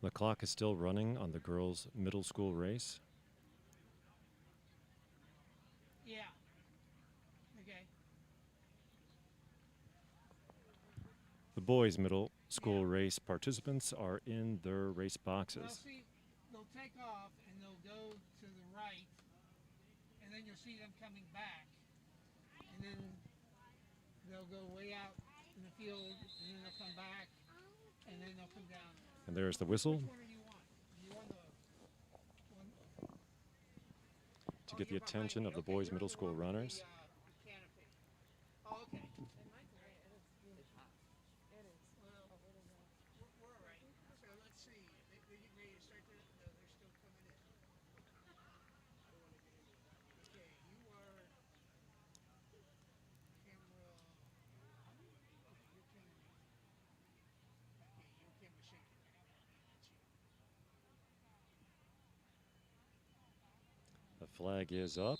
The clock is still running on the girls' middle school race. Yeah. Okay. The boys' middle school race participants are in their race boxes. Well, see, they'll take off and they'll go to the right, and then you'll see them coming back, and then they'll go way out in the field, and then they'll come back, and then they'll come down. And there's the whistle. Which one do you want? You want the one to get the attention of the boys' middle school runners. canopy. Oh, okay. We're all right. So let's see. They get ready to start their, no, they're still coming in. I don't want to get into that. Okay, you are camera. Okay, your camera. Okay, your camera's shaking. That's you. The flag is up.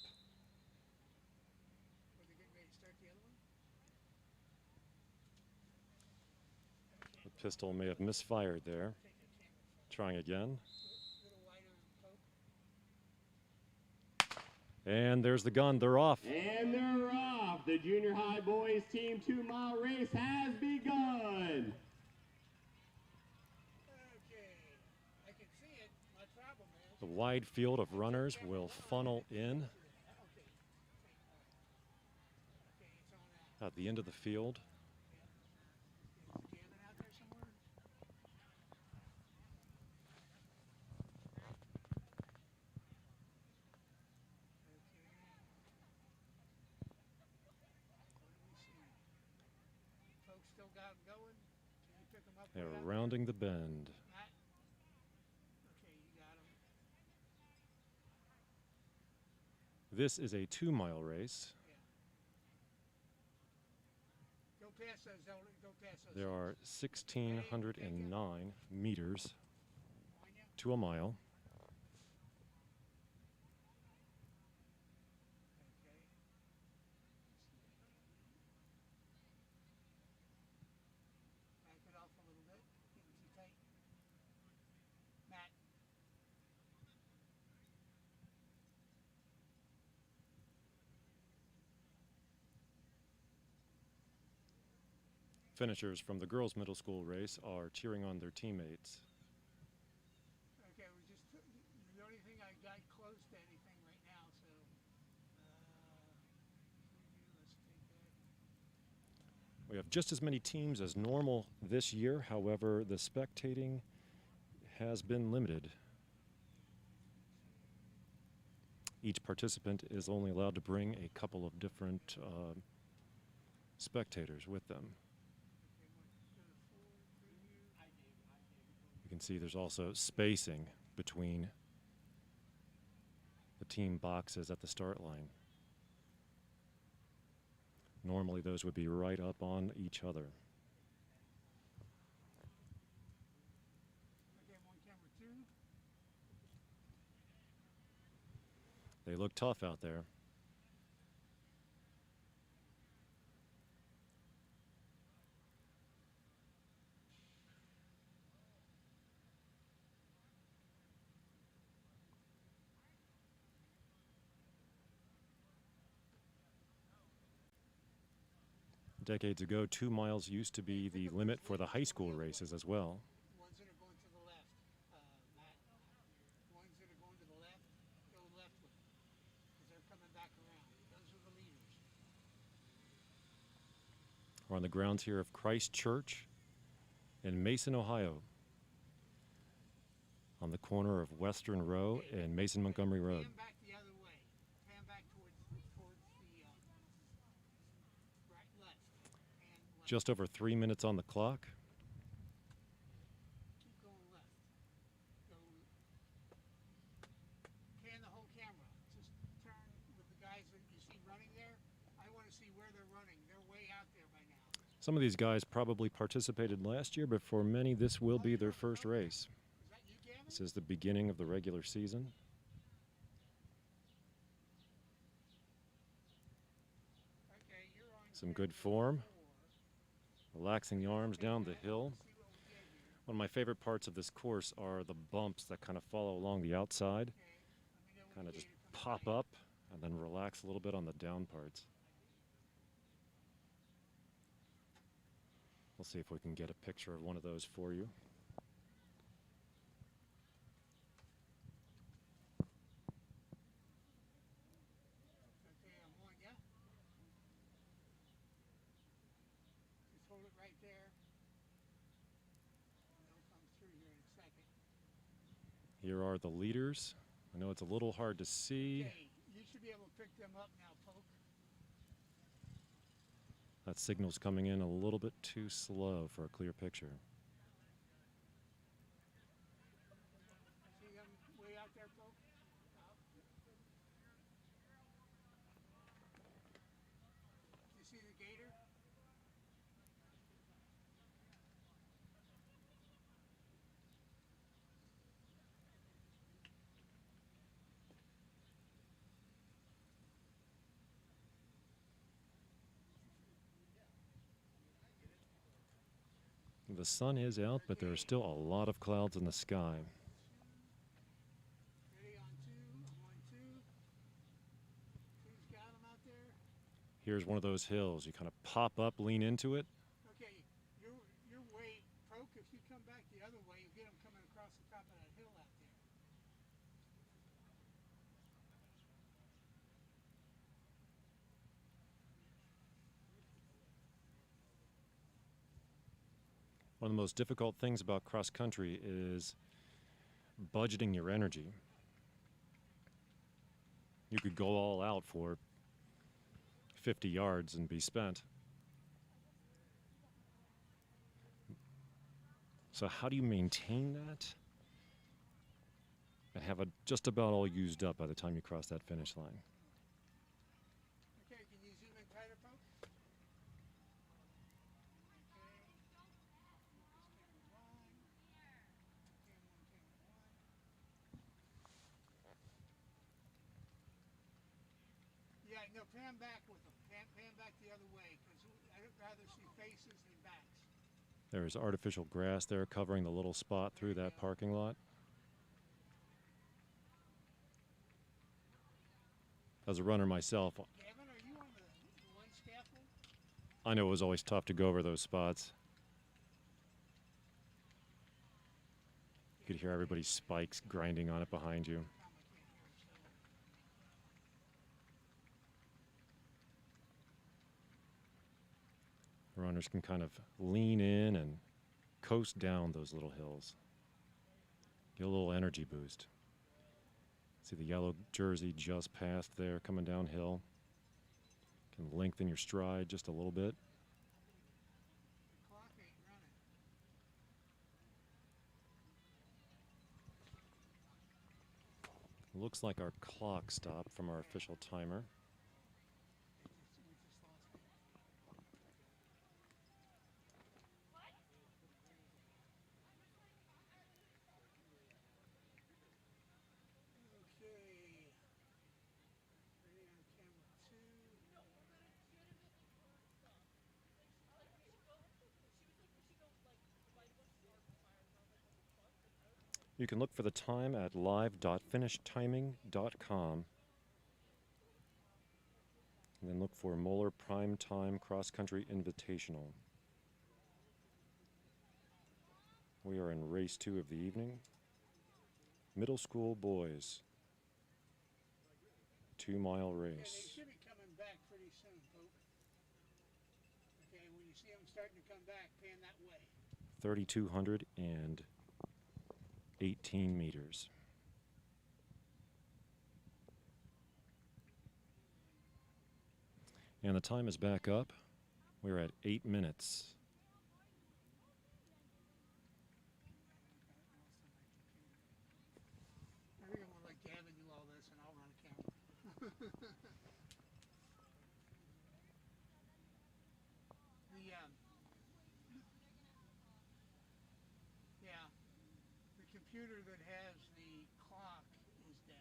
Are they getting ready to start the other one? The pistol may have misfired there. Trying again. Little wider poke. And there's the gun. They're off. And they're off. The junior high boys team 2-mile race has begun. Okay, I can see it. My problem is. The wide field of runners will funnel in at the end of the field. Still got them going. Can you pick them up? They're rounding the bend. Matt? Okay, you got them. This is a 2-mile race. Yeah. Go past those. Go past those. There are 1,609 meters to a mile. Finishers from the girls' middle school race are cheering on their teammates. Okay, we just the only thing I got close to anything right now, so let's take that. We have just as many teams as normal this year. However, the spectating has been limited. Each participant is only allowed to bring a couple of different spectators with them. You can see there's also spacing between the team boxes at the start line. Normally those would be right up on each other. They look tough out there. Decades ago, 2 miles used to be the limit for the high school races as well. Ones that are going to the left, Matt. Ones that are going to the left, go left with them, because they're coming back around. Those are the leaders. We're on the grounds here of Christ Church in Mason, Ohio, on the corner of Western Row and Mason Montgomery Road. Pan back the other way. Pan back towards the right, left. Just over 3 minutes on the clock. Keep going left. Go. Pan the whole camera. Just turn with the guys that you see running there. I want to see where they're running. They're way out there by now. Some of these guys probably participated last year, but for many this will be their first race. Is that you, Gavin? This is the beginning of the regular season. Okay, you're on Some good form. Relaxing the arms down the hill. One of my favorite parts of this course are the bumps that kind of follow along the outside, Okay. Let me know when kind of the just gator comes pop right. up and then relax a little bit on the down parts. We'll see if we can get a picture of one of those for you. Okay, I'm on ya. Just hold it right there. And they'll come through here in a second. Here are the leaders. I know it's a little hard to see. Okay, you should be able to pick them up now, Poke. That signal's coming in a little bit too slow for a clear picture. See them way out there, Poke? You see the gator? The sun is out, but there are still a lot of clouds in the sky. Ready on two. I'm on two. Two's got them out there. Here's one of those hills. You kind of pop up, lean into it. Okay, your way, Poke, if you come back the other way, you get them coming across the top of that hill out there. One of the most difficult things about cross country is budgeting your energy. You could go all out for 50 yards and be spent. So how do you maintain that and have it just about all used up by the time you cross that finish line? Okay, can you zoom in tighter, Poke? Okay. Camera one. Camera one. Yeah, no, pan back with them. Pan back the other way, because I'd rather see faces than backs. There's artificial grass there covering the little spot through that parking lot. As a runner myself, Gavin, are you on the one scaffold? I know it was always tough to go over those spots. You could hear everybody's spikes grinding on it behind you. Runners can kind of lean in and coast down those little hills. Get a little energy boost. See the yellow jersey just passed there coming downhill. Can lengthen your stride just a little bit. The clock ain't running. Looks like our clock stopped from our official timer. We just lost it. Okay. Ready on camera two. You can look for the time at live.finishtiming.com. And then look for Moeller Prime Time Cross Country Invitational. We are in race 2 of the evening. Middle school boys. 2-mile Okay, they race. should be coming back pretty soon, Pope. Okay, when you see them starting to come back, pan that way. 3,218 meters. And the time is back up. We're at 8 minutes. I think I'm gonna let Gavin do all this and I'll run a camera. Yeah, the computer that has the clock is down.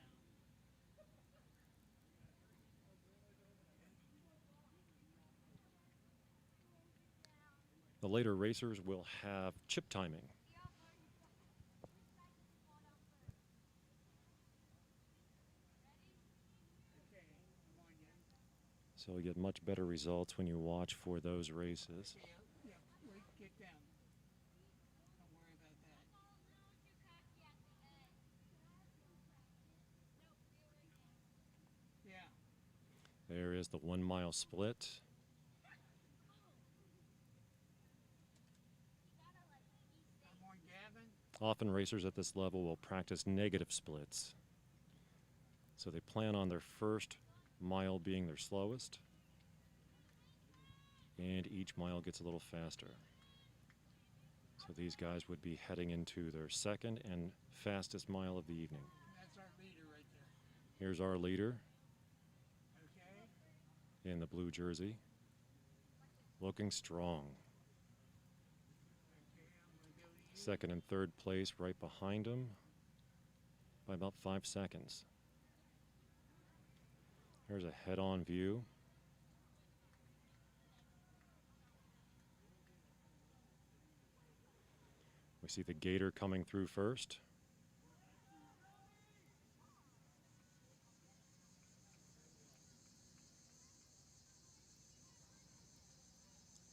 The later racers will have chip timing. So you get much better results when you watch for those races. Okay, yeah, wait, get down. Don't worry about that. Yeah. There is the 1 mile split. I'm on Gavin. Often racers at this level will practice negative splits. So they plan on their first mile being their slowest, and each mile gets a little faster. So these guys would be heading into their second and fastest mile of the evening. That's our leader right there. Here's our leader Okay. in the blue jersey, looking strong. Okay, I'm gonna go to you. Second and third place right behind him by about 5 seconds. There's a head-on view. We see the gator coming through first.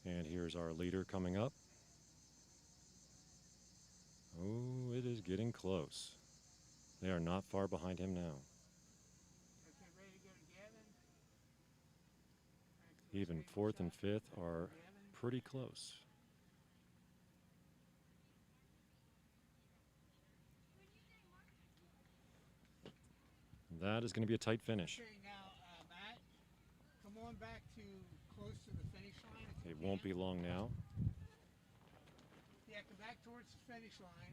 And here's our leader coming up. Oh, it is getting close. They are not far behind him now. Okay, ready to go to Gavin? Even fourth and fifth are pretty close. That is going to be a tight finish. Okay, now, Matt, come on back to close to the finish line. if you It won't can. be long now. Yeah, come back towards the finish line.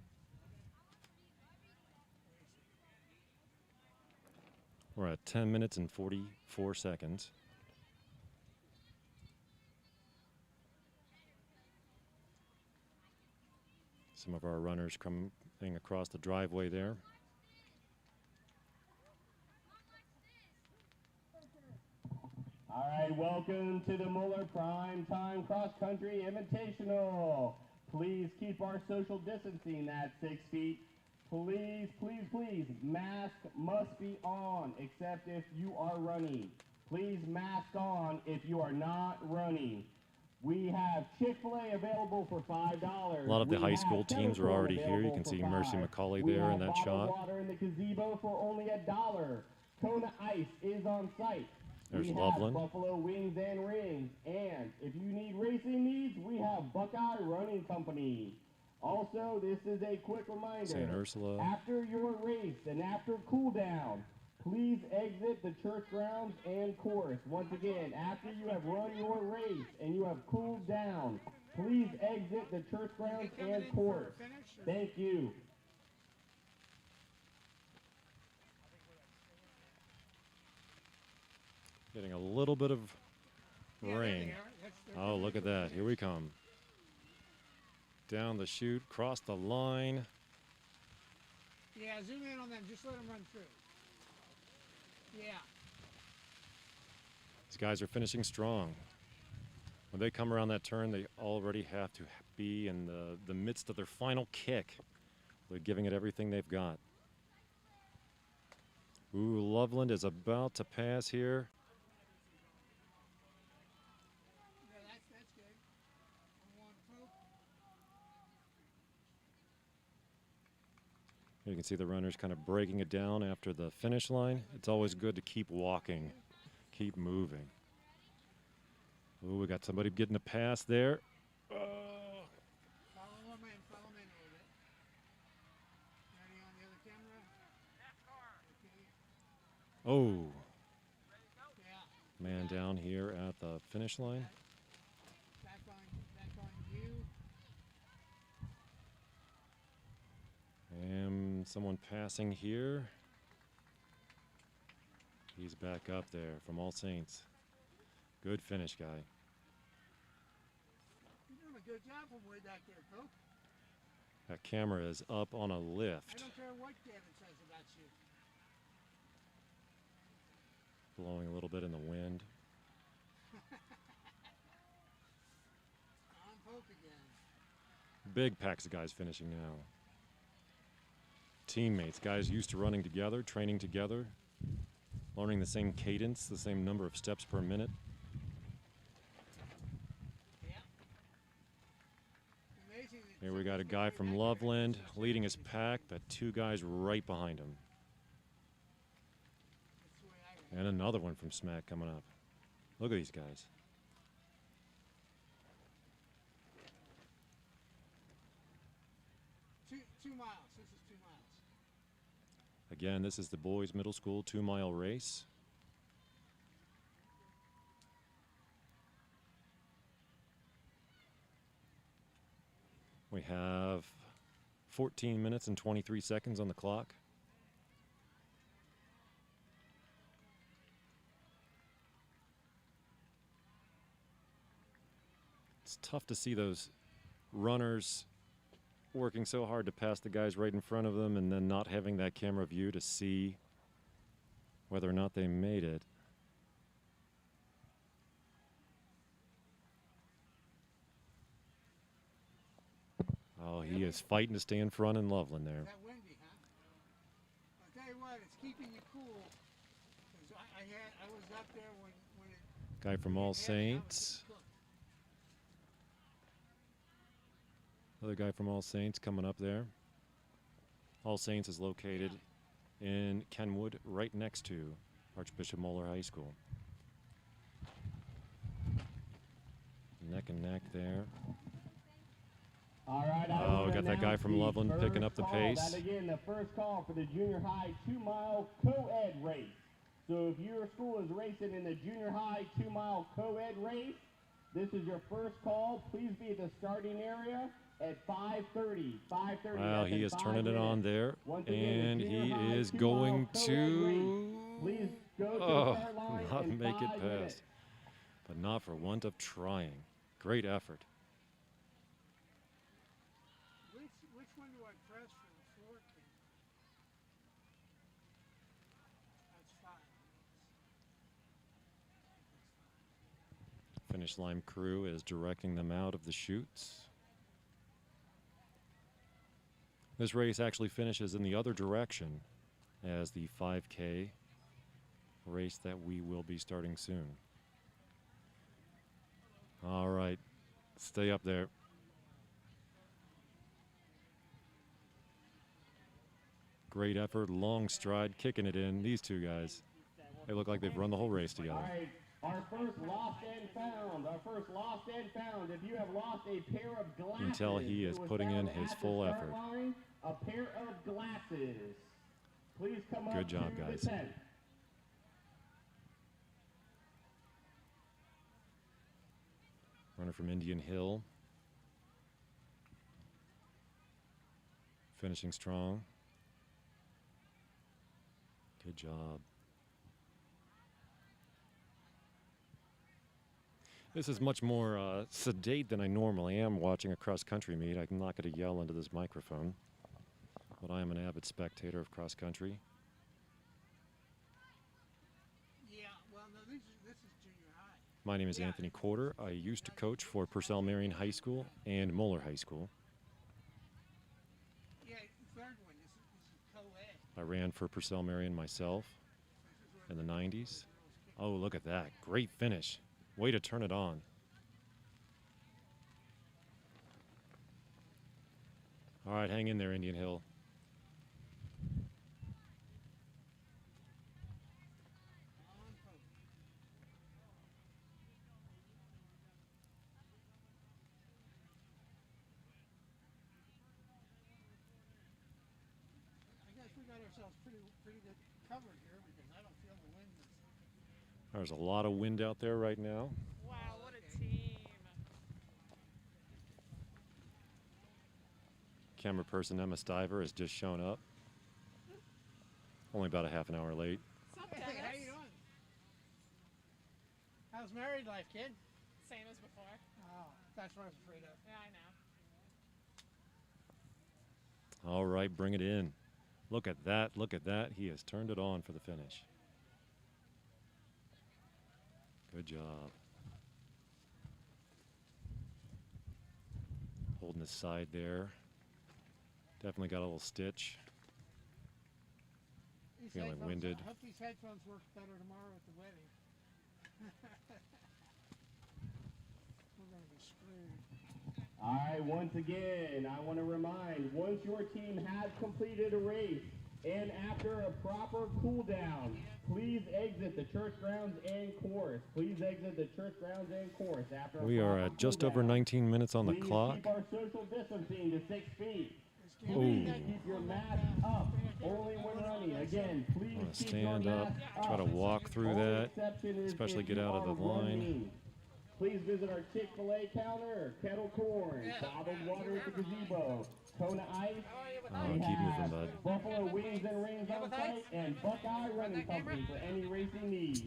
We're at 10 minutes and 44 seconds. Some of our runners coming across the driveway there. All right, welcome to the Moeller Prime Time Cross Country Invitational. Please keep our social distancing at 6 feet. Please, please, please, mask must be on except if you are running. Please mask on if you are not running. We have Chick-fil-A available for $5. A lot of the We high have school teams are Chemical already here. You available can for see Mercy $5. McCauley We there in have that bottled shot. water in the gazebo for only $1. Kona Ice is on site. There's we Loveland. have Buffalo Wings and Rings. And if you need racing needs, we have Buckeye Running Company. Also, this is a quick reminder. St. Ursula. After your race and after cool down, please exit the church grounds and course. Once again, after you have run your race and you have cooled down, please exit the church grounds Coming and in for a course. finish, or- Thank you. Getting a little bit of Yeah, there rain. they are. They're Oh, coming look in at for a that. Here we finish. come. Down the chute, cross the line. Yeah, zoom in on them. Just let them run through. Yeah. These guys are finishing strong. When they come around that turn, they already have to be in the midst of their final kick. They're giving it everything they've got. Ooh, Loveland is about to pass here. Yeah, that's good. I want Pope. You can see the runners kind of breaking it down after the finish line. It's always good to keep walking, keep moving. Ooh, we got somebody getting a pass there. Follow them in a little bit. Ready on the other camera? Okay. Oh, Yeah. man down here at the finish line. Back on you. And someone passing here. He's back up there from All Saints. Good finish, guy. You're doing a good job from way back there, Pope. That camera is up on a I lift, don't care what Gavin says about you. blowing a little bit in the wind. I'm Pope again. Big packs of guys finishing now. Teammates, guys used to running together, training together, learning the same cadence, the same number of steps per minute. Here we got a guy from Loveland leading his pack, but two guys right behind him. And another one from Smack coming up. Look at these guys. 2 miles. This is 2 miles. Again, this is the boys' middle school 2-mile race. We have 14 minutes and 23 seconds on the clock. It's tough to see those runners working so hard to pass the guys right in front of them and then not having that camera view to see whether or not they made it. Oh, he is fighting to stay in front in Loveland there. Is that windy, huh? I'll tell you what, it's keeping you cool. 'Cause I was up there when it. Guy from All Saints. Another guy from All Saints coming up there. All Saints is located in Kenwood, right next to Archbishop Moeller High School. Neck and neck there. All right, Oh, we got that guy from Loveland picking up the pace. That again, the first call for the junior high 2-mile co-ed race. So if your school is racing in the junior high 2-mile co-ed race, this is your first call. Please be at the starting area at 5:30. 5:30. Wow, he is turning it on there, and he is going to Please go to the start line not in make it 5 minutes. past, but not for want of trying. Great effort. Which one do I press for the floor cam? That's fine. Finish line crew is directing them out of the chutes. This race actually finishes in the other direction as the 5K race that we will be starting soon. All right, stay up there. Great effort, long stride, kicking it in. These two guys, they look like they've run the whole race together. All right, our first lost and found. Our first lost and found. If you have lost a pair of glasses, You can tell he is it was putting in found his at the full start effort. line, a pair of glasses. Please come up Good job, to guys. the tent. Runner from Indian Hill. Finishing strong. Good job. This is much more sedate than I normally am watching a cross-country meet. I'm not going to yell into this microphone, but I am an avid spectator of cross-country. Yeah, well, no, this is junior high. My name is Anthony Corder. I used to coach for Purcell Marion High School and Moeller High School. Yeah, the third one. This is co-ed. I ran for Purcell Marion myself in the 90s. Oh, look at that. Great finish. Way to turn it on. All right, hang in there, Indian Hill. I guess we got ourselves pretty good covered here because I don't feel the wind. There's a lot of wind out there right now. Wow, what a team. Camera person Emma Stiver has just shown up. Only about a half an hour late. What's up, Hey, Dennis? how you doing? How's married life, kid? Same as before. Oh, that's what I was afraid of. Yeah, I know. All right, bring it in. Look at that, look at that. He has turned it on for the finish. Good job. Holding the side there. Definitely got a little stitch. These Feeling headphones- winded. I hope these headphones work better tomorrow at the wedding. We're going to be screwed. All right, once again, I want to remind, once your team has completed a race and after a proper cool down, please exit the church grounds and course. Please exit the church grounds and course after a We are proper at just cool over down. 19 minutes on the Please clock. keep our social distancing to 6 feet. Ooh. Please keep your mask up only when running. Again, please Want to keep stand your up, mask try to walk through Only that, exception is especially if get you out of are the line. running. Please visit our Chick-fil-A counter, kettle corn, bottled water at the gazebo, Kona Ice. Oh, We keep moving, have bud. Buffalo Wings and Rings on site, and Buckeye Running Company for any racing needs.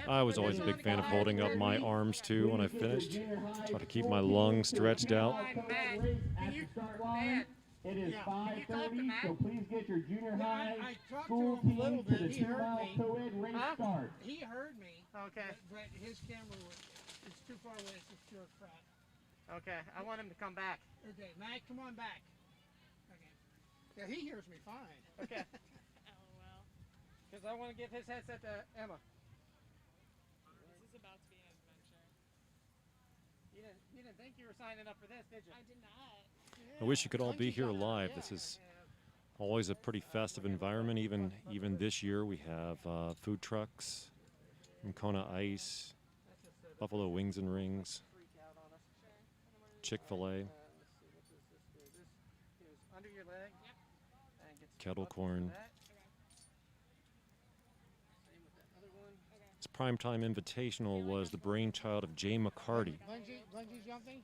I was always a big fan of holding up my arms too when I finished. Try to keep my lungs stretched out. It is Yeah. 5:30, so please get your junior Yeah, high I talked school to him a little team to bit. the He heard 2-mile me. co-ed race Huh? start. He heard me. Okay. But his camera was, it's too far away. It's just pure crap. Okay. I want him to come back. Okay, Mac, come on back. Okay. Yeah, he hears me fine. Okay. LOL. Because I want to give his headset to Emma. This is about to be an adventure. You didn't think you were signing up for this, did you? I did not. I wish you could all be here live. This is always a pretty festive environment. Even this year, we have food trucks from Kona Ice, Buffalo Wings and Rings, Freak out on us. Sure. And then what Chick-fil-A, Let's see, what does this do? This goes under your leg. Yep. And gets Kettle up to corn. that. Okay. Same with that other one. Okay. This Primetime Invitational was the brainchild of Jay McCarty, Bungee jumping?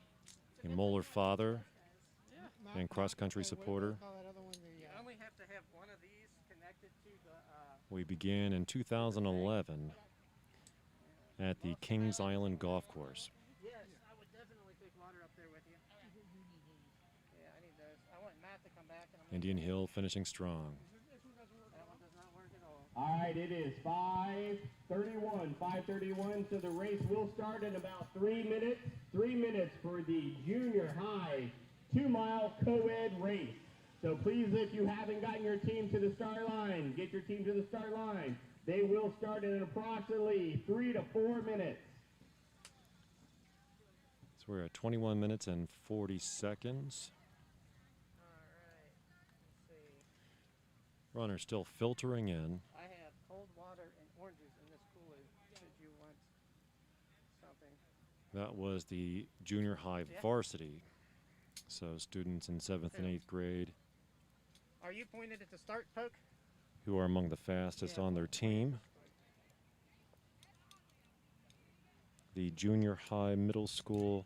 a Moeller father Yeah. and cross-country supporter. Call that other one the, You only have to have one of these connected to the. We began in 2011 at the Kings Island Golf Course. Yes, I would definitely take water up there with you. Yeah, I need those. I want Matt to come back and I'm Indian Hill finishing strong. that one does not work at all. All right, it is 5:31. 5:31, so the race will start in about 3 minutes. 3 minutes for the junior high 2-mile co-ed race. So please, if you haven't gotten your team to the start line, get your team to the start line. They will start in approximately 3 to 4 minutes. So we're at 21 minutes and 40 seconds. All right. Let's see. Runners still filtering in. I have cold water and oranges in this cooler. Should you want something? That was the junior high Yeah. varsity. So students in 7th and 8th grade Are you pointed at the start poke? who are among the fastest Yeah. on their team. The junior high middle school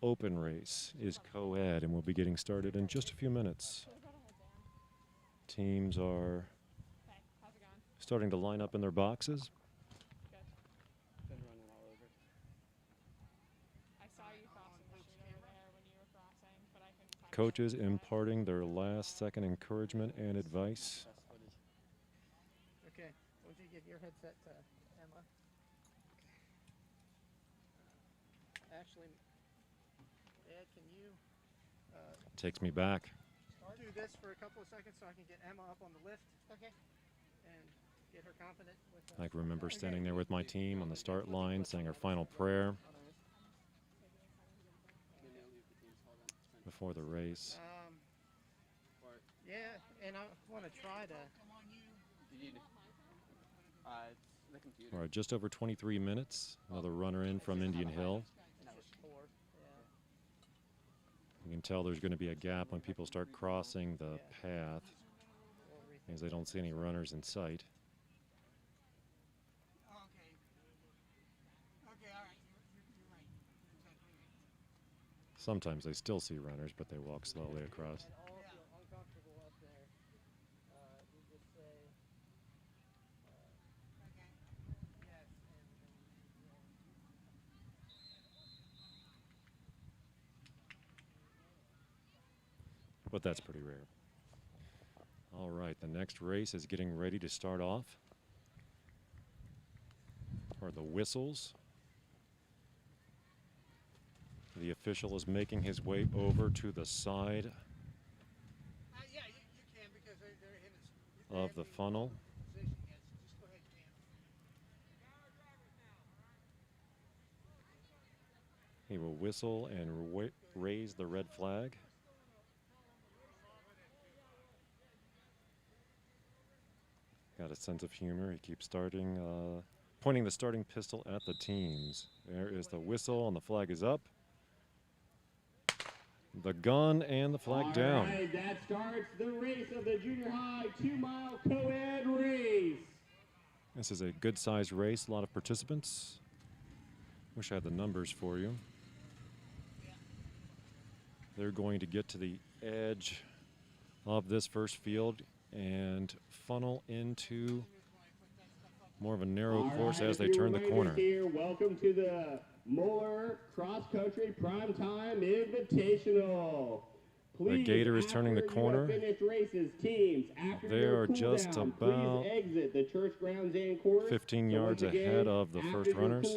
open race is co-ed and will be getting started in just a few minutes. Should have brought a headband. Teams are Hey, how's it going? starting to line up in their boxes. Good. Been running all over. I saw you crossing the street over there when you were crossing, but I couldn't touch Coaches it. imparting their last second encouragement and advice. Okay. Would you give your headset to Emma? Actually, Dad, can you Takes me back. do this for a couple of seconds so I can get Emma up on the lift? Okay. And get her confident with I can remember standing there with my team on the start line saying our final prayer before the race. Yeah, and I want to try to. It's the computer. We're at just over 23 minutes. Another runner in from Indian Hill. That was 4. Yeah. You can tell there's going to be a gap when people start crossing the path We'll rethink because they don't see any runners in sight. Okay. Okay, all right. You're right. You're exactly right. Sometimes they still see runners, but they walk slowly across. and all feel uncomfortable up there. You just say Okay. yes But that's pretty rare. All right, the next race is getting ready to start off. Or the whistles. The official is making his way over to the side Yeah, you can because they're in a, of the funnel. position. Yes, just go ahead, Dan. He will whistle and raise the red flag. Got a sense of humor. He keeps pointing the starting pistol at the teams. There is the whistle and the flag is up. The gun and the flag down. All right, that starts the race of the junior high 2-mile co-ed race. This is a good-sized race, a lot of participants. Wish I had the numbers for you. They're going to get to the edge of this first field and funnel into more of a narrow course as they turn the corner. Here, welcome to the Moeller Cross Country Primetime Invitational. The gator is turning the corner. Races, teams, they are just about exit the church grounds and course. 15 yards ahead of the first runners.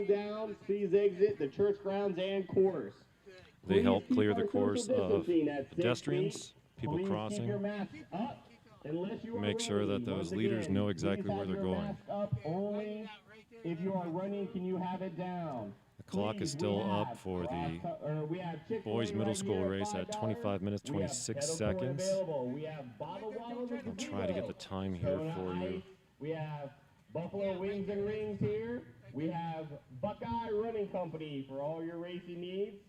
Please exit the church grounds and course. They help clear the course of pedestrians, people crossing. Make sure that those leaders know exactly where they're going. Only if you are running, can you have it down? The clock is still up for the boys middle school race at 25 minutes, 26 seconds. I'll try to get the time here for you. We have Buffalo Wings and Rings here. We have Buckeye Running Company for all your racing needs.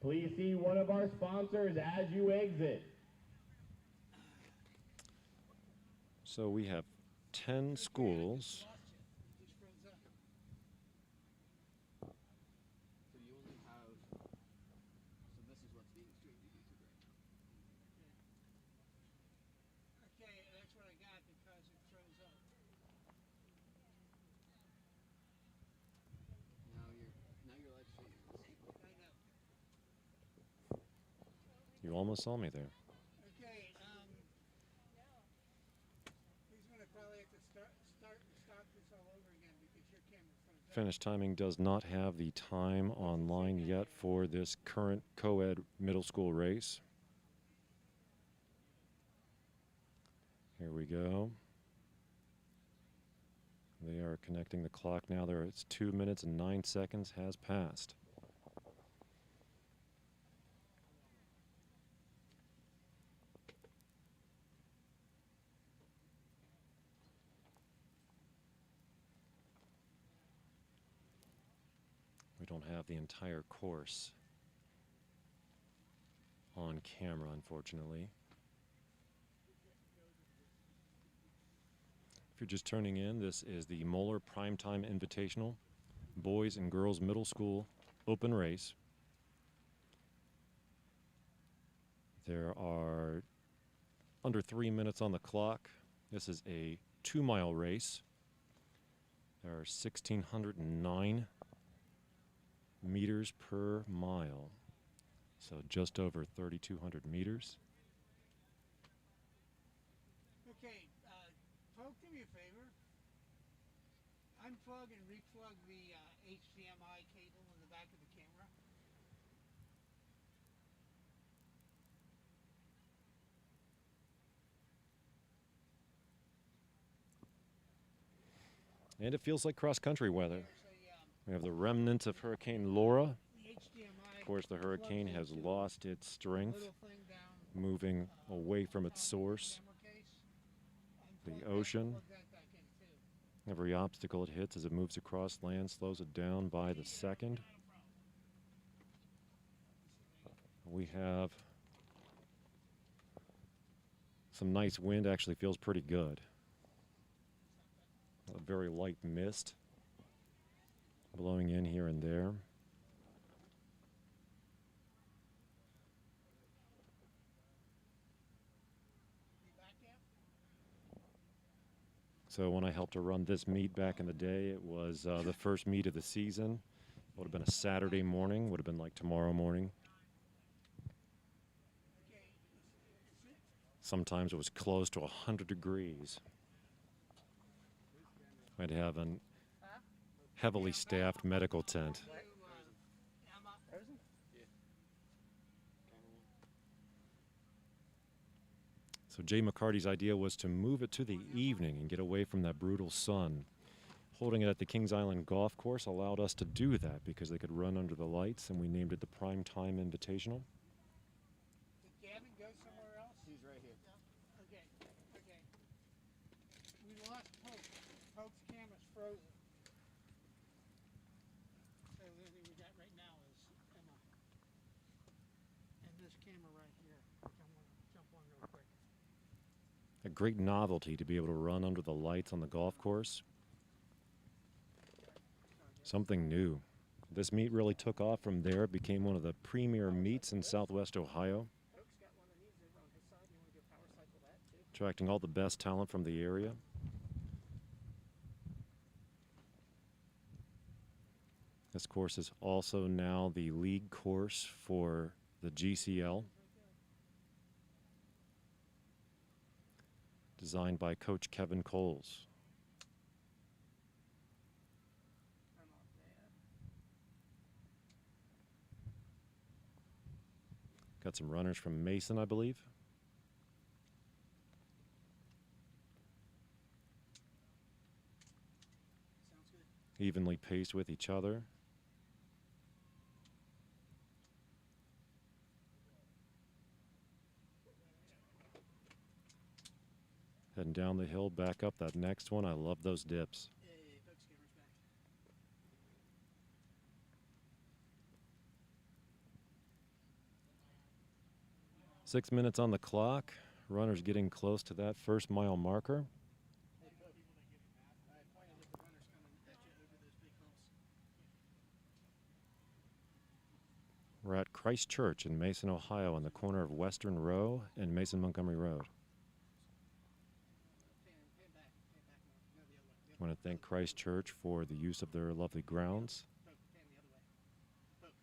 Please see one of our sponsors as you exit. So we have 10 schools. So you only have. So this is what's being streamed to YouTube right now. Okay, that's what I got because it froze up. Now you're live streaming. I know. You almost saw me there. Okay, he's gonna probably have to start this all over again because your camera froze up. Finish timing does not have the time online yet for this current co-ed middle school race. Here we go. They are connecting the clock now. It's 2 minutes and 9 seconds has passed. We don't have the entire course on camera, unfortunately. If you're just turning in, this is the Moeller Primetime Invitational, Boys and Girls Middle School Open Race. There are under 3 minutes on the clock. This is a 2-mile race. There are 1,609 meters per mile, so just over 3,200 meters. Okay, folks, do me a favor. Unplug and replug the HDMI cable in the back of the camera. And it feels like cross-country weather. There's We have the remnants of Hurricane Laura. the HDMI. Of course, the hurricane has lost its strength, Little thing down moving away from its source, camera case. the Unplug that, ocean. plug that back in too. Every obstacle it hits as it moves across land slows it down by the second. We have some nice wind, actually feels pretty good. A very light mist blowing in here and there. So when I helped to run this meet back in the day, it was the first meet of the season. It would have been a Saturday morning, would have been like tomorrow morning. Sometimes it was close to 100 degrees. I'd have a heavily staffed medical tent. So Jay McCarty's idea was to move it to the evening and get away from that brutal sun. Holding it at the Kings Island Golf Course allowed us to do that because they could run under the lights, and we named it the Prime Time Invitational. Did Gavin go somewhere else? He's right here. Okay, okay. We lost Pope. Pope's camera's frozen. So the only thing we got right now is Emma. And this camera right here, which I'm going to jump on real quick. A great novelty to be able to run under the lights on the golf course. Something new. This meet really took off from there. It became one of the premier meets in Southwest Ohio, Coke's got one of these over on his side. You want to go power cycle that too? attracting all the best talent from the area. This course is also now the league course for the GCL, designed by Coach Kevin Coles. I'm off there. Got some runners from Mason, I believe. Sounds good. Evenly paced with each other. Heading down the hill, back up that next one. I love those dips. Hey, Coke's camera's back. 6 minutes on the clock. Runners getting close to that first mile marker. Hey, Coke. I pointed at the runners coming at you over those big humps. We're at Christ Church in Mason, Ohio, on the corner of Western Row and Mason Montgomery Road. Pan back more. No, the other way. I want to thank Christ Church for the use of their lovely grounds. Poke, pan the other way. Poke.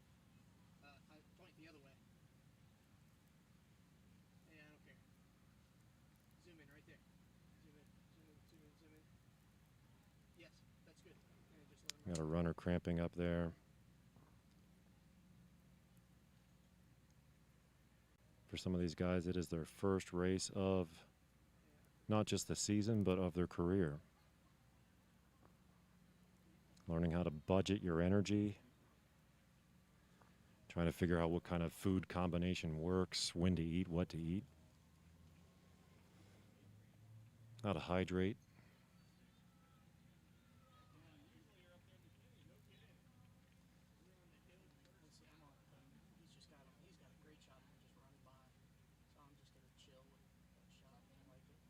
I point the other way. Yeah, I don't care. Zoom in right there. Zoom in, zoom in, zoom in, zoom in. Yes, that's good. And just let him Got a runner cramping up there. For some of these guys, it is their first race of not just the season, but of their career. Learning how to budget your energy. Trying to figure out what kind of food combination works, when to eat, what to eat. How to hydrate. He's got a great shot. I'm just running by. So I'm just gonna chill with that shot. I like it.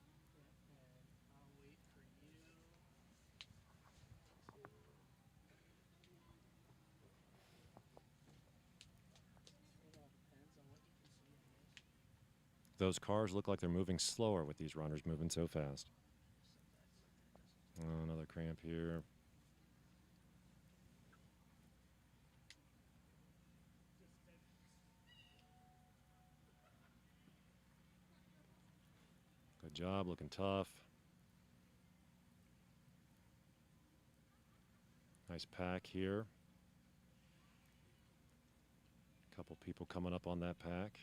Yeah, and I'll wait for you. It all depends on what you can see, I guess. Those cars look like they're moving slower with these runners moving so fast. Oh, another cramp here. Good job, looking tough. Nice pack here. Couple people coming up on that pack.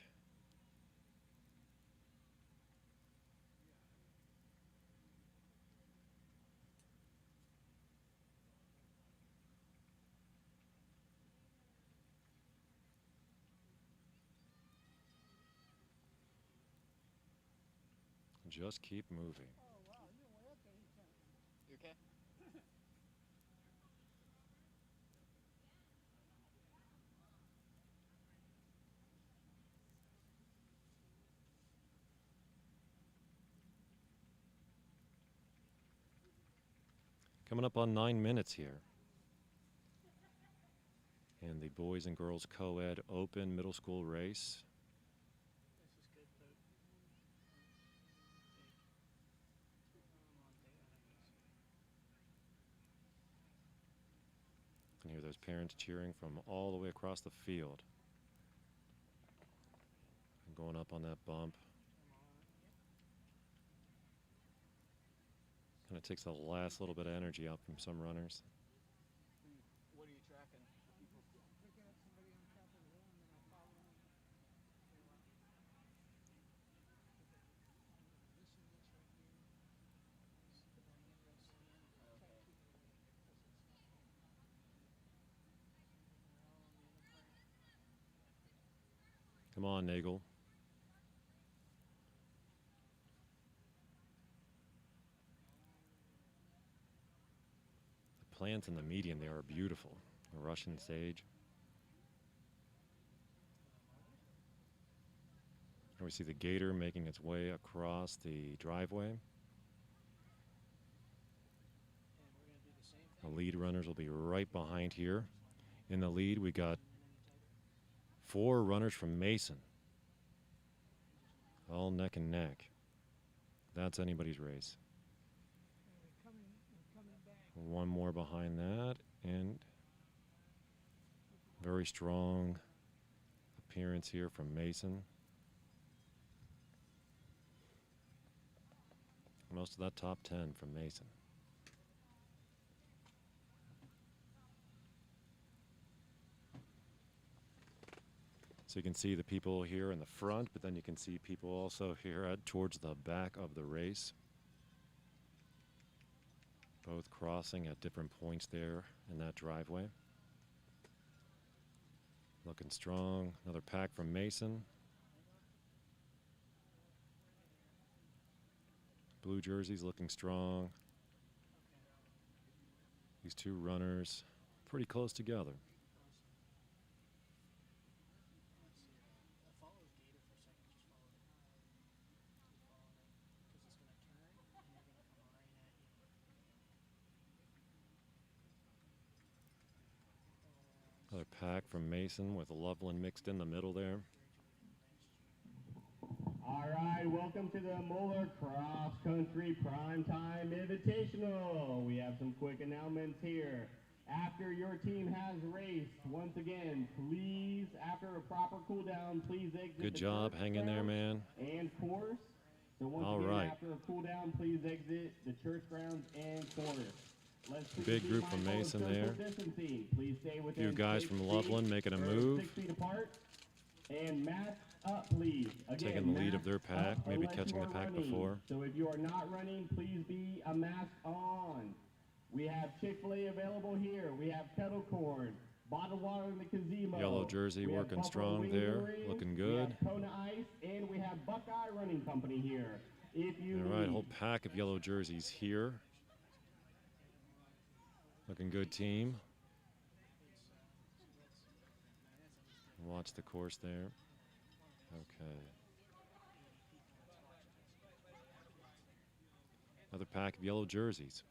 Just keep moving. You okay? Coming up on 9 minutes here. And the boys and girls co-ed open middle school race. This is good, Poke. And hear those parents cheering from all the way across the field. And going up on that bump. Kind of takes the last little bit of energy out from some runners. What are you tracking? People. Picking up somebody on top of the hill and then I'll follow them. This and this right here. This is the one that goes in. Come on, Nagel. The plants in the median there are beautiful. The Russian sage. And we see the gator making its way across the driveway. The lead runners will be right behind here. In the lead, we got 4 runners from Mason. All neck and neck. That's anybody's race. They're coming back. One more behind that, and very strong appearance here from Mason. Most of that top 10 from Mason. So you can see the people here in the front, but then you can see people also here towards the back of the race. Both crossing at different points there in that driveway. Looking strong. Another pack from Mason. Blue jerseys looking strong. These 2 runners pretty close together. Another pack from Mason with Loveland mixed in the middle there. All right, welcome to the Moeller Cross Country Primetime Invitational. We have some quick announcements here. After your team has raced, once again, please, after a proper cool down, please exit. Good the job, church hang in there, man. And course. So once All again, right. after a cool down, please exit the church grounds and course. Let's please Big be group from mindful of Mason social there. distancing. Please stay within Few guys 6 from feet Loveland making a or move. 6 feet apart. And mask up, please. Again, Taking the lead of mask their pack, up maybe unless catching you the are pack running. before. So if you are not running, please be a mask on. We have Chick-fil-A available here. We have kettle corn, bottled water in the gazebo. Yellow jersey We have working Buffalo strong Wings there, and Rings. looking We good. have Kona Ice, and we have Buckeye Running Company here. If you All right, need. whole pack of yellow jerseys here. Looking good team. Watch the course there. Okay. Another pack of yellow jerseys.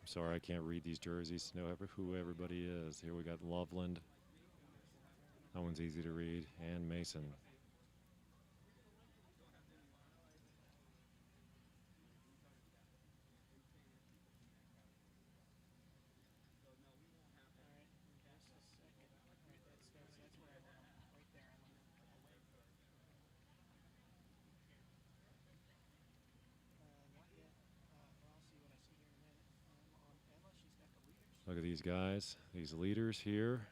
I'm sorry I can't read these jerseys to know who everybody is. Here we got Loveland. That one's easy to read. And Mason. Look at these guys, these leaders here.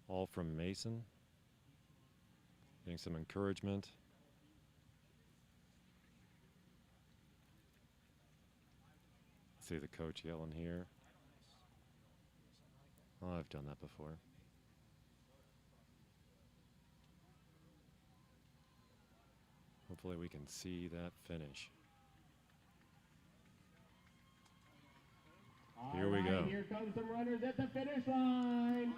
All from Mason. Getting some encouragement. See the coach yelling here. Oh, I've done that before. Hopefully we can see that finish. Here we go. Here comes the runners at the finish line.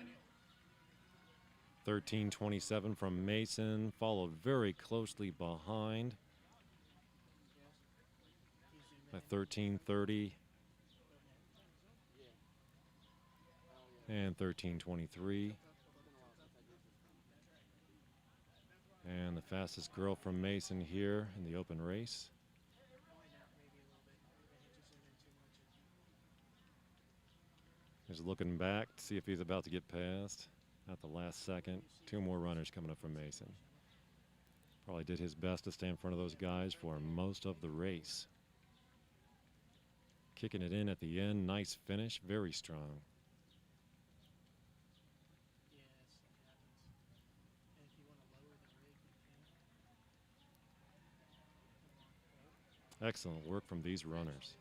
13:27 from Mason, followed very closely behind by 13:30 and 13:23. And the fastest girl from Mason here in the open race. He's looking back to see if he's about to get past at the last second. 2 more runners coming up from Mason. Probably did his best to stay in front of those guys for most of the race. Kicking it in at the end. Nice finish. Very strong. Excellent work from these runners.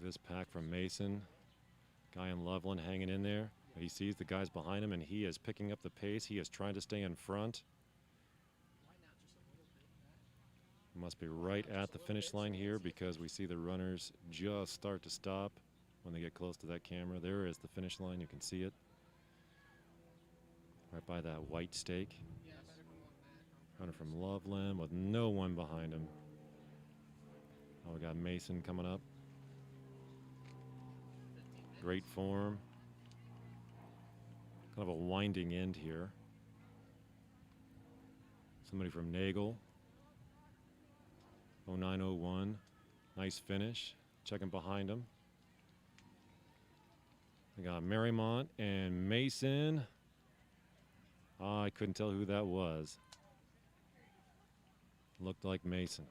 this pack from Mason. Guy in Loveland hanging in there. He sees the guys behind him, and he is picking up the pace. He is trying to stay in front. Must be right at the finish line here because we see the runners just start to stop when they get close to that camera. There is the finish line. You can see it. Right by that white stake. Runner from Loveland with no one behind him. Oh, we got Mason coming up. Great form. Kind of a winding end here. Somebody from Nagel. 0901. Nice finish. Checking behind him. We got Marymount and Mason. Oh, I couldn't tell who that was. Looked like Mason.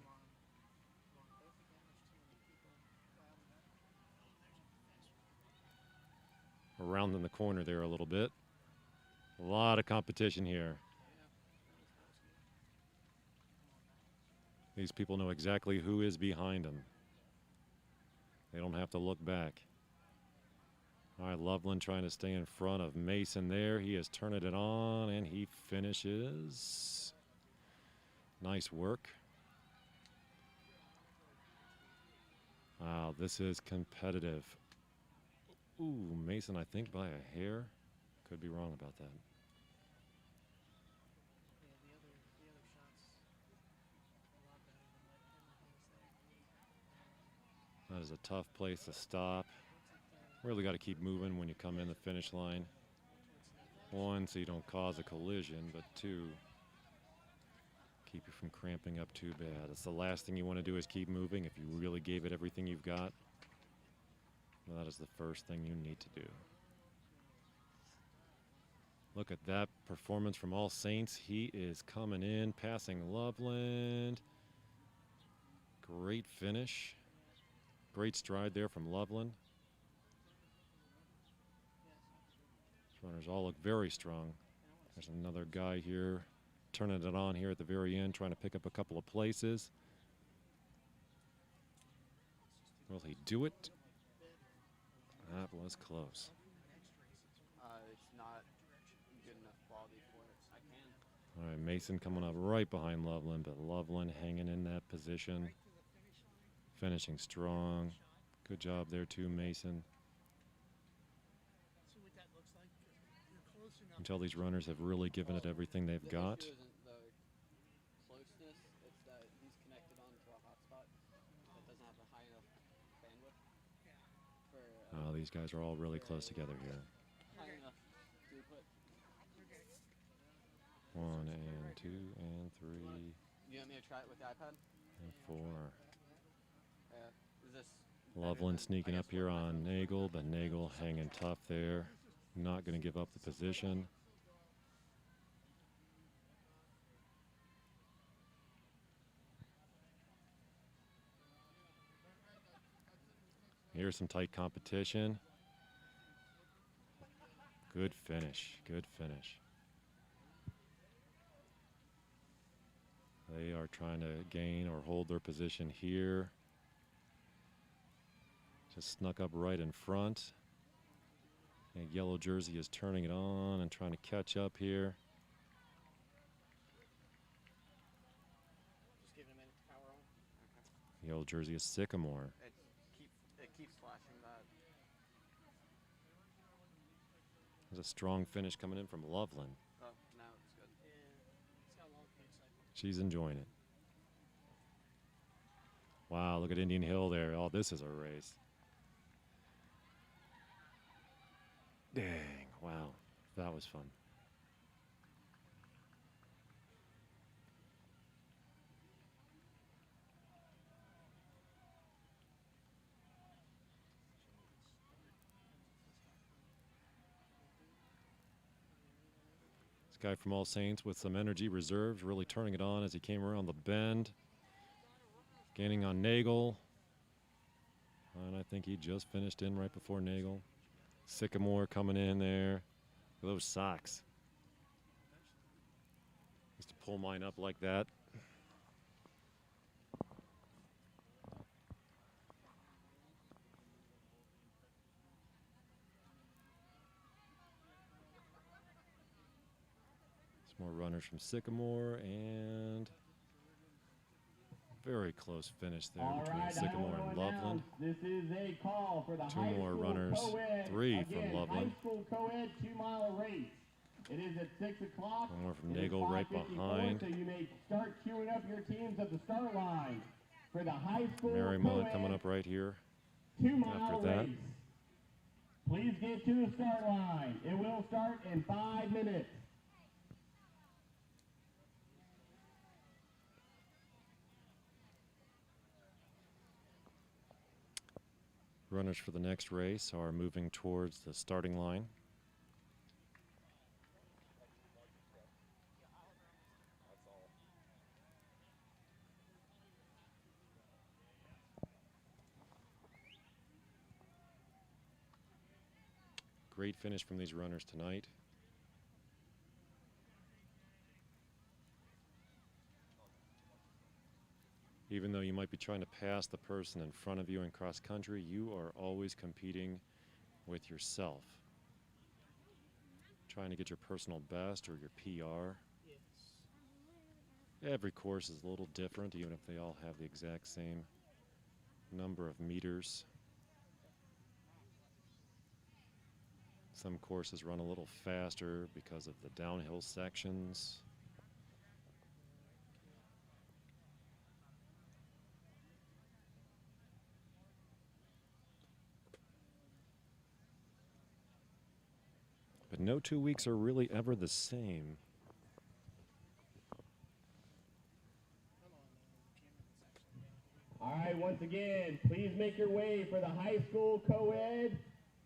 Around in the corner there a little bit. A lot of competition here. These people know exactly who is behind them. They don't have to look back. All right, Loveland trying to stay in front of Mason there. He is turning it on, and he finishes. Nice work. Wow, this is competitive. Ooh, Mason, I think, by a hair. Could be wrong about that. That is a tough place to stop. Really got to keep moving when you come in the finish line. One, so you don't cause a collision, but two, keep you from cramping up too bad. That's the last thing you want to do is keep moving if you really gave it everything you've got. Well, that is the first thing you need to do. Look at that performance from All Saints. He is coming in, passing Loveland. Great finish. Great stride there from Loveland. These runners all look very strong. There's another guy here turning it on here at the very end, trying to pick up a couple of places. Will he do it? That was close. It's not good enough quality for it. I can. All right, Mason coming up right behind Loveland, but Loveland hanging in that position. Finishing strong. Good job there too, Mason. See what that looks like? You're close enough. Until these runners have really given it everything they've got. The issue isn't the closeness, it's that he's connected onto a hotspot that doesn't have a high enough bandwidth. For, These guys are all really close together here. high enough throughput. 1 and 2 and 3 You want me to try it with the iPad? and 4. Is this Loveland sneaking up here on Nagel, but Nagel hanging tough there. Not going to give up the position. Here's some tight competition. Good finish, good finish. They are trying to gain or hold their position here. Just snuck up right in front. And yellow jersey is turning it on and trying to catch up here. just give it a minute to power on? Okay. Yellow jersey is Sycamore. It keeps flashing that. There's a strong finish coming in from Loveland. Oh, now it's good. Yeah, it's got a long pace cycle. She's enjoying it. Wow, look at Indian Hill there. Oh, this is a race. Dang, wow, that was fun. This guy from All Saints with some energy reserves, really turning it on as he came around the bend. Gaining on Nagel. And I think he just finished in right before Nagel. Sycamore coming in there. Those socks. Used to pull mine up like that. Some more runners from Sycamore, and very close finish there All between right, Sycamore I and wanna Loveland. announce this is a call for the Two high more school runners, co-ed. 3 Again, from Loveland. High school co-ed 2-mile race. It is at 6 o'clock. One more from It is Nagel right 5:54, behind. so you may start queuing up your teams at the start line for the high school Marymount co-ed coming up right here. 2-mile after that. race. Please get to the start line. It will start in 5 minutes. Runners for the next race are moving towards the starting line. Great finish from these runners tonight. Even though you might be trying to pass the person in front of you in cross country, you are always competing with yourself. Trying to get your personal best or your PR. Yes. Every course is a little different, even if they all have the exact same number of meters. Some courses run a little faster because of the downhill sections. But no 2 weeks are really ever the same. All right, once again, please make your way for the high school co-ed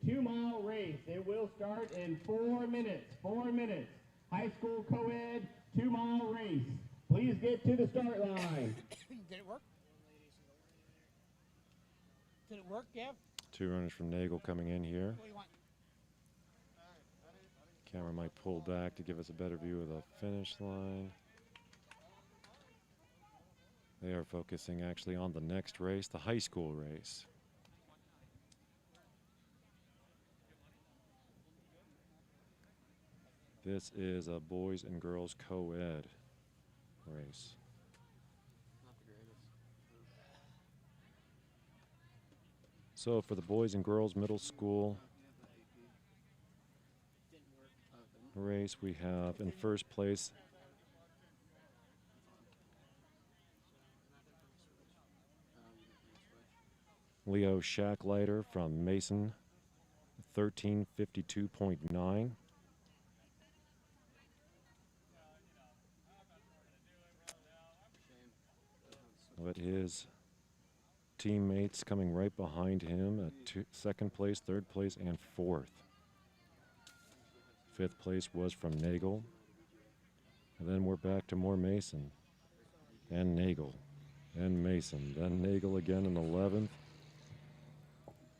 2-mile race. It will start in 4 minutes. 4 minutes. High school co-ed 2-mile race. Please get to the start line. Did it work? Did it work, Gav? 2 runners from Nagel coming in here. What do you want? Camera might pull back to give us a better view of the finish line. They are focusing actually on the next race, the high school race. This is a boys and girls co-ed race. Not the greatest. So for the boys and girls middle school race, we have in first place Leo Shacklighter from Mason, 13:52.9. But his teammates coming right behind him at second place, third place, and fourth. Fifth place was from Nagel. And then we're back to more Mason and Nagel and Mason. Then Nagel again in 11th.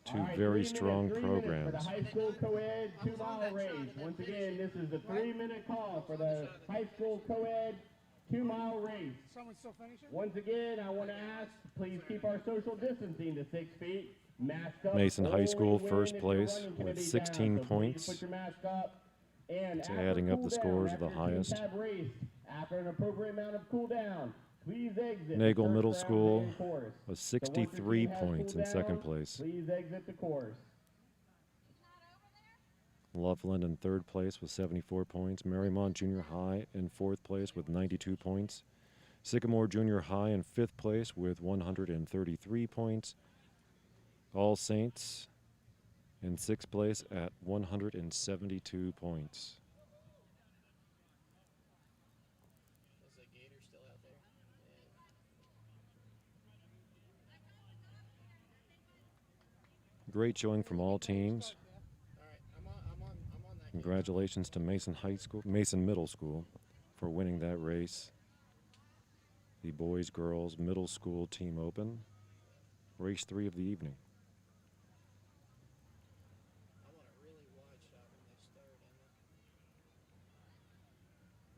Two All right, very 3 strong minutes programs. for the high school co-ed 2-mile race. Once again, this is the 3-minute call for the high school co-ed 2-mile race. Someone still finishing? Once again, I want to ask, please keep our social distancing to 6 feet. Mask up. Mason High only School when first if your place run is gonna with be 16 down. So please points. Put your mask up. And To after adding up the cool scores down, of the after teams highest. have raced, after an appropriate amount of cool down, please exit. the Nagel first Middle round School main course. with So once 63 your team has points cooled in second down, place. Please exit the course. Loveland in third place with 74 points. Marymount Junior High in fourth place with 92 points. Sycamore Junior High in fifth place with 133 points. All Saints in sixth place at 172 points. Is the gator still out there? Great showing from all teams. All right, I'm on that. Congratulations to Mason Middle School for winning that race. The boys, girls, middle school team open. Race 3 of the evening. I want a really wide shot when they start, Emma.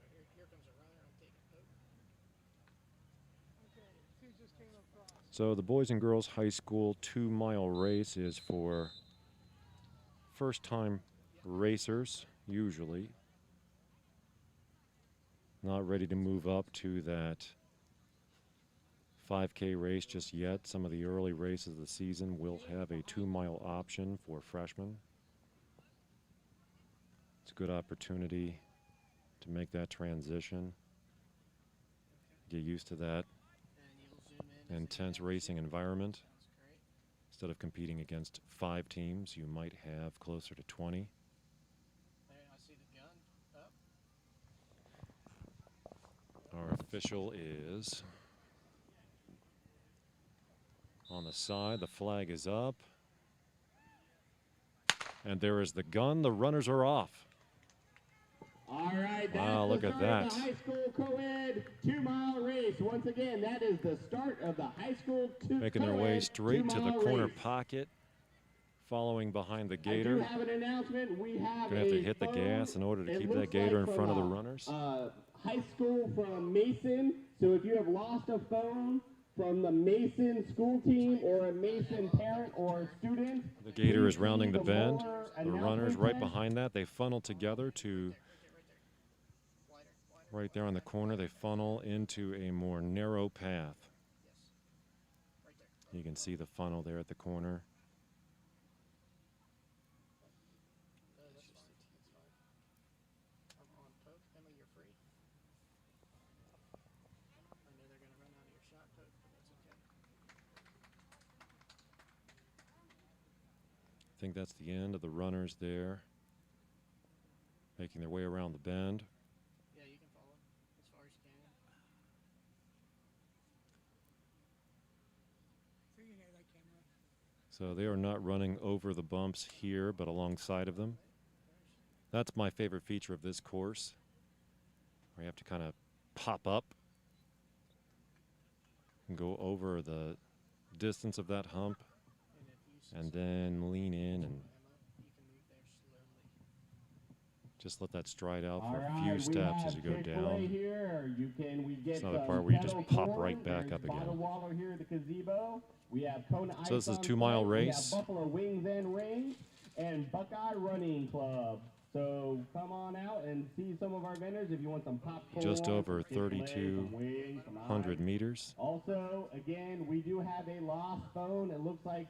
All right, here comes a runner. I'm taking Pope. Okay, two just came across. So the boys and girls high school 2-mile race is for first-time racers, usually. Not ready to move up to that 5K race just yet. Some of the early races of the season will have a 2-mile option for freshmen. It's a good opportunity to make that transition, get used to that And you'll zoom in. intense racing environment. Sounds great. Instead of competing against 5 teams, you might have closer to 20. There, I see the gun up. Our official is on the side. The flag is up. And there is the gun. The runners are off. All right, that's Wow, the look at start of that. the high school co-ed 2-mile race. Once again, that is the start of the high school Making their way co-ed straight to the 2-mile corner race. pocket, following behind the I do gator. have an announcement. We have Gonna have to a hit the phone. gas in order to It keep looks that gator like in front of the from, runners. High school from Mason. So if you have lost a phone from the Mason school team or a Mason parent or student, The gator is please rounding see the bend. Moeller The runners announcement right tent. behind that. They funnel together to Wider. right there on the corner. They funnel into a more narrow path. Yes. Right there. You can see the funnel there at the corner. That's fine. I'm on poke. Emma, you're free. I know they're going to run out of your shot poke, but that's okay. I think that's the end of the runners there, making their way around the bend. Yeah, you can follow as far as you can. So you know that camera. So they are not running over the bumps here, but alongside of them. That's my favorite feature of this course, where you have to kind of pop up and go over the distance of that hump And if you see and some then lean in and Emma, you can move there slowly. just let that stride out All for a right, few we steps have as you go Chick-fil-A down. Here. We get It's another some part where you just kettle pop corn. right back There's up again. bottled water here at the gazebo. We have Kona So Ice this is on 2-mile site. race. We have Buffalo Wings and Rings and Buckeye Running Club. So come on out and see some of our vendors if you want some popcorn. Just over some Chick-fil-A, some wings, some 3,200 ice. meters. Also, again, we do have a lost phone. It looks like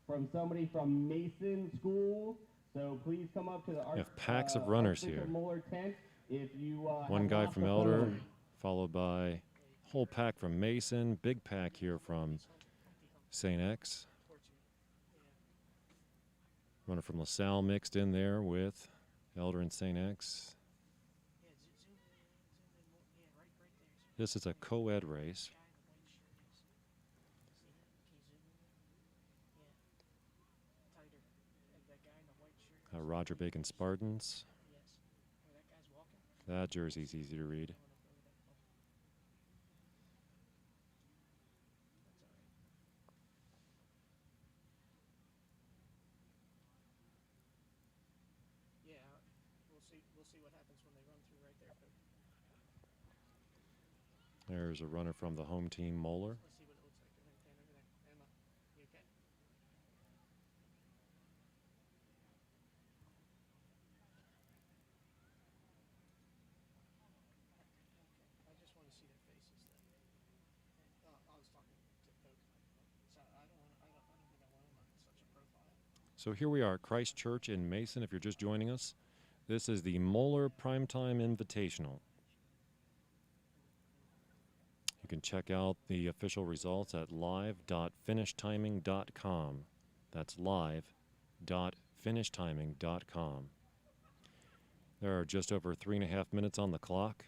from somebody from Mason School. So please come up to the have packs of runners Archbishop here. Moeller tent if you One have guy lost from a Elder, phone. followed by a whole pack from Mason, big pack here from St. X. Runner from LaSalle mixed in there with Elder and St. X. Yeah, zoom in more. Yeah, right there. This is a co-ed race. Guy in the white shirt is. See him? Can you zoom in there? Yeah. Tighter. That guy in the white shirt. Roger Bacon Spartans. Yes. Oh, that guy's walking. That jersey's easy to read. Going up over that bump. That's all right. Yeah, we'll see what happens when they run through right there, folks. There's a runner from the home team, Moeller. Let's see what it looks like. Go ahead and pan over there. Emma, you okay? I just want to see their faces though. I was talking to Poke. So I don't think I want him on such a profile. So here we are at Christ Church in Mason, if you're just joining us. This is the Moeller Primetime Invitational. You can check out the official results at live.finishtiming.com. That's live.finishtiming.com. There are just over 3.5 minutes on the clock.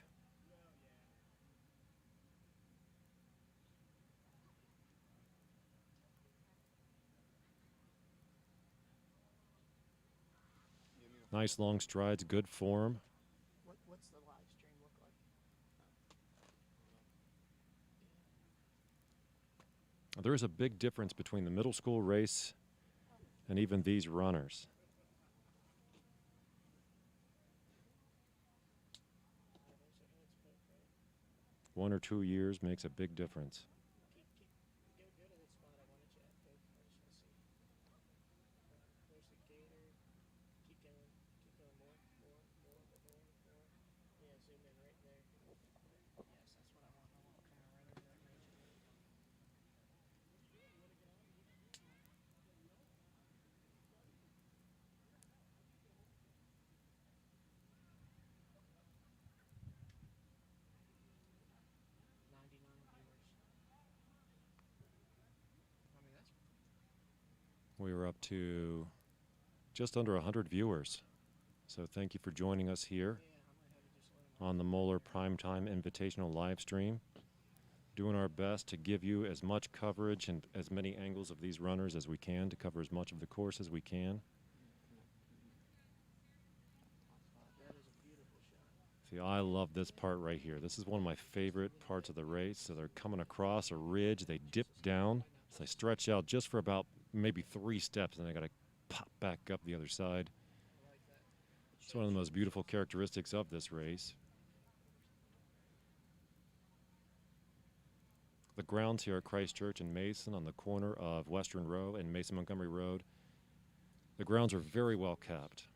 Nice long strides, good form. What's the live stream look like? There is a big difference between the middle school race and even these runners. It's 1 or 2 years makes a big difference. Go to the spot I wanted you at, Poke. I just want to see. There's the gator. Keep going more. Yeah, zoom in right there. We were up to just under 100 viewers. So thank you for joining us here on the Moeller Primetime Invitational live stream. Doing our best to give you as much coverage and as many angles of these runners as we can to cover as much of the course as we can. That is a beautiful shot. See, I love this part right here. This is one of my favorite parts of the race. So they're coming across a ridge. They dip down. So they stretch out just for about maybe 3 steps, and they got to pop back up the other side. I like that. It's one of the most beautiful characteristics of this race. The grounds here at Christ Church in Mason on the corner of Western Row and Mason Montgomery Road. The grounds are very well kept.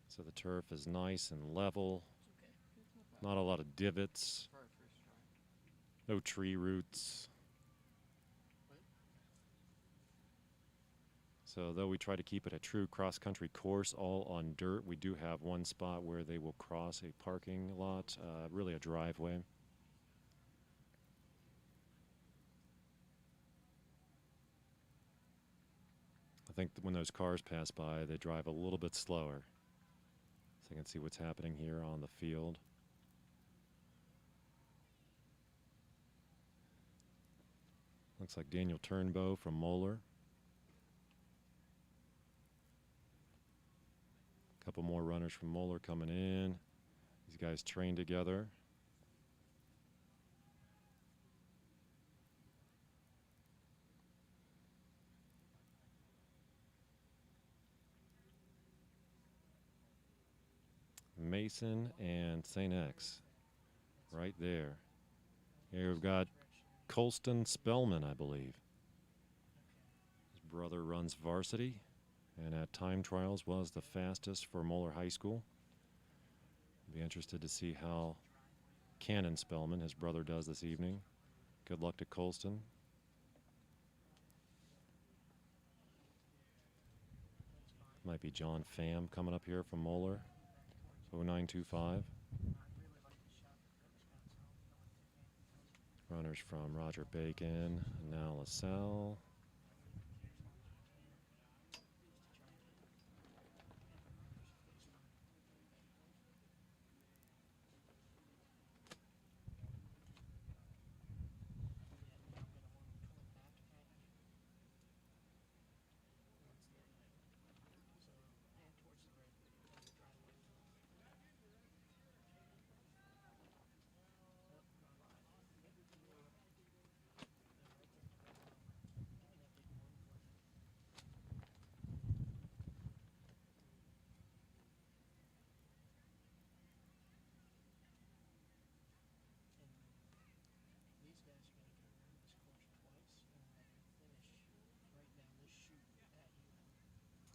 So the turf is nice and level. It's okay. It's no problem. Not a lot of divots. For our first try. No tree roots. So though we try to keep it a true cross-country course, all on dirt, we do have one spot where they will cross a parking lot, really a driveway. I think that when those cars pass by, they drive a little bit slower. So you can see what's happening here on the field. Looks like Daniel Turnbow from Moeller. Couple more runners from Moeller coming in. These guys train together. Mason and St. X right there. Here we've got Colston Spellman, I believe. His brother runs varsity, and at time trials was the fastest for Moeller High School. Be interested to see how Cannon Spellman, his brother, does this evening. Good luck to Colston. Might be John Pham coming up here from Moeller. 0925. Runners from Roger Bacon, now LaSalle.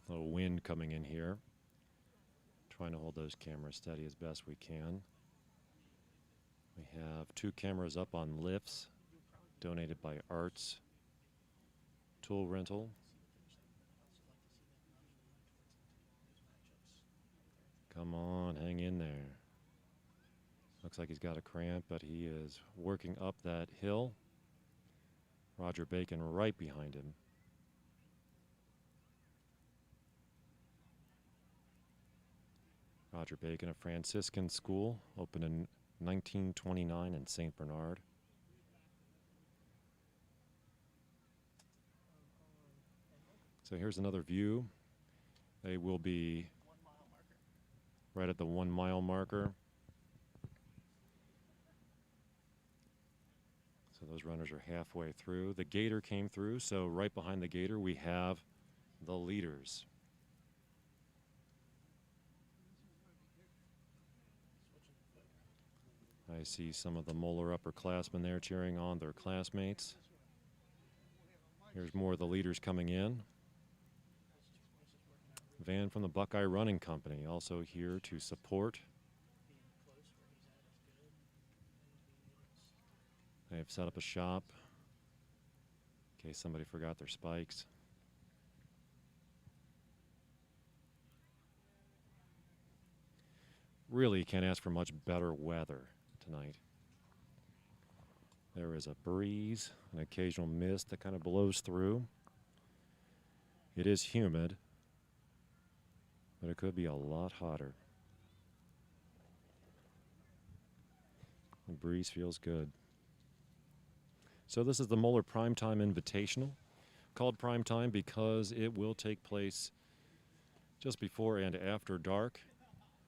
A little wind coming in here. Trying to hold those cameras steady as best we can. We have 2 cameras up on lifts, donated by Arts Tool Rental. Come on, hang in there. Looks like he's got a cramp, but he is working up that hill. Roger Bacon right behind him. Roger Bacon, a Franciscan school, opened in 1929 in St. Bernard. So here's another view. They will be right at the 1 mile marker. So those runners are halfway through. The gator came through, so right behind the gator we have the leaders. I see some of the Moeller upperclassmen there cheering on their classmates. Here's more of the leaders coming in. Van from the Buckeye Running Company also here to support. They've set up a shop in case somebody forgot their spikes. Really can't ask for much better weather tonight. There is a breeze, an occasional mist that kind of blows through. It is humid, but it could be a lot hotter. The breeze feels good. So this is the Moeller Primetime Invitational, called Primetime because it will take place just before and after dark.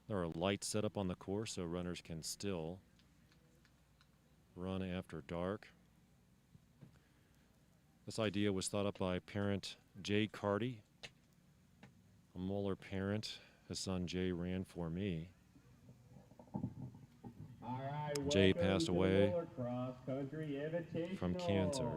There are lights set up on the course so runners can still run after dark. This idea was thought up by parent Jay Carty, a Moeller parent. His son Jay ran for me. All right, Jay welcome passed to the away Moeller Cross Country from Invitational. cancer,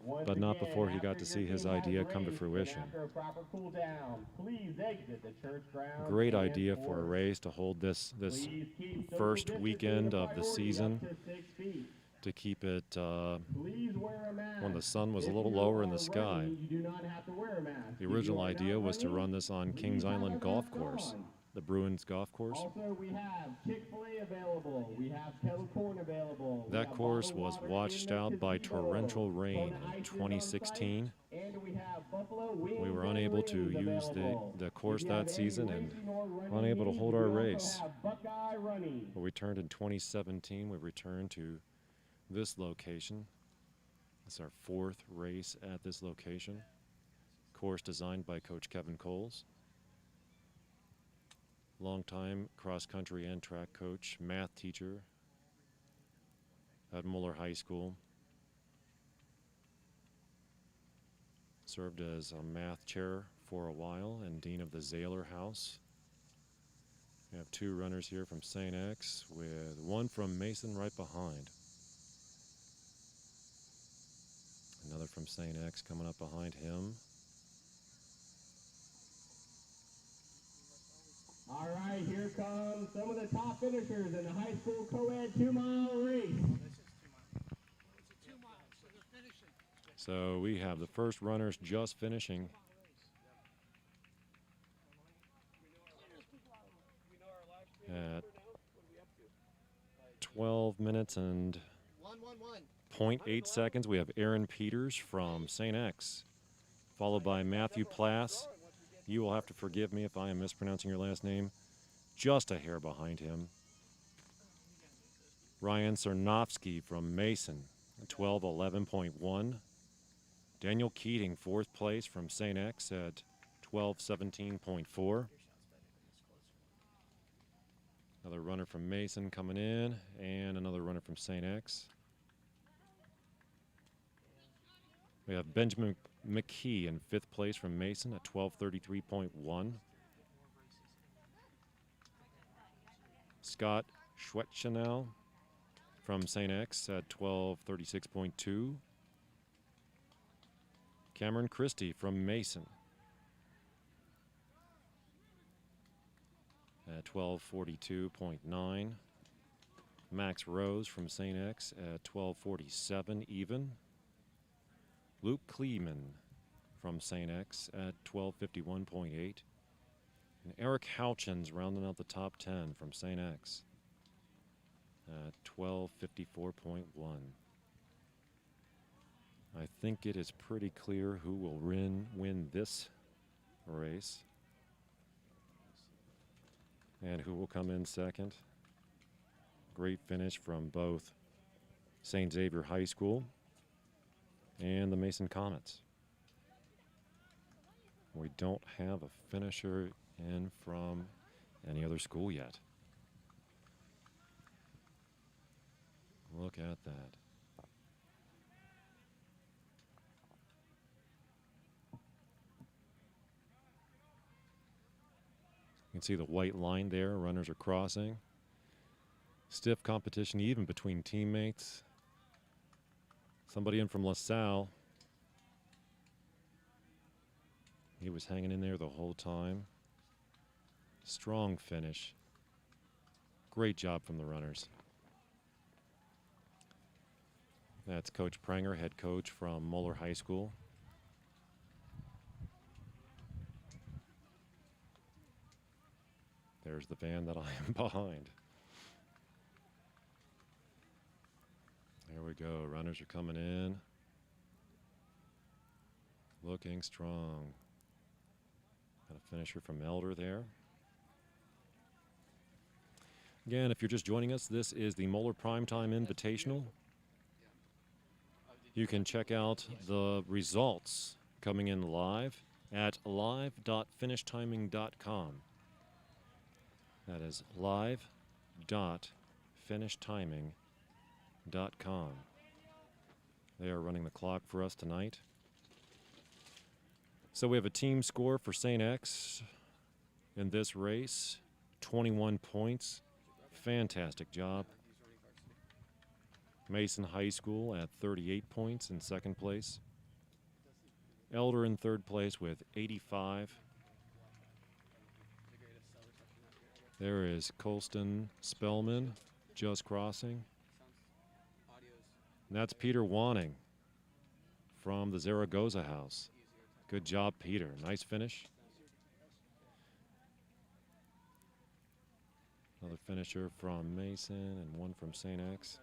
Once but not again, before he got after to see your his team has idea come to raced fruition. and after a proper cool down, please exit the church grounds. Great and idea for a course. race to hold this Please keep social first distancing weekend a of the priority season, up to 6 feet. to keep it Please wear a mask. when the sun was a If little you lower in are the sky. running, you do not have to wear a mask. The If you original are idea not was to running, run this on please Kings have Island a Golf mask Course, on. the Bruins Golf Course. Also, we have Chick-fil-A available. We have kettle corn available. We That have course bottled was water washed in the out by gazebo. torrential rain Kona in ice is on 2016. site, and we have buffalo wings We were and unable to rings use available. the course If you have that any season and racing or running unable to needs, hold we our also race. have Buckeye running. We returned in 2017. We returned to this location. It's our fourth race at this location. Course designed by Coach Kevin Coles. Longtime cross-country and track coach, math teacher at Moeller High School. Served as a math chair for a while and dean of the Zahler House. We have two runners here from St. X with one from Mason right behind. Another from St. X coming up behind him. All right, here come some of the top finishers in the high school co-ed 2-mile race. It's a 2 miles, so they're finishing. So we have the first runners just finishing at 12 minutes and 0.8 seconds. We have Aaron Peters from St. X, followed by Matthew Plass. You will have to forgive me if I am mispronouncing your last name. Just a hair behind him. Ryan Cernovsky from Mason, 12:11.1. Daniel Keating, fourth place from St. X at 12:17.4. Another runner from Mason coming in, and another runner from St. X. We have Benjamin McKee in fifth place from Mason at 12:33.1. Scott Schwetchenau from St. X at 12:36.2. Cameron Christie from Mason at 12:42.9. Max Rose from St. X at 12:47 even. Luke Kleeman from St. X at 12:51.8. And Eric Houchins rounding out the top 10 from St. X at 12:54.1. I think it is pretty clear who will win this race and who will come in second. Great finish from both St. Xavier High School and the Mason Comets. We don't have a finisher in from any other school yet. Look at that. You can see the white line there. Runners are crossing. Stiff competition even between teammates. Somebody in from LaSalle. He was hanging in there the whole time. Strong finish. Great job from the runners. That's Coach Pranger, head coach from Moeller High School. There's the van that I am behind. There we go. Runners are coming in. Looking strong. Got a finisher from Elder there. Again, if you're just joining us, this is the Moeller Primetime Invitational. You can check out the results coming in live at live.finishtiming.com. That is live.finishtiming.com. They are running the clock for us tonight. So we have a team score for St. X in this race, 21 points. Fantastic job. Mason High School at 38 points in second place. Elder in third place with 85. There is Colston Spellman just crossing. And that's Peter Wanning from the Zaragoza house. Good job, Peter. Nice finish. Another finisher from Mason and one from St. X.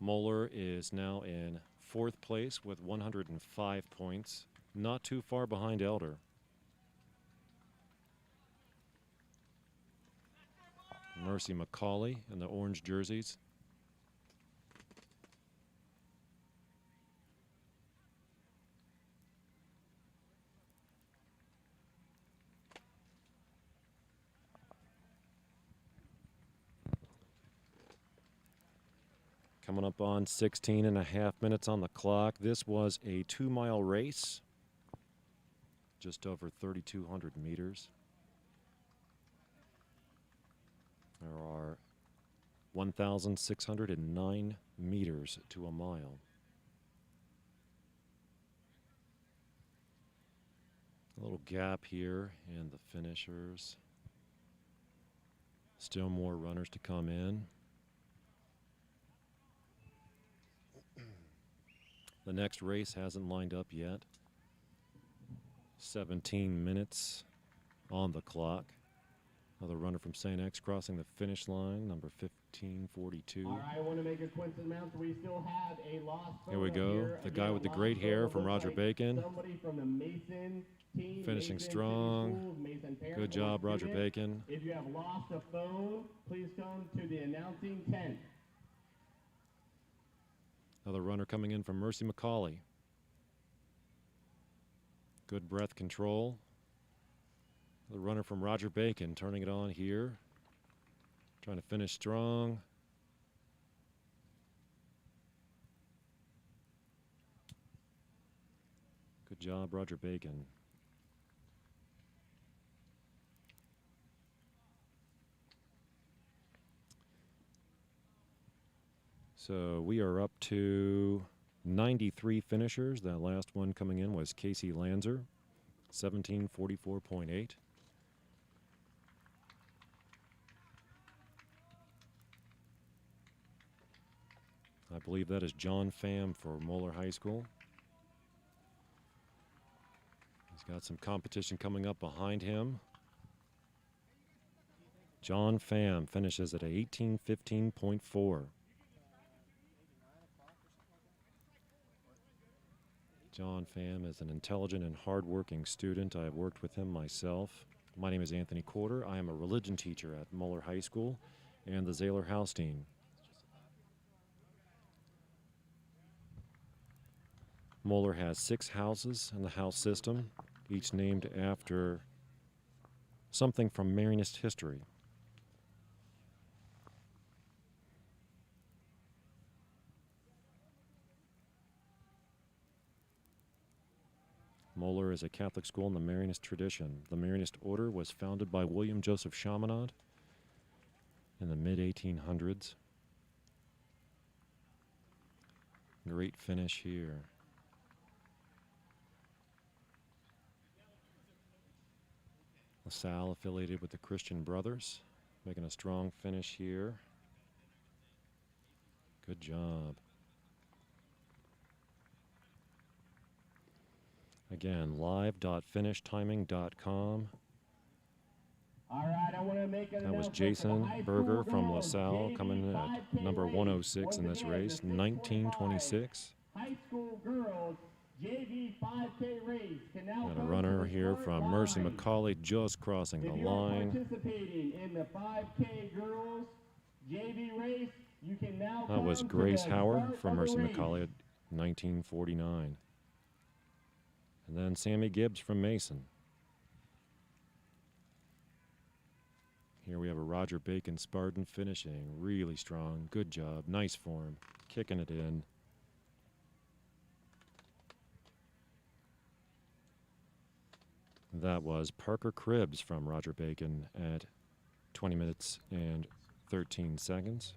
Moeller is now in fourth place with 105 points. Not too far behind Elder. Mercy McCauley in the orange jerseys. Coming up on 16 and a half minutes on the clock. This was a 2-mile race, just over 3,200 meters. There are 1,609 meters to a mile. A little gap here in the finishers. Still more runners to come in. The next race hasn't lined up yet. 17 minutes on the clock. Another runner from St. X crossing the finish line, number 1542. All right, I want to make a quick announcement. We still have a lost Here we photo go. here. The Again, guy with the a great lost hair photo from looks Roger like Bacon. Somebody from the Mason team. Finishing Mason strong. City Schools, Mason parents Good job, or Roger students. Bacon. If you have lost a phone, please come to the announcing tent. Another runner coming in from Mercy McCauley. Good breath control. The runner from Roger Bacon turning it on here. Trying to finish strong. Good job, Roger Bacon. So we are up to 93 finishers. That last one coming in was Casey Lanzer, 17:44.8. I believe that is John Pham for Moeller High School. He's got some competition coming up behind him. John Pham finishes at 18:15.4. John Pham is an intelligent and hardworking student. I have worked with him myself. My name is Anthony Corder. I am a religion teacher at Moeller High School and the Zahler House team. Moeller has 6 houses in the house system, each named after something from Marianist history. Moeller is a Catholic school in the Marianist tradition. The Marianist order was founded by William Joseph Chaminade in the mid-1800s. Great finish here. LaSalle affiliated with the Christian Brothers, making a strong finish here. Good job. Again, live.finishtiming.com. All right, I want to make an That was announcement for the Jason high Berger school from girls LaSalle JV coming in 5K at number race. 106 in Once this again, race, the 1926. High school girls JV 5K race can now Got a come runner to the here start from Mercy line. McCauley just crossing the If you are line. participating in the 5K girls JV race, you can now That come was to Grace the Howard start from of the Mercy race. McCauley at 1949. And then Sammy Gibbs from Mason. Here we have a Roger Bacon Spartan finishing really strong. Good job. Nice form. Kicking it in. That was Parker Cribbs from Roger Bacon at 20 minutes and 13 seconds.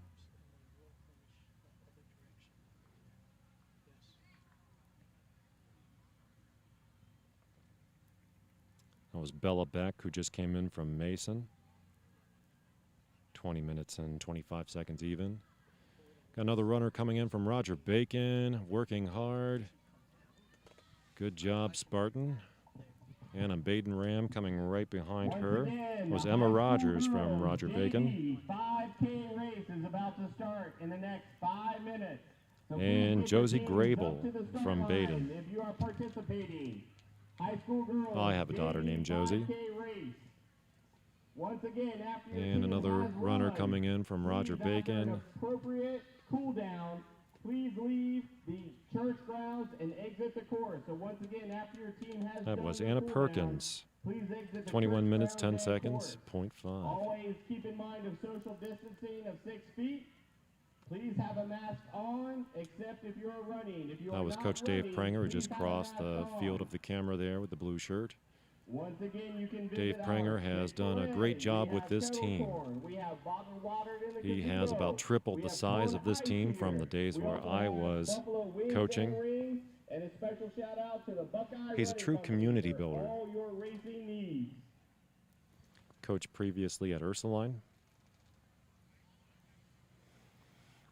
That was Bella Beck, who just came in from Mason. 20 minutes and 25 seconds even. Got another runner coming in from Roger Bacon, working hard. Good job, Spartan. Anna Baden-Ram coming right behind her was Emma Rogers from Roger Bacon. 5K race is about to start in the next 5 minutes. So And please get your Josie names Grable up to the start from line Baden. if you are participating. High school girls. I have a daughter JV named Josie. 5K race. Once again, after your And team another has runner run, coming in from Roger please, after an Bacon. appropriate cool down, please leave the church grounds and exit the course. So once again, after your team has That done was their Anna cool Perkins. down, please exit the 21 church minutes, 10 grounds and seconds, course. 0.5. Always keep in mind of social distancing of 6 feet. Please have a mask on, except if you're running. If you That are was not Coach Dave running, Pranger, who please just have a crossed mask the on. field of the camera there with the blue shirt. Once again, you can Dave visit Pranger our has Chick-fil-A. done a great job We with have this kettle team. corn. We have bottled water in the He cookie has dough. about tripled We the have size cone of this ice team from here. the days We where also I have was buffalo wings coaching. and rings, and a special shout out to the Buckeye He's a Running true Company community for builder. all your racing needs. Coached previously at Ursuline.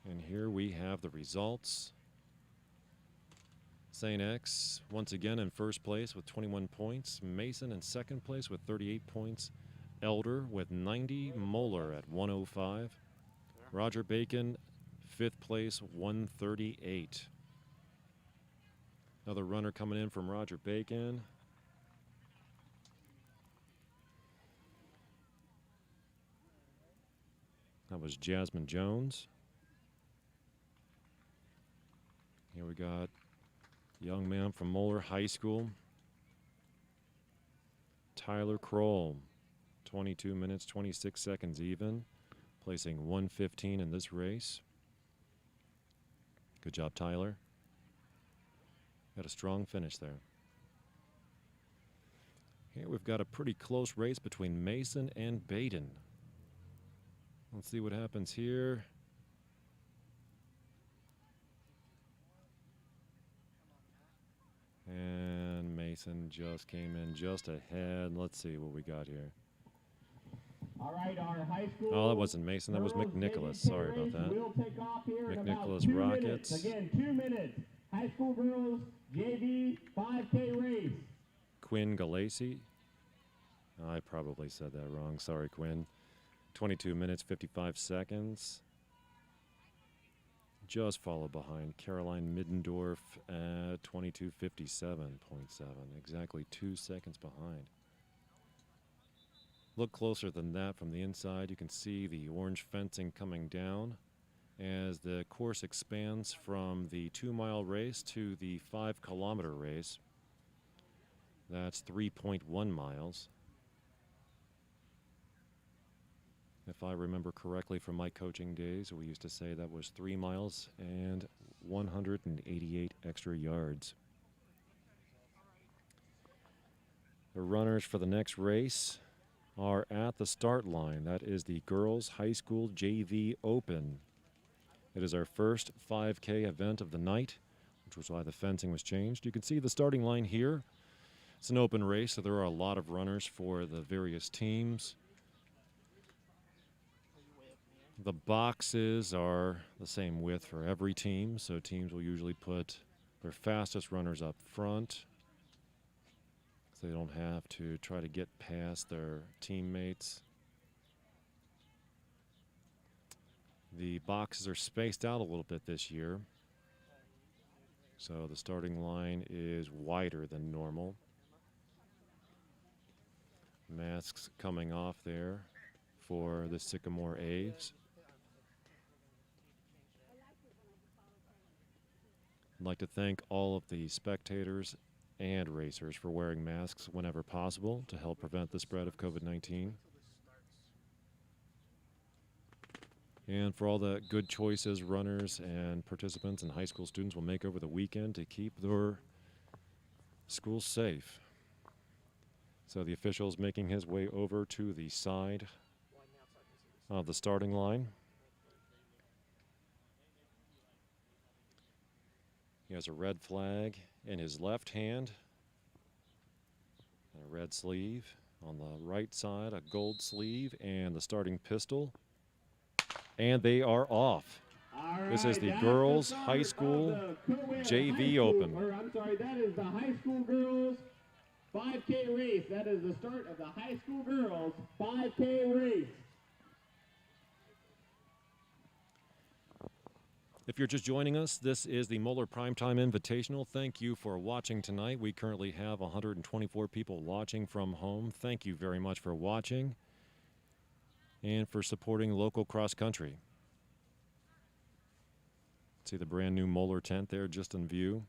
And here we have the results. St. X once again in first place with 21 points. Mason in second place with 38 points. Elder with 90. Moeller at 105. Roger Bacon, fifth place, 138. Another runner coming in from Roger Bacon. That was Jasmine Jones. Here we got a young man from Moeller High School. Tyler Kroll, 22 minutes, 26 seconds even, placing 115 in this race. Good job, Tyler. Got a strong finish there. Here we've got a pretty close race between Mason and Baden. Let's see what happens here. And Mason just came in just ahead. Let's see what we got here. All right, our high school. Oh, that wasn't Mason. That was girls McNicholas. JV Sorry about race that. will take off here in about McNicholas 2 Rockets. minutes. Again, 2 minutes. High school girls JV 5K race. Quinn Galassi. I probably said that wrong. Sorry, Quinn. 22 minutes, 55 seconds. Just followed behind Caroline Middendorf at 22:57.7. Exactly 2 seconds behind. Look closer than that from the inside. You can see the orange fencing coming down as the course expands from the 2-mile race to the 5-kilometer race. That's 3.1 miles. If I remember correctly from my coaching days, we used to say that was 3 miles and 188 extra yards. The runners for the next race are at the start line. That is the Girls High School JV Open. It is our first 5K event of the night, which was why the fencing was changed. You can see the starting line here. It's an open race, so there are a lot of runners for the various teams. The boxes are the same width for every team, so teams will usually put their fastest runners up front so they don't have to try to get past their teammates. The boxes are spaced out a little bit this year, so the starting line is wider than normal. Masks coming off there for the Sycamore Aves. I'd like to thank all of the spectators and racers for wearing masks whenever possible to help prevent the spread of COVID-19. And for all the good choices runners and participants and high school students will make over the weekend to keep their schools safe. So the official is making his way over to the side of the starting line. He has a red flag in his left hand and a red sleeve. On the right side, a gold sleeve and the starting pistol. And they are off. This is the girls' high school JV Open. That is the high school girls 5K race. That is the start of the high school girls 5K race. If you're just joining us, this is the Moeller Primetime Invitational. Thank you for watching tonight. We currently have 124 people watching from home. Thank you very much for watching and for supporting local cross country. See the brand new Moeller tent there just in view.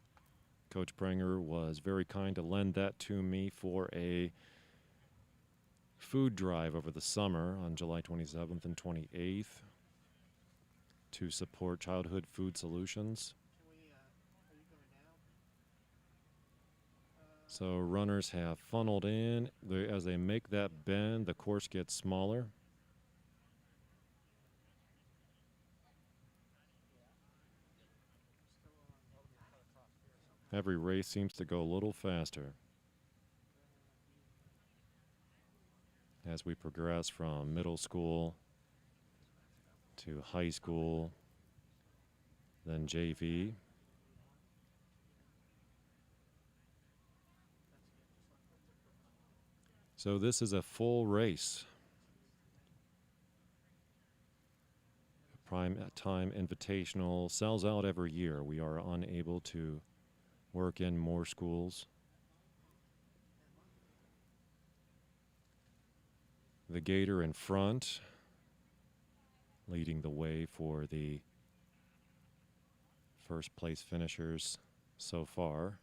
Coach Prenger was very kind to lend that to me for a food drive over the summer on July 27th and 28th to support Childhood Food Solutions. So runners have funneled in. As they make that bend, the course gets smaller. Every race seems to go a little faster as we progress from middle school to high school, then JV. So this is a full race. Prime Time Invitational sells out every year. We are unable to work in more schools. The Gator in front, leading the way for the first place finishers so far.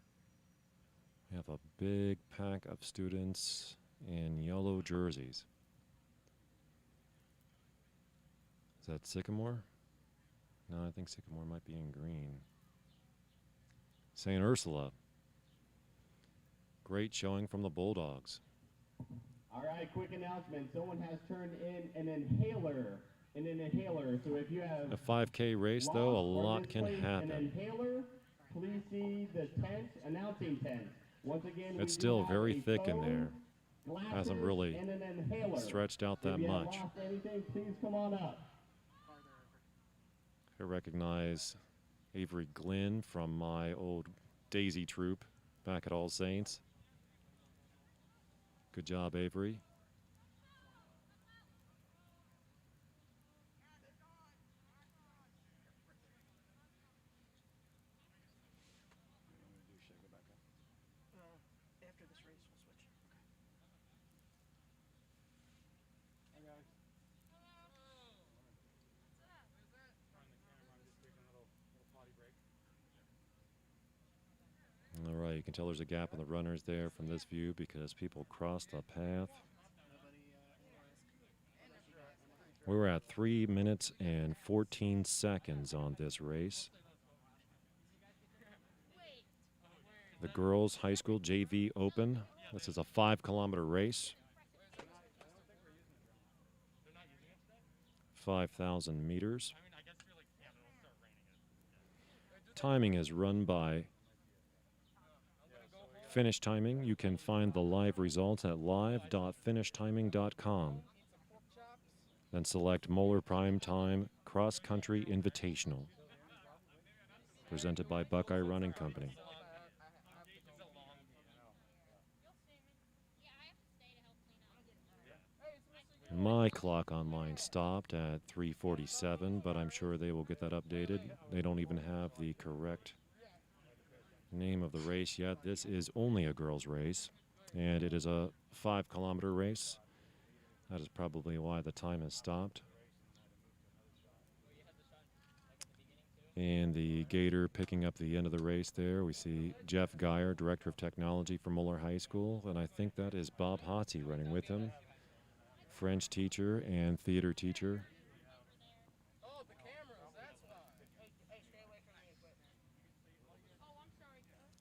We have a big pack of students in yellow jerseys. Is that Sycamore? No, I think Sycamore might be in green. St. Ursula. Great showing from the Bulldogs. All right, quick announcement. Someone has turned in an inhaler. So if you have A 5K race, though, a lot can happen. An inhaler, please see the tent, announcing tent. Once again, It's still very thick in there. Hasn't really stretched out that much. Anything, please come on up. I recognize Avery Glenn from my old Daisy troop back at All Saints. Good job, Avery. After this race, we'll switch. Hi guys. All right, you can tell there's a gap in the runners there from this view because people cross the path. We were at 3 minutes and 14 seconds on this race. The girls' high school JV Open. This is a 5-kilometer race. 5,000 meters. Timing is run by Finish Timing. You can find the live results at live.finishtiming.com. Then select Moeller Primetime Cross Country Invitational, presented by Buckeye Running Company. My clock online stopped at 3:47, but I'm sure they will get that updated. They don't even have the correct name of the race yet. This is only a girls' race, and it is a 5-kilometer race. That is probably why the time has stopped. And the Gator picking up the end of the race there. We see Jeff Geyer, Director of Technology for Moeller High School, and I think that is Bob Hotsey running with him. French teacher and theater teacher. Oh, the cameras, that's fine. Hey, stay away from the equipment.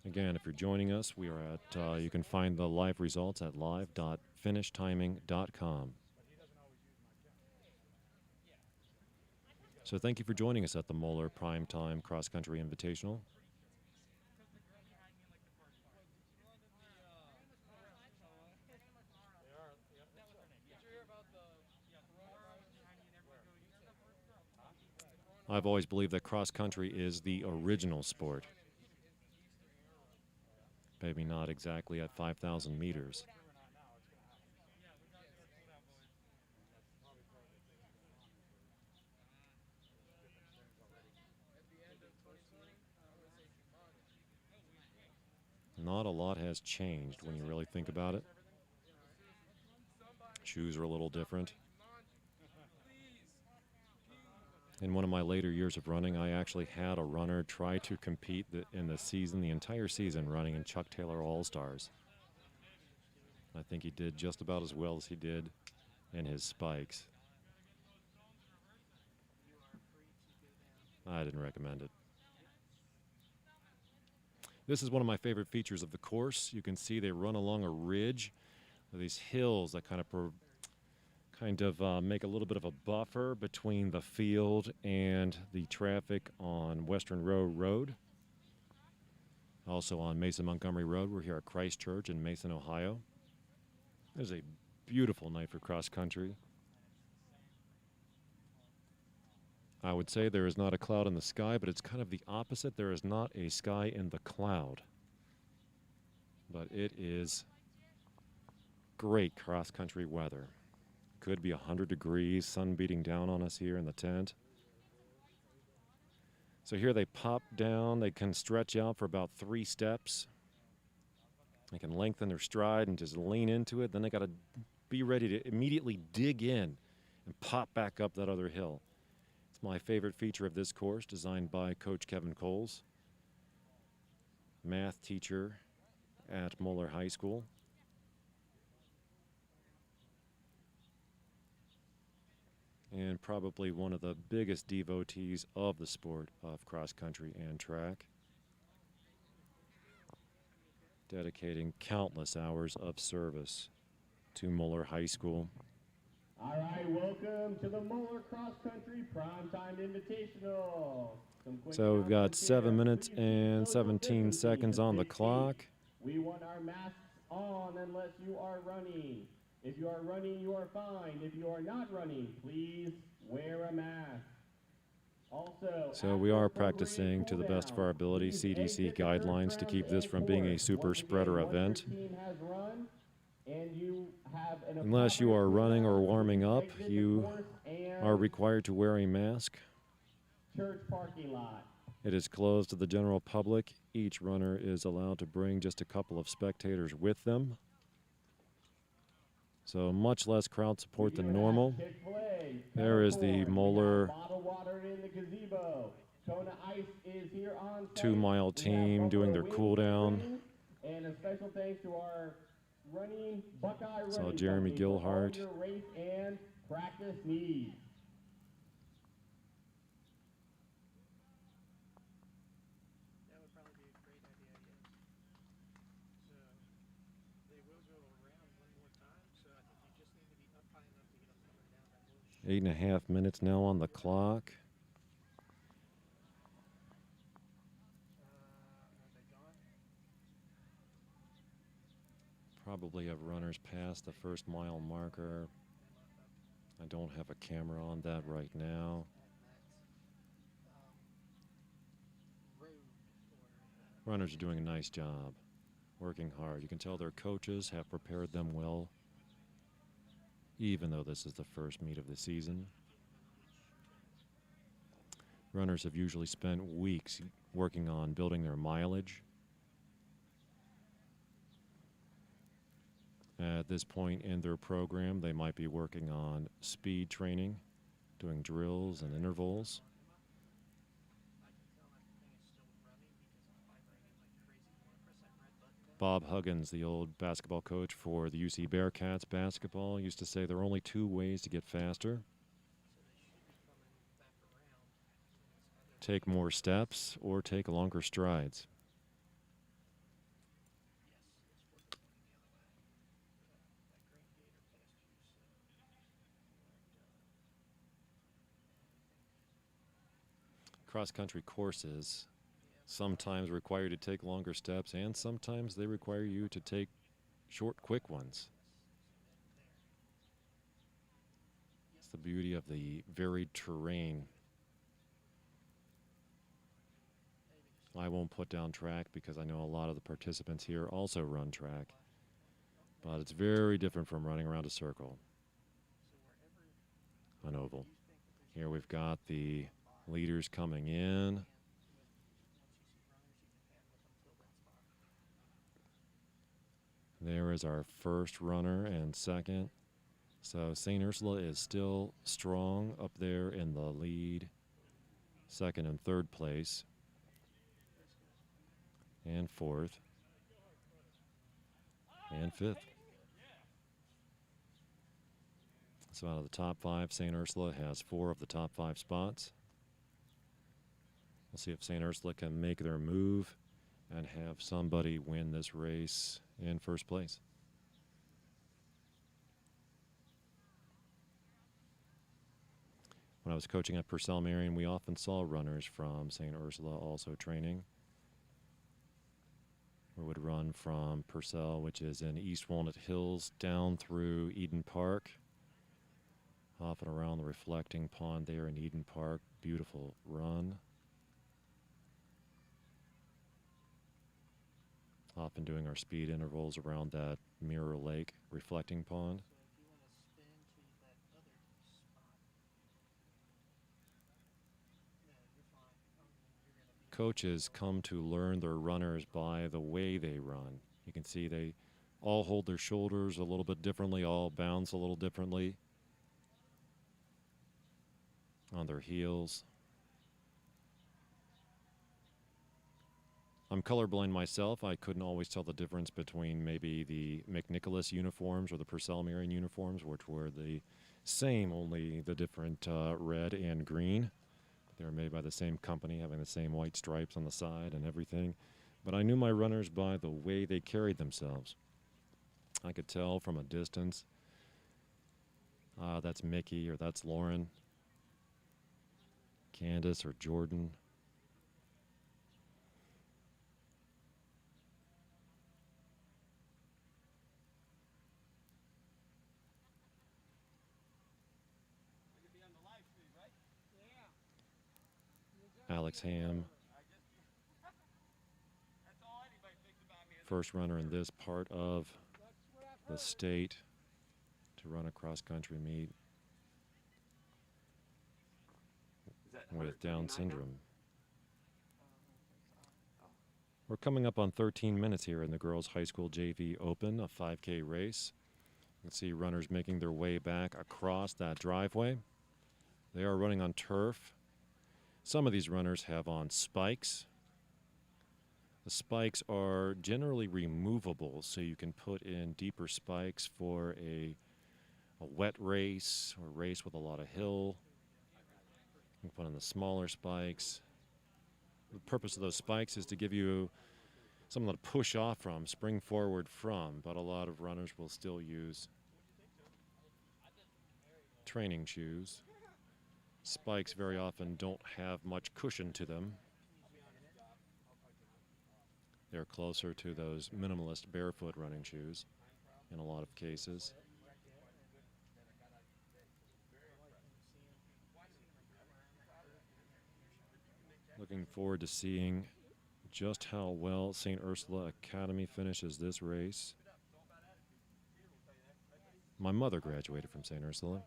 Again, if you're joining us, we are at, you can find the live results at live.finishtiming.com. So thank you for joining us at the Moeller Primetime Cross Country Invitational. I've always believed that cross country is the original sport. Maybe not exactly at 5,000 meters. Not a lot has changed when you really think about it. Shoes are a little different. In one of my later years of running, I actually had a runner try to compete in the season, the entire season, running in Chuck Taylor All-Stars. I think he did just about as well as he did in his spikes. I didn't recommend it. This is one of my favorite features of the course. You can see they run along a ridge with these hills that kind of make a little bit of a buffer between the field and the traffic on Western Row Road. Also on Mason Montgomery Road. We're here at Christ Church in Mason, Ohio. It is a beautiful night for cross country. I would say there is not a cloud in the sky, but it's kind of the opposite. There is not a sky in the cloud. But it is great cross-country weather. Could be 100 degrees, sun beating down on us here in the tent. So here they pop down. They can stretch out for about 3 steps. They can lengthen their stride and just lean into it. Then they got to be ready to immediately dig in and pop back up that other hill. It's my favorite feature of this course, designed by Coach Kevin Coles, math teacher at Moeller High School. And probably one of the biggest devotees of the sport of cross country and track, dedicating countless hours of service to Moeller High School. All right, welcome to the Moeller Cross Country Primetime Invitational. So we've got 7 minutes and 17 seconds on the clock. We want our masks on unless you are running. If you are running, you are fine. If you are not running, please wear a mask. Also, so we are practicing to the best of our ability CDC guidelines to keep this from being a super spreader event. Unless you are running or warming up, you are required to wear a mask. Church parking lot. It is closed to the general public. Each runner is allowed to bring just a couple of spectators with them. So much less crowd support than normal. There is the Moeller 2-mile team doing their cool down. And a special thanks to our running Buckeye running Jeremy company for all Gilhart. your race and practice needs. That would probably be a great idea, yes. So they will go around one more time, so I think you just need to be up high enough to get them coming down that little 8.5 minutes now on the clock. are they gone? Probably have runners past the first mile marker. I don't have a camera on that right now. Runners are doing a nice job, working hard. You can tell their coaches have prepared them well. even though this is the first meet of the season. Runners have usually spent weeks working on building their mileage. At this point in their program, they might be working on speed training, doing drills and intervals. Bob Huggins, the old basketball coach for the UC Bearcats basketball, used to say there are only two ways to get faster. Take more steps or take longer strides. Cross-country courses sometimes require you to take longer steps, and sometimes they require you to take short, quick ones. It's the beauty of the varied terrain. I won't put down track because I know a lot of the participants here also run track, but it's very different from running around a circle, an oval. Here we've got the leaders coming in. There is our first runner and second. So St. Ursula is still strong up there in the lead, second and third place, and fourth, and fifth. So out of the top five, St. Ursula has 4 of the top 5 spots. We'll see if St. Ursula can make their move and have somebody win this race in first place. When I was coaching at Purcell Marion, we often saw runners from St. Ursula also training. We would run from Purcell, which is in East Walnut Hills, down through Eden Park, off and around the reflecting pond there in Eden Park. Beautiful run. Often doing our speed intervals around that Mirror Lake reflecting pond. Coaches come to learn their runners by the way they run. You can see they all hold their shoulders a little bit differently, all bounce a little differently on their heels. I'm colorblind myself. I couldn't always tell the difference between maybe the McNicholas uniforms or the Purcell Marion uniforms, which were the same, only the different red and green. They were made by the same company, having the same white stripes on the side and everything. But I knew my runners by the way they carried themselves. I could tell from a distance, that's Mickey or that's Lauren, Candace or Jordan. Alex Ham, first runner in this part of the state to run a cross-country meet with Down syndrome. We're coming up on 13 minutes here in the Girls High School JV Open, a 5K race. You can see runners making their way back across that driveway. They are running on turf. Some of these runners have on spikes. The spikes are generally removable, so you can put in deeper spikes for a wet race or a race with a lot of hill. You can put in the smaller spikes. The purpose of those spikes is to give you something to push off from, spring forward from, but a lot of runners will still use training shoes. Spikes very often don't have much cushion to them. They're closer to those minimalist barefoot running shoes in a lot of cases. Looking forward to seeing just how well St. Ursula Academy finishes this race. My mother graduated from St. Ursula.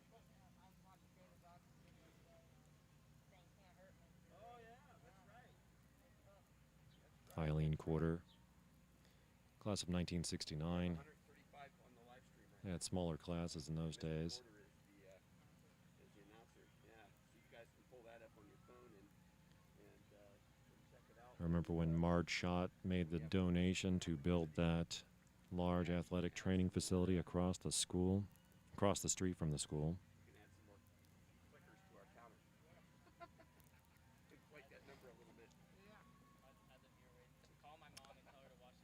Eileen Quarter, class of 1969. They had smaller classes in those days. I remember when Marge Schott made the donation to build that large athletic training facility across the school, across the street from the school.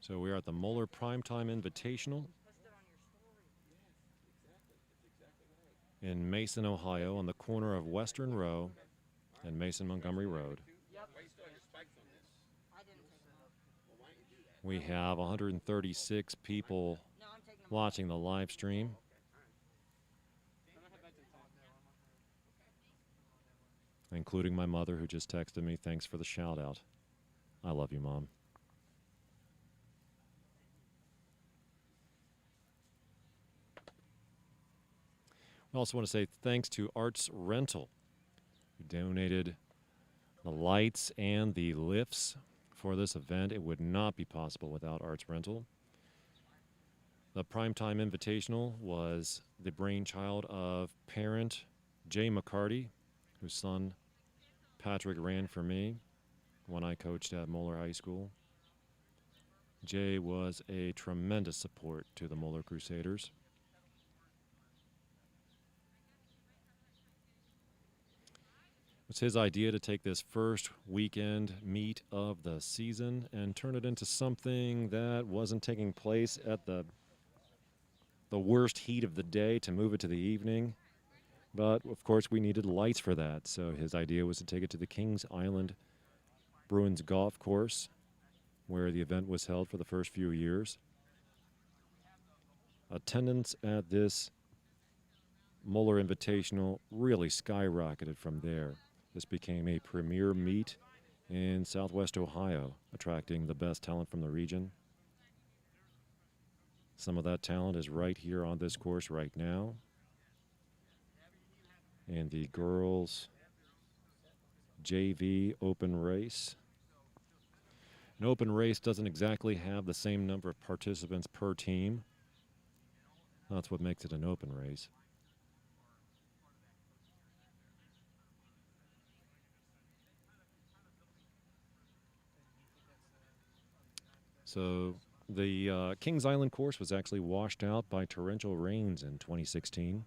So we are at the Moeller Primetime Invitational in Mason, Ohio, on the corner of Western Row and Mason Montgomery Road. We have 136 people watching the live stream. Including my mother, who just texted me, "Thanks for the shout out." I love you, Mom. I also want to say thanks to Arts Rental, who donated the lights and the lifts for this event. It would not be possible without Arts Rental. The Primetime Invitational was the brainchild of parent Jay McCarty, whose son Patrick ran for me when I coached at Moeller High School. Jay was a tremendous support to the Moeller Crusaders. It was his idea to take this first weekend meet of the season and turn it into something that wasn't taking place at the worst heat of the day, to move it to the evening. But, of course, we needed lights for that, so his idea was to take it to the Kings Island Bruins Golf Course, where the event was held for the first few years. Attendance at this Moeller Invitational really skyrocketed from there. This became a premier meet in Southwest Ohio, attracting the best talent from the region. Some of that talent is right here on this course right now. And the girls JV open race. An open race doesn't exactly have the same number of participants per team. That's what makes it an open race. So the Kings Island course was actually washed out by torrential rains in 2016.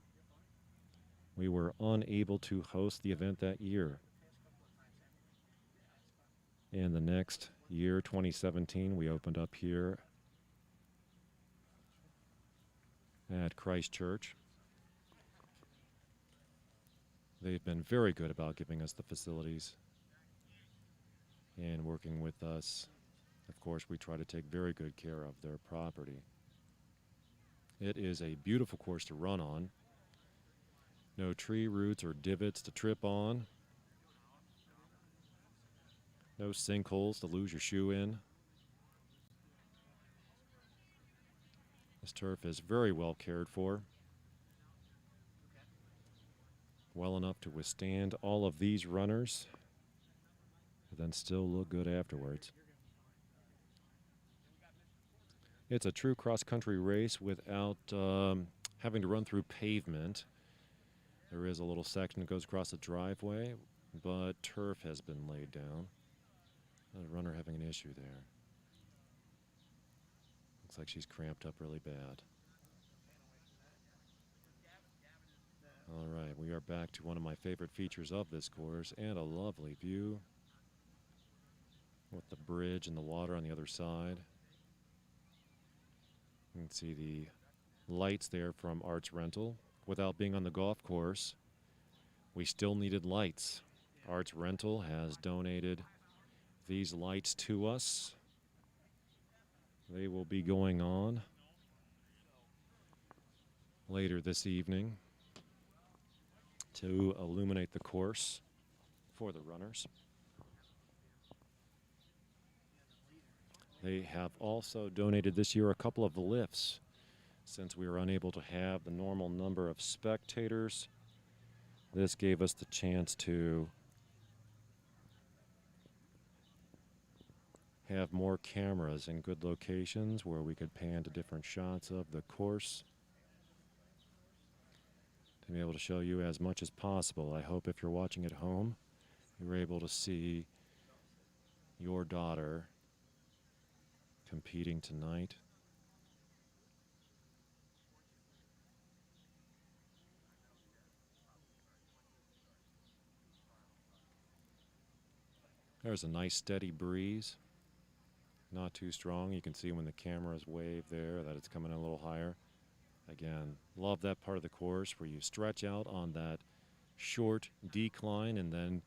We were unable to host the event that year. And the next year, 2017, we opened up here at Christ Church. They've been very good about giving us the facilities and working with us. Of course, we try to take very good care of their property. It is a beautiful course to run on. No tree roots or divots to trip on. No sinkholes to lose your shoe in. This turf is very well cared for. Well enough to withstand all of these runners, but then still look good afterwards. It's a true cross-country race without having to run through pavement. There is a little section that goes across the driveway, but turf has been laid down. A runner having an issue there. Looks like she's cramped up really bad. All right, we are back to one of my favorite features of this course, and a lovely view with the bridge and the water on the other side. You can see the lights there from Arts Rental. Without being on the golf course, we still needed lights. Arts Rental has donated these lights to us. They will be going on later this evening to illuminate the course for the runners. They have also donated this year a couple of lifts. Since we were unable to have the normal number of spectators, this gave us the chance to have more cameras in good locations where we could pan to different shots of the course to be able to show you as much as possible. I hope if you're watching at home, you're able to see your daughter competing tonight. There's a nice steady breeze, not too strong. You can see when the cameras wave there that it's coming a little higher. Again, love that part of the course where you stretch out on that short decline and then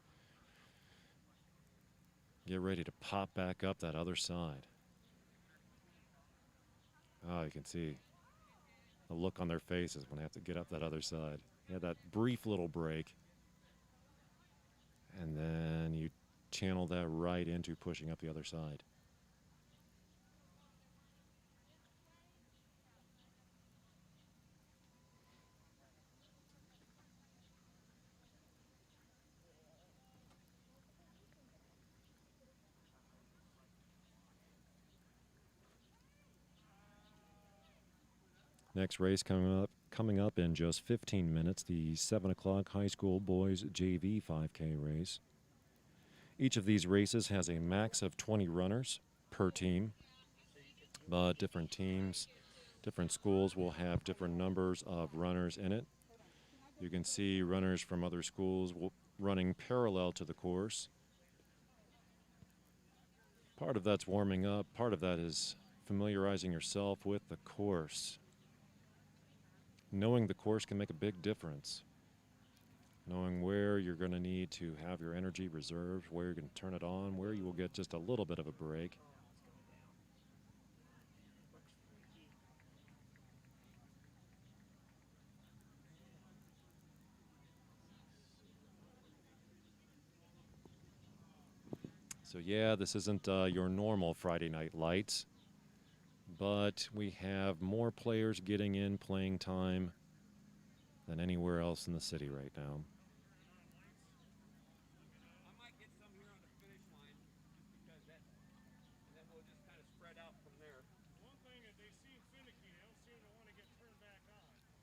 get ready to pop back up that other side. Oh, you can see the look on their faces when they have to get up that other side. You have that brief little break, and then you channel that right into pushing up the other side. Next race coming up in just 15 minutes, the 7 o'clock high school boys JV 5K race. Each of these races has a max of 20 runners per team, but different teams, different schools will have different numbers of runners in it. You can see runners from other schools running parallel to the course. Part of that's warming up, part of that is familiarizing yourself with the course. Knowing the course can make a big difference. Knowing where you're going to need to have your energy reserved, where you're going to turn it on, where you will get just a little bit of a break. So yeah, this isn't your normal Friday Night Lights, but we have more players getting in playing time than anywhere else in the city right now.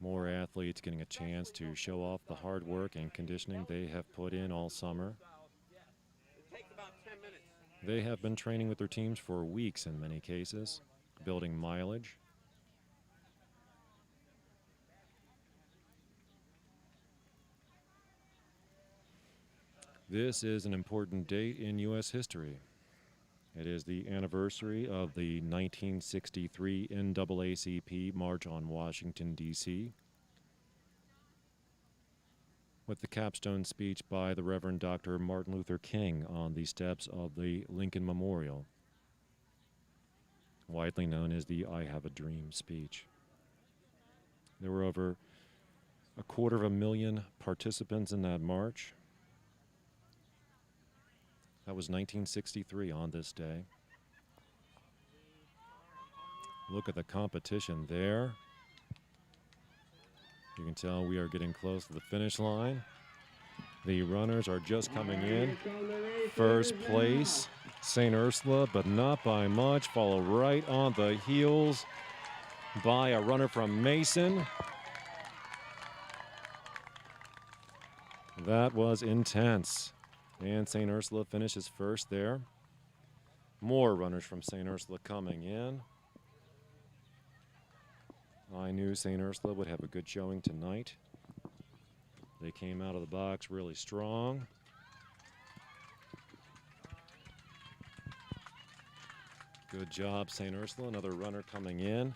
More athletes getting a chance to show off the hard work and conditioning they have put in all summer. They have been training with their teams for weeks in many cases, building mileage. This is an important date in U.S. history. It is the anniversary of the 1963 NAACP March on Washington, D.C., with the capstone speech by the Reverend Dr. Martin Luther King on the steps of the Lincoln Memorial, widely known as the I Have a Dream speech. There were over 250,000 participants in that march. That was 1963 on this day. Look at the competition there. You can tell we are getting close to the finish line. The runners are just coming in. First place, St. Ursula, but not by much. Follow right on the heels by a runner from Mason. That was intense. And St. Ursula finishes first there. More runners from St. Ursula coming in. I knew St. Ursula would have a good showing tonight. They came out of the box really strong. Good job, St. Ursula. Another runner coming in.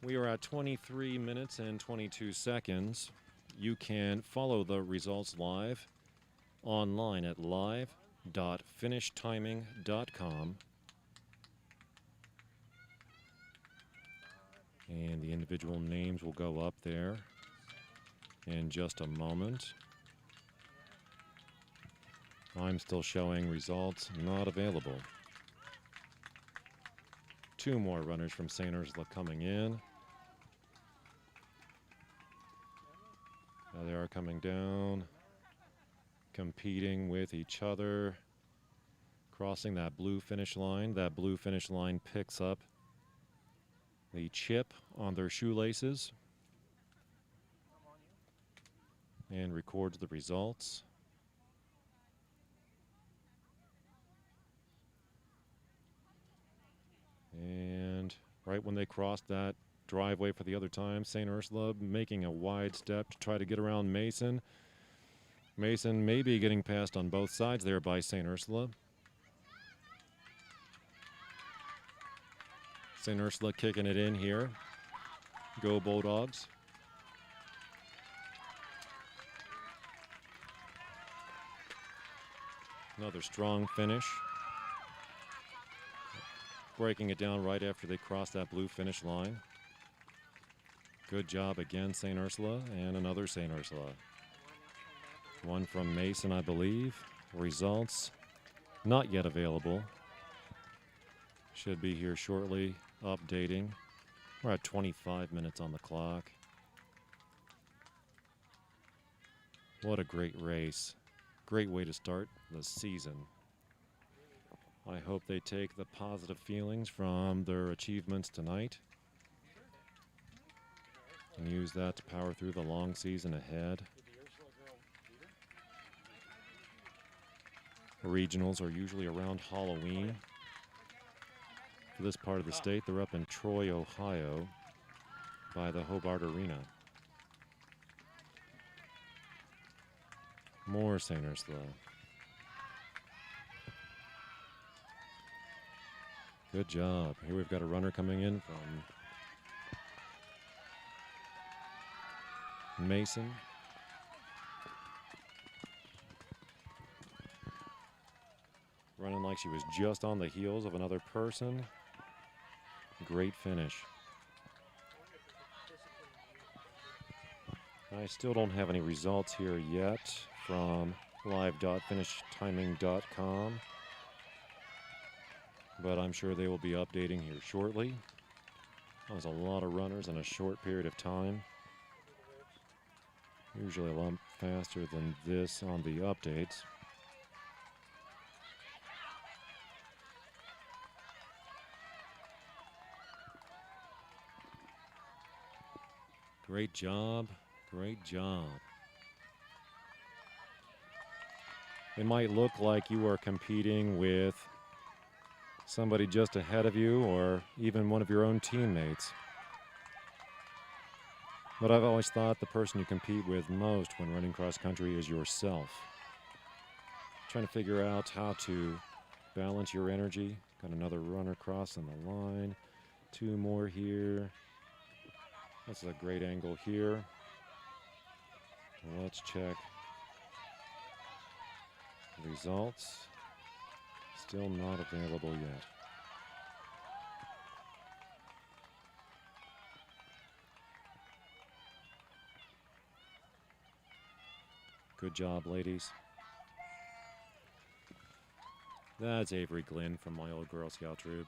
We are at 23 minutes and 22 seconds. You can follow the results live online at live.finishtiming.com. And the individual names will go up there in just a moment. I'm still showing results not available. Two more runners from St. Ursula coming in. They are coming down, competing with each other, crossing that blue finish line. That blue finish line picks up the chip on their shoelaces and records the results. And right when they crossed that driveway for the other time, St. Ursula making a wide step to try to get around Mason. Mason may be getting passed on both sides there by St. Ursula. St. Ursula kicking it in here. Go Bulldogs. Another strong finish. Breaking it down right after they cross that blue finish line. Good job again, St. Ursula, and another St. Ursula. One from Mason, I believe. Results not yet available. Should be here shortly, updating. We're at 25 minutes on the clock. What a great race. Great way to start the season. I hope they take the positive feelings from their achievements tonight and use that to power through the long season ahead. Regionals are usually around Halloween. For this part of the state, they're up in Troy, Ohio, by the Hobart Arena. More St. Ursula. Good job. Here we've got a runner coming in from Mason. Running like she was just on the heels of another person. Great finish. I still don't have any results here yet from live.finishtiming.com, but I'm sure they will be updating here shortly. That was a lot of runners in a short period of time. Usually a lot faster than this on the updates. Great job. Great job. It might look like you are competing with somebody just ahead of you or even one of your own teammates. But I've always thought the person you compete with most when running cross country is yourself. Trying to figure out how to balance your energy. Got another runner crossing the line. Two more here. That's a great angle here. Let's check results. Still not available yet. Good job, ladies. That's Avery Glenn from my old Girl Scout troop.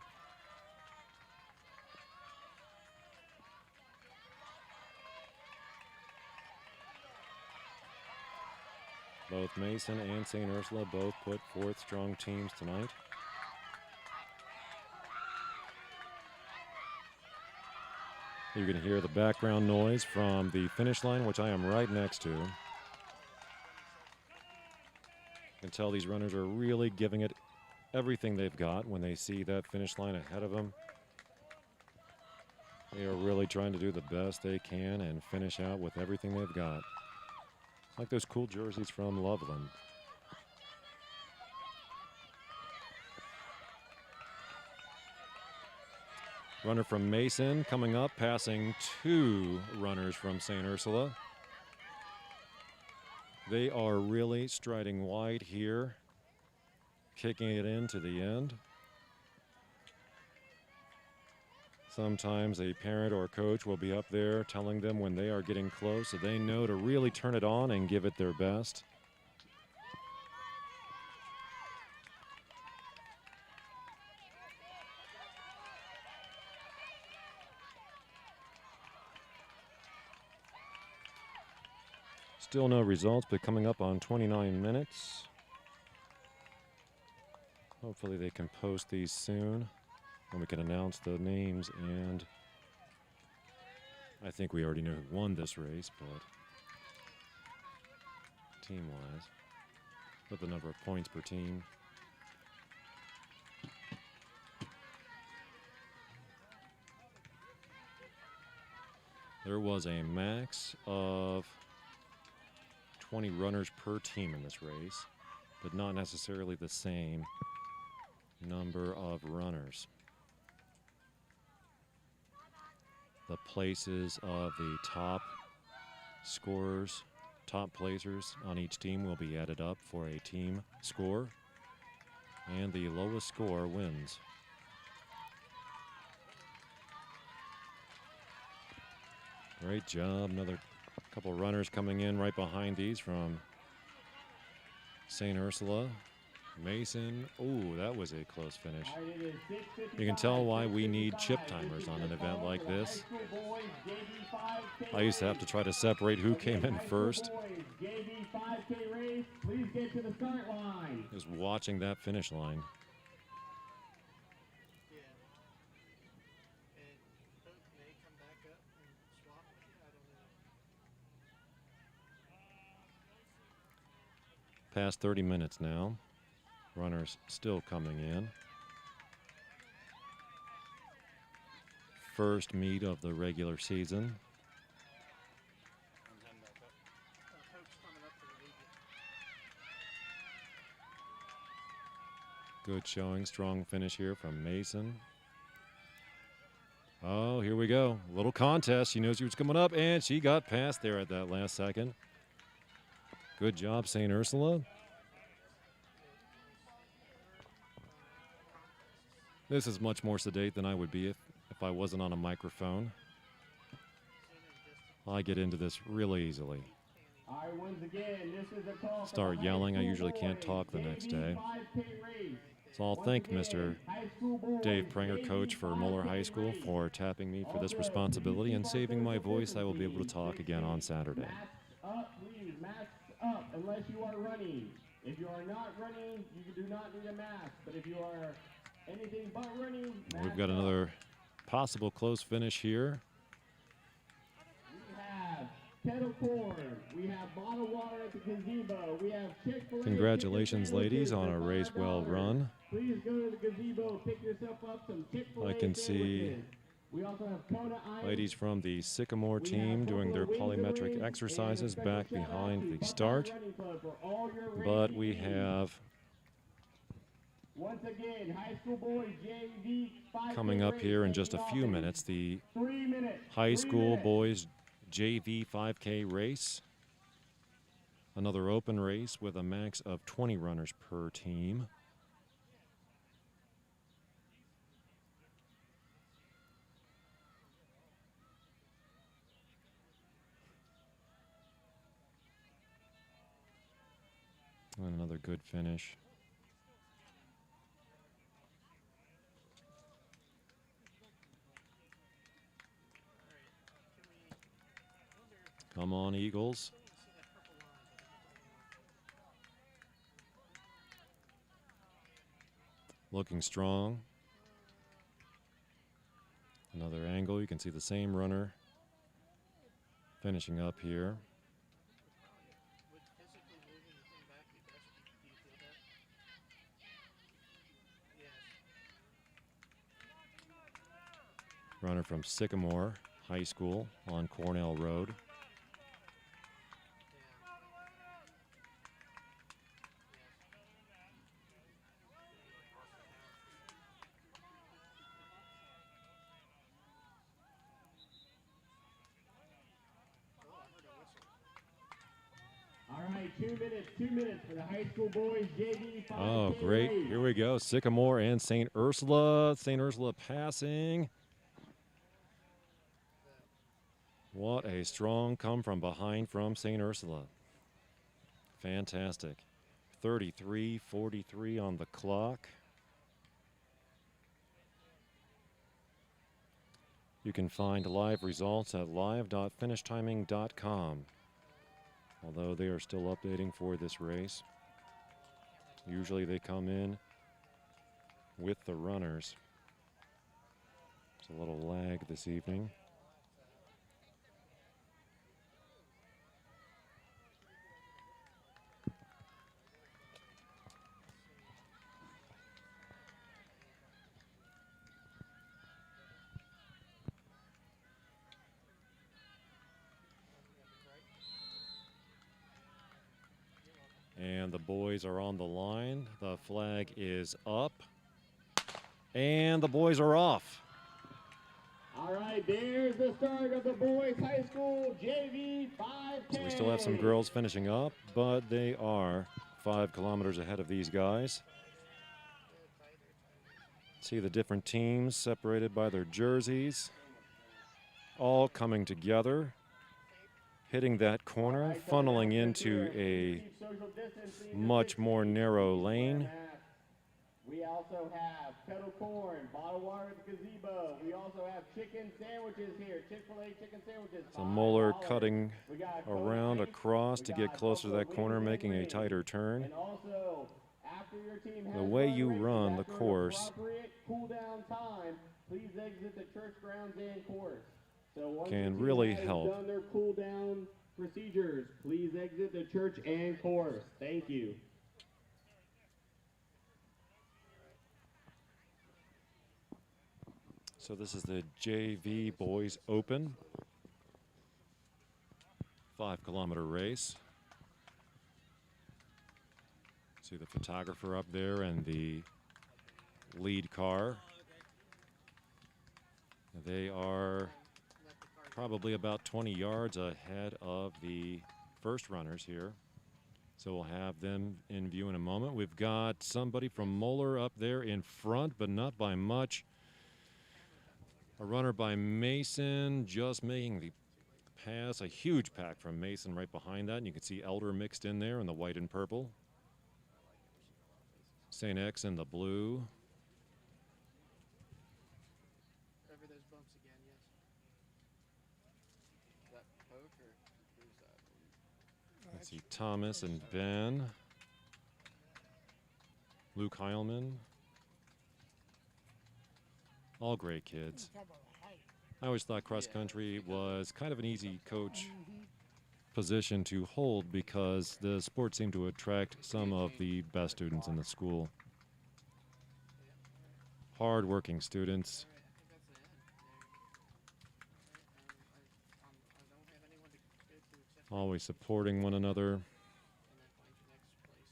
Both Mason and St. Ursula both put forth strong teams tonight. You can hear the background noise from the finish line, which I am right next to. You can tell these runners are really giving it everything they've got when they see that finish line ahead of them. They are really trying to do the best they can and finish out with everything they've got. Like those cool jerseys from Loveland. Runner from Mason coming up, passing two runners from St. Ursula. They are really striding wide here, kicking it into the end. Sometimes a parent or coach will be up there telling them when they are getting close so they know to really turn it on and give it their best. Still no results, but coming up on 29 minutes. Hopefully they can post these soon, and we can announce the names. And I think we already know who won this race, but team-wise, with the number of points per team. There was a max of 20 runners per team in this race, but not necessarily the same number of runners. The places of the top scorers, top placers on each team will be added up for a team score, and the lowest score wins. Great job. Another couple runners coming in right behind these from St. Ursula. Mason. Oh, that was a close finish. You can tell why we need chip timers on an event like this. I used to have to try to separate who came in first. Just watching that finish line. Yeah. And both may come back up and swap with you. I don't know. Past 30 minutes now. Runners still coming in. First meet of the regular season. Coach coming up to the agent. Good showing, strong finish here from Mason. Oh, here we go. Little contest. She knows she was coming up, and she got past there at that last second. Good job, St. Ursula. This is much more sedate than I would be if I wasn't on a microphone. I get into this real easily. Start yelling. I usually can't talk the next day. So I'll thank Mr. Dave Prenger, coach for Moeller High School, for tapping me for this responsibility and saving my voice. I will be able to talk again on Saturday. Masks up, please. Masks up, unless you are running. If you are not running, you do not need a mask. But if you are anything but running, We've got another possible close finish here. We have kettle corn. We have bottled water at the gazebo. We have Chick-fil-A. Congratulations, ladies, on a race well run. Please go to the gazebo, pick yourself up some Chick-fil-A I can see sandwiches. We also have Kona Ice. ladies from the Sycamore team doing their polymetric exercises back behind the start. But we have once again, high school boys JV 5K coming up race here in just a taking few off in minutes the 3 minutes. high 3 school minutes. boys JV 5K race. Another open race with a max of 20 runners per team. And another good finish. Come on, Eagles. Looking strong. Another angle. You can see the same runner finishing up here. Would physically moving the thing back be best? Do you feel that? Yes. Runner from Sycamore High School on Cornell Road. All right, 2 minutes for the high school boys JV 5K Oh, great. race. Here we go. Sycamore and St. Ursula. St. Ursula passing. What a strong come from behind from St. Ursula. Fantastic. 33:43 on the clock. You can find live results at live.finishtiming.com. although they are still updating for this race. Usually they come in with the runners. It's a little lag this evening. And the boys are on the line. The flag is up. And the boys are off. All right, there's the start of the boys high school JV 5K. So we still have some girls finishing up, but they are 5 kilometers ahead of these guys. See the different teams separated by their jerseys, all coming together, hitting that corner, funneling into a much more narrow lane. We also have kettle corn, bottled water at the gazebo. We also have chicken sandwiches here, Chick-fil-A chicken sandwiches. So Moeller cutting around across to get closer to that corner, making a tighter turn. And also, after your team has The way you race, run the after an course, appropriate cool down time, please exit the church grounds and course. So once can your team really has help. done their cool down procedures, please exit the church and course. Thank you. So this is the JV Boys Open 5-kilometer race. See the photographer up there and the lead car. They are probably about 20 yards ahead of the first runners here. So we'll have them in view in a moment. We've got somebody from Moeller up there in front, but not by much. A runner by Mason just making the pass. A huge pack from Mason right behind that. And you can see Elder mixed in there in the white and purple. St. X in the blue. Cover those bumps again, yes. Is that Poke or who's that? I see Thomas and Ben. Luke Heilman. All great kids. I always thought cross country was kind of an easy coach position to hold because the sport seemed to attract some of the best students in the school. Hard-working students. I think that's the end. I don't have anyone to go to except for Always supporting one another. and then find your next place.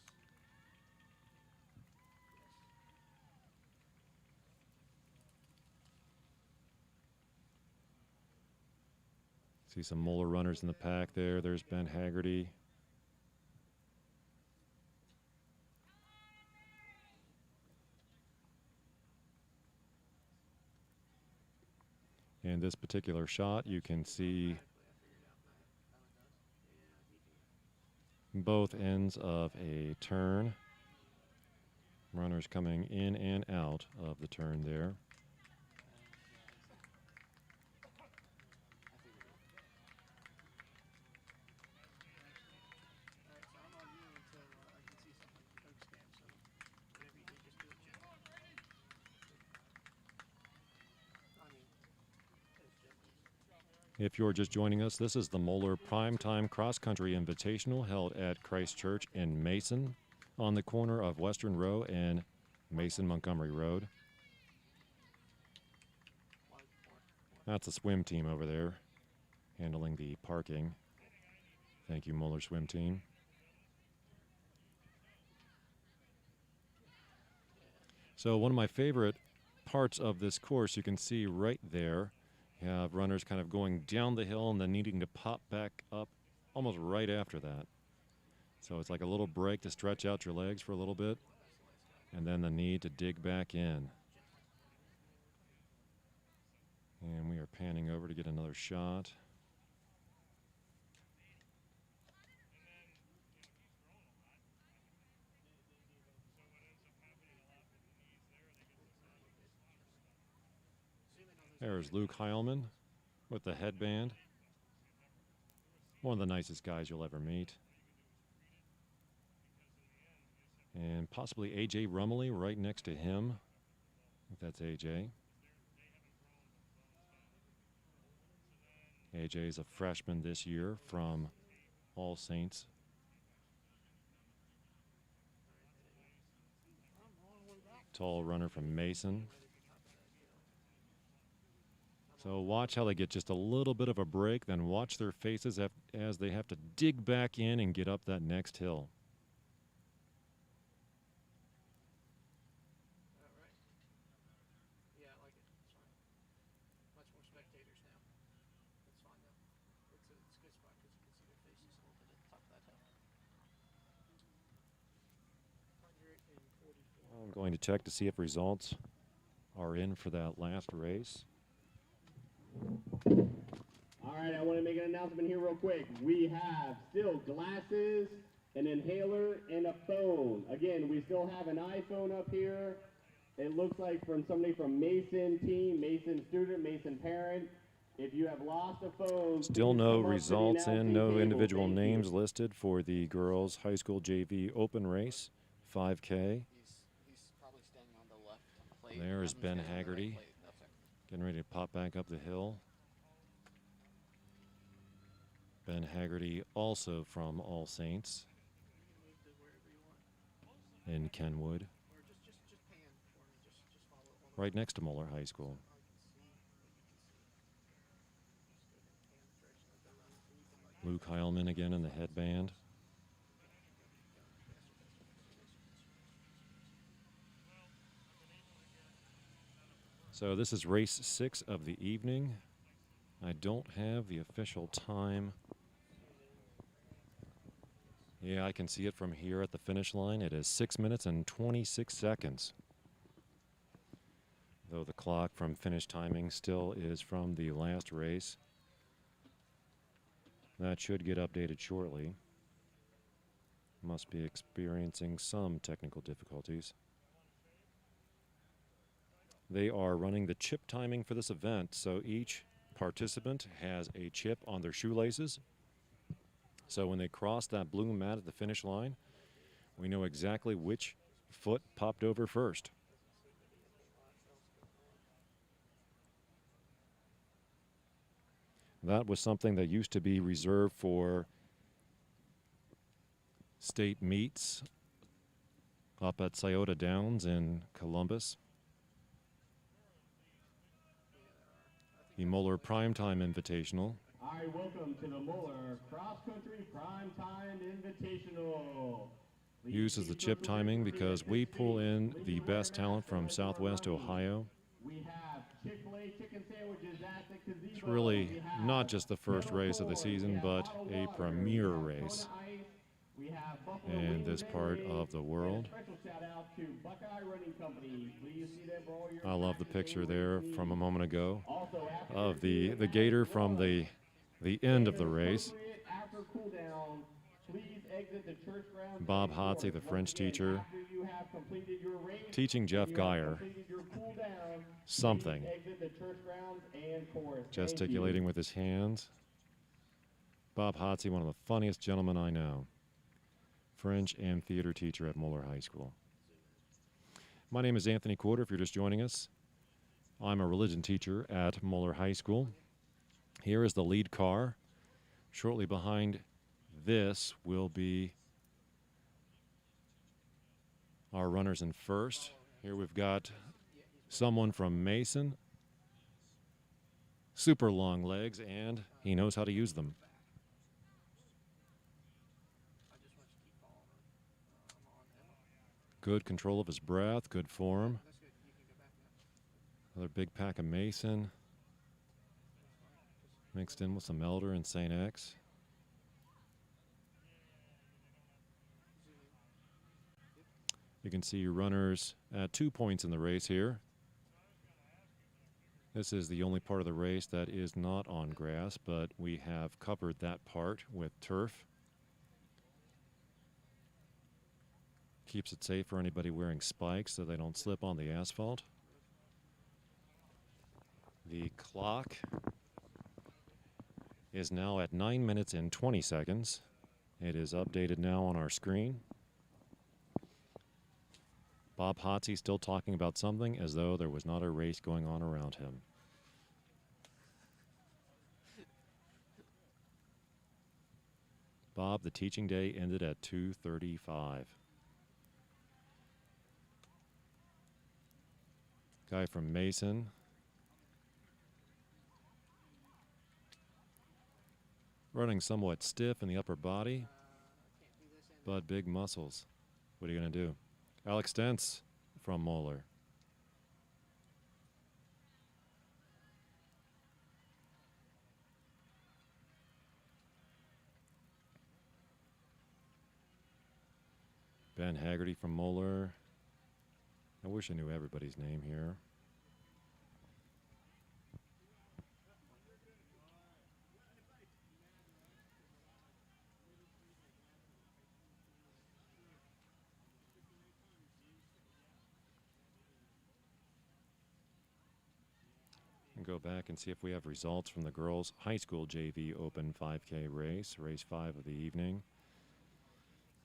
See some Moeller runners in the pack there. There's Ben Haggerty. In this particular shot, you can see both ends of a turn. Runners coming in and out of the turn there. Alright, so I'm on you until I can see something from Coach Stamp, so whatever you do, just do it, Jim. I mean, Coach Jim. If you're just joining us, this is the Moeller Primetime Cross Country Invitational held at Christ Church in Mason on the corner of Western Row and Mason Montgomery Road. That's a swim team over there handling the parking. Thank you, Moeller swim team. So one of my favorite parts of this course, you can see right there, you have runners kind of going down the hill and then needing to pop back up almost right after that. So it's like a little break to stretch out your legs for a little bit, and then the need to dig back in. And we are panning over to get another shot. There's Luke Heilman with the headband. One of the nicest guys you'll ever meet. And possibly A.J. Rumley right next to him. I think that's A.J. A.J. is a freshman this year from All Saints. Tall runner from Mason. So watch how they get just a little bit of a break, then watch their faces as they have to dig back in and get up that next hill. All right. Yeah, I like it. It's fine. Much more spectators now. That's fine though. It's a good spot because you can see their faces a little bit at the top of that hill. 144. I'm going to check to see if results are in for that last race. All right, I want to make an announcement here real quick. We have still glasses, an inhaler, and a phone. Again, we still have an iPhone up here. It looks like from somebody from Mason team, Mason student, Mason parent. If you have lost a phone, Still please no come up to the results in, announcing no table. individual Thank you. names listed for the girls' high school JV open race, 5K. He's probably standing on the left plate. There is Have him Ben stand on the right Haggerty. plate. That's it. Getting ready to pop back up the hill. Ben Haggerty, also from All Saints You can move to wherever you want. in Kenwood, Or just pan for me. Just follow it one way. right next to Moeller High School. I can see what you can see. Just go ahead and pan the direction that they're running so you can like Luke Heilman again in the headband. So this is race 6 of the evening. I don't have the official time. Yeah, I can see it from here at the finish line. It is 6 minutes and 26 seconds. Though the clock from finish timing still is from the last race. That should get updated shortly. Must be experiencing some technical difficulties. They are running the chip timing for this event, so each participant has a chip on their shoelaces. So when they cross that blue mat at the finish line, we know exactly which foot popped over first. That was something that used to be reserved for state meets up at Scioto Downs in Columbus. The Moeller Primetime Invitational. All right, welcome to the Moeller Cross Country Primetime Invitational. Uses the chip timing because we pull in the best talent from Southwest Ohio. We have Chick-fil-A chicken sandwiches at the gazebo. It's really We have not just the first Yellow race of the Corn. season, We have but bottled a water. premier We have race Kona Ice. We have Buffalo in Wings this and part Rings. of the And world. a special shout out to Buckeye Running Company. Please see them for all your I love the practice picture and there race from a needs. moment ago Also, after of your the team gator has from run, the end of the and race. appropriate after cool down, please exit the church grounds Bob and Hotsey, the doors. French Once again, teacher, after you have completed your race, teaching Jeff you have Geyer completed your cool down, something, please exit the church grounds and course. Thank gesticulating with his hands. Bob Hotsey, one of the funniest gentlemen I know. French and theater teacher at Moeller High School. My name is Anthony Corder, if you're just joining us. I'm a religion teacher at Moeller High School. Here is the lead car. Shortly behind this will be our runners in first. Here we've got someone from Mason. Super long legs, and he knows how to use them. I just want you to keep following him. I'm on Emma. Good control of his breath, good form. That's good. You can go back now. Another big pack of Mason, mixed in with some Elder and St. X. You can see your runners at 2 points in the race here. This is the only part of the race that is not on grass, but we have covered that part with turf. Keeps it safe for anybody wearing spikes so they don't slip on the asphalt. The clock is now at 9 minutes and 20 seconds. It is updated now on our screen. Bob Hotsey still talking about something as though there was not a race going on around him. Bob, the teaching day ended at 2:35. Guy from Mason. Running somewhat stiff in the upper body, but big muscles. What are you going to do? Alex Dentz from Moeller. Ben Haggerty from Moeller. I wish I knew everybody's name here. And go back and see if we have results from the girls' high school JV Open 5K race, race 5 of the evening.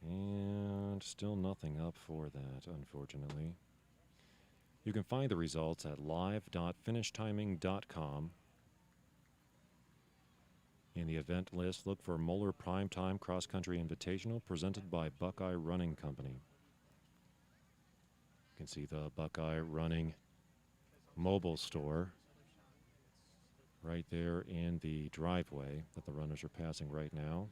And still nothing up for that, unfortunately. You can find the results at live.finishtiming.com. In the event list, look for Moeller Primetime Cross Country Invitational presented by Buckeye Running Company. You can see the Buckeye Running mobile store right there in the driveway that the runners are passing right now.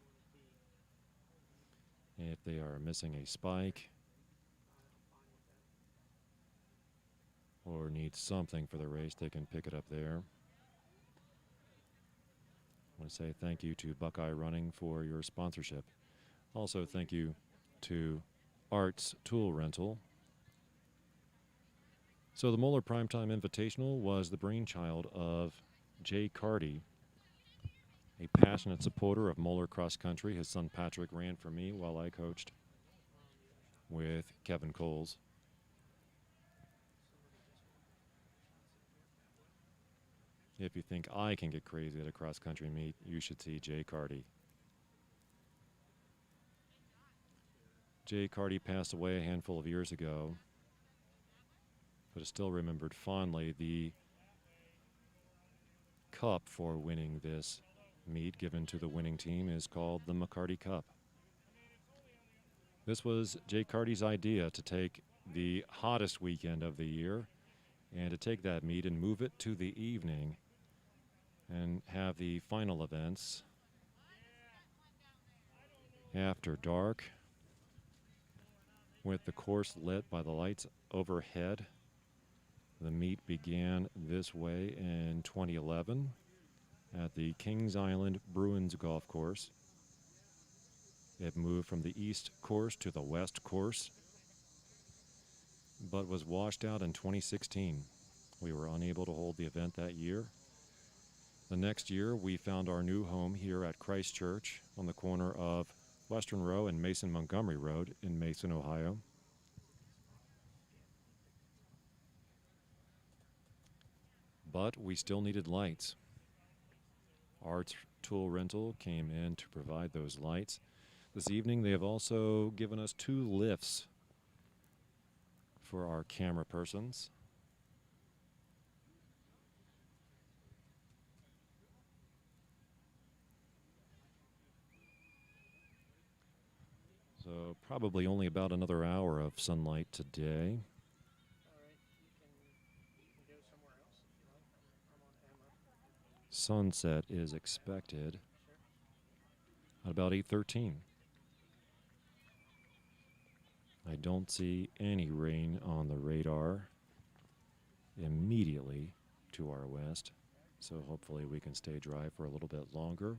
If they are missing a spike or need something for the race, they can pick it up there. I want to say thank you to Buckeye Running for your sponsorship. Also, thank you to Arts Tool Rental. So the Moeller Primetime Invitational was the brainchild of Jay Carty, a passionate supporter of Moeller Cross Country. His son Patrick ran for me while I coached with Kevin Coles. If you think I can get crazy at a cross-country meet, you should see Jay Carty. Jay Carty passed away a handful of years ago, but is still remembered fondly. The cup for winning this meet given to the winning team is called the McCarty Cup. This was Jay Carty's idea to take the hottest weekend of the year and to take that meet and move it to the evening and have the final events after dark with the course lit by the lights overhead. The meet began this way in 2011 at the Kings Island Bruins Golf Course. It moved from the east course to the west course, but was washed out in 2016. We were unable to hold the event that year. The next year, we found our new home here at Christ Church on the corner of Western Row and Mason Montgomery Road in Mason, Ohio. But we still needed lights. Arts Tool Rental came in to provide those lights. This evening, they have also given us 2 lifts for our camera persons. So probably only about another hour of sunlight today. All right, you can go somewhere else if you like. I'm on Emma. Sunset is expected at about 8:13. I don't see any rain on the radar immediately to our west, so hopefully we can stay dry for a little bit longer.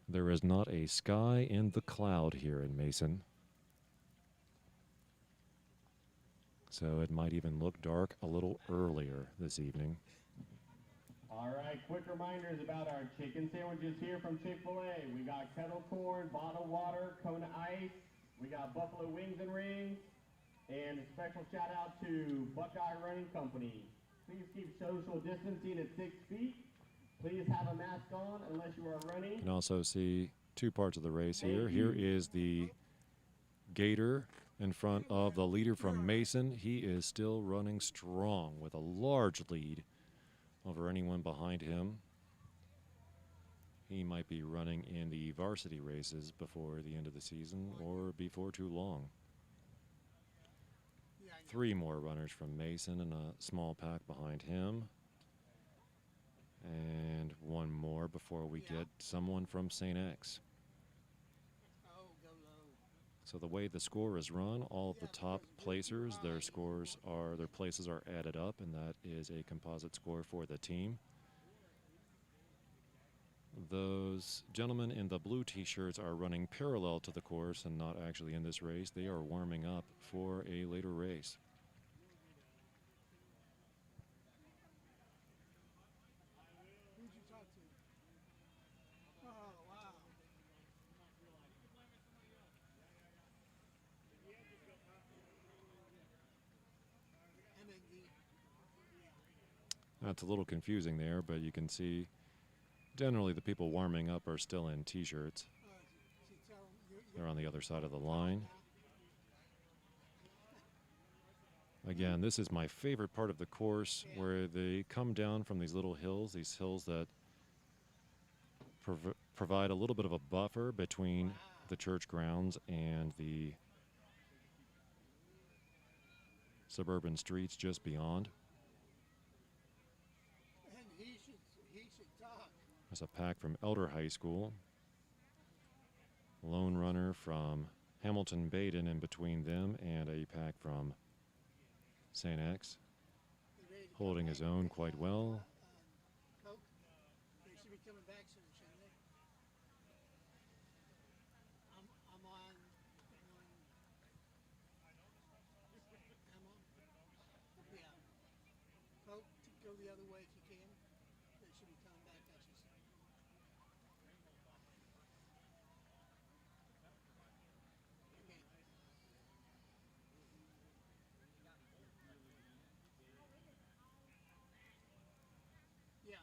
There is not a sky in the cloud here in Mason, so it might even look dark a little earlier this evening. All right, quick reminders about our chicken sandwiches here from Chick-fil-A. We got kettle corn, bottled water, Kona ice. We got buffalo wings and rings. And a special shout out to Buckeye Running Company. Please keep social distancing at 6 feet. Please have a mask on unless you are running. You can also see two parts of the race here. Here is the Gator in front of the leader from Mason. He is still running strong with a large lead over anyone behind him. He might be running in the varsity races before the end of the season or before too long. Three more runners from Mason and a small pack behind him. And one more before we get someone from St. X. So the way the score is run, all of the top placers, their places are added up, and that is a composite score for the team. Those gentlemen in the blue t-shirts are running parallel to the course and not actually in this race. They are warming up for a later race. Who'd you talk to? Oh, wow. MND. That's a little confusing there, but you can see generally the people warming up are still in t-shirts. They're on the other side of the line. Again, this is my favorite part of the course, where they come down from these little hills, that provide a little bit of a buffer between the church grounds and the suburban streets just beyond. And he should talk. There's a pack from Elder High School. Lone runner from Hamilton Baden in between them, and a pack from St. X, holding his own quite well. Coke. They should be coming back soon, shouldn't they? I'm on. Yeah. Coke, go the other way if you can. They should be coming back, I should say. Okay. Yeah.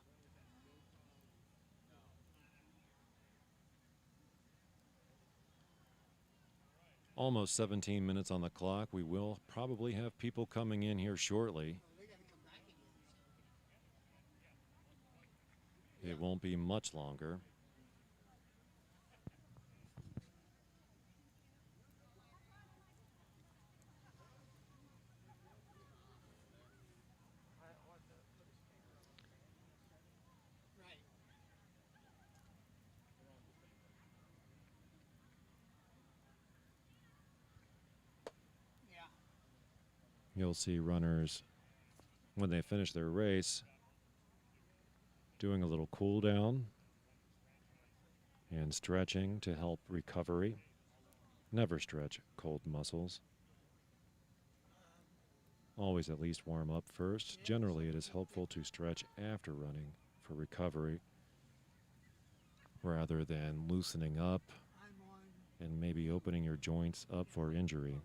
Almost 17 minutes on the clock. We will probably have people coming in here shortly. Well, they got to come back again. It won't be much longer. Right. Yeah. You'll see runners, when they finish their race, doing a little cool down and stretching to help recovery. Never stretch cold muscles. Always at least warm up first. Generally, it is helpful to stretch after running for recovery rather than loosening up I'm on. and maybe opening your joints up for injury.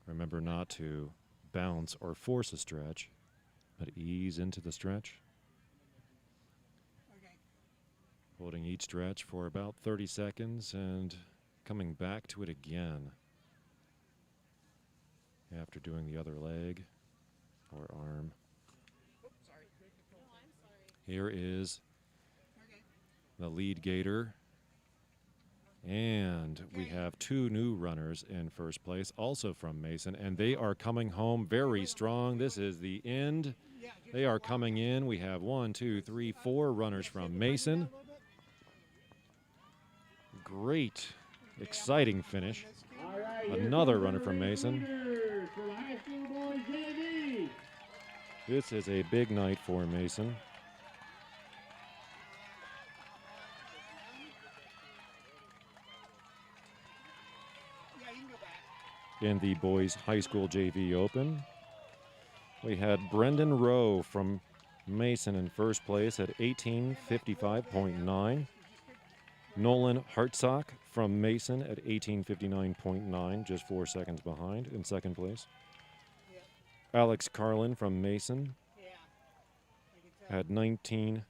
Remember not to bounce or force a stretch, but ease into the stretch. Okay. Holding each stretch for about 30 seconds and coming back to it again after doing the other leg or arm. Oops, sorry. No, I'm sorry. Here is Okay. the lead gator. And we have two new runners in first place, also from Mason, and they are coming home very strong. This is the end. Yeah. just They are walk. coming in. We have 1, 2, 3, 4 runners from Mason. Great, exciting finish. All right, here Another comes runner the from race Mason. leaders for the high school boys JV. This is a big night for Mason. Yeah, you can go back. In the boys high school JV Open, we had Brendan Rowe from Mason in first place at 18:55.9. Nolan Hartsock from Mason at 18:59.9, just 4 seconds behind in second place. Yeah. Alex Carlin from Mason Yeah. I can tell. at 19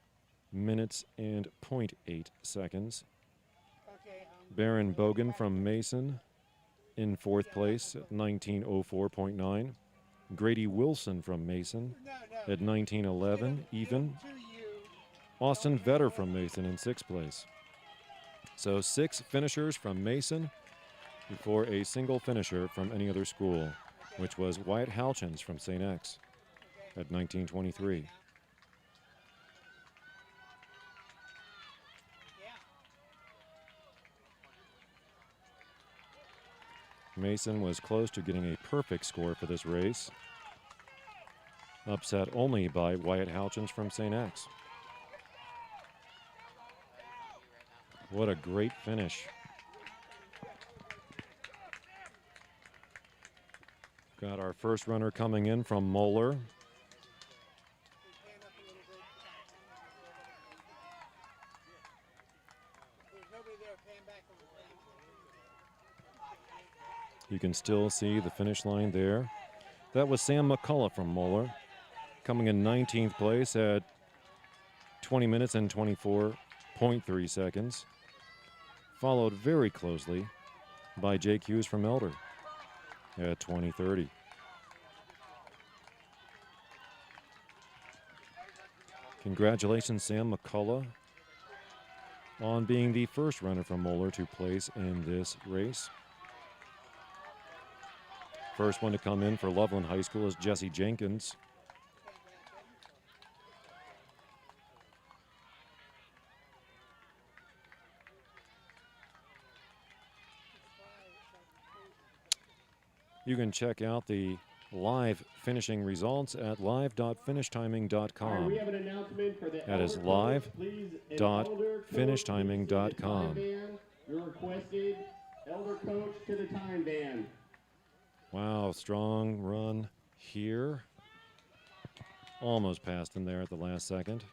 minutes and 0.8 seconds. Okay. Baron Bogan from Mason in fourth place at 19:04.9. Grady Wilson from Mason at 19:11, even. Austin Vetter from Mason in sixth place. So 6 finishers from Mason before a single finisher from any other school, which was Wyatt Halchins from St. X at 19:23. Mason was close to getting a perfect score for this race, upset only by Wyatt Halchins from St. X. What a great finish. Got our first runner coming in from Moeller. You can still see the finish line there. That was Sam McCullough from Moeller, coming in 19th place at 20 minutes and 24.3 seconds. Followed very closely by Jake Hughes from Elder at 20:30. Congratulations, Sam McCullough, on being the first runner from Moeller to place in this race. First one to come in for Loveland High School is Jesse Jenkins. You can check out the live finishing results at live.finishtiming.com. We have an announcement for the That is elder coach, please. An elder coach, live.finishtiming.com. please, to the time van. You're requested elder coach to the time van. Wow, strong run here. Almost passed him there at the last second.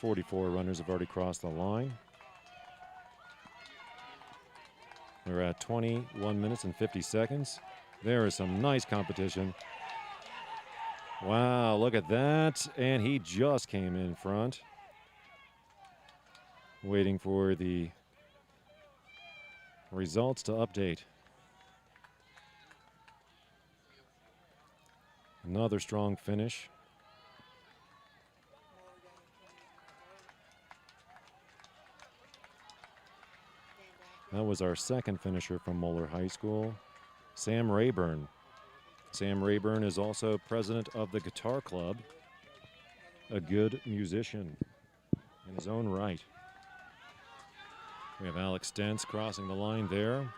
"44 runners have already crossed the line. We're at 21 minutes and 50 seconds. There is some nice competition. Wow, look at that. And he just came in front. Waiting for the results to update. Another strong finish. That was our second finisher from Moeller High School, Sam Rayburn. Sam Rayburn is also president of the Guitar Club, a good musician in his own right. We have Alex Stentz crossing the line there.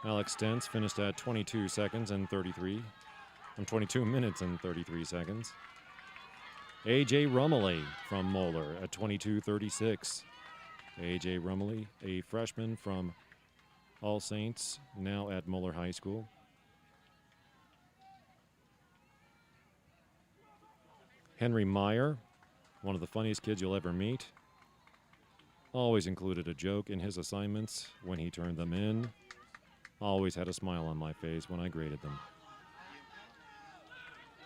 Alex Stentz finished at 22 seconds and 22 minutes and 33 seconds. A.J. Rumley from Moeller at 22:36. A.J. Rumley, a freshman from All Saints, now at Moeller High School. Henry Meyer, one of the funniest kids you'll ever meet. Always included a joke in his assignments when he turned them in. Always had a smile on my face when I graded them.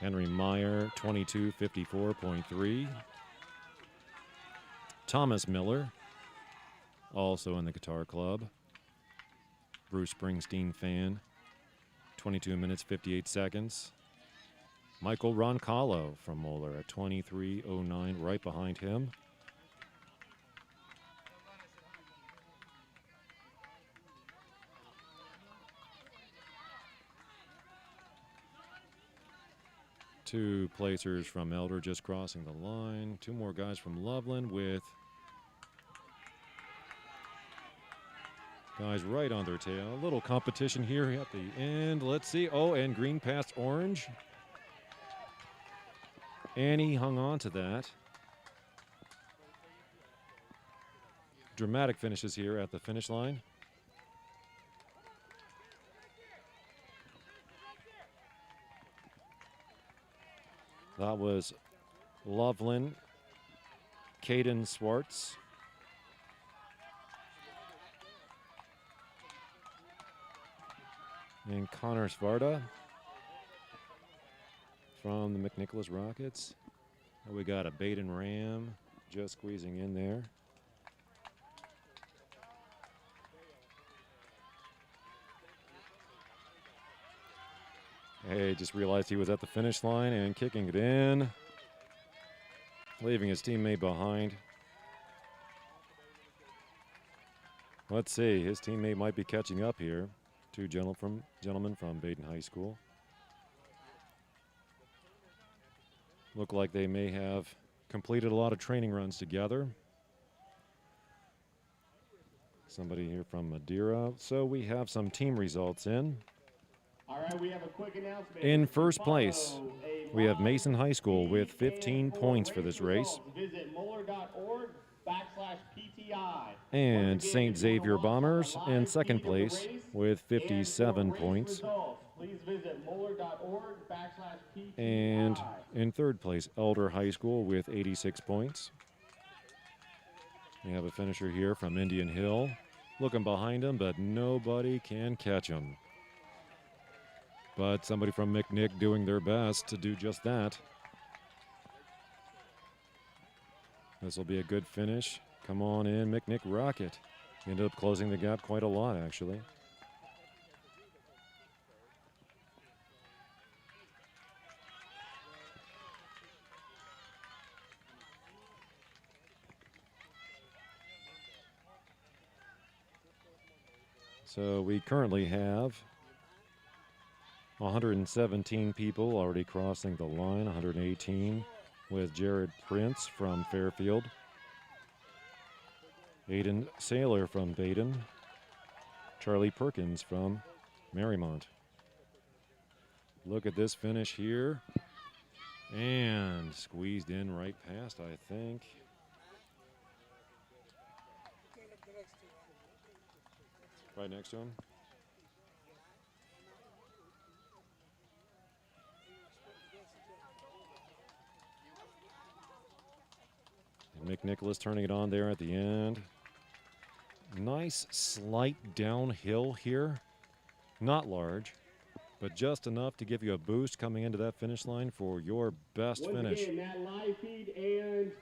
Henry Meyer, 22:54.3. Thomas Miller, also in the Guitar Club. Bruce Springsteen fan, 22 minutes, 58 seconds. Michael Roncallo from Moeller at 23:09, right behind him. Two placers from Elder just crossing the line. Two more guys from Loveland with guys right on their tail. A little competition here at the end. Let's see. Oh, and green past orange. Annie hung on to that. Dramatic finishes here at the finish line. That was Loveland, Caden Swartz. And Connor Svarta from the McNicholas Rockets. And we got a Baden Ram just squeezing in there. Hey, just realized he was at the finish line and kicking it in, leaving his teammate behind. Let's see, his teammate might be catching up here. Two gentlemen from Baden High School. Look like they may have completed a lot of training runs together. Somebody here from Madeira. So we have some team results in. All right, we have a quick announcement. In first place, we have Mason High School with 15 points for this race. Visit Moeller.org/PTI. And St. Xavier Bombers in second place with 57 points. Please visit Moeller.org/PTI. And in third place, Elder High School with 86 points. We have a finisher here from Indian Hill. Looking behind him, but nobody can catch him. But somebody from McNick doing their best to do just that. This will be a good finish. Come on in, McNick Rocket. Ended up closing the gap quite a lot, actually. So we currently have 117 people already crossing the line, 118 with Jared Prince from Fairfield, Aiden Saylor from Baden, Charlie Perkins from Marymount. Look at this finish here, and squeezed in right past, I think. Right next to him. And McNicholas turning it on there at the end. Nice slight downhill here. Not large, but just enough to give you a boost coming into that finish line for your best finish. Once again, that live feed and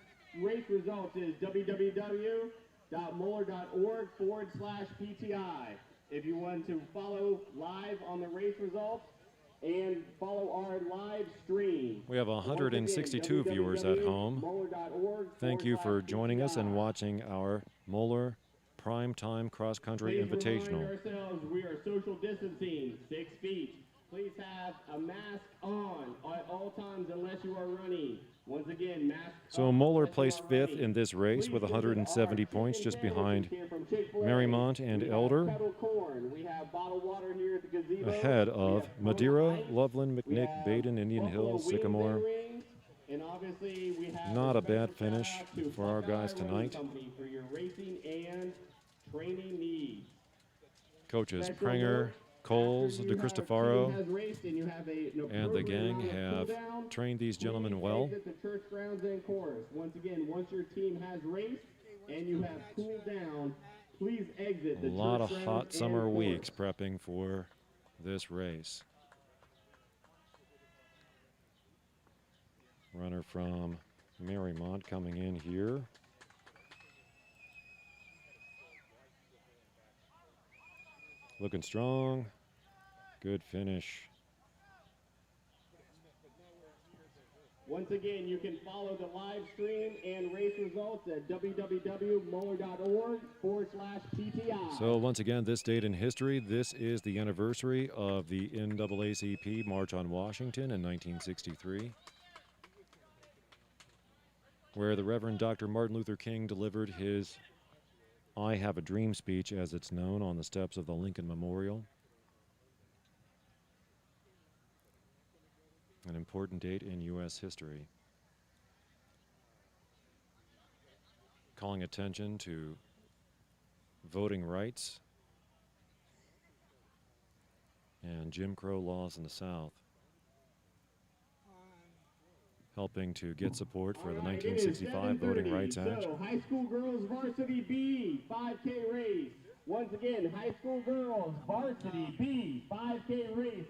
race results is www.moeller.org/PTI. If you want to follow live on the race results and follow our live stream. We have 162 viewers at home. Thank you for joining us and watching our Moeller Primetime Cross Country Invitational. We are social distancing, 6 feet. Please have a mask on at all times unless you are running. Once again, mask So Moeller placed fifth in this race with 170 points, just behind Marymount and Elder, ahead of Madeira, Loveland, McNick, Baden, Indian Hills, Sycamore. Not a bad finish for our guys tonight. Coaches Prenger, Coles, DeCristofaro, and the gang have trained these gentlemen well. Once again, once your team has raced and you have cooled down, please exit the A lot of hot summer weeks prepping for this race. Runner from Marymount coming in here. Looking strong. Good finish. Once again, you can follow the live stream and race results at www.moeller.org/PTI. So once again, this date in history, this is the anniversary of the NAACP March on Washington in 1963, where the Reverend Dr. Martin Luther King delivered his I Have a Dream speech, as it's known, on the steps of the Lincoln Memorial. An important date in U.S. history. Calling attention to voting rights and Jim Crow laws in the South. Helping to get support for the 1965 Voting Rights Act. So, High School Girls Varsity B 5K race. Once again, high school girls, varsity B 5K race.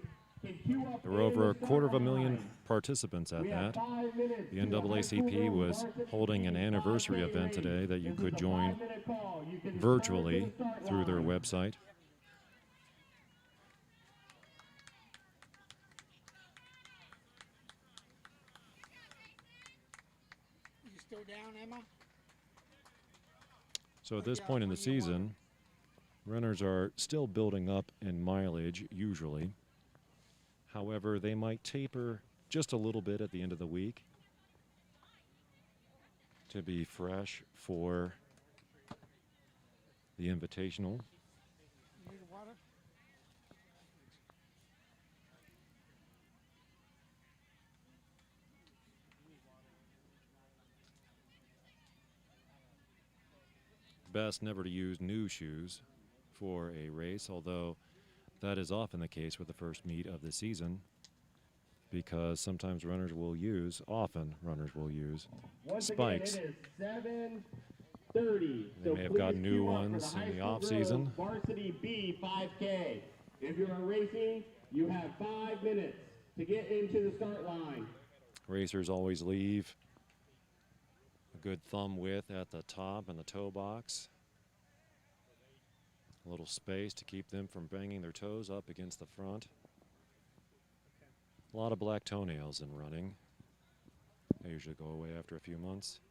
Can queue up There were over a in the quarter of a start million line. participants at We have that. 5 minutes The to high school NAACP girls was varsity holding an B anniversary 5K event race. today that you This could is a join 5-minute call. You can start virtually to the start through their line. website. You still down, Emma? So at this point in the season, runners are still building up in mileage usually. However, they might taper just a little bit at the end of the week to be fresh for the Invitational. You need water? Best never to use new shoes for a race, although that is often the case with the first meet of the season, because sometimes runners will use, often runners will use Once spikes. again, it is 7:30. They may have gotten new queue up for ones the in high the school off-season. girls Varsity B 5K. If you're racing, you have 5 minutes to get into the start line. Racers always leave a good thumb width at the top and the toe box. A little space to keep them from banging their toes up against the front. A lot of black toenails in running. They usually go away after a few months.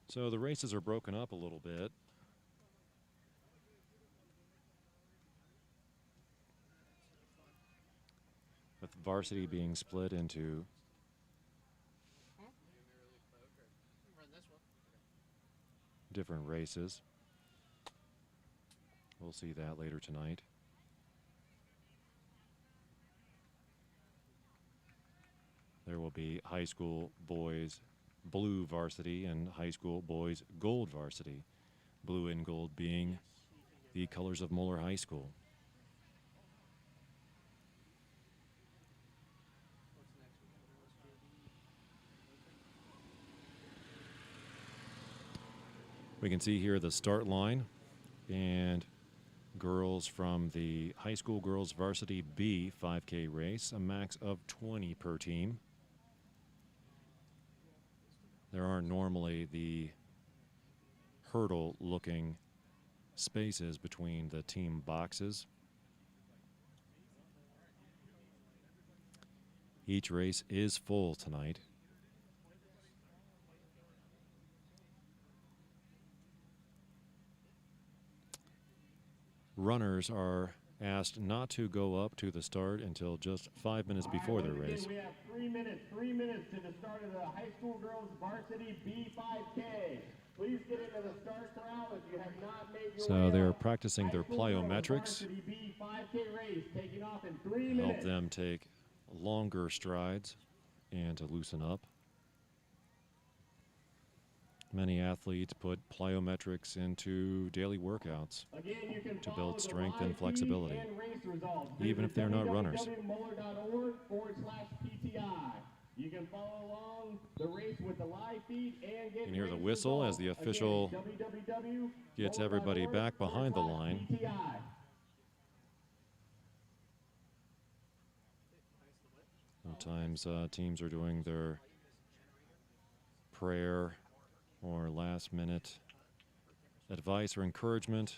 So the races are broken up a little bit. With varsity being split into Run this one. different races. We'll see that later tonight. There will be high school boys blue varsity and high school boys gold varsity. Blue and gold being the colors of Moeller High School. We can see here the start line, and girls from the high school girls varsity B 5K race, a max of 20 per team. There are normally the hurdle looking spaces between the team boxes. Each race is full tonight. Runners are asked not to go up to the start until just 5 minutes before their race. We have 3 minutes to the start of the high school girls varsity B 5K. Please get into the start corral if you have not made your So way they're up. practicing their High school girls plyometrics. varsity B 5K race taking off in 3 Help minutes. them take longer strides and to loosen up. Many athletes put plyometrics into daily workouts Again, you can to follow build the strength live and flexibility, feed and race results. even if Visit they're not runners. www.moeller.org/PTI. You can follow along the race with the live feed and get You can hear the race whistle results. as the official Again, gets everybody back behind the line. www.moeller.org/PTI. Sometimes teams are doing their prayer or last minute advice or encouragement.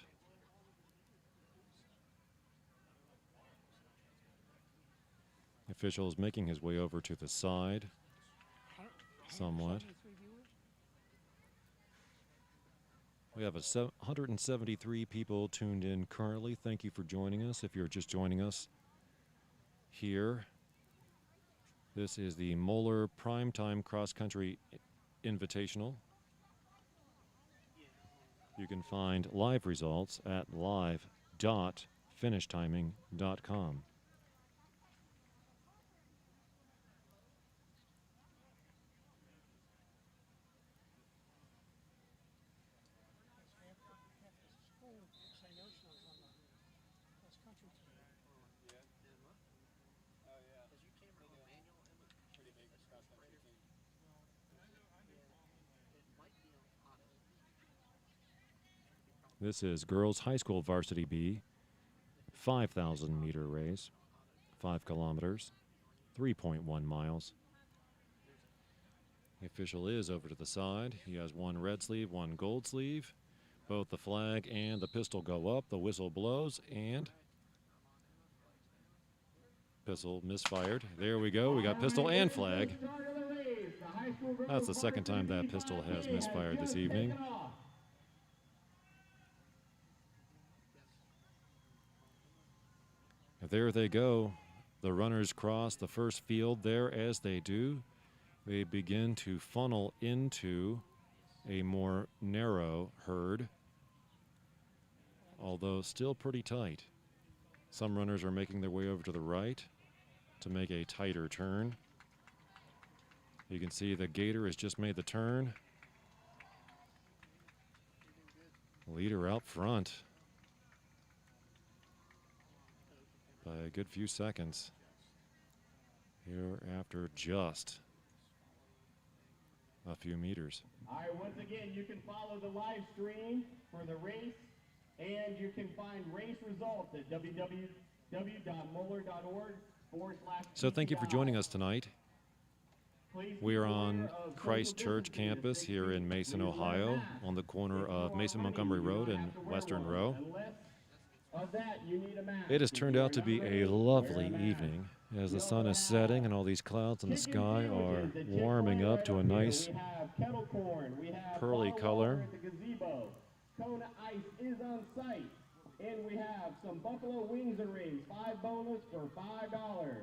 The official is making his way over to the side somewhat. 173 viewers? We have 173 people tuned in currently. Thank you for joining us. If you're just joining us here, this is the Moeller Primetime Cross Country Invitational. You can find live results at live.finishtiming.com. Is your camera manual, Emma? Pretty big This is girls high school varsity B, 5,000 meter race, 5 kilometers, 3.1 miles. The official is over to the side. He has one red sleeve, one gold sleeve. Both the flag and the pistol go up. The whistle blows and pistol misfired. There we go. We got pistol and flag. That's the second time that pistol has misfired this evening. There they go. The runners cross the first field there. As they do, they begin to funnel into a more narrow herd, although still pretty tight. Some runners are making their way over to the right to make a tighter turn. You can see the gator has just made the turn. Leader out front by a good few seconds here after just a few meters. All right, once again, you can follow the live stream for the race, and you can find race results at www.moeller.org/. So thank you for joining us tonight. We are on Christ Church campus here in Mason, Ohio, on the corner of Mason Montgomery Road and Western Row. It has turned out to be a lovely evening as the sun is setting and all these clouds in the sky are warming up to a nice pearly color. Kona Ice is on site, and we have some buffalo wings and rings, 5 boneless for $5.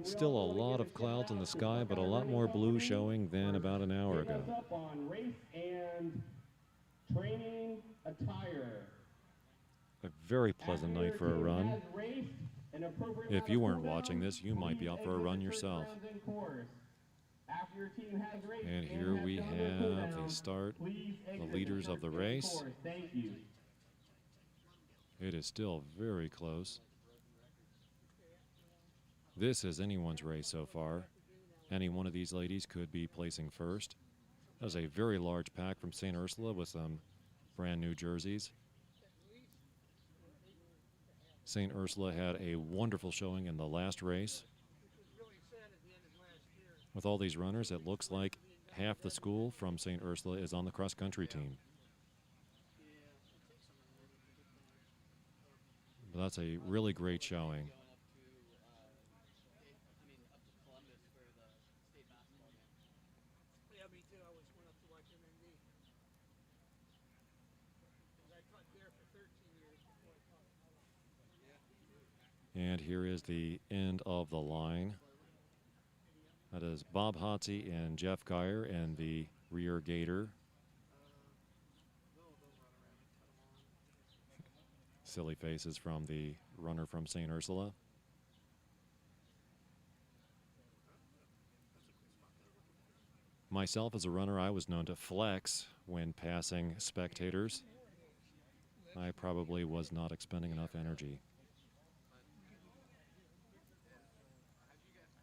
Still a lot of clouds in the sky, but a lot more blue showing than about an hour ago. Up on race and training attire. A very pleasant night for a run. If you weren't watching this, you might be out for a run yourself. And here we have the start, the leaders of the race. It is still very close. This is anyone's race so far. Any one of these ladies could be placing first. There's a very large pack from St. Ursula with some brand new jerseys. St. Ursula had a wonderful showing in the last race. With all these runners, it looks like half the school from St. Ursula is on the cross-country team. But that's a really great showing. Yeah, me too. I went up to watch MMD. I taught there for 13 years before I taught. And here is the end of the line. That is Bob Hotsey and Jeff Geyer and the rear gator. Silly faces from the runner from St. Ursula. Myself as a runner, I was known to flex when passing spectators. I probably was not expending enough energy.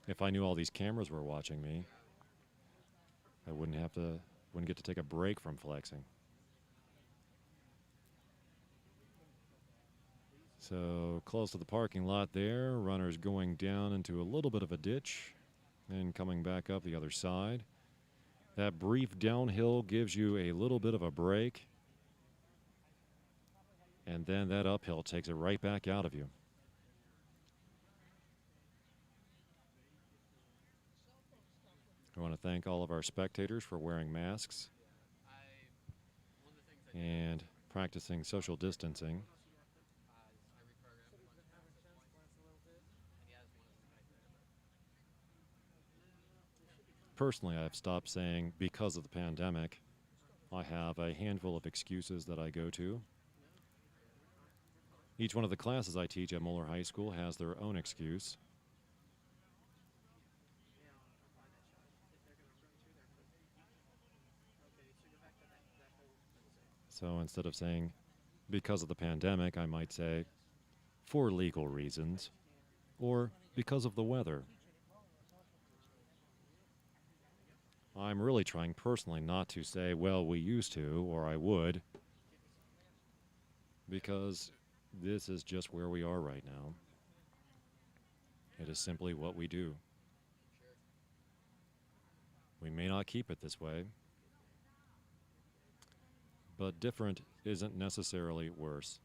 If I knew all these cameras were watching me, I wouldn't get to take a break from flexing. So close to the parking lot there, runners going down into a little bit of a ditch and coming back up the other side. That brief downhill gives you a little bit of a break, and then that uphill takes it right back out of you. I want to thank all of our spectators for wearing masks and practicing social distancing. Personally, I've stopped saying because of the pandemic. I have a handful of excuses that I go to. Each one of the classes I teach at Moeller High School has their own excuse. So instead of saying because of the pandemic, I might say for legal reasons or because of the weather. I'm really trying personally not to say, well, we used to, or I would. because this is just where we are right now. It is simply what we do. We may not keep it this way, but different isn't necessarily worse.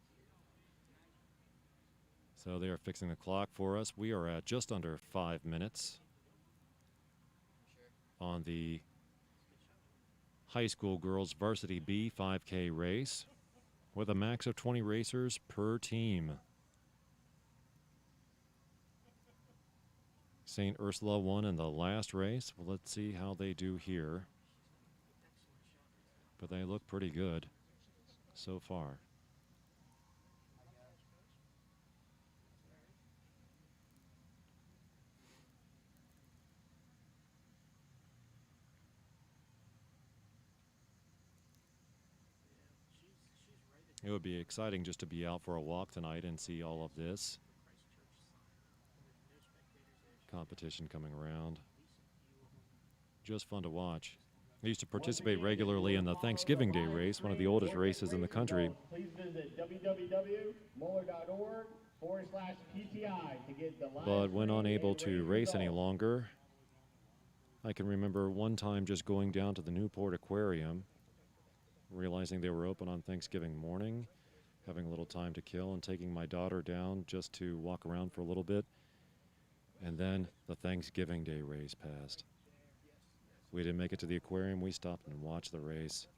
So they are fixing the clock for us. We are at just under 5 minutes on the high school girls varsity B 5K race with a max of 20 racers per team. St. Ursula won in the last race. Well, let's see how they do here. But they look pretty good so far. It would be exciting just to be out for a walk tonight and see all of this competition coming around. Just fun to watch. I used to participate regularly in the Thanksgiving Day race, one of the oldest races in the country. Please visit www.moeller.org/PTI to get the live But when stream unable and to race any results. longer, I can remember one time just going down to the Newport Aquarium, realizing they were open on Thanksgiving morning, having a little time to kill, and taking my daughter down just to walk around for a little bit. And then the Thanksgiving Day race passed. We didn't make it to the aquarium. We stopped and watched the race.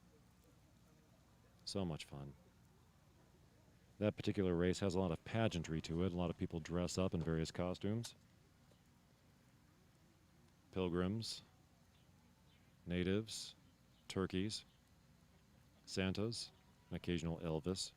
So much fun. That particular race has a lot of pageantry to it. A lot of people dress up in various costumes. Pilgrims, natives, turkeys, Santas, an occasional Elvis.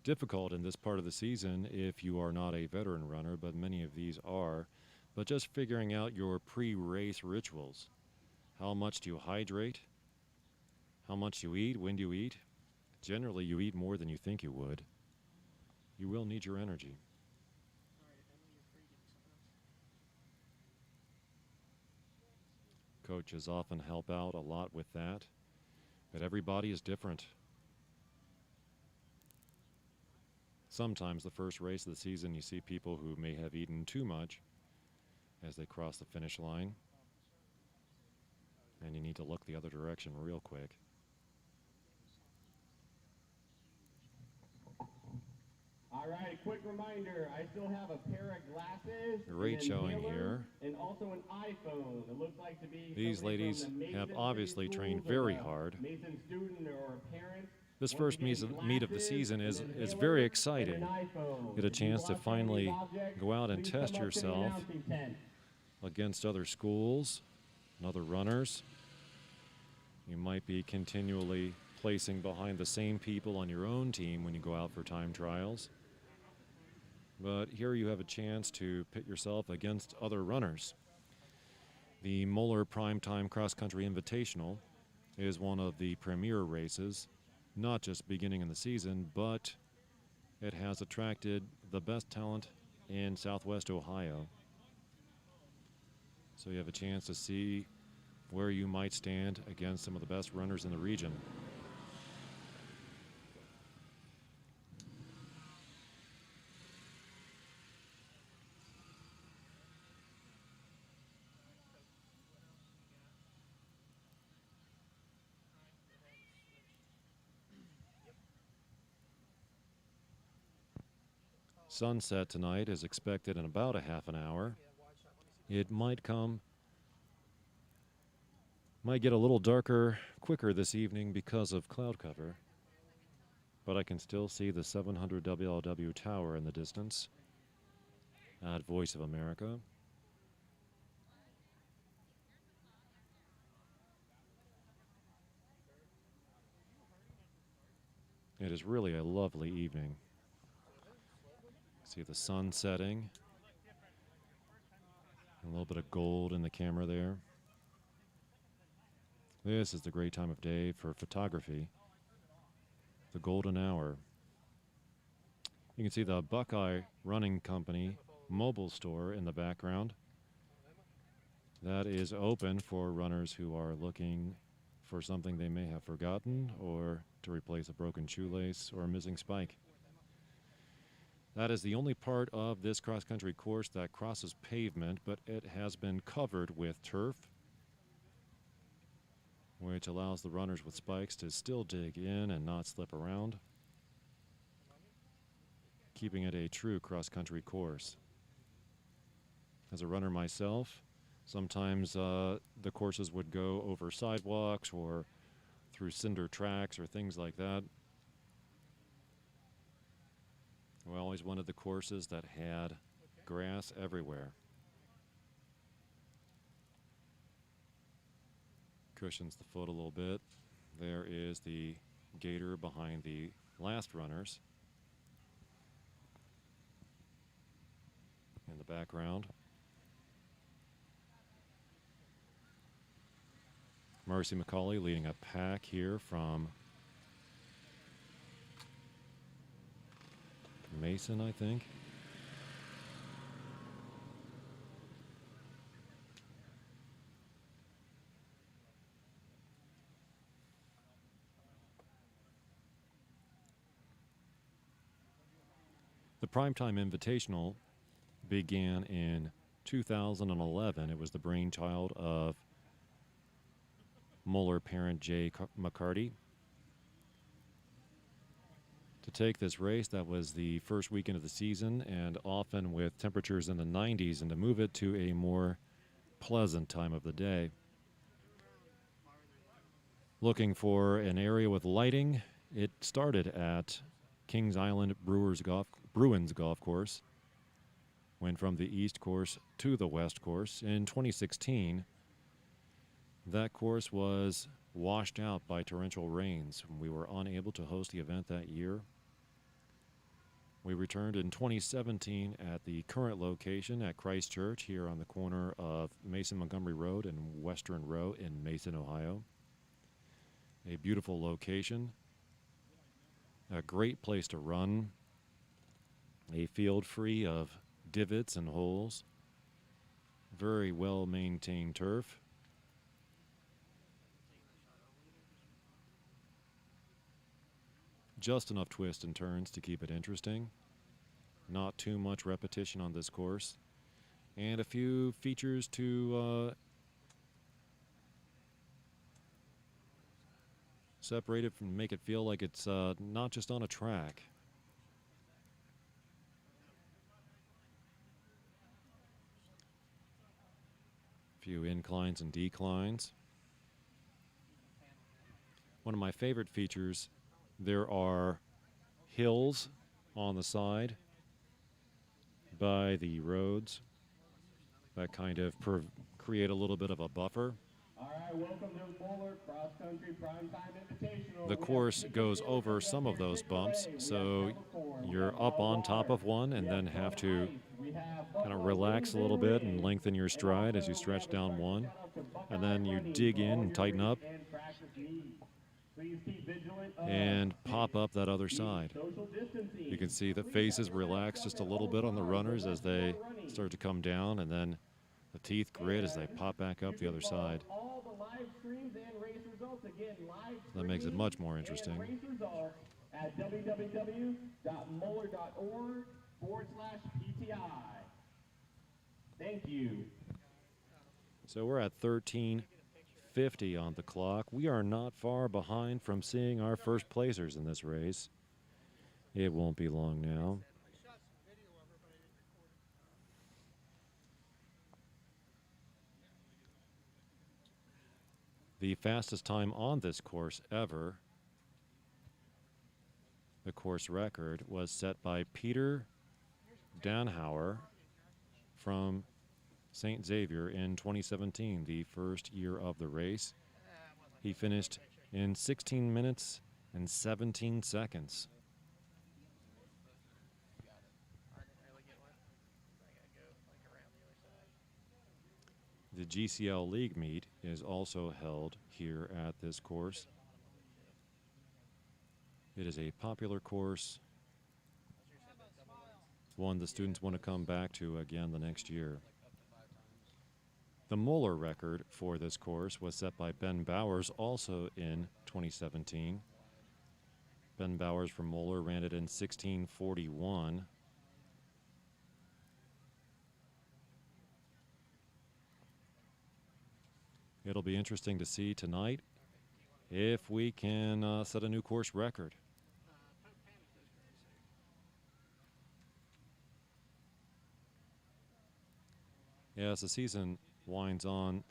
Difficult in this part of the season if you are not a veteran runner, but many of these are. But just figuring out your pre-race rituals. How much do you hydrate? How much do you eat? When do you eat? Generally, you eat more than you think you would. You will need your energy. Coaches often help out a lot with that, but everybody is different. Sometimes the first race of the season, you see people who may have eaten too much as they cross the finish line, and you need to look the other direction real quick. All right, a quick reminder, I still have a pair of glasses, Great an showing inhaler, here. and also an iPhone. It looks like to be These somebody ladies from the have Mason obviously City trained Schools or very the hard. Mason student or parents. This Once first again, meet of the glasses, season is an very inhaler, exciting. and an iPhone. Get a If you chance to lost one of these finally objects, go out and please test come up to the yourself announcing tent. against other schools and other runners. You might be continually placing behind the same people on your own team when you go out for time trials. But here you have a chance to pit yourself against other runners. The Moeller Primetime Cross Country Invitational is one of the premier races, not just beginning in the season, but it has attracted the best talent in Southwest Ohio. So you have a chance to see where you might stand against some of the best runners in the region. Sunset tonight is expected in about a half an hour. It might get a little darker quicker this evening because of cloud cover, but I can still see the 700 WLW tower in the distance at Voice of America. It is really a lovely evening. See the sun setting, a little bit of gold in the camera there. This is the great time of day for photography. The golden hour. You can see the Buckeye Running Company mobile store in the background. That is open for runners who are looking for something they may have forgotten or to replace a broken shoelace or a missing spike. That is the only part of this cross-country course that crosses pavement, but it has been covered with turf, which allows the runners with spikes to still dig in and not slip around, keeping it a true cross-country course. As a runner myself, sometimes the courses would go over sidewalks or through cinder tracks or things like that. We always wanted the courses that had grass everywhere. Cushions the foot a little bit. There is the gator behind the last runners in the background. Mercy McCauley leading a pack here from Mason, I think. The Primetime Invitational began in 2011. It was the brainchild of Moeller parent Jay McCarty. To take this race that was the first weekend of the season and often with temperatures in the 90s, and to move it to a more pleasant time of the day. Looking for an area with lighting, it started at Kings Island Bruins Golf Course, went from the East Course to the West Course. In 2016, that course was washed out by torrential rains. We were unable to host the event that year. We returned in 2017 at the current location at Christ Church here on the corner of Mason-Montgomery Road and Western Row in Mason, Ohio. A beautiful location, a great place to run, a field free of divots and holes, very well-maintained turf. Just enough twists and turns to keep it interesting. Not too much repetition on this course. And a few features to separate it from, make it feel like it's not just on a track. A few inclines and declines. One of my favorite features, there are hills on the side by the roads that kind of create a little bit of a buffer. All right, welcome to Moeller Cross Country Primetime Invitational. The course goes over some of those bumps, so you're up on top of one and then have to kind of relax a little bit and lengthen your stride as you stretch down one, and then you dig in and tighten up and pop up that other side. You can see the faces relax just a little bit on the runners as they start to come down, and then the teeth grit as they pop back up the other side. That makes it much more interesting. At www.moeller.org/PTI. Thank you. So we're at 13:50 on the clock. We are not far behind from seeing our first placers in this race. It won't be long now. The fastest time on this course ever, the course record, was set by Peter Danhauer from St. Xavier in 2017, the first year of the race. He finished in 16 minutes and 17 seconds. The GCL League meet is also held here at this course. It is a popular course, one the students want to come back to again the next year. The Moeller record for this course was set by Ben Bowers also in 2017. Ben Bowers from Moeller ran it in 16:41. It'll be interesting to see tonight if we can set a new course record. As the season winds on,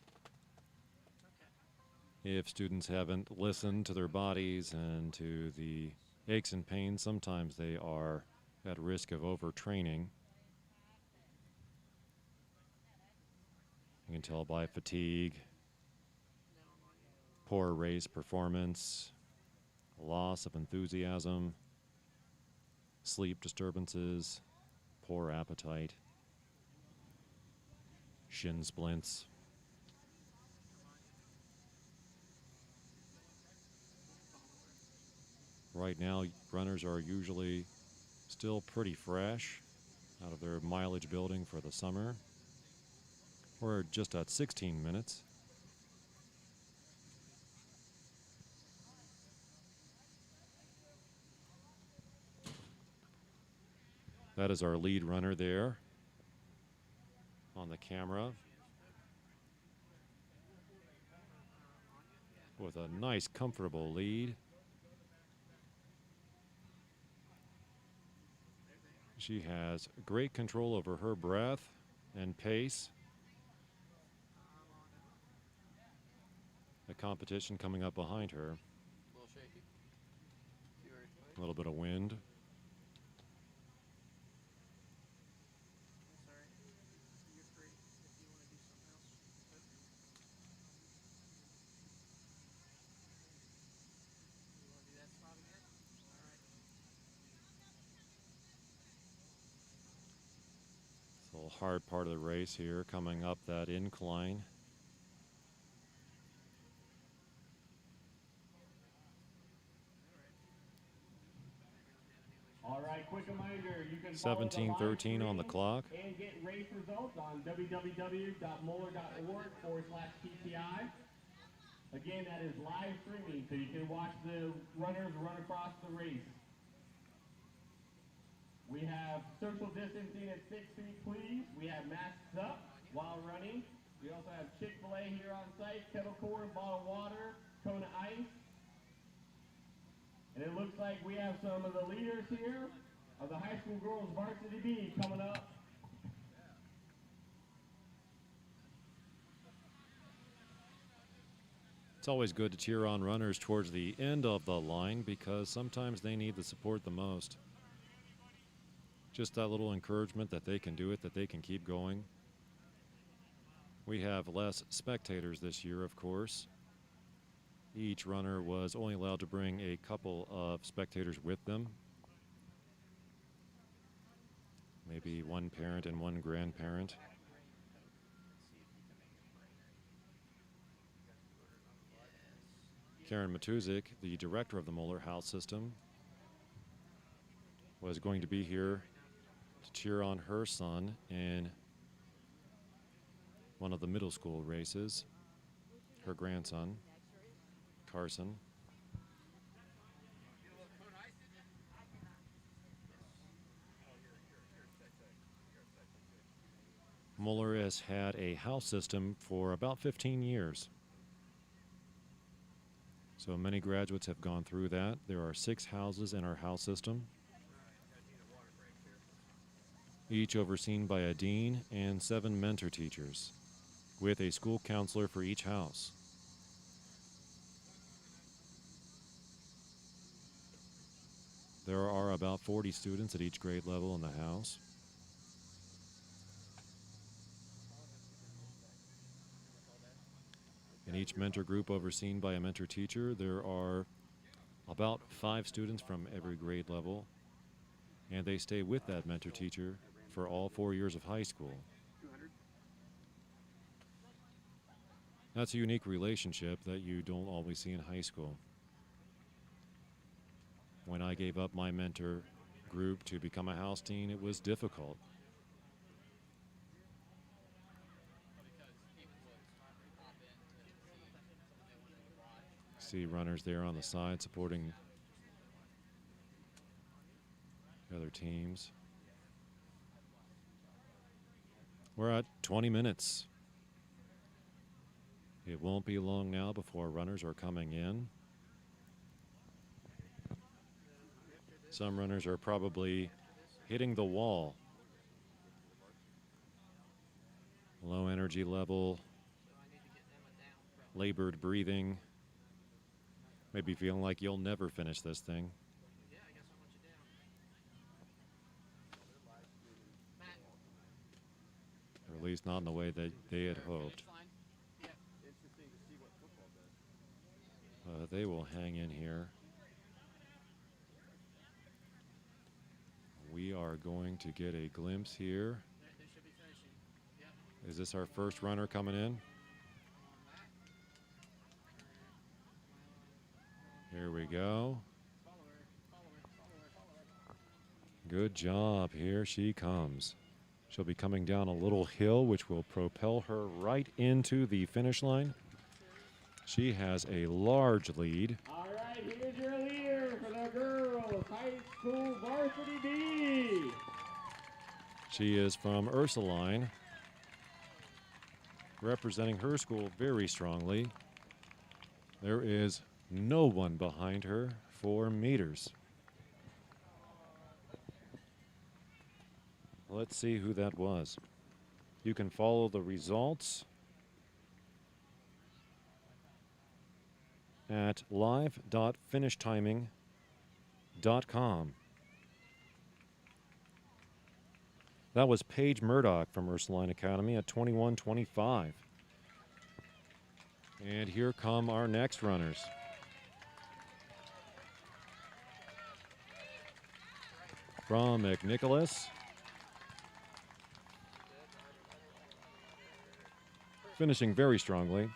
if students haven't listened to their bodies and to the aches and pains, sometimes they are at risk of overtraining. You can tell by fatigue, poor race performance, loss of enthusiasm, sleep disturbances, poor appetite, shin splints. Right now, runners are usually still pretty fresh out of their mileage building for the summer. We're just at 16 minutes. That is our lead runner there on the camera with a nice, comfortable lead. She has great control over her breath and pace. The competition coming up behind her. A little shaky. A little bit of wind. Sorry. You're free if you want to do something else. You want to do that spot again? All right. It's a little hard part of the race here, coming up that incline. All right, quick reminder, you can follow the 17:13 on the live clock. stream and get race results on www.moeller.org/TTI. Again, that is live streaming, so you can watch the runners run across the race. We have social distancing at 6 feet, please. We have masks up while running. We also have Chick-fil-A here on site, kettle corn, bottled water, cone of ice. And it looks like we have some of the leaders here of the high school girls varsity B coming up. It's always good to cheer on runners towards the end of the line because sometimes they need the support the most. Just that little encouragement that they can do it, that they can keep going. We have less spectators this year, of course. Each runner was only allowed to bring a couple of spectators with them. Maybe one parent and one grandparent. Karen Matuzik, the director of the Moeller House System, was going to be here to cheer on her son in one of the middle school races, her grandson, Carson. Moeller has had a house system for about 15 years. So many graduates have gone through that. There are 6 houses in our house system, each overseen by a dean and 7 mentor teachers, with a school counselor for each house. There are about 40 students at each grade level in the house. In each mentor group overseen by a mentor teacher, there are about 5 students from every grade level, and they stay with that mentor teacher for all 4 years of high school. That's a unique relationship that you don't always see in high school. When I gave up my mentor group to become a house dean, it was difficult. See runners there on the side supporting the other teams. We're at 20 minutes. It won't be long now before runners are coming in. Some runners are probably hitting the wall. Low energy level, labored breathing. Maybe feeling like you'll never finish this thing. Or at least not in the way that they had hoped. They will hang in here. We are going to get a glimpse here. Is this our first runner coming in? Here we go. Good job. Here she comes. She'll be coming down a little hill, which will propel her right into the finish line. She has a large lead. All right, here's your leader for the girls high school varsity B. She is from Ursuline, representing her school very strongly. There is no one behind her, 4 meters. Let's see who that was. You can follow the results at live.finishtiming.com. That was Paige Murdoch from Ursuline Academy at 21:25. And here come our next runners. From McNicholas. Finishing very strongly.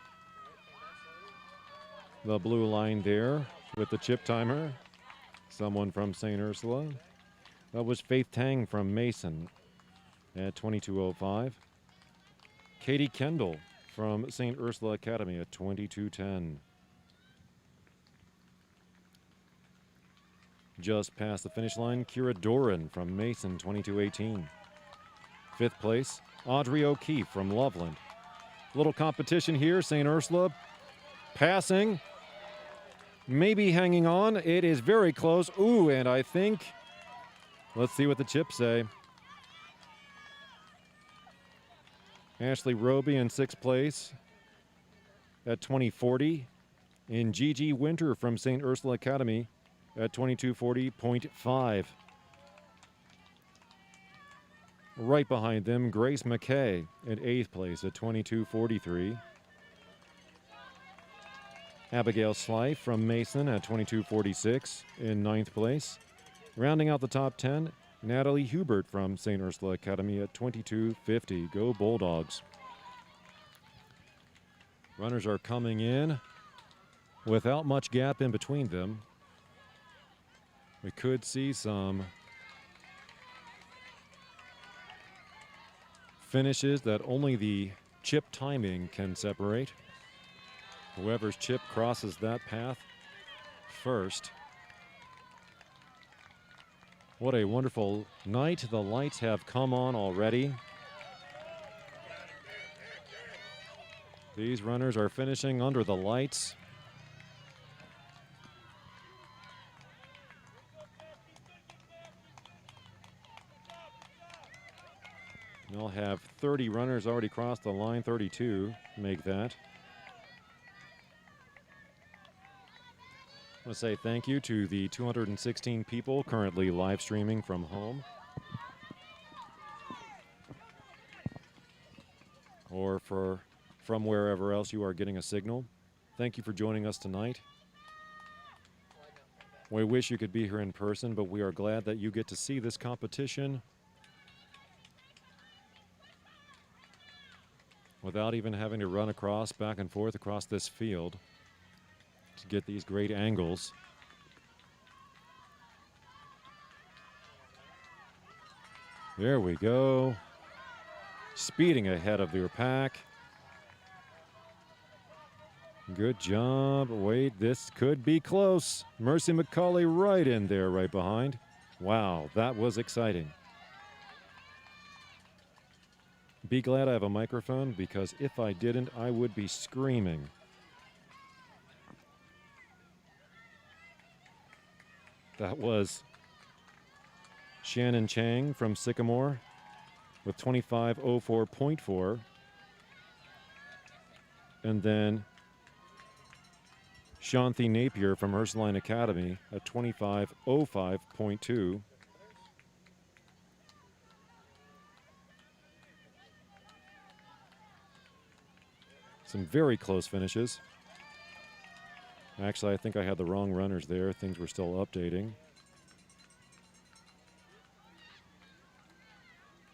The blue line there with the chip timer. Someone from St. Ursula. That was Faith Tang from Mason at 22:05. Katie Kendall from St. Ursula Academy at 22:10. Just past the finish line, Kira Doran from Mason, 22:18. 5th place, Audrey O'Keefe from Loveland. Little competition here, St. Ursula passing, maybe hanging on. It is very close. Ooh, and I think, let's see what the chips say. Ashley Roby in 6th place at 20:40. And Gigi Winter from St. Ursula Academy at 22:40.5. Right behind them, Grace McKay in 8th place at 22:43. Abigail Slife from Mason at 22:46 in 9th place. Rounding out the top 10, Natalie Hubert from St. Ursula Academy at 22:50. Go Bulldogs. Runners are coming in without much gap in between them. We could see some finishes that only the chip timing can separate. Whoever's chip crosses that path first. What a wonderful night. The lights have come on already. These runners are finishing under the lights. They'll have 30 runners already crossed the line, 32 make that. I want to say thank you to the 216 people currently live streaming from home or from wherever else you are getting a signal. Thank you for joining us tonight. We wish you could be here in person, but we are glad that you get to see this competition without even having to run across, back and forth across this field to get these great angles. There we go. Speeding ahead of their pack. Good job. Wait, this could be close. Mercy McCauley right in there, right behind. Wow, that was exciting. Be glad I have a microphone, because if I didn't, I would be screaming. That was Shannon Chang from Sycamore with 25:04.4. And then Shanthi Napier from Ursuline Academy at 25:05.2. Some very close finishes. Actually, I think I had the wrong runners there. Things were still updating.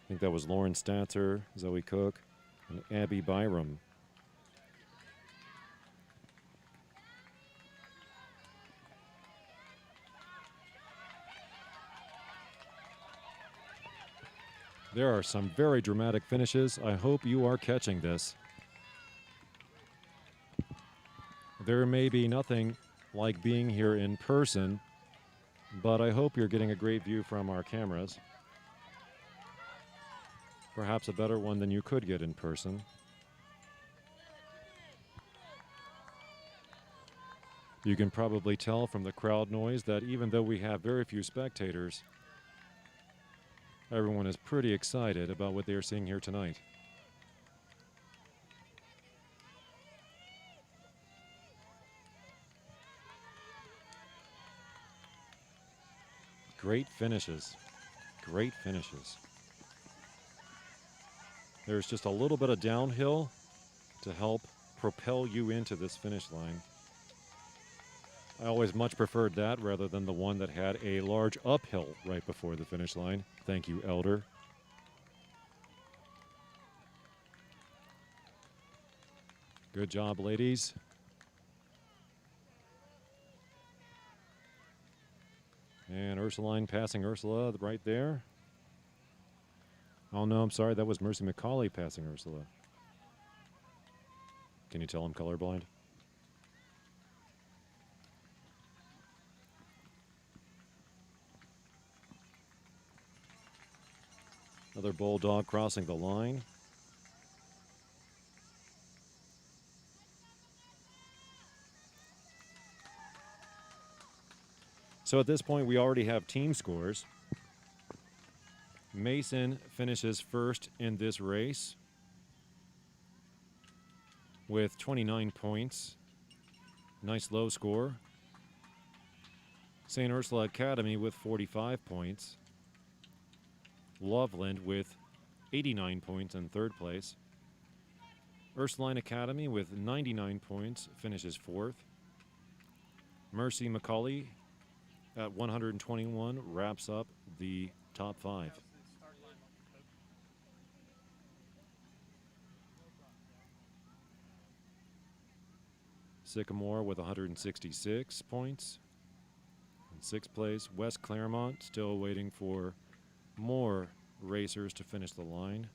I think that was Lauren Statzer, Zoe Cook, and Abby Byram. There are some very dramatic finishes. I hope you are catching this. There may be nothing like being here in person, but I hope you're getting a great view from our cameras. Perhaps a better one than you could get in person. You can probably tell from the crowd noise that even though we have very few spectators, everyone is pretty excited about what they are seeing here tonight. Great finishes. Great finishes. There's just a little bit of downhill to help propel you into this finish line. I always much preferred that rather than the one that had a large uphill right before the finish line. Thank you, Elder. Good job, ladies. And Ursuline passing Ursula right there. Oh, no, I'm sorry. That was Mercy McCauley passing Ursula. Can you tell I'm colorblind? Another bulldog crossing the line. So at this point, we already have team scores. Mason finishes first in this race with 29 points. Nice low score. St. Ursula Academy with 45 points. Loveland with 89 points in third place. Ursuline Academy with 99 points finishes fourth. Mercy McCauley at 121 wraps up the top five. Sycamore with 166 points. In sixth place, West Claremont still waiting for more racers to finish the line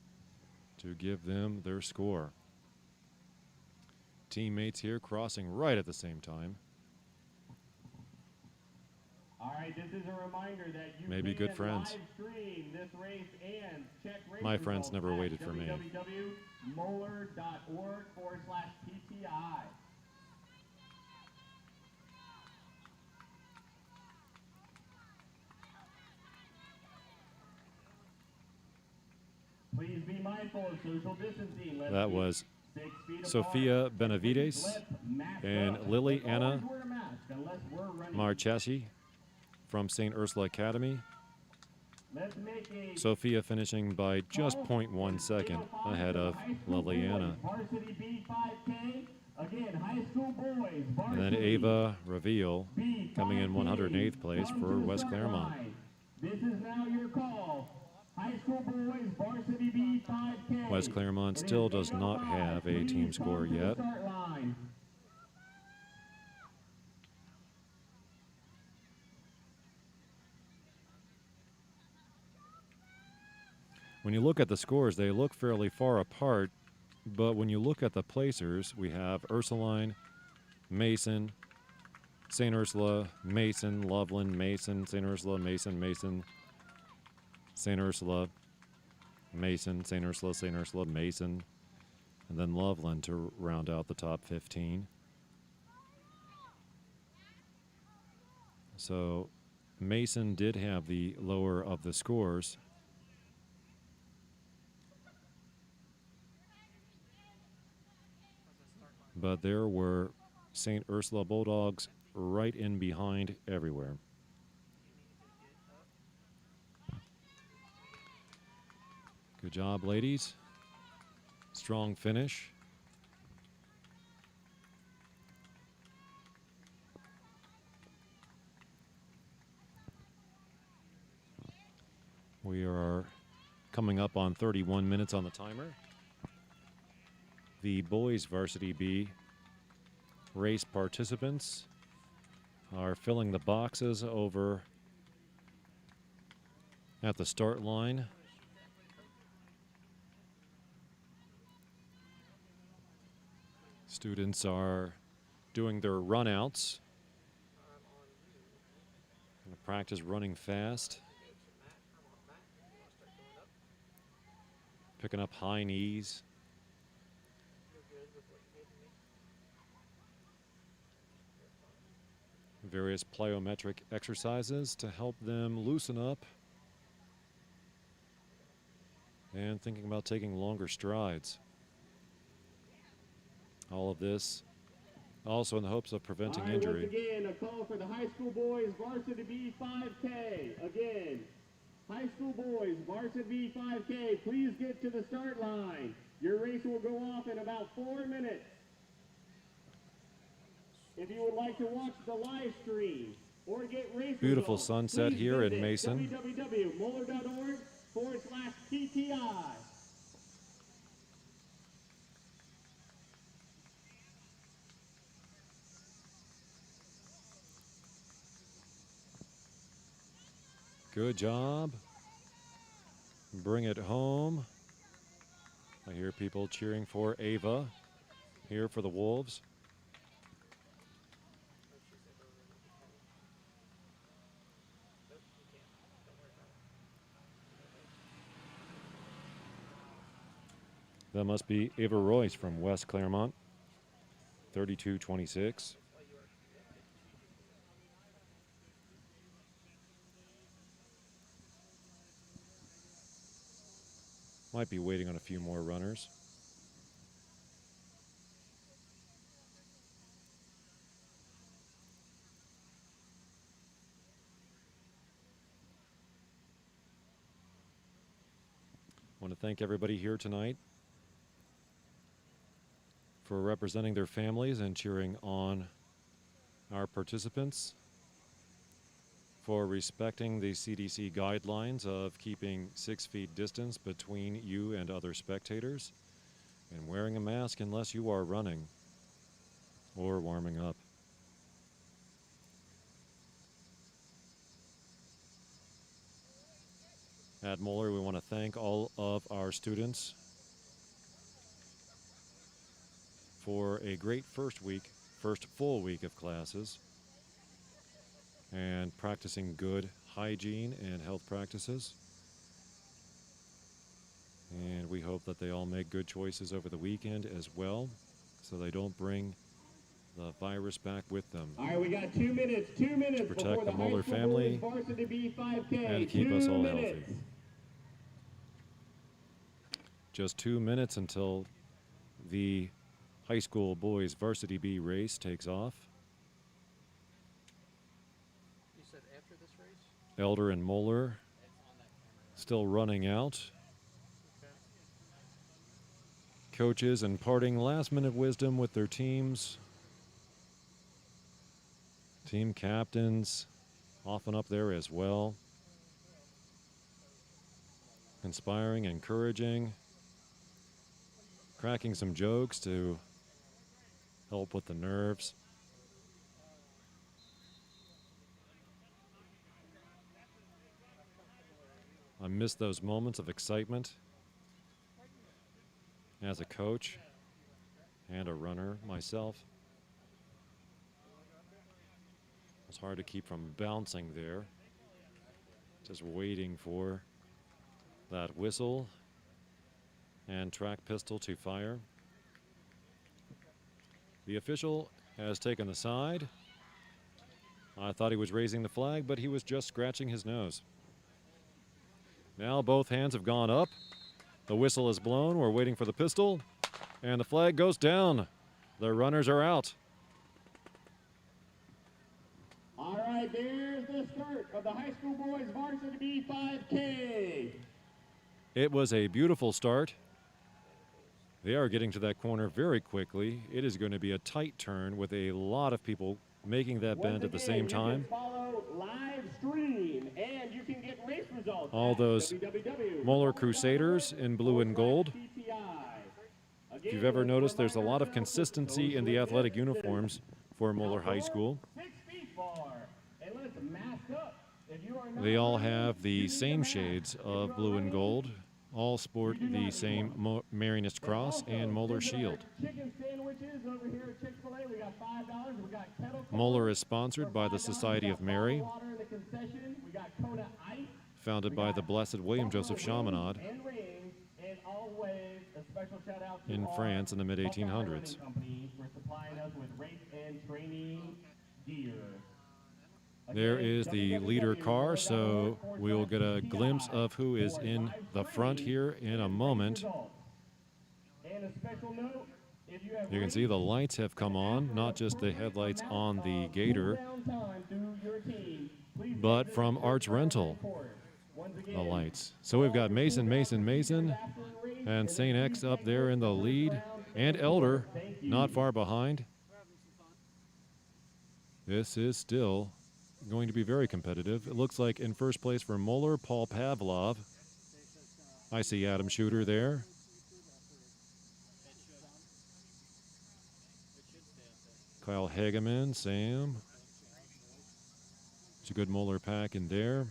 to give them their score. Teammates here crossing right at the same time. All right, this is a reminder that you Maybe can good friends. live stream this race and check race My friends results never at waited for me. www.moeller.org/PTI. Please be mindful of social distancing. Let's That keep was 6 feet Sophia apart. Benavides Let's mask and up. Lily Let's Anna always wear a mask unless we're running. Marchesi from St. Ursula Academy. Let's make a Sophia finishing by just 0.1 second ahead of Lily Anna. Varsity B 5K. Again, high school boys. And then Varsity Ava Reveal B coming in 5K. 108th place Come for to the West start Claremont. line. This is now your call. High school boys varsity B 5K. West Claremont It is still does not 8:05. have a team Please score come to the yet. start line. When you look at the scores, they look fairly far apart, but when you look at the placers, we have Ursuline, Mason, St. Ursula, Mason, Loveland, Mason, St. Ursula, Mason, Mason, St. Ursula, Mason, St. Ursula, St. Ursula, Mason, and then Loveland to round out the top 15. So Mason did have the lower of the scores. But there were St. Ursula Bulldogs right in behind everywhere. Good job, ladies. Strong finish. We are coming up on 31 minutes on the timer. The boys varsity B race participants are filling the boxes over at the start line. Students are doing their runouts. Gonna practice running fast. Picking up high knees. Various plyometric exercises to help them loosen up and thinking about taking longer strides. All of this also in the hopes of preventing injury. Once again, a call for the high school boys varsity B 5K. Again, high school boys varsity B 5K, please get to the start line. Your race will go off in about 4 minutes. If you would like to watch the live stream or get race Beautiful results, sunset please here in visit Mason. www.moeller.org/TTI. Good job. Bring it home. I hear people cheering for Ava here for the Wolves. That must be Ava Royce from West Claremont, 32-26. Might be waiting on a few more runners. I want to thank everybody here tonight for representing their families and cheering on our participants, for respecting the CDC guidelines of keeping 6 feet distance between you and other spectators, and wearing a mask unless you are running or warming up. At Moeller, we want to thank all of our students for a great first full week of classes, and practicing good hygiene and health practices. And we hope that they all make good choices over the weekend as well, so they don't bring the virus back with them. All right, we got 2 minutes. 2 minutes Protect before the the Moeller high school family boys varsity B 5K. and keep 2 us all minutes. healthy. Just 2 minutes until the high school boys varsity B race takes off. You said after this race? Elder and Moeller still running out. Coaches imparting last-minute wisdom with their teams. Team captains often up there as well. inspiring, encouraging, cracking some jokes to help with the nerves. I miss those moments of excitement as a coach and a runner myself. It's hard to keep from bouncing there, just waiting for that whistle and track pistol to fire. The official has taken the side. I thought he was raising the flag, but he was just scratching his nose. Now both hands have gone up. The whistle is blown. We're waiting for the pistol, and the flag goes down. The runners are out. All right, there's the start of the high school boys varsity B5K. It was a beautiful start. They are getting to that corner very quickly. It is going to be a tight turn with a lot of people making that bend at the same time. You can follow live stream, and you can get race results. All those Moeller Crusaders in blue and gold. If you've ever noticed, there's a lot of consistency in the athletic uniforms for Moeller High School. They all have the same shades of blue and gold. All sport the same Marianist Cross and Moeller Shield. Moeller is sponsored by the Society of Mary, founded by the Blessed William Joseph Chaminade in France in the mid-1800s. There is the leader car, so we will get a glimpse of who is in the front here in a moment. You can see the lights have come on, not just the headlights on the Gator, but from Arch Rental, the lights. So we've got Mason, and St. X up there in the lead, and Elder not far behind. This is still going to be very competitive. It looks like in first place for Moeller, Paul Pavlov. I see Adam Shooter there. Kyle Hageman, Sam. It's a good Moeller pack in there.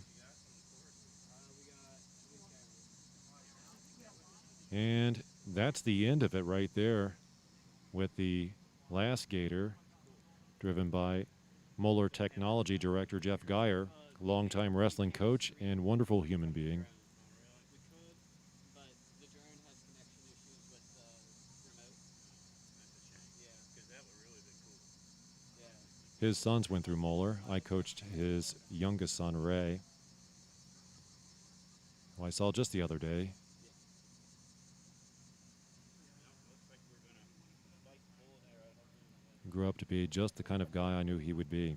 And that's the end of it right there with the last Gator, driven by Moeller Technology Director Jeff Geyer, longtime wrestling coach and wonderful human being. His sons went through Moeller. I coached his youngest son, Ray, who I saw just the other day. Grew up to be just the kind of guy I knew he would be. It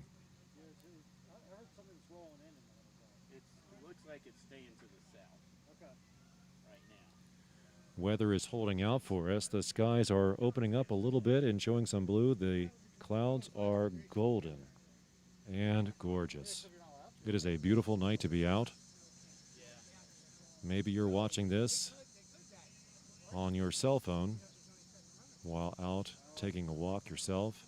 looks like it's staying to the south. Okay. Right now. Weather is holding out for us. The skies are opening up a little bit and showing some blue. The clouds are golden and gorgeous. It is a beautiful night to be out. Maybe you're watching this on your cell phone while out taking a walk yourself.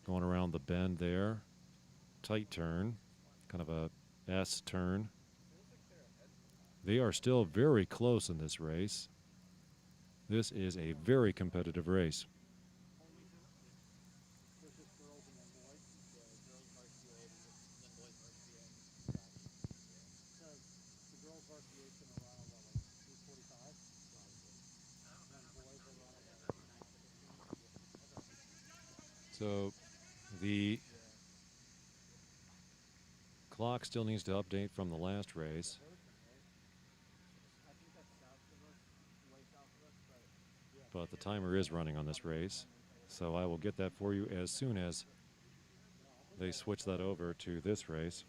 Going around the bend there. Tight turn, kind of a S turn. They are still very close in this race. This is a very competitive race. So the clock still needs to update from the last race. But the timer is running on this race, so I will get that for you as soon as they switch that over to this race.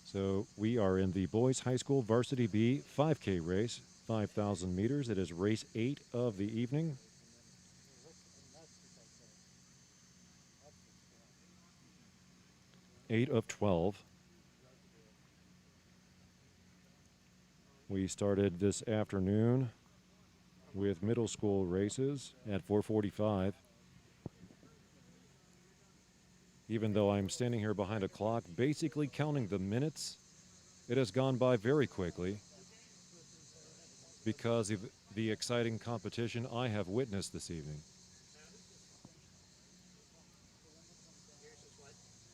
So we are in the Boys High School Varsity B 5K race, 5,000 meters. It is race 8 of the evening. 8 of 12. We started this afternoon with middle school races at 4:45. Even though I'm standing here behind a clock, basically counting the minutes, it has gone by very quickly because of the exciting competition I have witnessed this evening.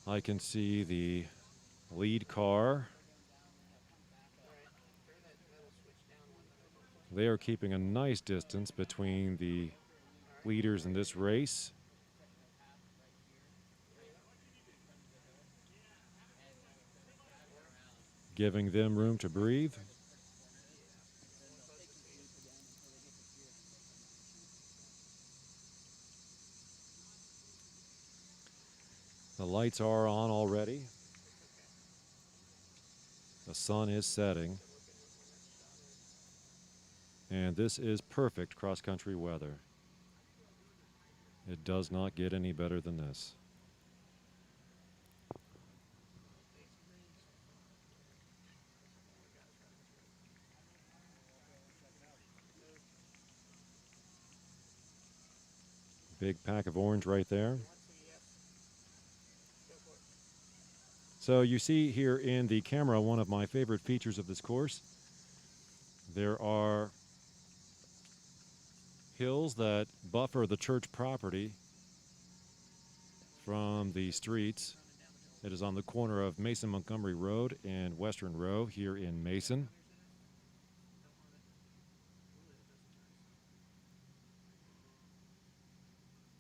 I can see the lead car. They are keeping a nice distance between the leaders in this race. Giving them room to breathe. The lights are on already. The sun is setting. And this is perfect cross-country weather. It does not get any better than this. Big pack of orange right there. So you see here in the camera one of my favorite features of this course. There are hills that buffer the church property from the streets. It is on the corner of Mason-Montgomery Road and Western Row here in Mason.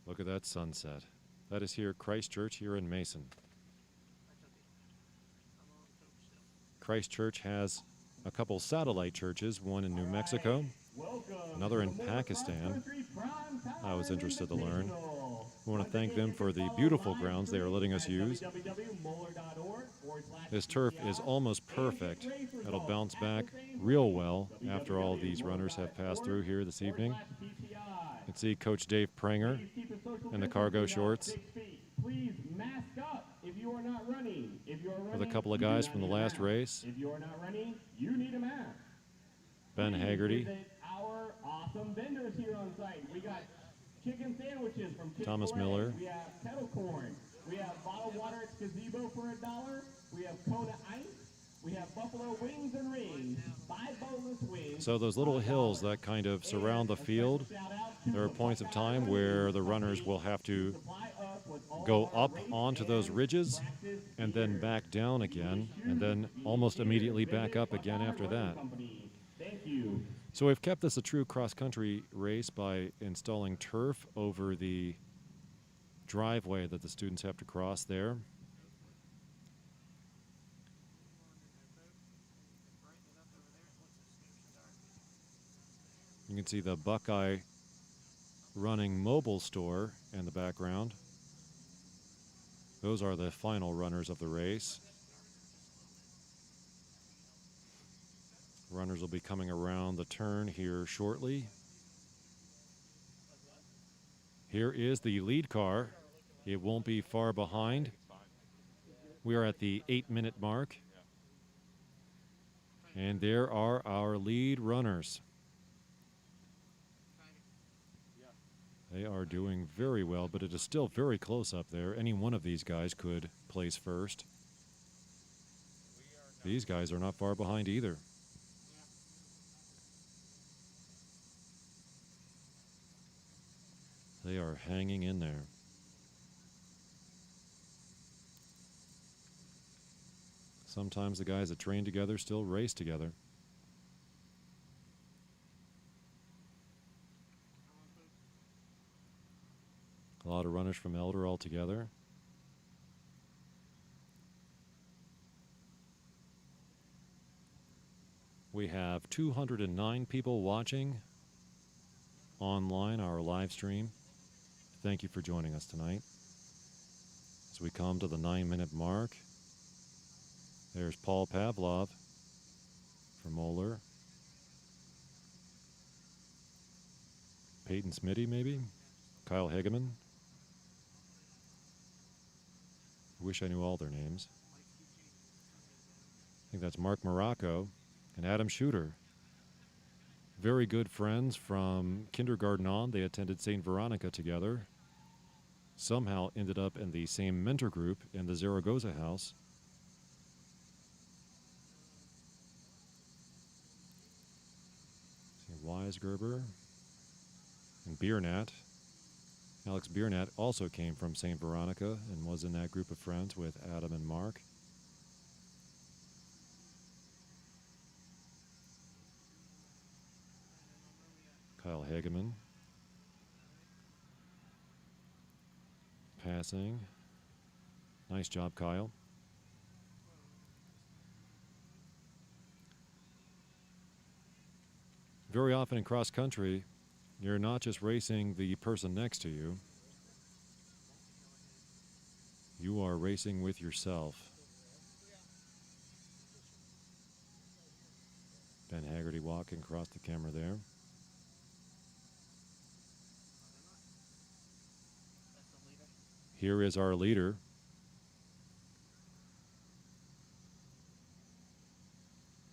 Look at that sunset. That is here, Christ Church here in Mason. Christ Church has a couple satellite churches, one in New Mexico, another in Pakistan. I was interested to learn. We want to thank them for the beautiful grounds they are letting us use. This turf is almost perfect. It'll bounce back real well after all these runners have passed through here this evening. You can see Coach Dave Pranger in the cargo shorts Please mask up if you are not running. If you are running, with a couple of guys from the last race. If you are not running, you need a mask. Ben Haggerty. Visit our awesome vendors here on site. We got chicken sandwiches from Chick-fil-A. Thomas Miller. We have kettle corn. We have bottled water at Gazebo for $1. We have Kona Ice. We have buffalo wings and rings. 5 boneless wings. So those little hills that kind of surround the field, there are points of time where the runners will have to go up onto those ridges and then back down again, and then almost immediately back up again after that. So we've kept this a true cross-country race by installing turf over the driveway that the students have to cross there. You can see the Buckeye Running mobile store in the background. Those are the final runners of the race. Runners will be coming around the turn here shortly. Here is the lead car. It won't be far behind. We are at the 8-minute mark. And there are our lead runners. They are doing very well, but it is still very close up there. Any one of these guys could place first. These guys are not far behind either. They are hanging in there. Sometimes the guys that train together still race together. A lot of runners from Elder all together. We have 209 people watching online, our live stream. Thank you for joining us tonight. As we come to the 9-minute mark, there's Paul Pavlov from Moeller. Peyton Smitty, maybe? Kyle Hageman. I wish I knew all their names. I think that's Mark Morocco and Adam Shooter. Very good friends from kindergarten on. They attended St. Veronica together. Somehow ended up in the same mentor group in the Zaragoza house. See Weisgerber and Biernat. Alex Biernat also came from St. Veronica and was in that group of friends with Adam and Mark. Kyle Hageman. Passing. Nice job, Kyle. Very often in cross country, you're not just racing the person next to you. You are racing with yourself. Ben Haggerty walking across the camera there. Here is our leader.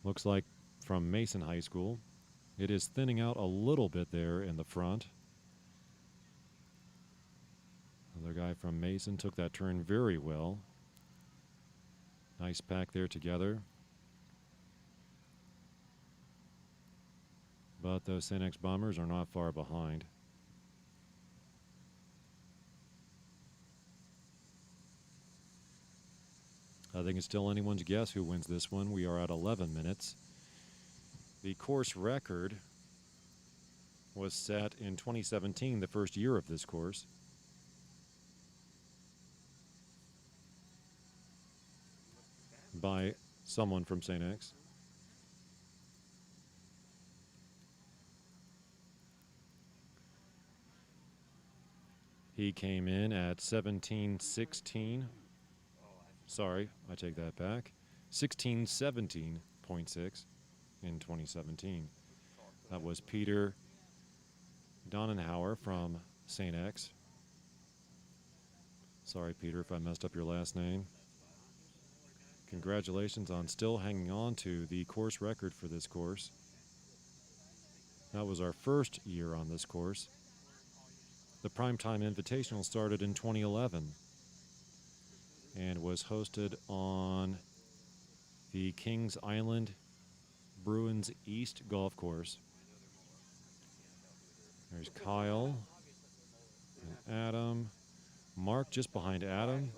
Looks like from Mason High School. It is thinning out a little bit there in the front. Another guy from Mason took that turn very well. Nice pack there together. But those St. X Bombers are not far behind. I think it's still anyone's guess who wins this one. We are at 11 minutes. The course record was set in 2017, the first year of this course. By someone from St. X. He came in at 17:16. Sorry, I take that back. 16:17.6 in 2017. That was Peter Donnenhauer from St. X. Sorry, Peter, if I messed up your last name. Congratulations on still hanging on to the course record for this course. That was our first year on this course. The Primetime Invitational started in 2011 and was hosted on the Kings Island Bruins East Golf Course. There's Kyle and Adam. Mark just behind Adam.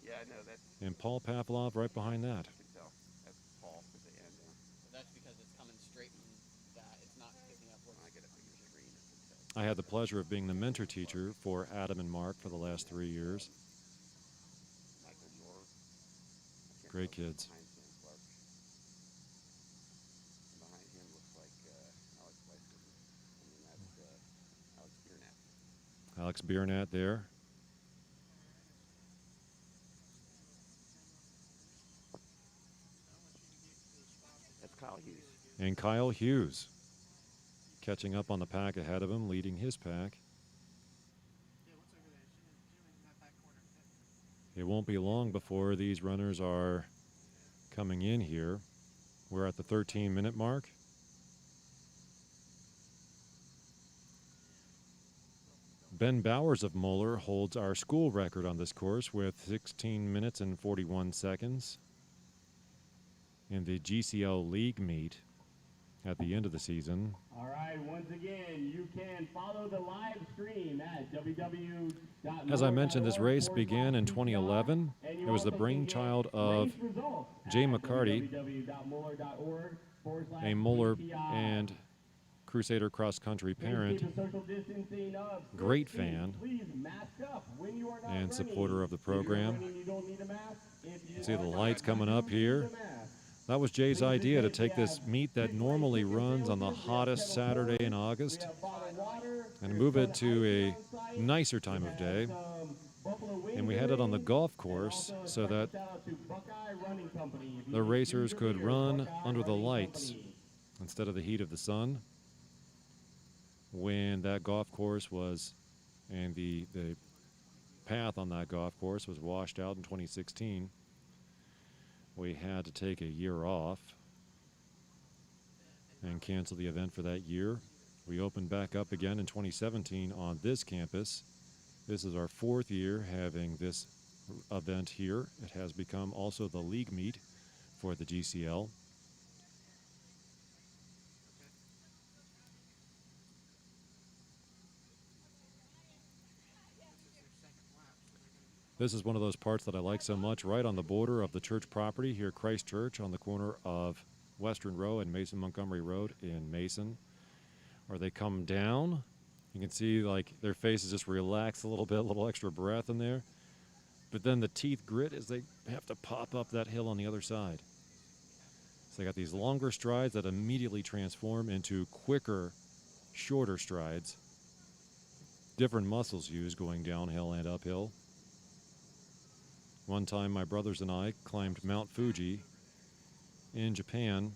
Yeah, I know that. And Paul Pavlov right behind that. That's Paul at the end. That's because it's coming straight from that. It's not picking up what's I get a bigger screen. I had the pleasure of being the mentor teacher for Adam and Mark for the last 3 years. Michael Moore. Great kids. Behind Sam Clark. Behind him looks like Alex Weisgerber. And then that's Alex Biernat. Alex Biernat there. That's Kyle Hughes. And Kyle Hughes catching up on the pack ahead of him, leading his pack. It won't be long before these runners are coming in here. We're at the 13-minute mark. Ben Bowers of Moeller holds our school record on this course with 16 minutes and 41 seconds. In the GCL League meet at the end of the season. All right, once again, you can follow the live stream at www.moeller.org. As I mentioned, this race began in 2011. It was the brainchild of Jay McCarty, a Moeller and Crusader cross-country parent, great fan, and supporter of the program. You see the lights coming up here. That was Jay's idea, to take this meet that normally runs on the hottest Saturday in August and move it to a nicer time of day. And we had it on the golf course so that the racers could run under the lights instead of the heat of the sun when that golf course was, and the path on that golf course was washed out in 2016. We had to take a year off and cancel the event for that year. We opened back up again in 2017 on this campus. This is our 4th year having this event here. It has become also the league meet for the GCL. This is one of those parts that I like so much, right on the border of the church property here, Christ Church, on the corner of Western Row and Montgomery Road in Mason, where they come down. You can see like their faces just relax a little bit, a little extra breath in there. But then the teeth grit as they have to pop up that hill on the other side. So they got these longer strides that immediately transform into quicker, shorter strides. Different muscles used going downhill and uphill. One time my brothers and I climbed Mount Fuji in Japan.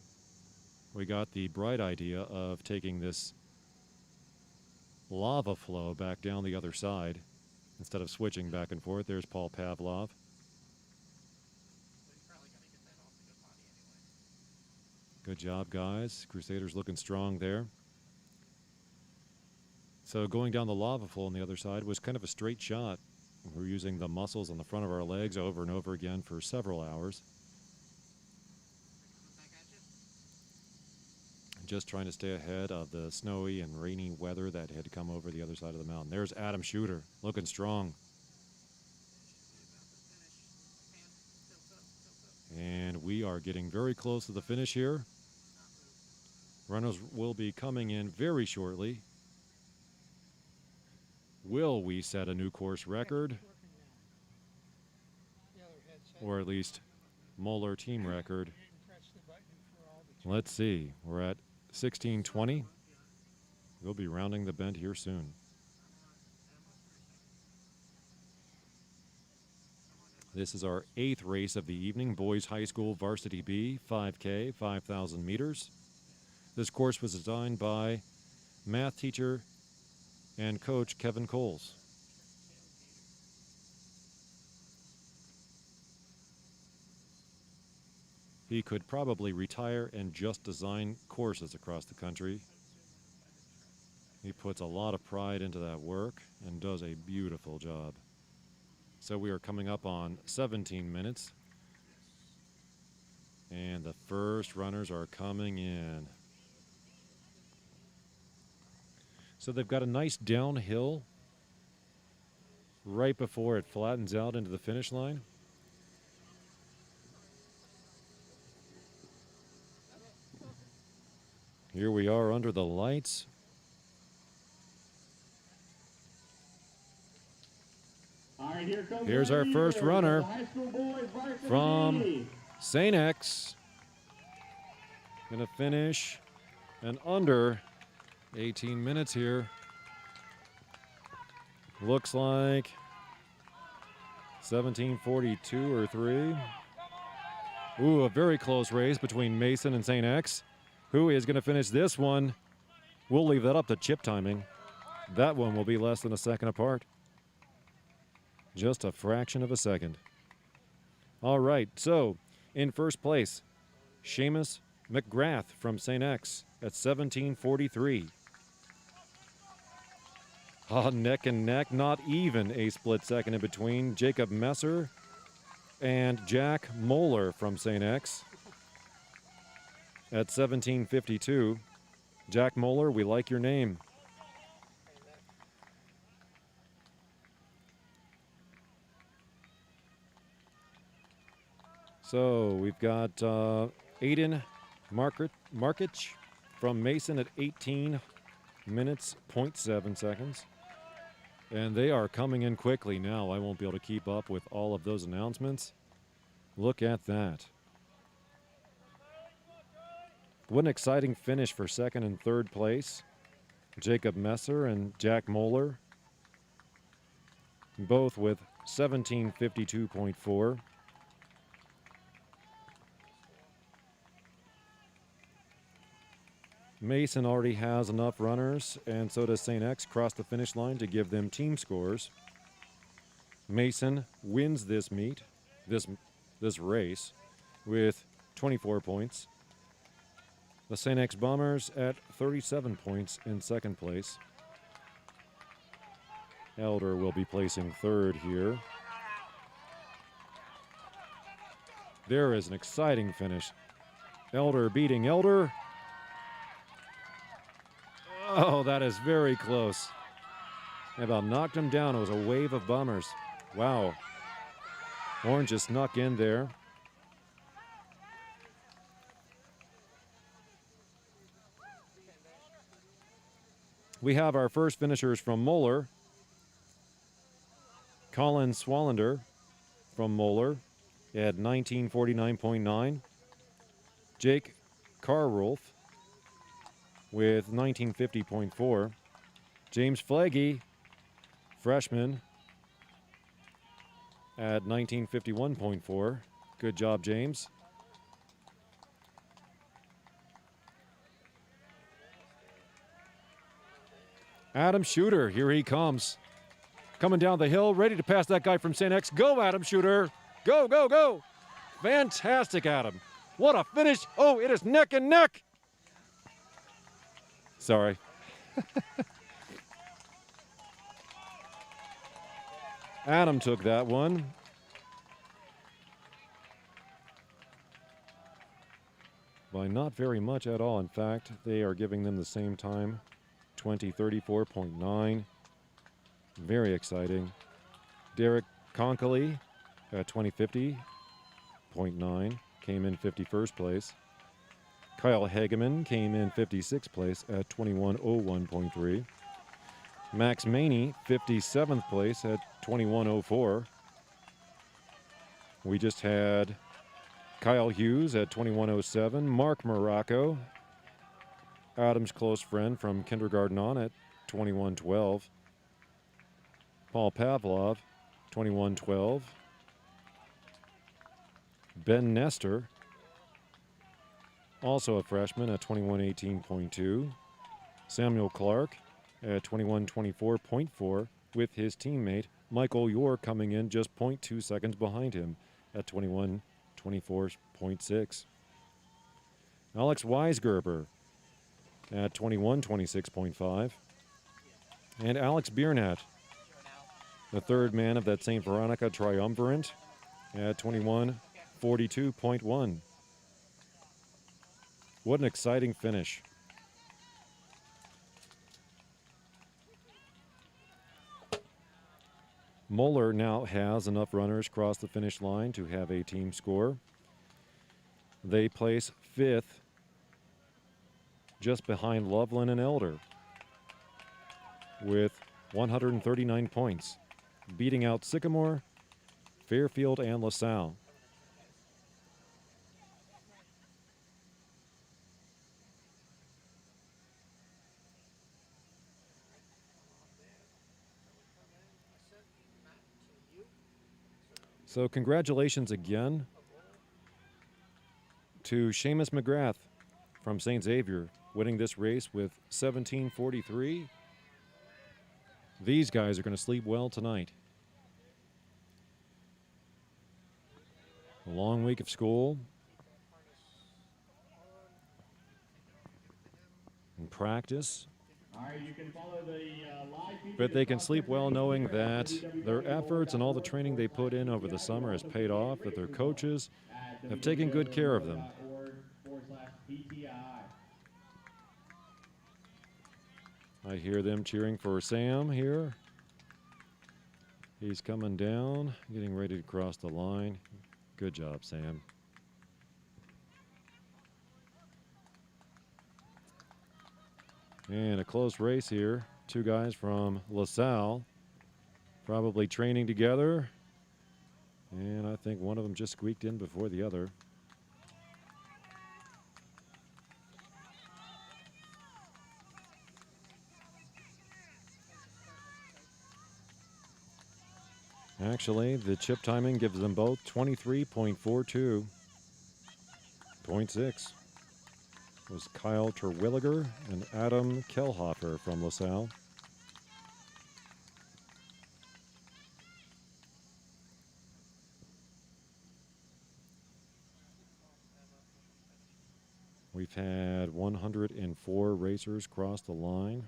We got the bright idea of taking this lava flow back down the other side instead of switching back and forth. There's Paul Pavlov. Good job, guys. Crusaders looking strong there. So going down the lava flow on the other side was kind of a straight shot. We're using the muscles on the front of our legs over and over again for several hours. Just trying to stay ahead of the snowy and rainy weather that had come over the other side of the mountain. There's Adam Shooter, looking strong. And we are getting very close to the finish here. Runners will be coming in very shortly. Will we set a new course record? Or at least Moeller team record? Let's see. We're at 16:20. We'll be rounding the bend here soon. This is our 8th race of the evening, Boys High School Varsity B, 5K, 5,000 meters. This course was designed by math teacher and coach Kevin Coles. He could probably retire and just design courses across the country. He puts a lot of pride into that work and does a beautiful job. So we are coming up on 17 minutes. And the first runners are coming in. So they've got a nice downhill right before it flattens out into the finish line. Here we are under the lights. All right, here comes Here's our first leader, runner the high school boys varsity from B. St. X. Gonna finish in under 18 minutes here. Looks like 17:42 or 3. Ooh, a very close race between Mason and St. X. Who is going to finish this one? We'll leave that up to chip timing. That one will be less than a second apart. Just a fraction of a second. All right, so in first place, Seamus McGrath from St. X at 17:43. Neck and neck, not even a split second in between. Jacob Messer and Jack Moeller from St. X at 17:52. Jack Moeller, we like your name. So we've got Aiden Markic from Mason at 18 minutes, 0.7 seconds. And they are coming in quickly now. I won't be able to keep up with all of those announcements. Look at that. What an exciting finish for second and third place. Jacob Messer and Jack Moeller, both with 17:52.4. Mason already has enough runners, and so does St. X cross the finish line to give them team scores. Mason wins this meet, this race, with 24 points. The St. X Bombers at 37 points in second place. Elder will be placing third here. There is an exciting finish. Elder beating Elder. Oh, that is very close. About knocked him down. It was a wave of Bombers. Wow. Orange just snuck in there. We have our first finishers from Moeller. Colin Swallander from Moeller at 1949.9. Jake Carrolf with 1950.4. James Flaggy, freshman, at 1951.4. Good job, James. Adam Shooter, here he comes. Coming down the hill, ready to pass that guy from St. X. Go, Adam Shooter. Go, go, go. Fantastic, Adam. What a finish. Oh, it is neck and neck. Sorry. Adam took that one. By not very much at all. In fact, they are giving them the same time. 20:34.9. Very exciting. Derek Conkley at 20:50.9 came in 51st place. Kyle Hageman came in 56th place at 21:01.3. Max Maney, 57th place at 21:04. We just had Kyle Hughes at 21:07. Mark Morocco, Adam's close friend from kindergarten on, at 21:12. Paul Pavlov, 21:12. Ben Nestor, also a freshman, at 21:18.2. Samuel Clark at 21:24.4 with his teammate Michael York coming in just 0.2 seconds behind him at 21:24.6. Alex Weisgerber at 21:26.5. And Alex Biernat, the third man of that St. Veronica triumvirate, at 21:42.1. What an exciting finish. Moeller now has enough runners cross the finish line to have a team score. They place fifth, just behind Loveland and Elder, with 139 points, beating out Sycamore, Fairfield, and LaSalle. So congratulations again to Seamus McGrath from St. Xavier, winning this race with 17:43. These guys are going to sleep well tonight. A long week of school and practice. All right, you can follow the live feed But they can sleep well knowing that their efforts and all the training they put in over the summer has paid off, that their coaches have taken good care of them. I hear them cheering for Sam here. He's coming down, getting ready to cross the line. Good job, Sam. And a close race here. Two guys from LaSalle, probably training together. And I think one of them just squeaked in before the other. Actually, the chip timing gives them both 23.42.6. Was Kyle Terwilliger and Adam Kellhofer from LaSalle. We've had 104 racers cross the line.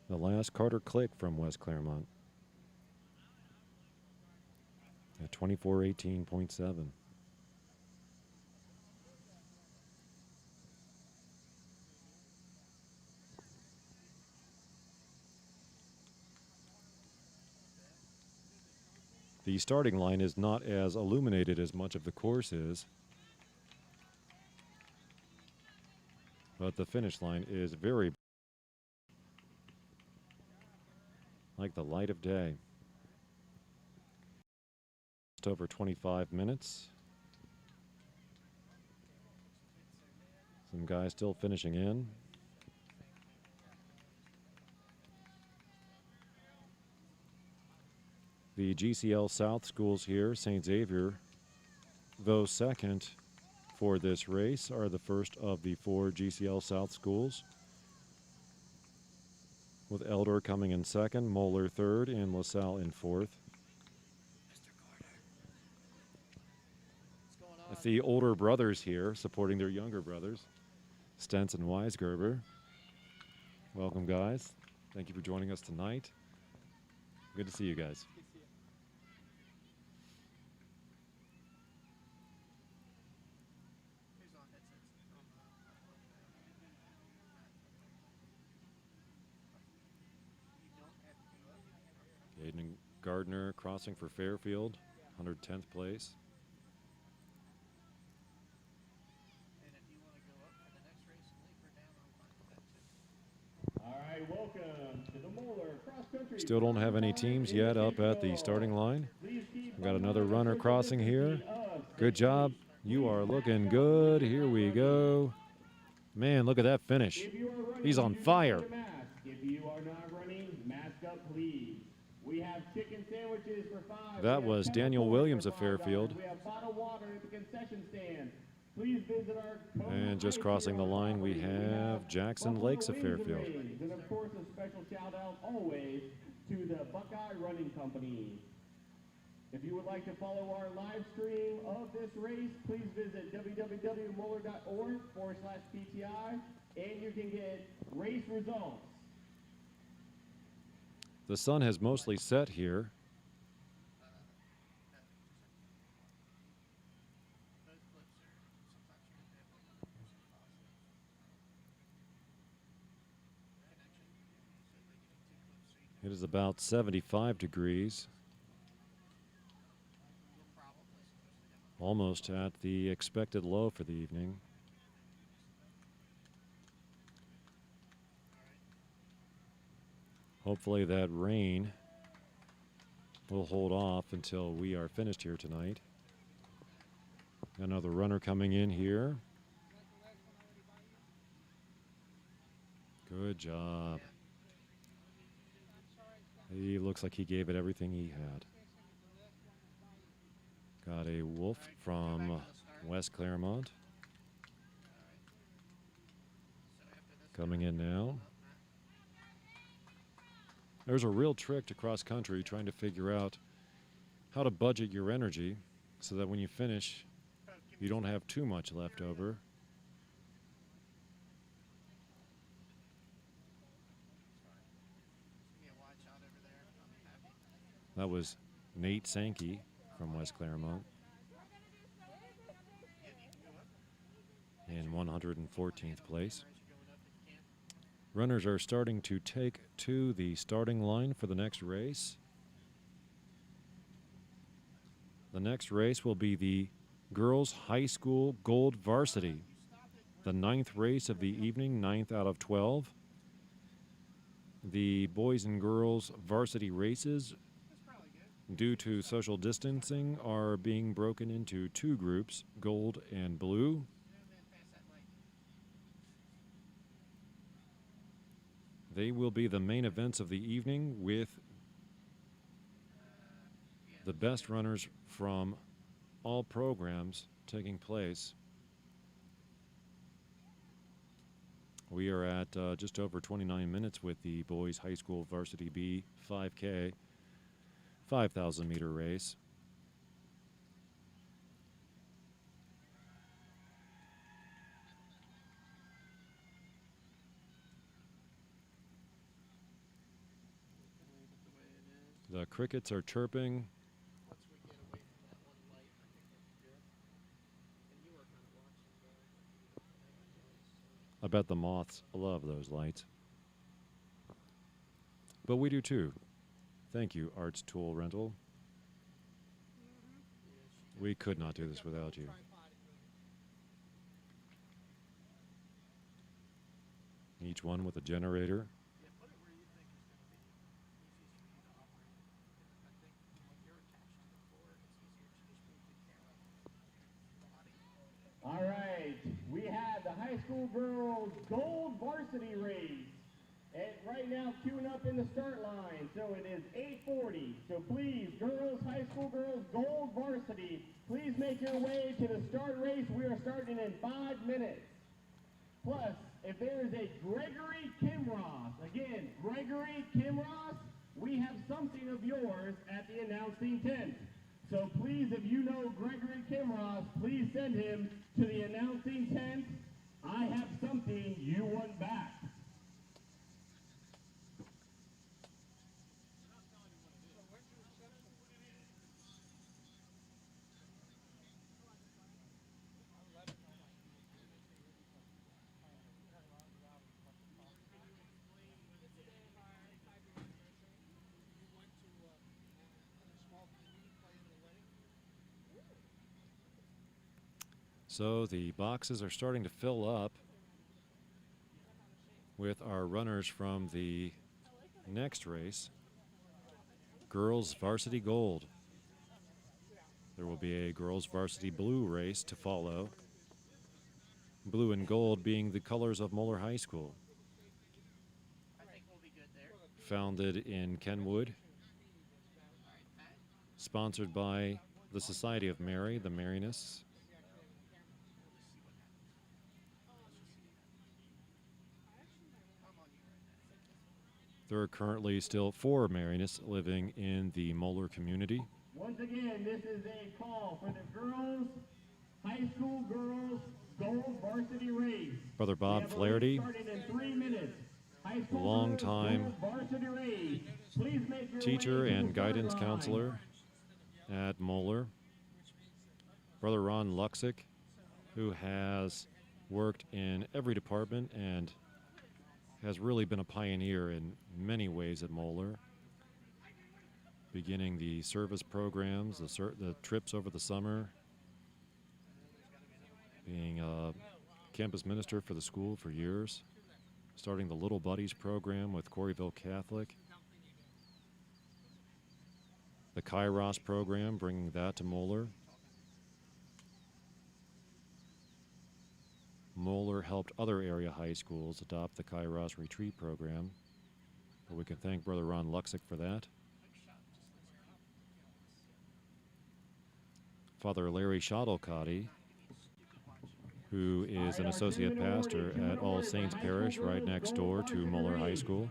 The last Carter Click from West Claremont at 24:18.7. The starting line is not as illuminated as much of the course is, but the finish line is very like the light of day. Just over 25 minutes. Some guys still finishing in. The GCL South schools here, St. Xavier, though second for this race, are the first of the 4 GCL South schools, with Elder coming in second, Moeller third, and LaSalle in fourth. I see older brothers here supporting their younger brothers, Stentz and Weisgerber. Welcome, guys. Thank you for joining us tonight. Good to see you guys. Aiden Gardner crossing for Fairfield, 110th place. All right, welcome to the Moeller Cross Country. Still don't have any teams yet up at the starting line. We've got another runner crossing here. Good job. You are looking good. Here we go. Man, look at that finish. He's on fire. If you are not running, mask up, please. We have chicken sandwiches for $5. That was Daniel Williams of Fairfield. We have bottled water at the concession stand. Please visit our And just crossing the line, we have Jackson Lakes of Fairfield. And of course, a special shout out always to the Buckeye Running Company. If you would like to follow our live stream of this race, please visit www.moeller.org/PTI, and you can get race results. The sun has mostly set here. It is about 75 degrees. Almost at the expected low for the evening. Hopefully that rain will hold off until we are finished here tonight. Another runner coming in here. Good job. He looks like he gave it everything he had. Got a Wolf from West Claremont. Coming in now. There's a real trick to cross country, trying to figure out how to budget your energy so that when you finish, you don't have too much left over. That was Nate Sankey from West Claremont in 114th place. Runners are starting to take to the starting line for the next race. The next race will be the Girls High School Gold Varsity, the 9th race of the evening, 9th out of 12. The boys and girls varsity races, due to social distancing, are being broken into 2 groups, gold and blue. They will be the main events of the evening, with the best runners from all programs taking place. We are at just over 29 minutes with the boys high school varsity B 5K. 5,000-meter race. The crickets are chirping. Once we get away from that one light, I think we'll be good. And you were kind of watching the I bet the moths love those lights. But we do too. Thank you, Arts Tool Rental. We could not do this without you. Each one with a generator. Yeah, put it where you think is going to be easiest for you to operate. I think when you're attached to the floor, it's easier to just move the camera body. All right, we have the high school girls gold varsity race. And right now, queuing up in the start line. So it is 8:40. So please, girls, high school girls, gold varsity, please make your way to the start race. We are starting in 5 minutes. Plus, if there is a Gregory Kimross, again, Gregory Kimross, we have something of yours at the announcing tent. So please, if you know Gregory Kimross, please send him to the announcing tent. I have something you want back. So the boxes are starting to fill up with our runners from the next race, Girls Varsity Gold. There will be a Girls Varsity Blue race to follow. Blue and gold being the colors of Moeller High School. I think we'll be good there. Founded in Kenwood. Sponsored by the Society of Mary, the Marianists. There are currently still 4 Marianists living in the Moeller community. Once again, this is a call for the girls, high school girls, gold varsity race. Brother Bob Flaherty, Starting in 3 minutes. High school longtime girls, varsity race. Please make your teacher way to and the start guidance line. counselor at Moeller. Brother Ron Luxick, who has worked in every department and has really been a pioneer in many ways at Moeller, beginning the service programs, the trips over the summer, being a campus minister for the school for years, starting the Little Buddies program with Corryville Catholic, the Kairos program, bringing that to Moeller. Moeller helped other area high schools adopt the Kairos Retreat program. But we can thank Brother Ron Luxick for that. Father Larry Shuttlecotty, who is an associate pastor at All Saints Parish right next door to Moeller High School,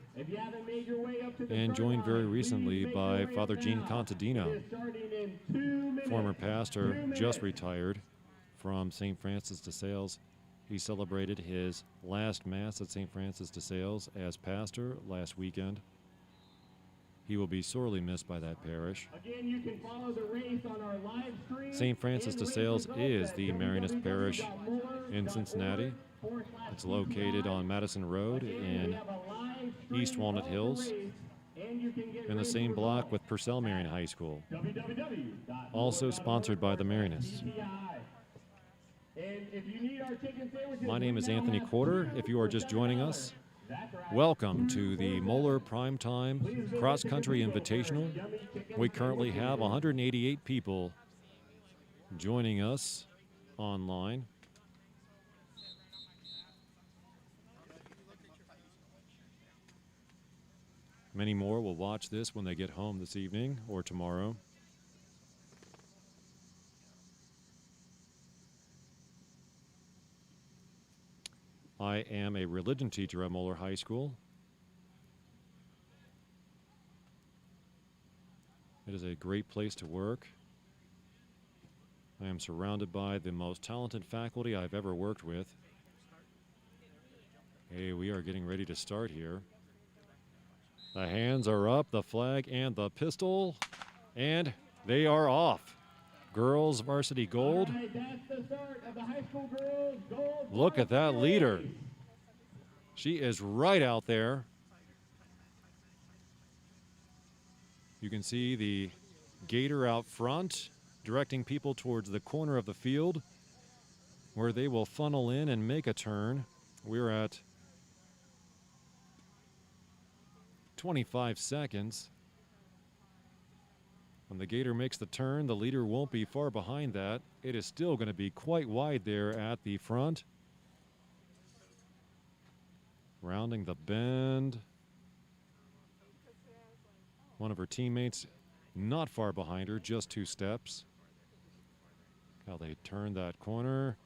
and joined very recently by Father Gene Contadino, former pastor, just retired from St. Francis de Sales. He celebrated his last Mass at St. Francis de Sales as pastor last weekend. He will be sorely missed by that parish. Again, you can follow the race on our live stream. St. Francis de Sales is the Marianist parish in Cincinnati. It's located on Madison Road in East Walnut Hills, in the same block with Purcell Marian High School. Also sponsored by the Marianists. My name is Anthony Quarter. If you are just joining us, welcome to the Moeller Primetime Cross Country Invitational. We currently have 188 people joining us online. Many more will watch this when they get home this evening or tomorrow. I am a religion teacher at Moeller High School. It is a great place to work. I am surrounded by the most talented faculty I've ever worked with. Hey, we are getting ready to start here. The hands are up, the flag and the pistol, and they are off. Girls varsity gold. All right, that's the start of the high school girls gold. Look at that varsity leader. race. She is right out there. You can see the gator out front, directing people towards the corner of the field where they will funnel in and make a turn. We're at 25 seconds. When the gator makes the turn, the leader won't be far behind that. It is still going to be quite wide there at the front. Rounding the bend. One of her teammates not far behind her, just 2 steps. How they turn that corner.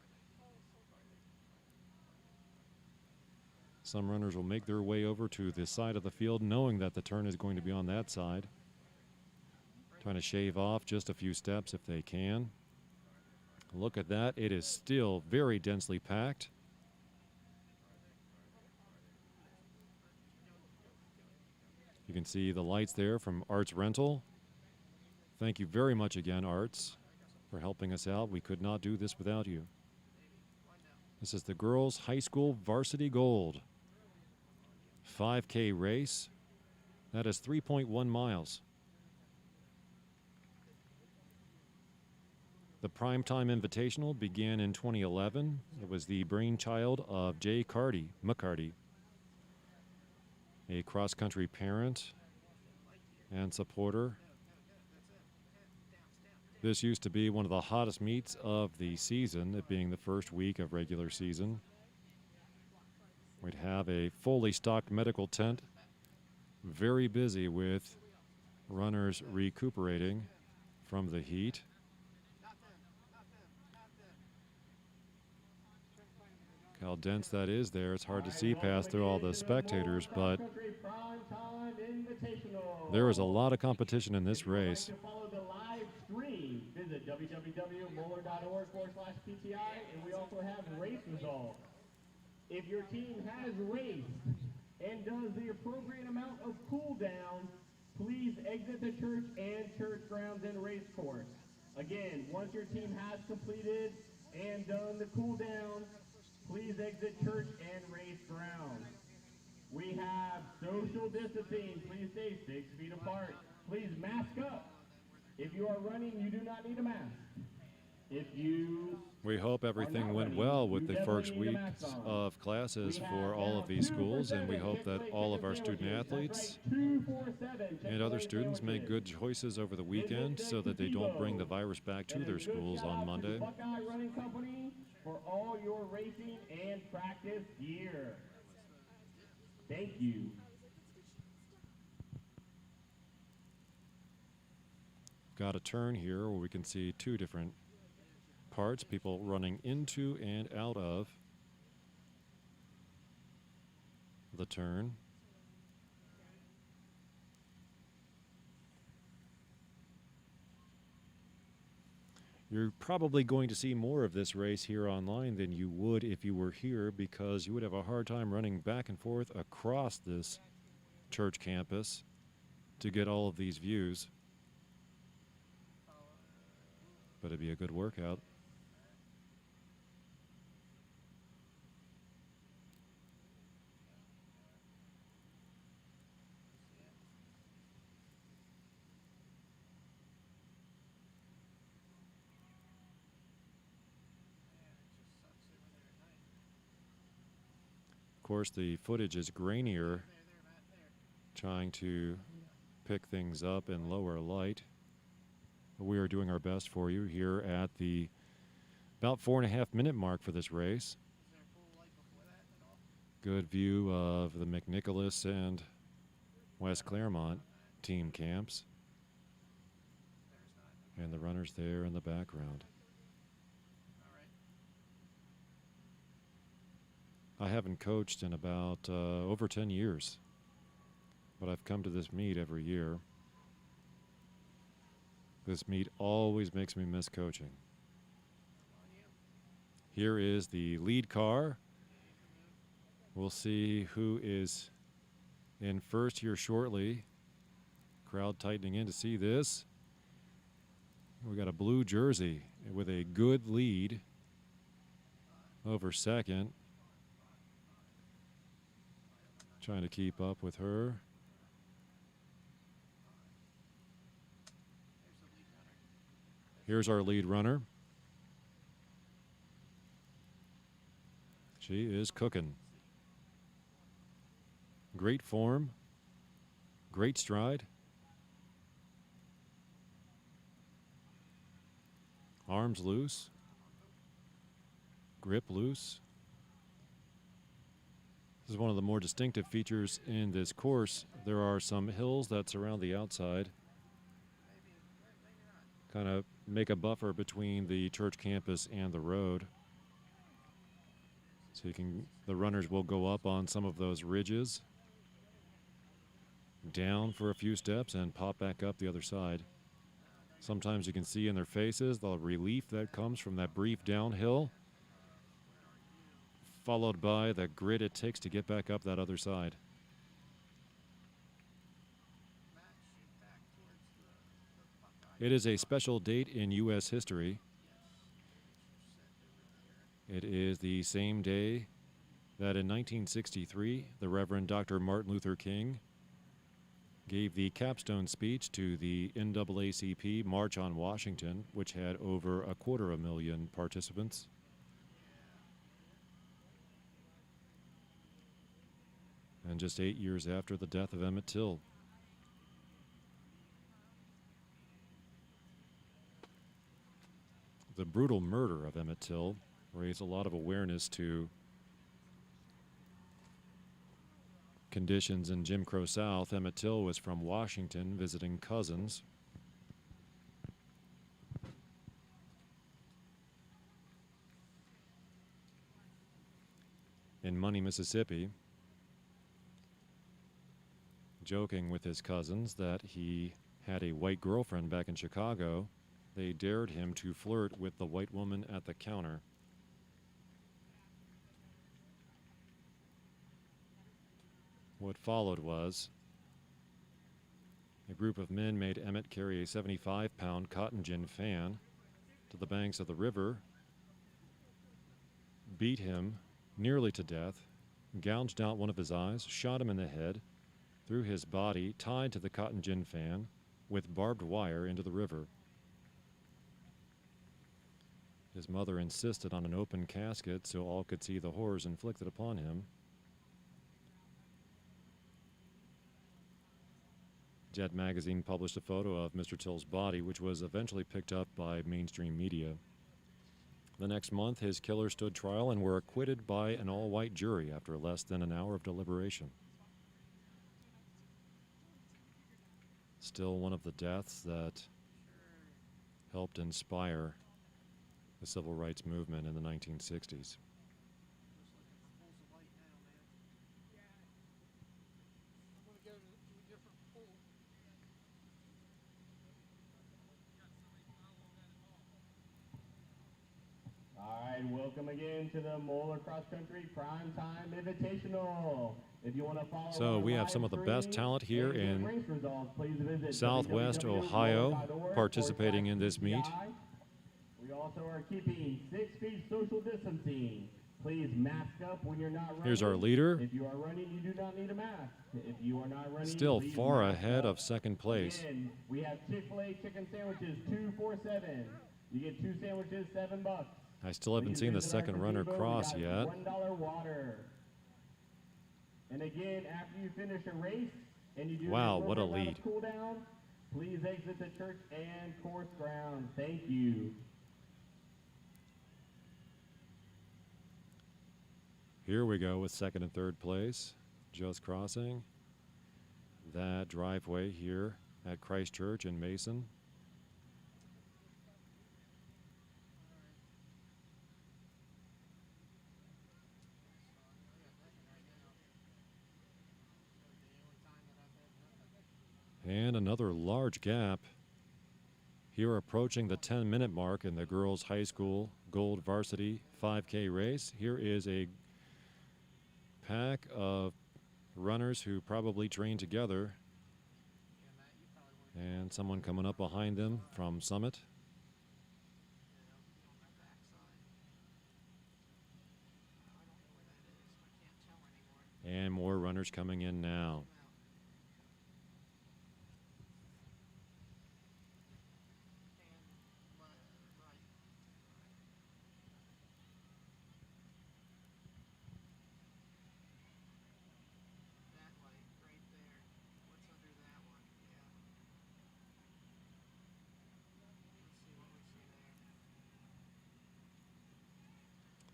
Some runners will make their way over to the side of the field knowing that the turn is going to be on that side. Trying to shave off just a few steps if they can. Look at that. It is still very densely packed. You can see the lights there from Arts Rental. Thank you very much again, Arts, for helping us out. We could not do this without you. This is the girls' high school varsity gold 5K race. That is 3.1 miles. The Primetime Invitational began in 2011. It was the brainchild of Jay McCarty, a cross-country parent and supporter. This used to be one of the hottest meets of the season, it being the first week of regular season. We'd have a fully stocked medical tent, very busy with runners recuperating from the heat. How dense that is there. It's hard to see past through all the spectators, but there is a lot of competition in this race. To follow the live stream, visit www.moeller.org/PTI, and we also have race results. If your team has raced and does the appropriate amount of cool down, please exit the church and church grounds and race course. Again, once your team has completed and done the cool down, please exit church and race grounds. We have social distancing. Please stay 6 feet apart. Please mask up. If you are running, you do not need a mask. We hope everything went well with the first week of classes for all of these schools, and we hope that all of our student athletes and other students make good choices over the weekend so that they don't bring the virus back to their schools on Monday. Buckeye Running Company for all your racing and practice gear. Thank you. Got a turn here where we can see 2 different parts, people running into and out of the turn. You're probably going to see more of this race here online than you would if you were here, because you would have a hard time running back and forth across this church campus to get all of these views. But it'd be a good workout. Of course, the footage is grainier, trying to pick things up in lower light. We are doing our best for you here at the about 4.5 minute mark for this race. Good view of the McNicholas and West Claremont team camps. And the runners there in the background. I haven't coached in about over 10 years, but I've come to this meet every year. This meet always makes me miss coaching. Here is the lead car. We'll see who is in first here shortly. Crowd tightening in to see this. We got a blue jersey with a good lead over second. Trying to keep up with her. Here's our lead runner. She is cooking. Great form, great stride. Arms loose, grip loose. This is one of the more distinctive features in this course. There are some hills that surround the outside, kind of make a buffer between the church campus and the road. So the runners will go up on some of those ridges, down for a few steps, and pop back up the other side. Sometimes you can see in their faces the relief that comes from that brief downhill, followed by the grit it takes to get back up that other side. It is a special date in U.S. history. It is the same day that in 1963, the Reverend Dr. Martin Luther King gave the capstone speech to the NAACP March on Washington, which had over 250,000 participants. And just 8 years after the death of Emmett Till. The brutal murder of Emmett Till raised a lot of awareness to conditions in Jim Crow South. Emmett Till was from Washington visiting cousins. In Money, Mississippi, joking with his cousins that he had a white girlfriend back in Chicago, they dared him to flirt with the white woman at the counter. What followed was a group of men made Emmett carry a 75-pound cotton gin fan to the banks of the river, beat him nearly to death, gouged out one of his eyes, shot him in the head, threw his body tied to the cotton gin fan with barbed wire into the river. His mother insisted on an open casket so all could see the horrors inflicted upon him. Jet magazine published a photo of Mr. Till's body, which was eventually picked up by mainstream media. The next month, his killers stood trial and were acquitted by an all-white jury after less than an hour of deliberation. Still one of the deaths that helped inspire the civil rights movement in the 1960s. All right, welcome again to the Moeller Cross Country Primetime Invitational. If you want to follow So we have some of the best talent here in Southwest Ohio participating in this meet. We also are keeping 6 feet social distancing. Please mask up when you're not running. Here's our leader. If you are running, you do not need a mask. If you are not running, Still please far mask ahead up. of second place. Again, we have Chick-fil-A chicken sandwiches, 2 for $7. You get 2 sandwiches, $7. I still haven't seen the second runner cross yet. $1 water. And again, after you finish a race and you do Wow, your what a round of lead. cool down, please exit the church and course ground. Thank you. Here we go with second and third place, just crossing that driveway here at Christ Church in Mason. And another large gap Here approaching the 10-minute mark in the girls' high school gold varsity 5K race. Here is a pack of runners who probably train together, and someone coming up behind them from Summit. And more runners coming in now.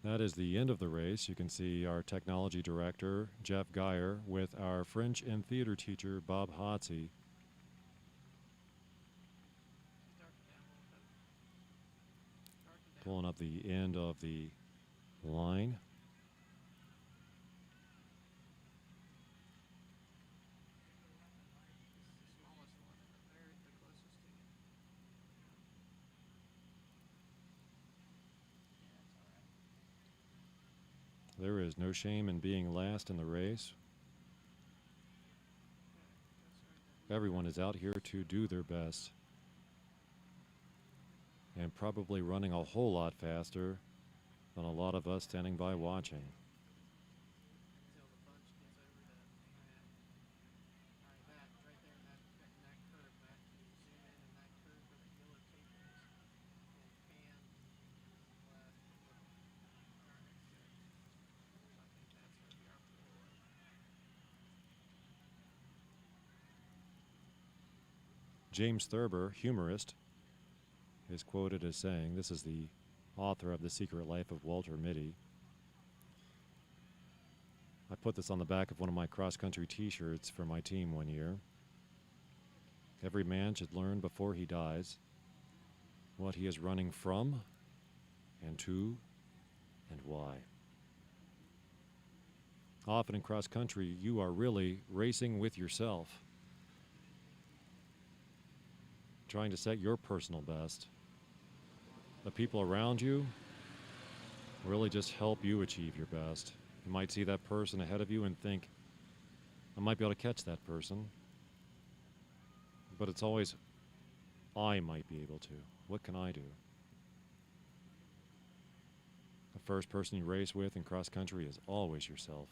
That is the end of the race. You can see our technology director, Jeff Geyer, with our French and theater teacher, Bob Hotsey. Pulling up the end of the line. There is no shame in being last in the race. Everyone is out here to do their best, and probably running a whole lot faster than a lot of us standing by watching. James Thurber, humorist, is quoted as saying, this is the author of The Secret Life of Walter Mitty. I put this on the back of one of my cross-country t-shirts for my team one year. Every man should learn before he dies what he is running from and to and why. Often in cross-country, you are really racing with yourself, trying to set your personal best. The people around you really just help you achieve your best. You might see that person ahead of you and think, I might be able to catch that person. But it's always, I might be able to. What can I do? The first person you race with in cross country is always yourself.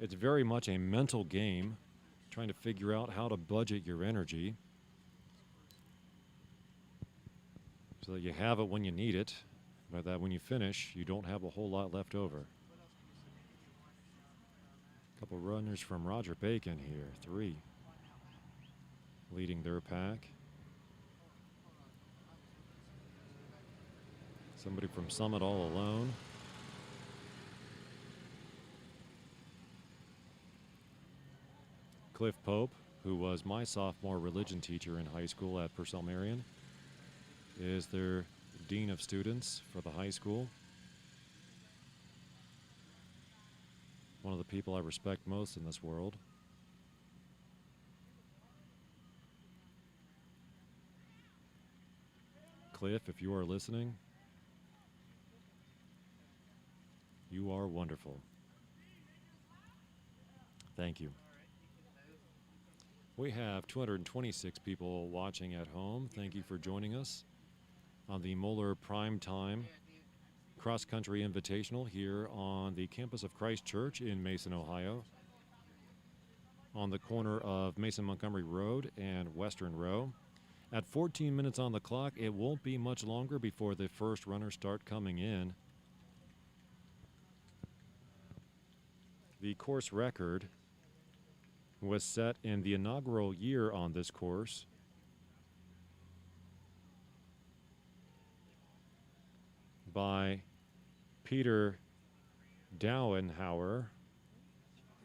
It's very much a mental game, trying to figure out how to budget your energy so that you have it when you need it, but that when you finish, you don't have a whole lot left over. A couple runners from Roger Bacon here, 3, leading their pack. Somebody from Summit all alone. Cliff Pope, who was my sophomore religion teacher in high school at Purcell Marion, is their dean of students for the high school. One of the people I respect most in this world. Cliff, if you are listening, you are wonderful. Thank you. We have 226 people watching at home. Thank you for joining us on the Moeller Primetime Cross Country Invitational here on the campus of Christ Church in Mason, Ohio, on the corner of Mason Montgomery Road and Western Row. At 14 minutes on the clock, it won't be much longer before the first runners start coming in. The course record was set in the inaugural year on this course by Peter Dauenhauer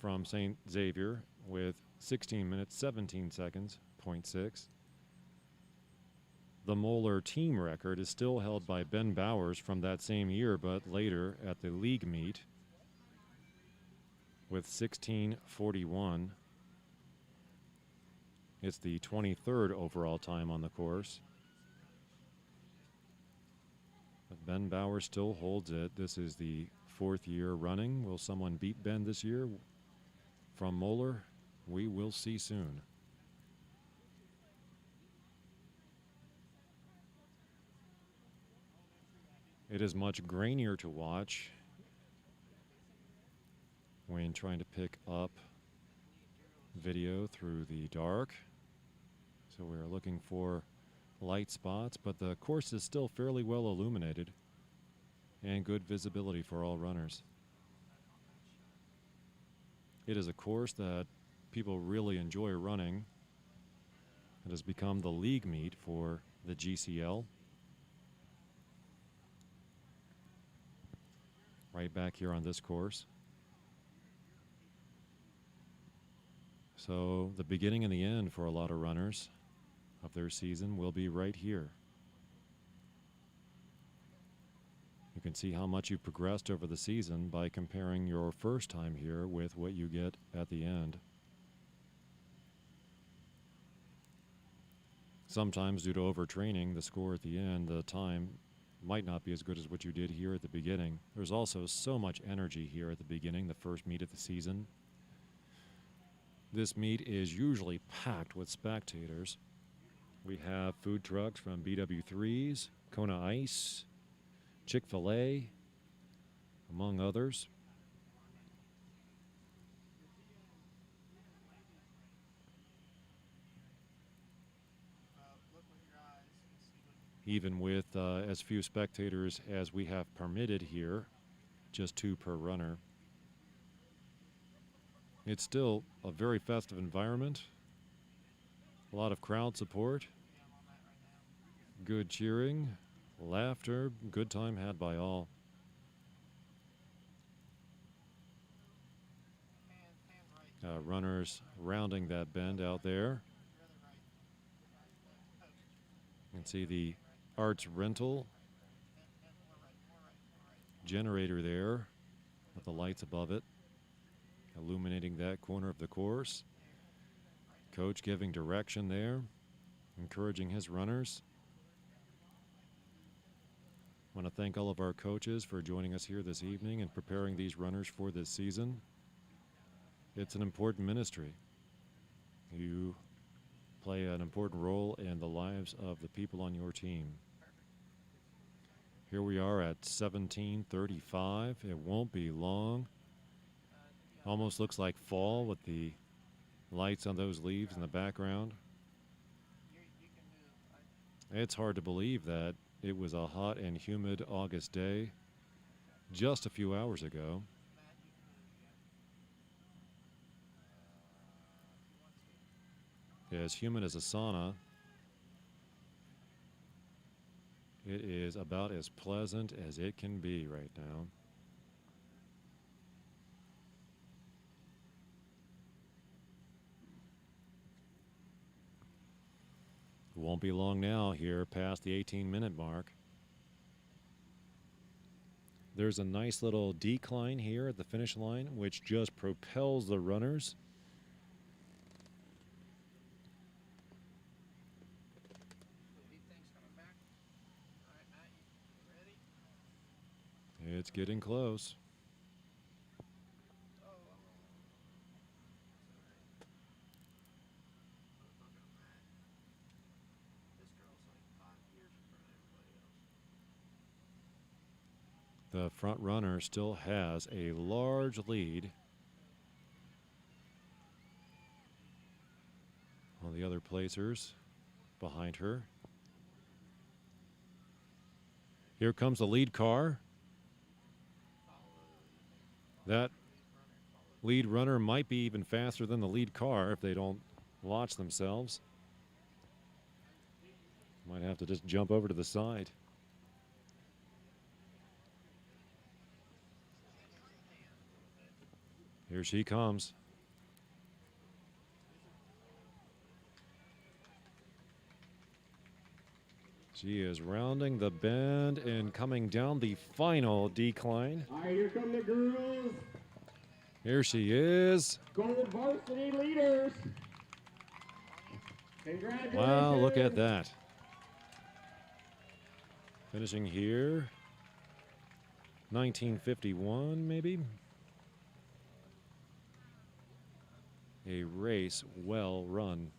from St. Xavier with 16 minutes, 17 seconds, 0.6. The Moeller team record is still held by Ben Bowers from that same year, but later at the league meet with 16:41. It's the 23rd overall time on the course. But Ben Bauer still holds it. This is the 4th year running. Will someone beat Ben this year from Moeller? We will see soon. It is much grainier to watch when trying to pick up video through the dark. So we are looking for light spots, but the course is still fairly well illuminated and good visibility for all runners. It is a course that people really enjoy running. It has become the league meet for the GCL. Right back here on this course. So the beginning and the end for a lot of runners of their season will be right here. You can see how much you've progressed over the season by comparing your first time here with what you get at the end. Sometimes due to overtraining, the score at the end, the time might not be as good as what you did here at the beginning. There's also so much energy here at the beginning, the first meet of the season. This meet is usually packed with spectators. We have food trucks from BW3s, Kona Ice, Chick-fil-A, among others. Even with as few spectators as we have permitted here, just 2 per runner. It's still a very festive environment. A lot of crowd support, good cheering, laughter, good time had by all. Runners rounding that bend out there. You can see the Arts Rental generator there with the lights above it, illuminating that corner of the course. Coach giving direction there, encouraging his runners. I want to thank all of our coaches for joining us here this evening and preparing these runners for this season. It's an important ministry. You play an important role in the lives of the people on your team. Here we are at 17:35. It won't be long. Almost looks like fall with the lights on those leaves in the background. It's hard to believe that it was a hot and humid August day just a few hours ago. As humid as a sauna, it is about as pleasant as it can be right now. It won't be long now here past the 18-minute mark. There's a nice little decline here at the finish line, which just propels the runners. It's getting close. The front runner still has a large lead on the other placers behind her. Here comes the lead car. That lead runner might be even faster than the lead car if they don't watch themselves. Might have to just jump over to the side. Here she comes. She is rounding the bend and coming down the final decline. All right, here come the girls. Here she is. Gold varsity leaders. Wow, look at that. Finishing here, 1951 maybe. A race well run.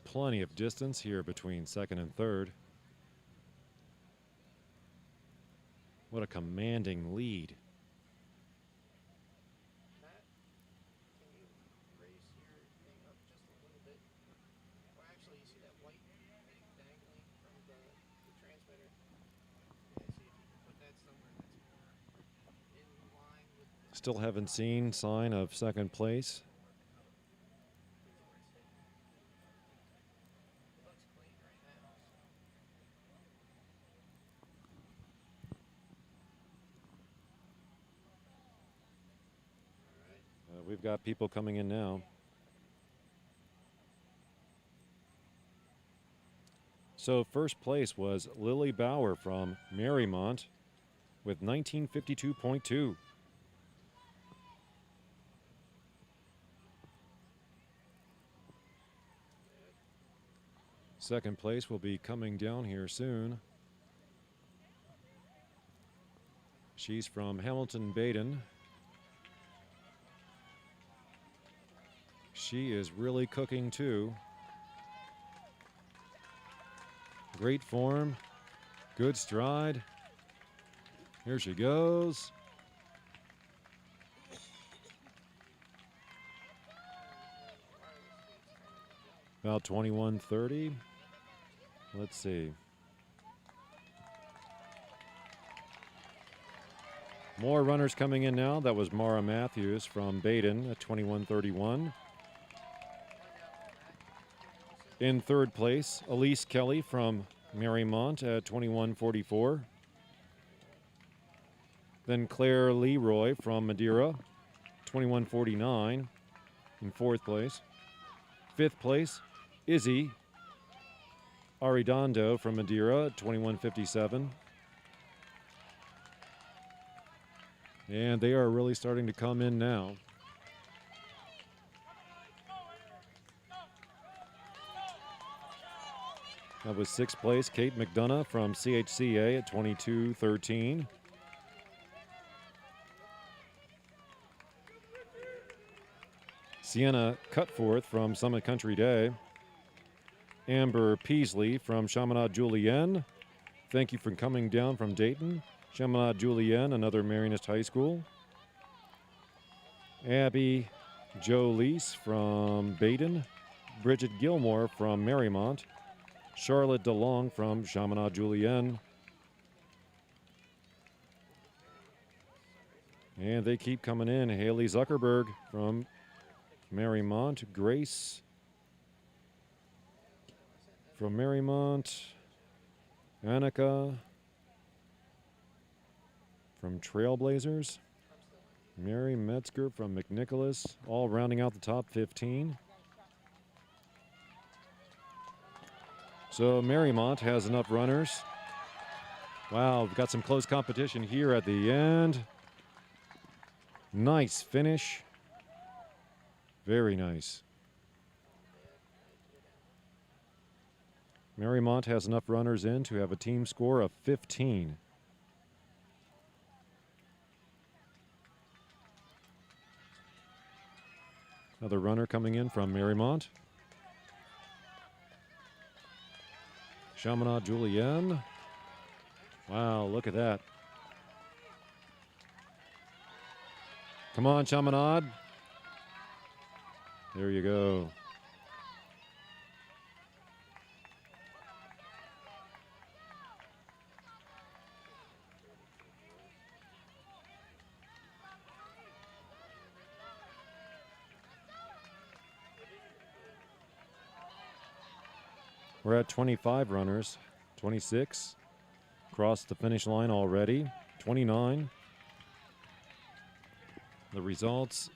Plenty of distance here between second and third. What a commanding lead. Matt, can you raise your thing up just a little bit? Well, actually, you see that white thing dangling from the transmitter? Yeah, see if you can put that somewhere that's more in line with the Still haven't seen sign of second place. it looks clean right now. All right. We've got people coming in now. So first place was Lily Bauer from Marymount with 1952.2. Second place will be coming down here soon. She's from Hamilton Baden. She is really cooking too. Great form, good stride. Here she goes. About 21:30. Let's see. More runners coming in now. That was Mara Matthews from Baden at 21:31. In third place, Elise Kelly from Marymount at 21:44. Then Claire Leroy from Madeira, 21:49 in fourth place. Fifth place, Izzy Arredondo from Madeira at 21:57. And they are really starting to come in now. That was sixth place, Kate McDonough from CHCA at 22:13. Sienna Cutforth from Summit Country Day. Amber Peasley from Chaminade Julienne. Thank you for coming down from Dayton. Chaminade Julienne, another Marianist High School. Abby Jolice from Baden. Bridget Gilmore from Marymount. Charlotte DeLong from Chaminade Julienne. And they keep coming in. Haley Zuckerberg from Marymount. Grace from Marymount. Annika from Trailblazers. Mary Metzger from McNicholas. All rounding out the top 15. So Marymount has enough runners. Wow, we've got some close competition here at the end. Nice finish. Very nice. Marymount has enough runners in to have a team score of 15. Another runner coming in from Marymount. Chaminade Julienne. Wow, look at that. Come on, Chaminade. There you go. We're at 25 runners, 26 crossed the finish line already, 29. The results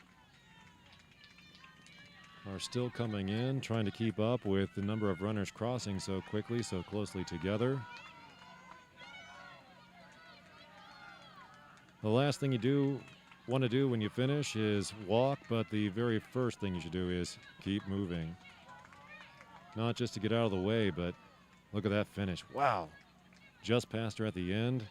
are still coming in, trying to keep up with the number of runners crossing so quickly, so closely together. The last thing you do want to do when you finish is walk, but the very first thing you should do is keep moving. Not just to get out of the way, but look at that finish. Wow. Just past her at the end.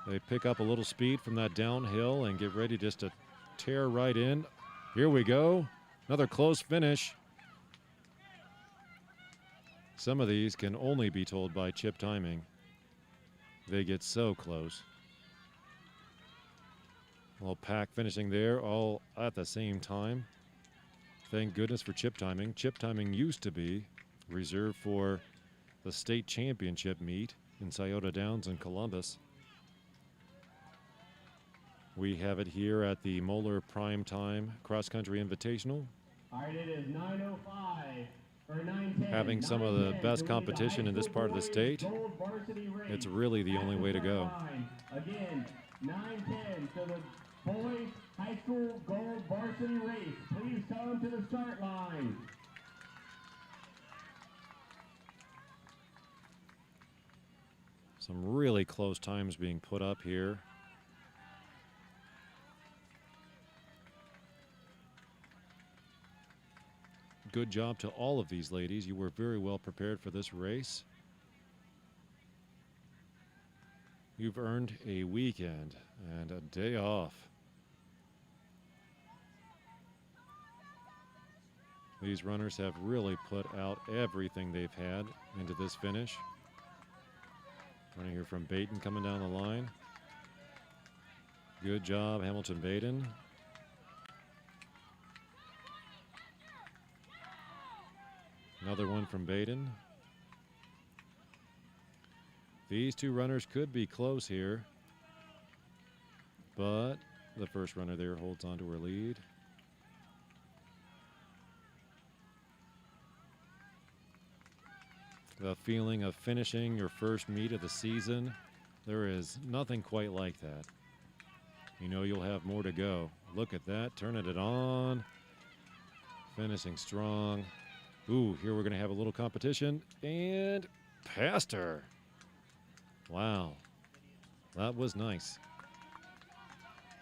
They pick up a little speed from that downhill and get ready just to tear right in. Here we go. Another close finish. Some of these can only be told by chip timing. They get so close. All pack finishing there, all at the same time. Thank goodness for chip timing. Chip timing used to be reserved for the state championship meet in Scioto Downs in Columbus. We have it here at the Moeller Primetime Cross Country Invitational. All right, it is 9:05 or 9:10. Having some of the best competition in this part of the state. It's really the only way to go. Again, 9:10. So the boys high school gold varsity race. Please come to the start line. Some really close times being put up here. Good job to all of these ladies. You were very well prepared for this race. You've earned a weekend and a day off. These runners have really put out everything they've had into this finish. Running here from Baton coming down the line. Good job, Hamilton Baton. Another one from Baden. These two runners could be close here, but the first runner there holds on to her lead. The feeling of finishing your first meet of the season, there is nothing quite like that. You know you'll have more to go. Look at that, turning it on, finishing strong. Ooh, here we're going to have a little competition, and past her. Wow, that was nice.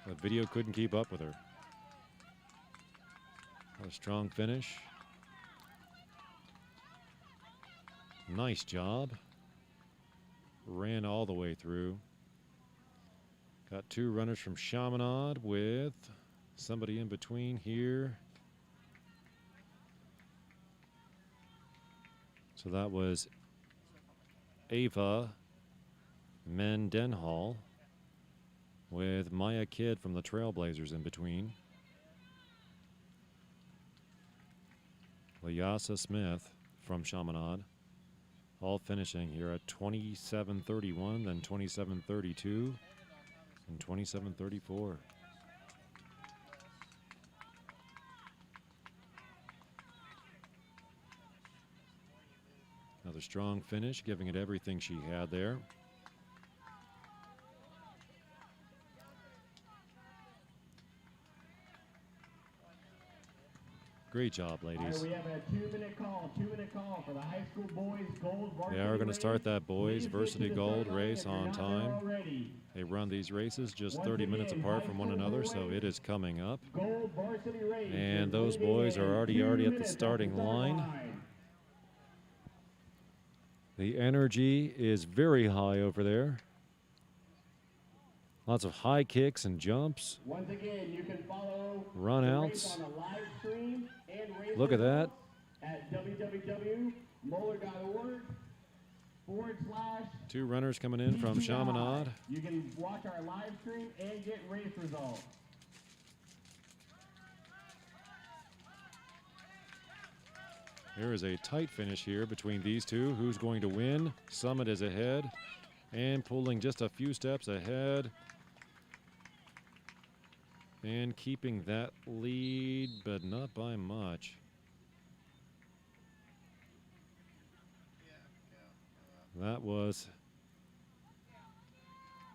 The video couldn't keep up with her. A strong finish. Nice job. Ran all the way through. Got two runners from Chaminade with somebody in between here. So that was Ava Mendenhall with Maya Kidd from the Trailblazers in between. Lyasa Smith from Chaminade. All finishing here at 27:31, then 27:32, and 27:34. Another strong finish, giving it everything she had there. Great job, ladies. All right, we have a 2-minute call for the high school boys gold varsity They are going to start race. that boys varsity gold race on time. Already. They run these races just 30 minutes apart from one another, so it is coming up. Gold varsity race. And those boys are already at the starting line. The energy is very high over there. Lots of high kicks and jumps. Once again, you can follow Run the outs. race on the live stream and race Look at that. at www.moeller.org/. Two runners coming in from Chaminade. You can watch our live stream and get race results. There is a tight finish here between these two. Who's going to win? Summit is ahead and pulling just a few steps ahead. And keeping that lead, but not by much. That was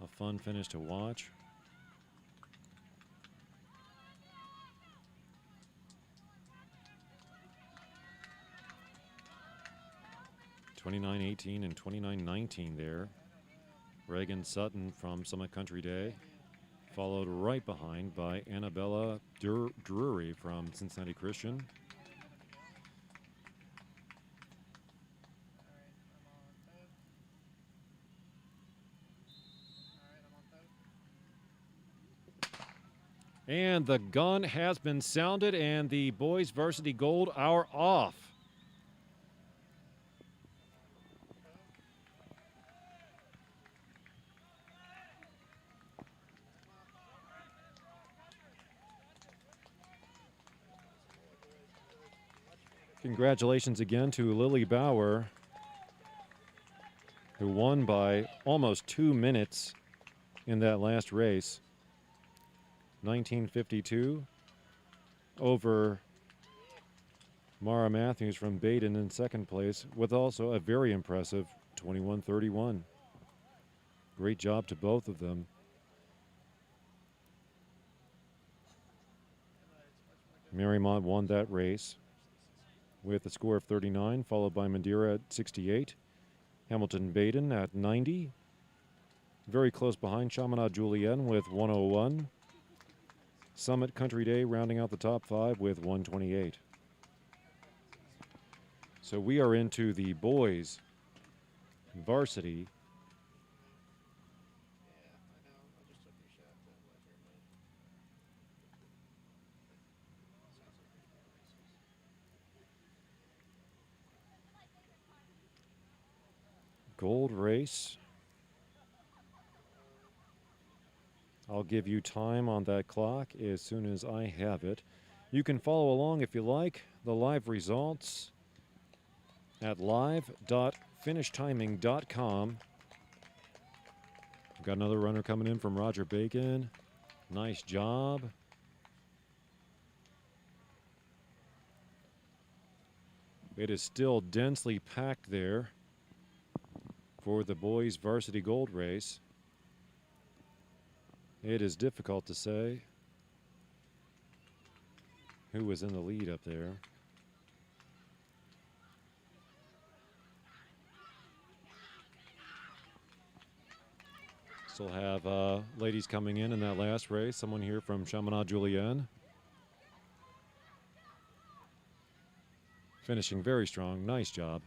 a fun finish to watch. 29-18 and 29-19 there. Reagan Sutton from Summit Country Day, followed right behind by Annabella Drury from Cincinnati Christian. And the gun has been sounded, and the boys varsity gold are off. Congratulations again to Lily Bauer, who won by almost 2 minutes in that last race. 1952 over Mara Matthews from Baden in second place, with also a very impressive 21:31. Great job to both of them. Marymount won that race with a score of 39, followed by Madeira at 68. Hamilton Baden at 90. Very close behind Chaminade Julienne with 101. Summit Country Day rounding out the top 5 with 128. So we are into the boys varsity. Gold race. I'll give you time on that clock as soon as I have it. You can follow along if you like the live results at live.finishtiming.com. Got another runner coming in from Roger Bacon. Nice job. It is still densely packed there for the boys varsity gold race. It is difficult to say who was in the lead up there. Still have ladies coming in that last race. Someone here from Chaminade Julienne. Finishing very strong. Nice job.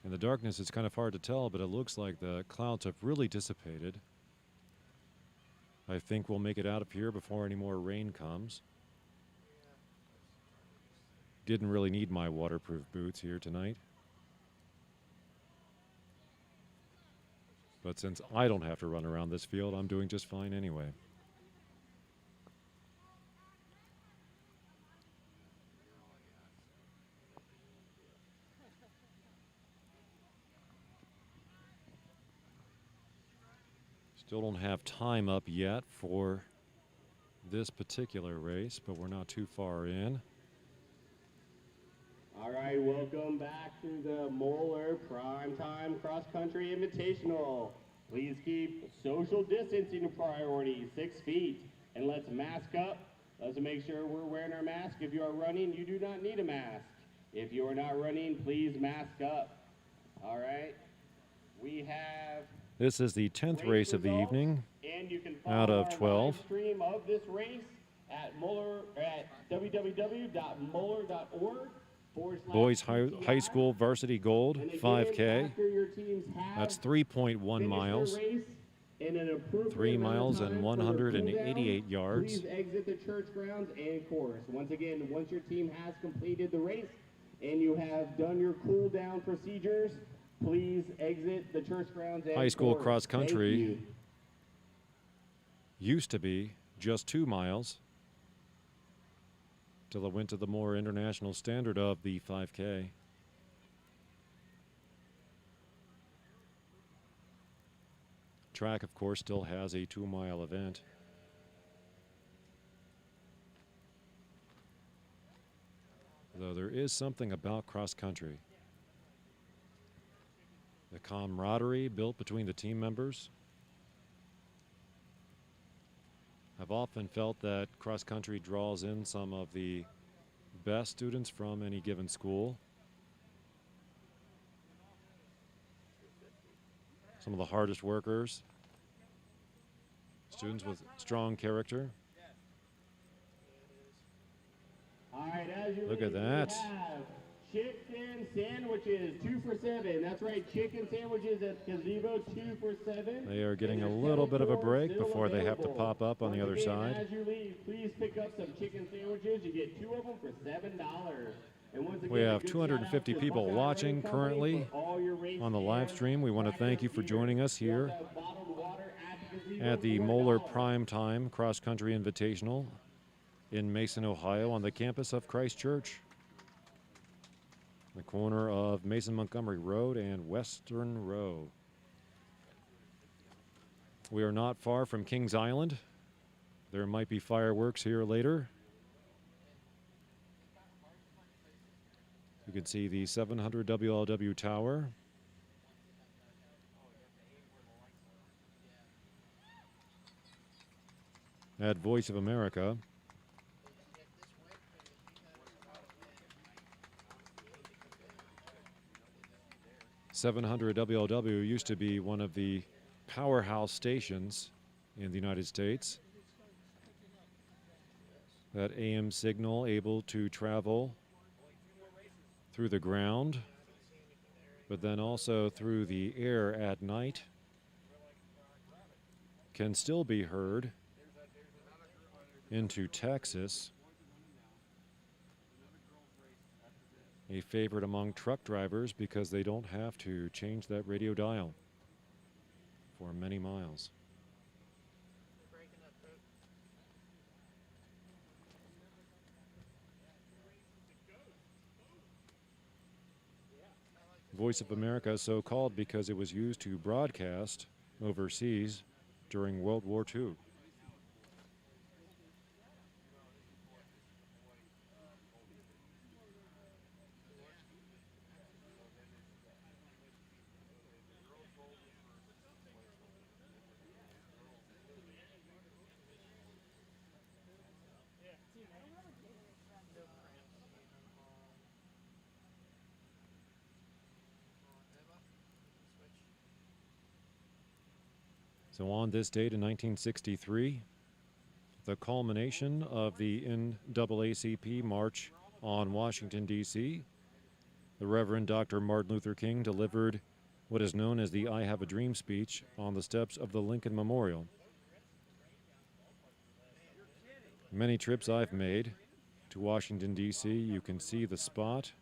In the darkness, it's kind of hard to tell, but it looks like the clouds have really dissipated. I think we'll make it out of here before any more rain comes. Didn't really need my waterproof boots here tonight. But since I don't have to run around this field, I'm doing just fine anyway. Still don't have time up yet for this particular race, but we're not too far in. All right, welcome back to the Moeller Primetime Cross Country Invitational. Please keep social distancing a priority, 6 feet, and let's mask up. Let's make sure we're wearing our mask. If you are running, you do not need a mask. If you are not running, please mask up. All right, we have... This is the 10th race of the evening out of 12. Stream of this race at www.moeller.org. Boys High School Varsity Gold 5K. That's 3.1 miles. 3 miles and 188 yards. Please exit the church grounds and course. Once again, once your team has completed the race and you have done your cool down procedures, please exit the church grounds and High school course. cross country used to be just 2 miles till it went to the more international standard of the 5K. Track, of course, still has a 2-mile event. Though there is something about cross country. The camaraderie built between the team members. I've often felt that cross country draws in some of the best students from any given school. Some of the hardest workers, students with strong character. All right, as you Look at leave, that. we have chicken sandwiches, 2 for $7. That's right, chicken sandwiches at Gazebo, 2 for $7. They are getting a And little bit of a still break before they have to available. pop up on the Once other again, side. As you leave, please pick up some chicken sandwiches. You get 2 of them for $7. And once again, We a have good 250 shout out to people Buckeye watching Rowing Company currently for all your race on the live cans, stream. We want to thank you for tractor joining us beer. here We also have bottled water at Gazebo, at the $4. Moeller Prime Time Cross Country Invitational in Mason, Ohio, on the campus of Christ Church, the corner of Mason Montgomery Road and Western Row. We are not far from Kings Island. There might be fireworks here later. You can see the 700 WLW tower. At Voice of America. .700 WLW used to be one of the powerhouse stations in the United States. That AM signal able to travel through the ground, but then also through the air at night, can still be heard into Texas. A favorite among truck drivers because they don't have to change that radio dial for many miles. Voice of America, so called because it was used to broadcast overseas during World War II. So on this date in 1963, the culmination of the NAACP March on Washington, D.C., the Reverend Dr. Martin Luther King delivered what is known as the I Have a Dream speech on the steps of the Lincoln Memorial. Many trips I've made to Washington, D.C., you can see the spot.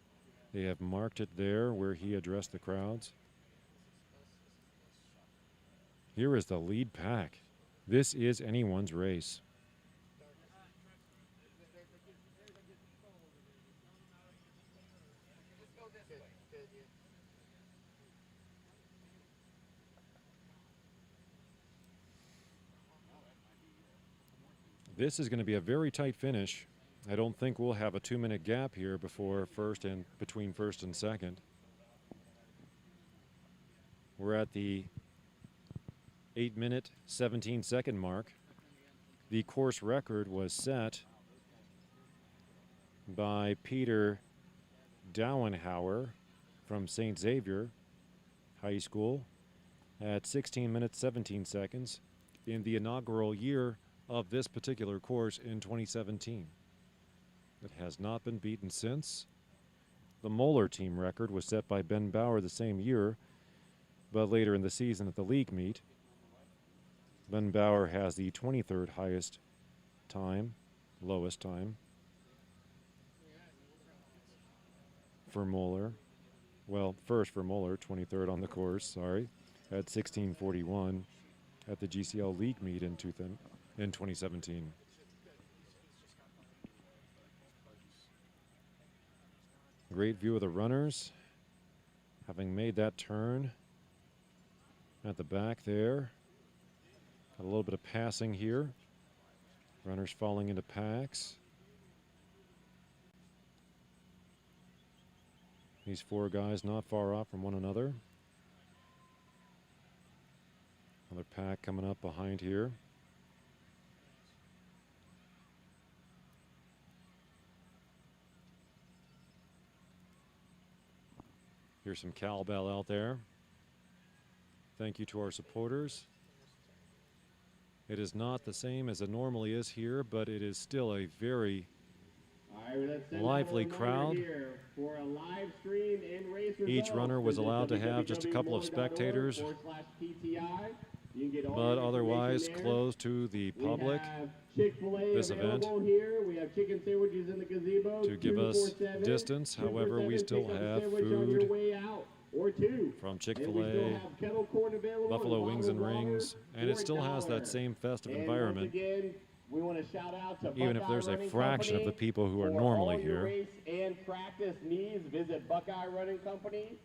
They have marked it there where he addressed the crowds. Here is the lead pack. This is anyone's race. This is going to be a very tight finish. I don't think we'll have a 2-minute gap here between first and second. We're at the 8-minute, 17-second mark. The course record was set by Peter Dauenhauer from St. Xavier High School at 16 minutes, 17 seconds in the inaugural year of this particular course in 2017. It has not been beaten since. The Moeller team record was set by Ben Bauer the same year, but later in the season at the league meet. Ben Bauer has the 23rd highest time, lowest time for Moeller. Well, first for Moeller, 23rd on the course, sorry, at 16:41 at the GCL league meet in 2017. Great view of the runners, having made that turn at the back there. Got a little bit of passing here. Runners falling into packs. These 4 guys not far off from one another. Another pack coming up behind here. Here's some cowbell out there. Thank you to our supporters. It is not the same as it normally is here, but it is still a very lively crowd. For a live stream and race Each runner was allowed to have just a couple of spectators, but otherwise closed to the public. This event here. We have chicken sandwiches in the gazebo. to give us distance. However, we still have food from Chick-fil-A, Buffalo Wings and Rings, and it still has that same festive environment, we want to shout out to even if there's a fraction of the people who are normally here. Race and practice needs, visit Buckeye Running Company.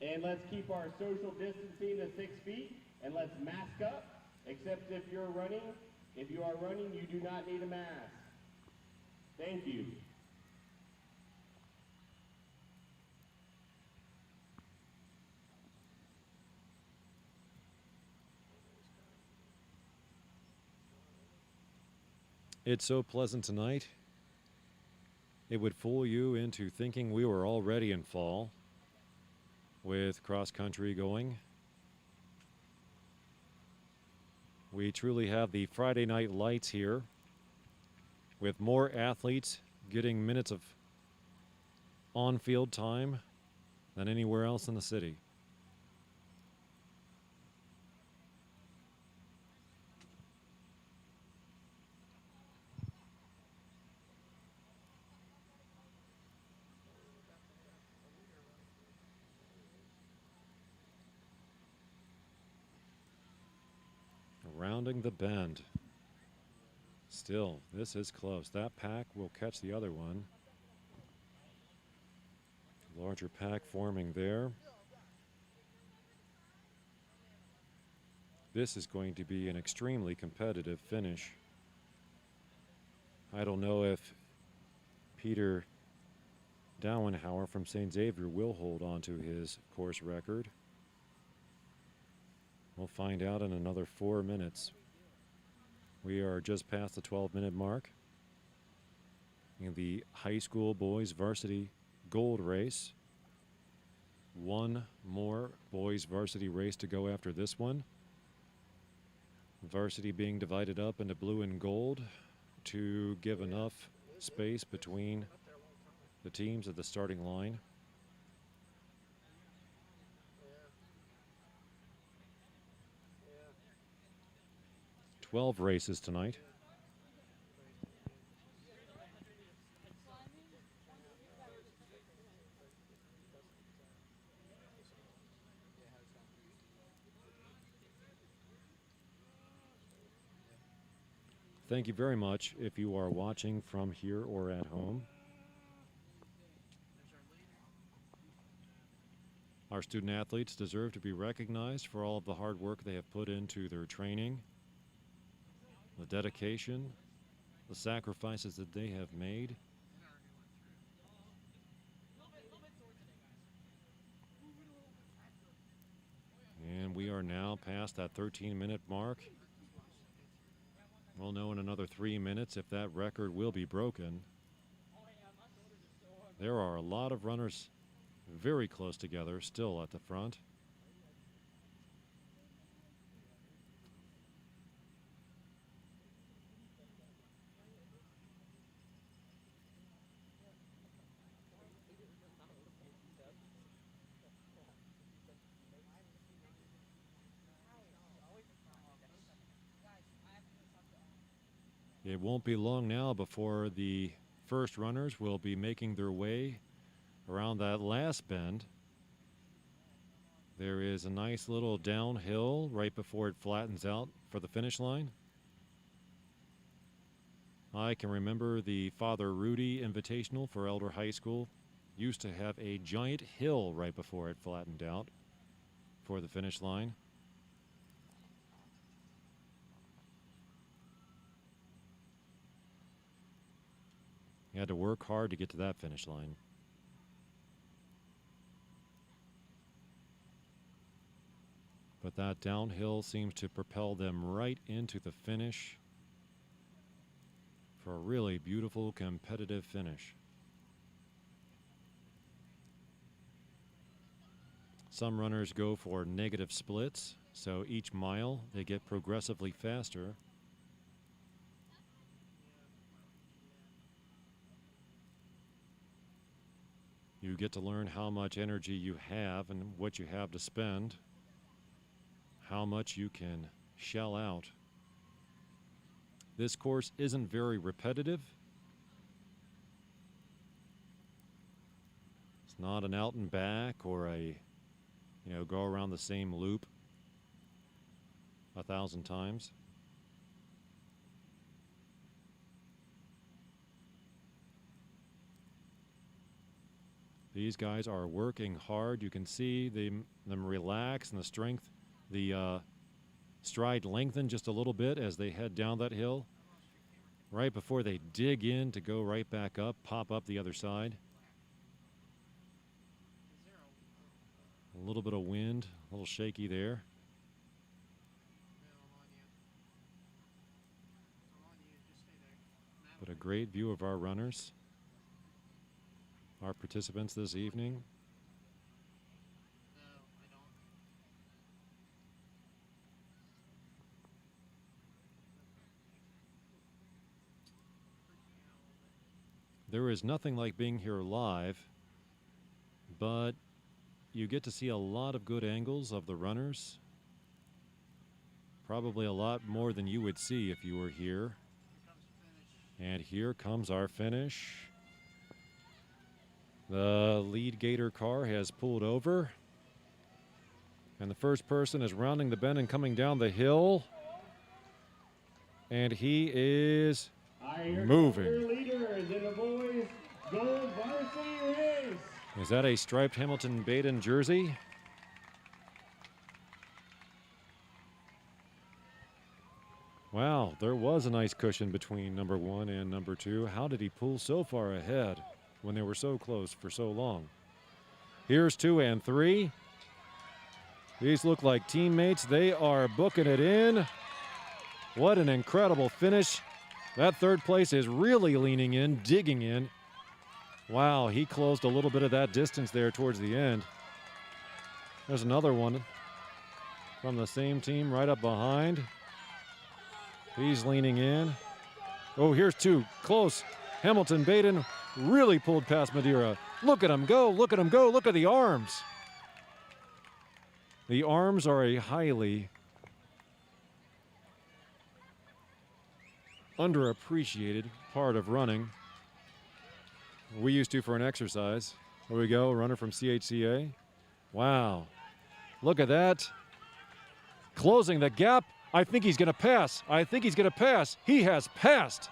And let's keep our social distancing to 6 feet, and let's mask up, except if you're running. If you are running, you do not need a mask. Thank you. It's so pleasant tonight. It would fool you into thinking we were already in fall with cross country going. We truly have the Friday night lights here with more athletes getting minutes of on-field time than anywhere else in the city. Rounding the bend. Still, this is close. That pack will catch the other one. Larger pack forming there. This is going to be an extremely competitive finish. I don't know if Peter Dauenhauer from St. Xavier will hold on to his course record. We'll find out in another 4 minutes. We are just past the 12-minute mark in the high school boys varsity gold race. One more boys varsity race to go after this one. Varsity being divided up into blue and gold to give enough space between the teams at the starting line. 12 races tonight. Thank you very much if you are watching from here or at home. Our student athletes deserve to be recognized for all of the hard work they have put into their training, the dedication, the sacrifices that they have made. And we are now past that 13-minute mark. We'll know in another 3 minutes if that record will be broken. There are a lot of runners very close together still at the front. It won't be long now before the first runners will be making their way around that last bend. There is a nice little downhill right before it flattens out for the finish line. I can remember the Father Rudy Invitational for Elder High School used to have a giant hill right before it flattened out for the finish line. You had to work hard to get to that finish line. But that downhill seems to propel them right into the finish for a really beautiful, competitive finish. Some runners go for negative splits, so each mile they get progressively faster. You get to learn how much energy you have and what you have to spend, how much you can shell out. This course isn't very repetitive. It's not an out and back or a, go around the same loop 1,000 times. These guys are working hard. You can see them relax and the strength, the stride lengthen just a little bit as they head down that hill. Right before they dig in to go right back up, pop up the other side. A little bit of wind, a little shaky there. But a great view of our runners, our participants this evening. There is nothing like being here live, but you get to see a lot of good angles of the runners. Probably a lot more than you would see if you were here. And here comes our finish. The lead Gator car has pulled over. And the first person is rounding the bend and coming down the hill. And he is moving. Leaders in the boys' gold varsity race. Is that a striped Hamilton-Baden jersey? Wow, there was a nice cushion between number 1 and number 2. How did he pull so far ahead when they were so close for so long? Here's 2 and 3. These look like teammates. They are booking it in. What an incredible finish. That third place is really leaning in, digging in. Wow, he closed a little bit of that distance there towards the end. There's another one from the same team right up behind. He's leaning in. Oh, here's 2. Close. Hamilton-Baden really pulled past Madeira. Look at him go. Look at him go. Look at the arms. The arms are a highly underappreciated part of running. We used to for an exercise. Here we go, a runner from CHCA. Wow, look at that. Closing the gap. I think he's gonna pass. I think he's gonna pass. He has passed.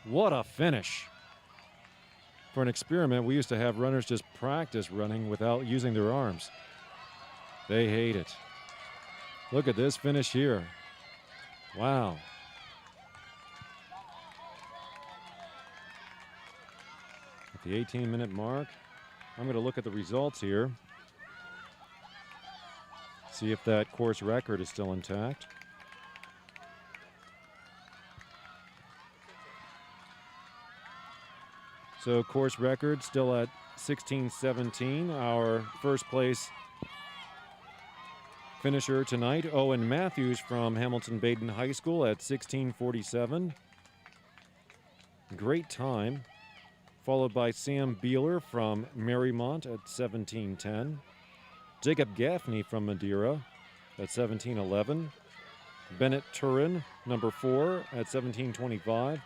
What a finish. For an experiment, we used to have runners just practice running without using their arms. They hate it. Look at this finish here. Wow. The 18-minute mark. I'm going to look at the results here. See if that course record is still intact. So course record still at 16:17. Our first place finisher tonight, Owen Matthews from Hamilton-Baden High School at 16:47. Great time. Followed by Sam Beeler from Marymount at 17:10. Jacob Gaffney from Madeira at 17:11. Bennett Turin, number 4, at 17:25.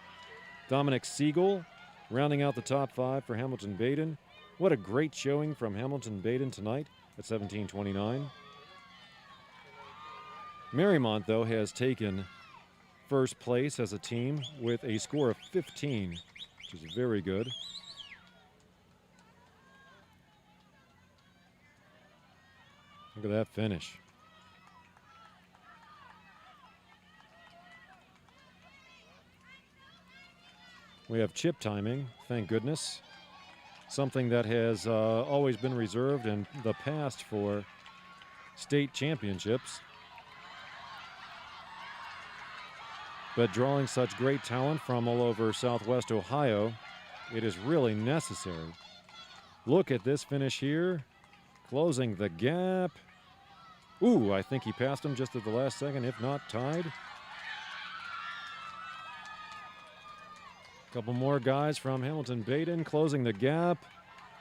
Dominic Siegel rounding out the top 5 for Hamilton-Baden. What a great showing from Hamilton-Baden tonight at 17:29. Marymount, though, has taken first place as a team with a score of 15, which is very good. Look at that finish. We have chip timing, thank goodness. Something that has always been reserved in the past for state championships. But drawing such great talent from all over Southwest Ohio, it is really necessary. Look at this finish here. closing the gap. Ooh, I think he passed him just at the last second, if not tied. Couple more guys from Hamilton-Baden closing the gap.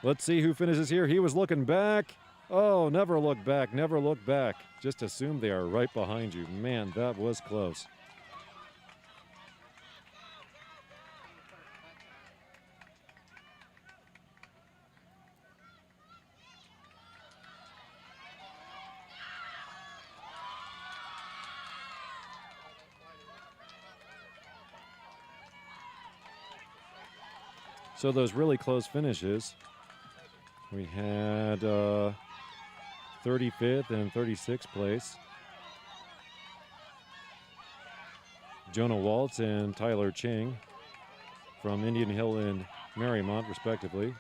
Let's see who finishes here. He was looking back. Oh, never look back, never look back. Just assume they are right behind you. Man, that was close. So those really close finishes, we had 35th and 36th place. Jonah Waltz and Tyler Ching from Indian Hill and Marymount, respectively.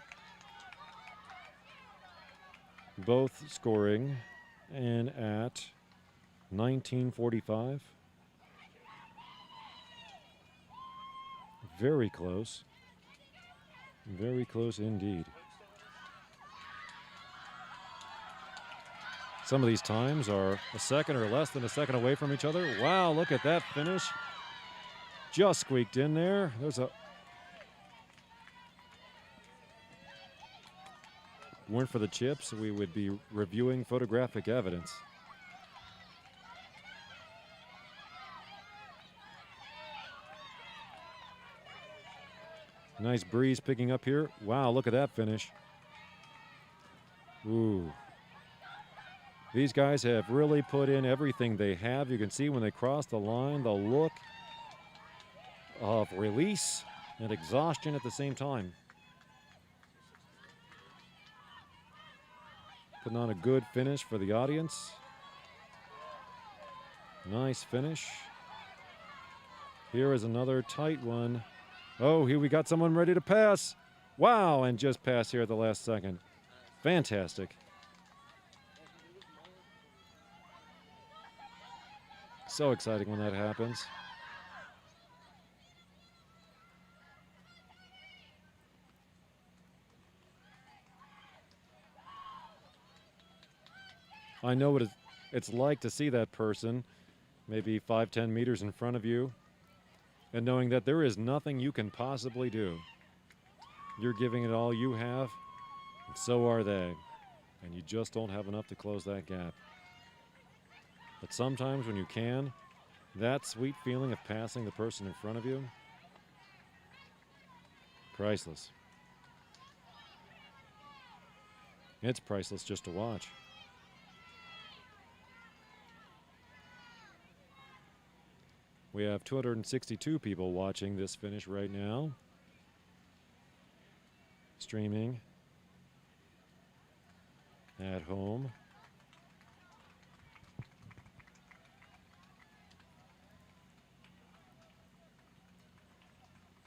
Both scoring in at 19:45. Very close. Very close indeed. Some of these times are a second or less than a second away from each other. Wow, look at that finish. Just squeaked in there. Weren't for the chips, we would be reviewing photographic evidence. Nice breeze picking up here. Wow, look at that finish. Ooh. These guys have really put in everything they have. You can see when they cross the line, the look of release and exhaustion at the same time. Putting on a good finish for the audience. Nice finish. Here is another tight one. Oh, here we got someone ready to pass. Wow, and just passed here at the last second. Fantastic. So exciting when that happens. I know what it's like to see that person maybe 5-10 meters in front of you and knowing that there is nothing you can possibly do. You're giving it all you have, and so are they. And you just don't have enough to close that gap. But sometimes when you can, that sweet feeling of passing the person in front of you, priceless. It's priceless just to watch. We have 262 people watching this finish right now. Streaming at home.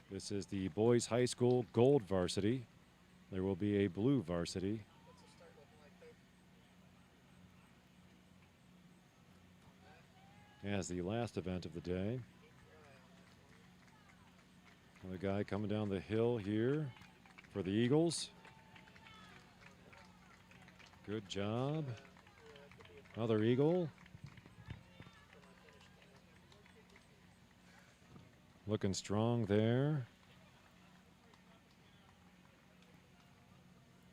This is the boys high school gold varsity. There will be a blue varsity. As the last event of the day. Another guy coming down the hill here for the Eagles. Good job. Another Eagle. Looking strong there.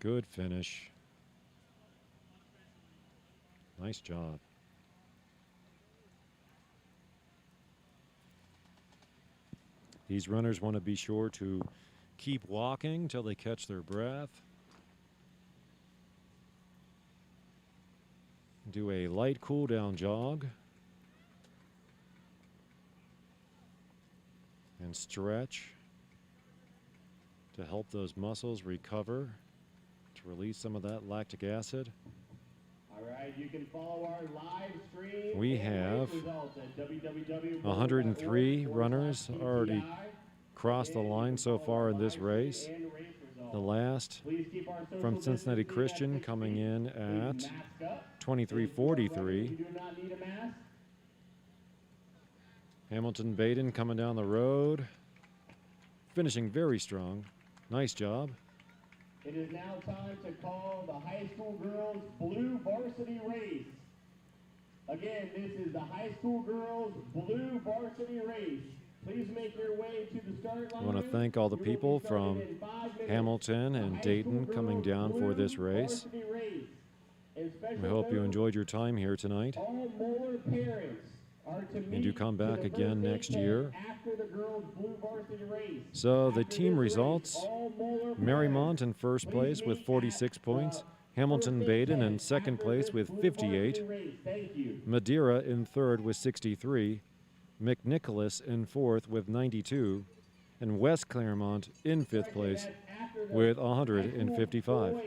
Good finish. Nice job. These runners want to be sure to keep walking till they catch their breath. Do a light cool down jog. And stretch to help those muscles recover, to release some of that lactic acid. All right, you can follow our live stream. We have 103 runners already crossed the line so far in this race. The last from Cincinnati Christian coming in at 23:43. Hamilton-Baden coming down the road, finishing very strong. Nice job. It is now time to call the high school girls blue varsity race. Again, this is the high school girls blue varsity race. Please make your way to the start line. I want to thank all the people from Hamilton and Dayton coming down for this race. We hope you enjoyed your time here tonight. All Moeller parents are to And you come back again next year. after the girls blue varsity race. So the team results, Marymount in first place with 46 points, Hamilton Baden in second place with 58, Madeira in third with 63, McNicholas in fourth with 92, and West Claremont in fifth place with 155.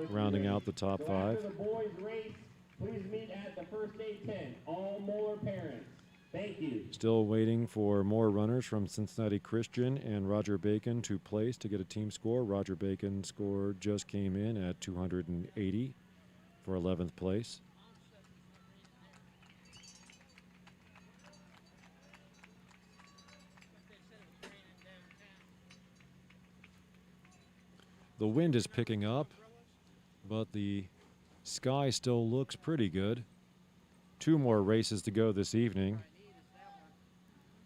Rounding out the top five. After the boys race, please meet at the first aid tent. All Moeller parents. Thank you. Still waiting for more runners from Cincinnati Christian and Roger Bacon to place to get a team score. Roger Bacon's score just came in at 280 for 11th place. The wind is picking up, but the sky still looks pretty good. 2 more races to go this evening.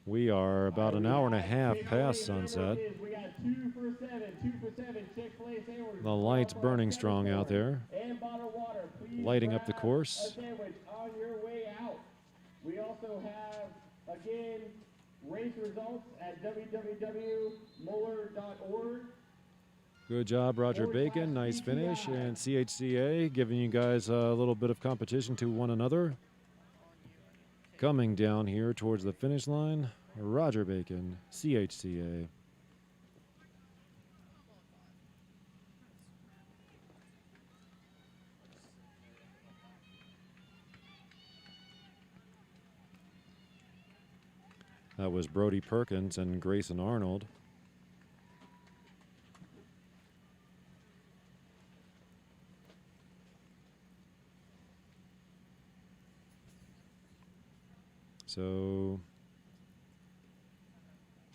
We are about an hour and a half past sunset. The light's burning strong out there, lighting up the course. On your way out. We also have, again, race results at www.moeller.org. Good job, Roger Bacon. Nice finish. And CHCA giving you guys a little bit of competition to one another. Coming down here towards the finish line, Roger Bacon, CHCA. That was Brody Perkins and Grayson Arnold. So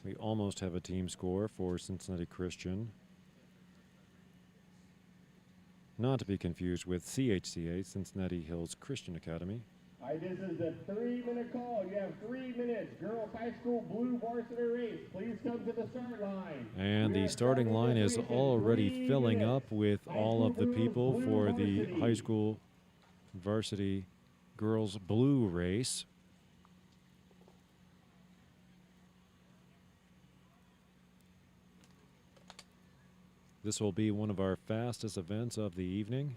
we almost have a team score for Cincinnati Christian. Not to be confused with CHCA, Cincinnati Hills Christian Academy. All right, this is the 3-minute call. You have 3 minutes. Girls High School blue varsity race. Please come to the start line. And the starting line is already filling up with all of the people for the high school varsity girls blue race. This will be one of our fastest events of the evening.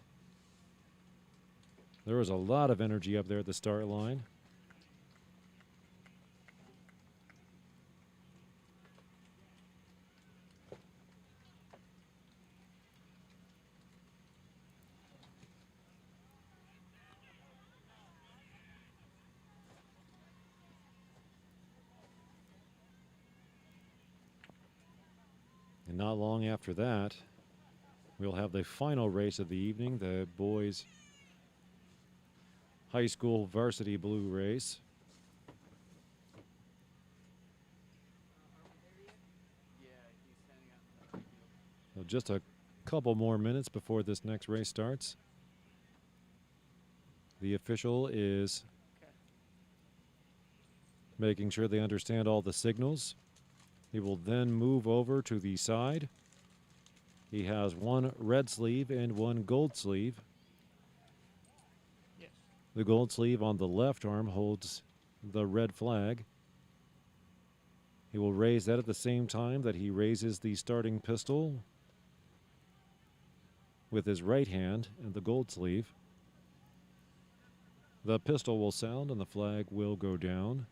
There was a lot of energy up there at the start line. And not long after that, we'll have the final race of the evening, the boys' high school varsity blue race. So just a couple more minutes before this next race starts. The official is making sure they understand all the signals. He will then move over to the side. He has one red sleeve and one gold sleeve. Yes. The gold sleeve on the left arm holds the red flag. He will raise that at the same time that he raises the starting pistol with his right hand and the gold sleeve. The pistol will sound and the flag will go down.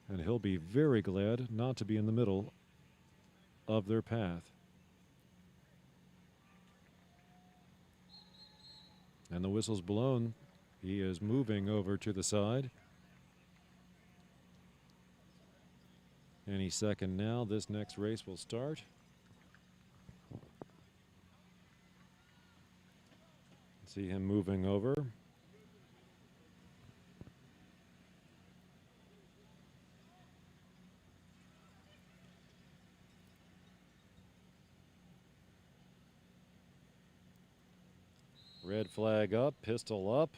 And he'll be very glad not to be in the middle of their path. And the whistle's blown. He is moving over to the side. Any second now, this next race will start. See him moving over. Red flag up, pistol up.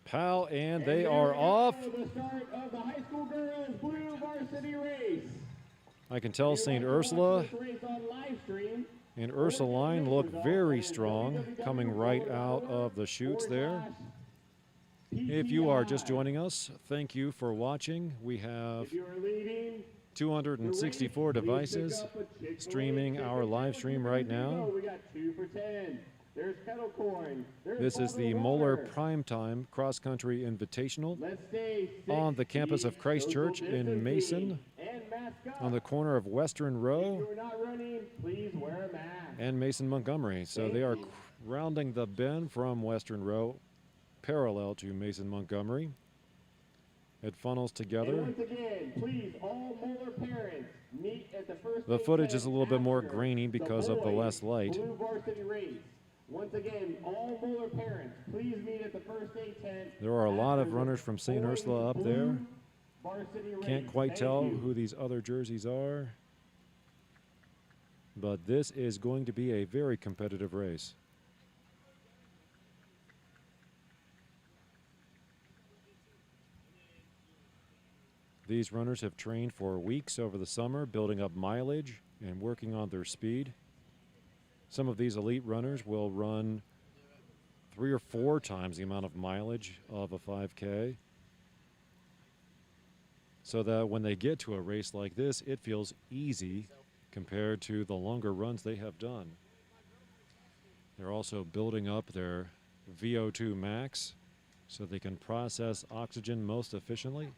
Pow, and they are off. The start of the high school girls blue varsity race. I can tell St. Ursula and Ursuline look very strong coming right out of the chutes there. If you are just joining us, thank you for watching. We have 264 devices streaming our live stream right now. We got 2 for 10. There's kettle corn. This is the Moeller Primetime Cross Country Invitational on the campus of Christ Church in Mason, on the corner of Western Row and Mason Montgomery. So they are rounding the bend from Western Row parallel to Mason Montgomery. It funnels together. Once again, please, all Moeller parents, meet at the first the footage is a little bit more grainy because of the less light. Blue varsity race. Once again, all Moeller parents, please meet at the first aid tent. There are a lot of runners from St. Ursula up there. Varsity race. Can't quite Thank tell you. who these other jerseys are. But this is going to be a very competitive race. These runners have trained for weeks over the summer, building up mileage and working on their speed. Some of these elite runners will run 3 or 4 times the amount of mileage of a 5K, so that when they get to a race like this, it feels easy compared to the longer runs they have done. They're also building up their VO2 max so they can process oxygen most efficiently.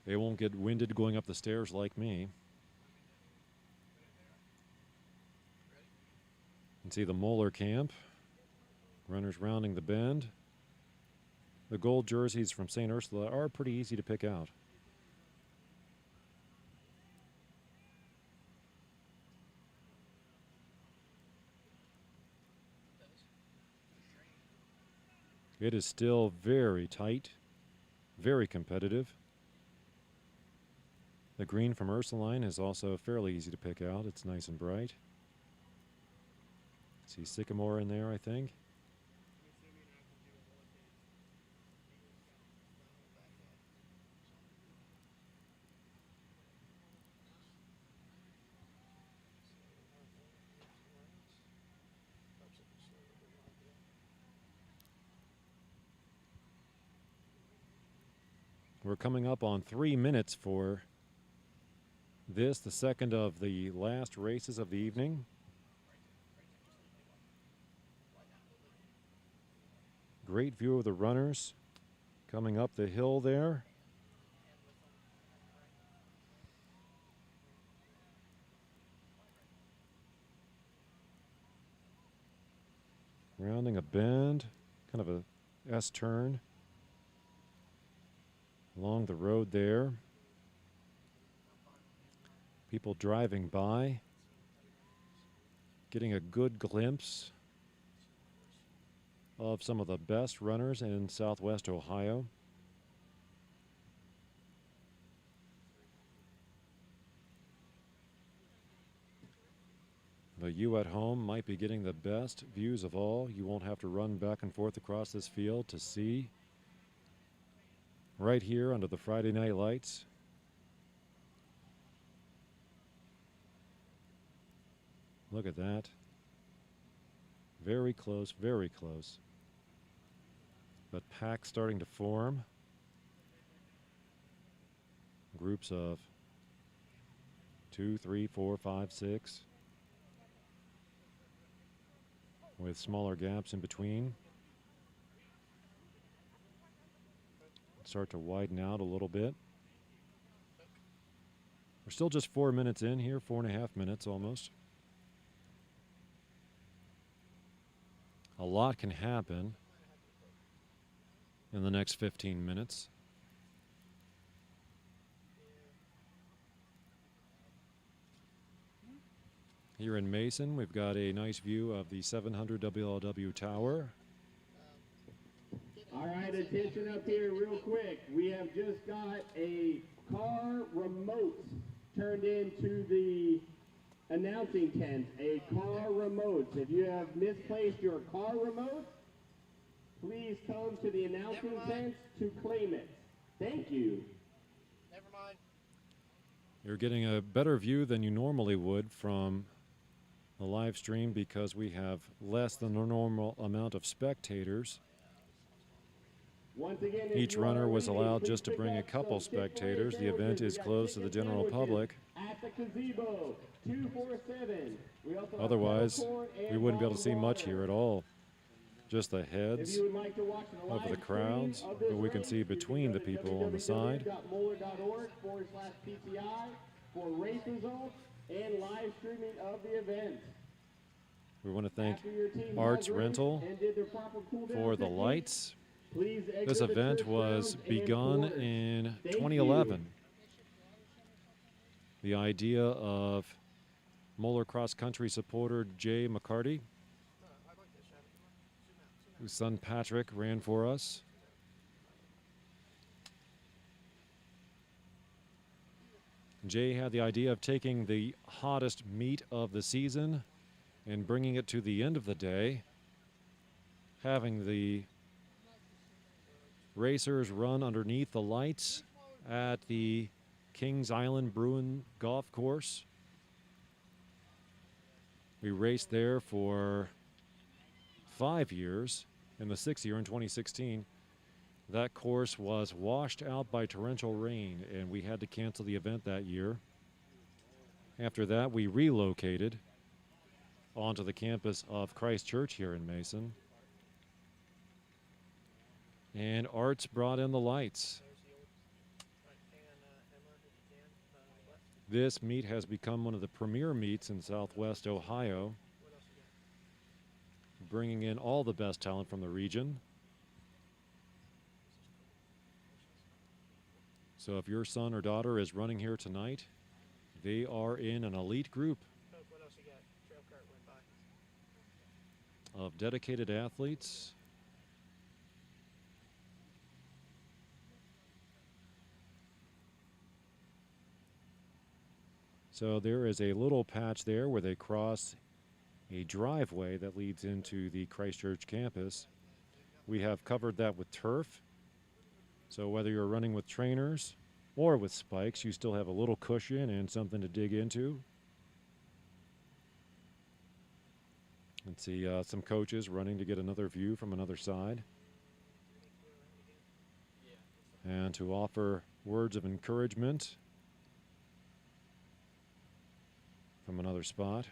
They won't get winded going up the stairs like me. You can see the Moeller camp. Runners rounding the bend. The gold jerseys from St. Ursula are pretty easy to pick out. It is still very tight, very competitive. The green from Ursuline is also fairly easy to pick out. It's nice and bright. See sycamore in there, I think. We're coming up on 3 minutes for this, the second of the last races of the evening. Great view of the runners coming up the hill there. Rounding a bend, kind of a S-turn along the road there. People driving by, getting a good glimpse of some of the best runners in Southwest Ohio. But you at home might be getting the best views of all. You won't have to run back and forth across this field to see. Right here under the Friday night lights. Look at that. Very close, very close. But packs starting to form. Groups of 2, 3, 4, 5, 6. With smaller gaps in between. Start to widen out a little bit. We're still just 4 minutes in here, 4.5 minutes almost. A lot can happen in the next 15 minutes. Here in Mason, we've got a nice view of the 700 WLW tower. All right, attention up here real quick. We have just got a car remote turned into the announcing tent, a car remote. If you have misplaced your car remote, please come to the announcing tent to claim it. Thank you. Never mind. You're getting a better view than you normally would from the live stream because we have less than the normal amount of spectators. Once again, if Each you runner are was leaving, allowed please just to pick bring a up couple some Chick-fil-A spectators. The event sandwiches. is We got closed to the chicken general sandwiches public. At the gazebo, 247. We also have Otherwise, kettle corn and we wouldn't be able to see bottled much water. here at all. Just the If heads you would like to watch the of the live crowds, stream of this but we can race, see you can between go the to people on the side. www.moeller.org/PTI for race results and live streaming of the event. We want to thank After your team Arts has raced Rental and did their proper cool-down for the technique, lights. please exit This the event church was grounds and begun quarters. in Thank 2011. The idea of Moeller cross country supporter Jay McCarty, whose son Patrick ran for us. Jay had the idea of taking the hottest meet of the season and bringing it to the end of the day, having the racers run underneath the lights at the Kings Island Bruin Golf Course. We raced there for 5 years. In the 6th year, in 2016, that course was washed out by torrential rain, and we had to cancel the event that year. After that, we relocated onto the campus of Christ Church here in Mason. And Arts brought in the lights. This meet has become one of the premier meets in Southwest Ohio, bringing in all the best talent from the region. So if your son or daughter is running here tonight, they are in an elite group What else you got? Trail cart went by. of dedicated athletes. So there is a little patch there where they cross a driveway that leads into the Christ Church campus. We have covered that with turf. So whether you're running with trainers or with spikes, you still have a little cushion and something to dig into. Let's see some coaches running to get another view from another side. And to offer words of encouragement from another spot.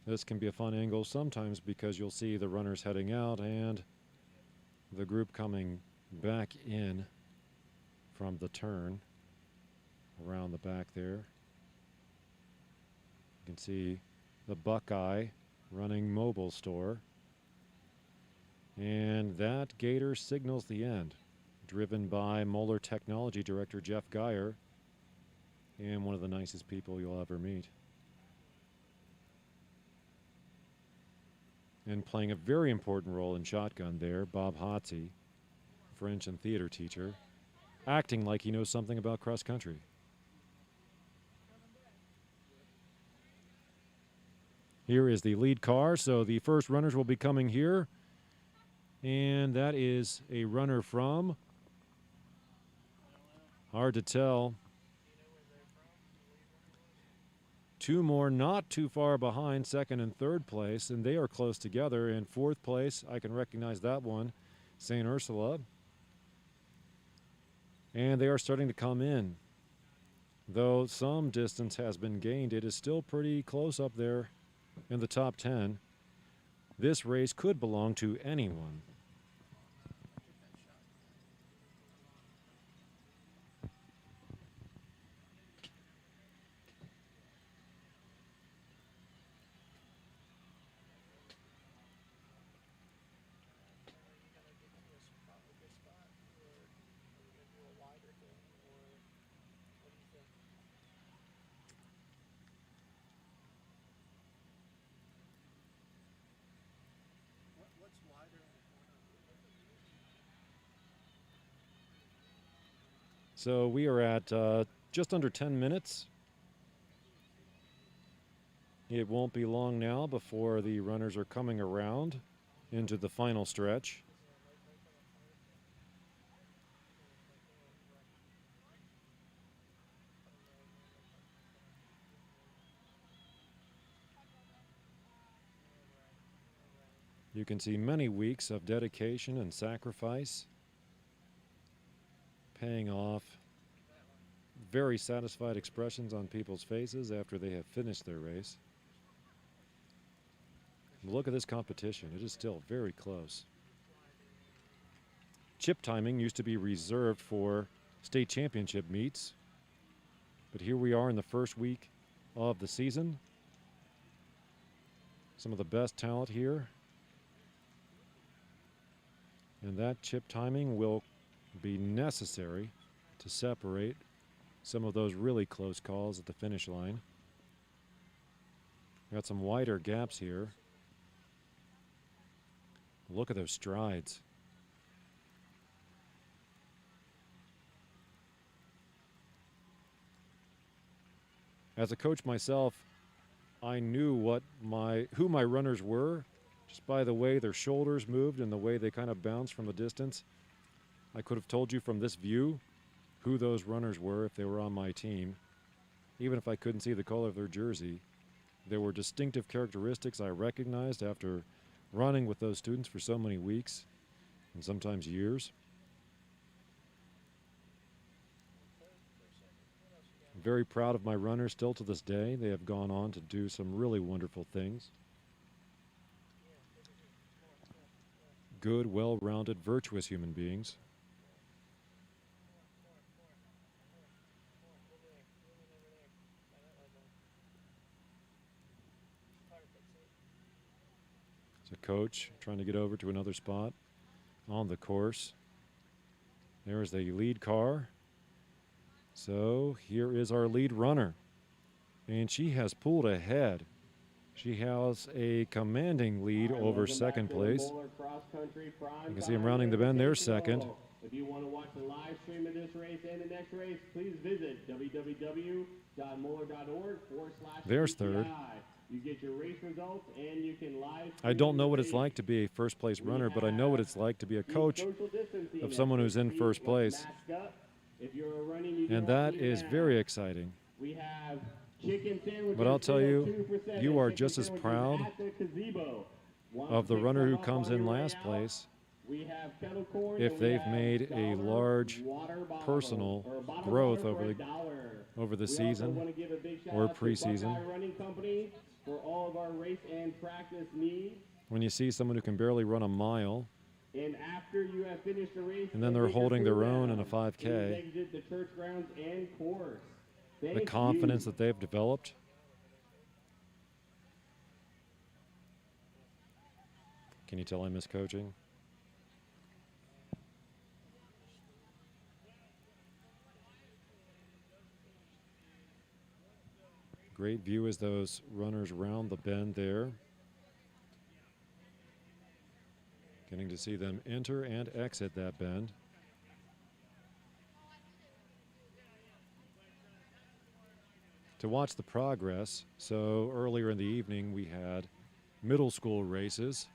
This can be a fun angle sometimes because you'll see the runners heading out and the group coming back in from the turn around the back there. You can see the Buckeye running mobile store. And that gator signals the end, driven by Moeller Technology Director Jeff Geyer, and one of the nicest people you'll ever meet. And playing a very important role in shotgun there, Bob Hotsey, French and theater teacher, acting like he knows something about cross country. Here is the lead car, so the first runners will be coming here. And that is a runner from, hard to tell. Two more not too far behind, second and third place, and they are close together. In fourth place, I can recognize that one, St. Ursula. And they are starting to come in. Though some distance has been gained, it is still pretty close up there in the top 10. This race could belong to anyone. So we are at just under 10 minutes. It won't be long now before the runners are coming around into the final stretch. You can see many weeks of dedication and sacrifice paying off. Very satisfied expressions on people's faces after they have finished their race. Look at this competition. It is still very close. Chip timing used to be reserved for state championship meets, but here we are in the first week of the season. Some of the best talent here. And that chip timing will be necessary to separate some of those really close calls at the finish line. Got some wider gaps here. Look at those strides. As a coach myself, I knew who my runners were just by the way their shoulders moved and the way they kind of bounced from a distance. I could have told you from this view who those runners were if they were on my team. Even if I couldn't see the color of their jersey, there were distinctive characteristics I recognized after running with those students for so many weeks and sometimes years. I'm very proud of my runners still to this day. They have gone on to do some really wonderful things. Good, well-rounded, virtuous human beings. It's a coach trying to get over to another spot on the course. There's the lead car. So here is our lead runner. And she has pulled ahead. She has a commanding lead over second place. You can see him rounding the bend there, second. If you want to watch the live stream of this race and the next race, please visit www.moeller.org/. There's third. You get your race results and you can live. I don't know what it's like to be a first place runner, but I know what it's like to be a coach of someone who's in first place. And that is very exciting. We have chicken sandwiches. But I'll tell you, you are just as proud of the runner who comes in last place if they've made a large personal growth over the season or preseason. For all of our race and practice needs. When you see someone who can barely run a mile, and after you have finished the race, and then they're holding their own in a 5K, exit the church grounds and course. the confidence that they've developed. Can you tell I miss coaching? Great view as those runners round the bend there. Getting to see them enter and exit that bend. To watch the progress, so earlier in the evening we had middle school races.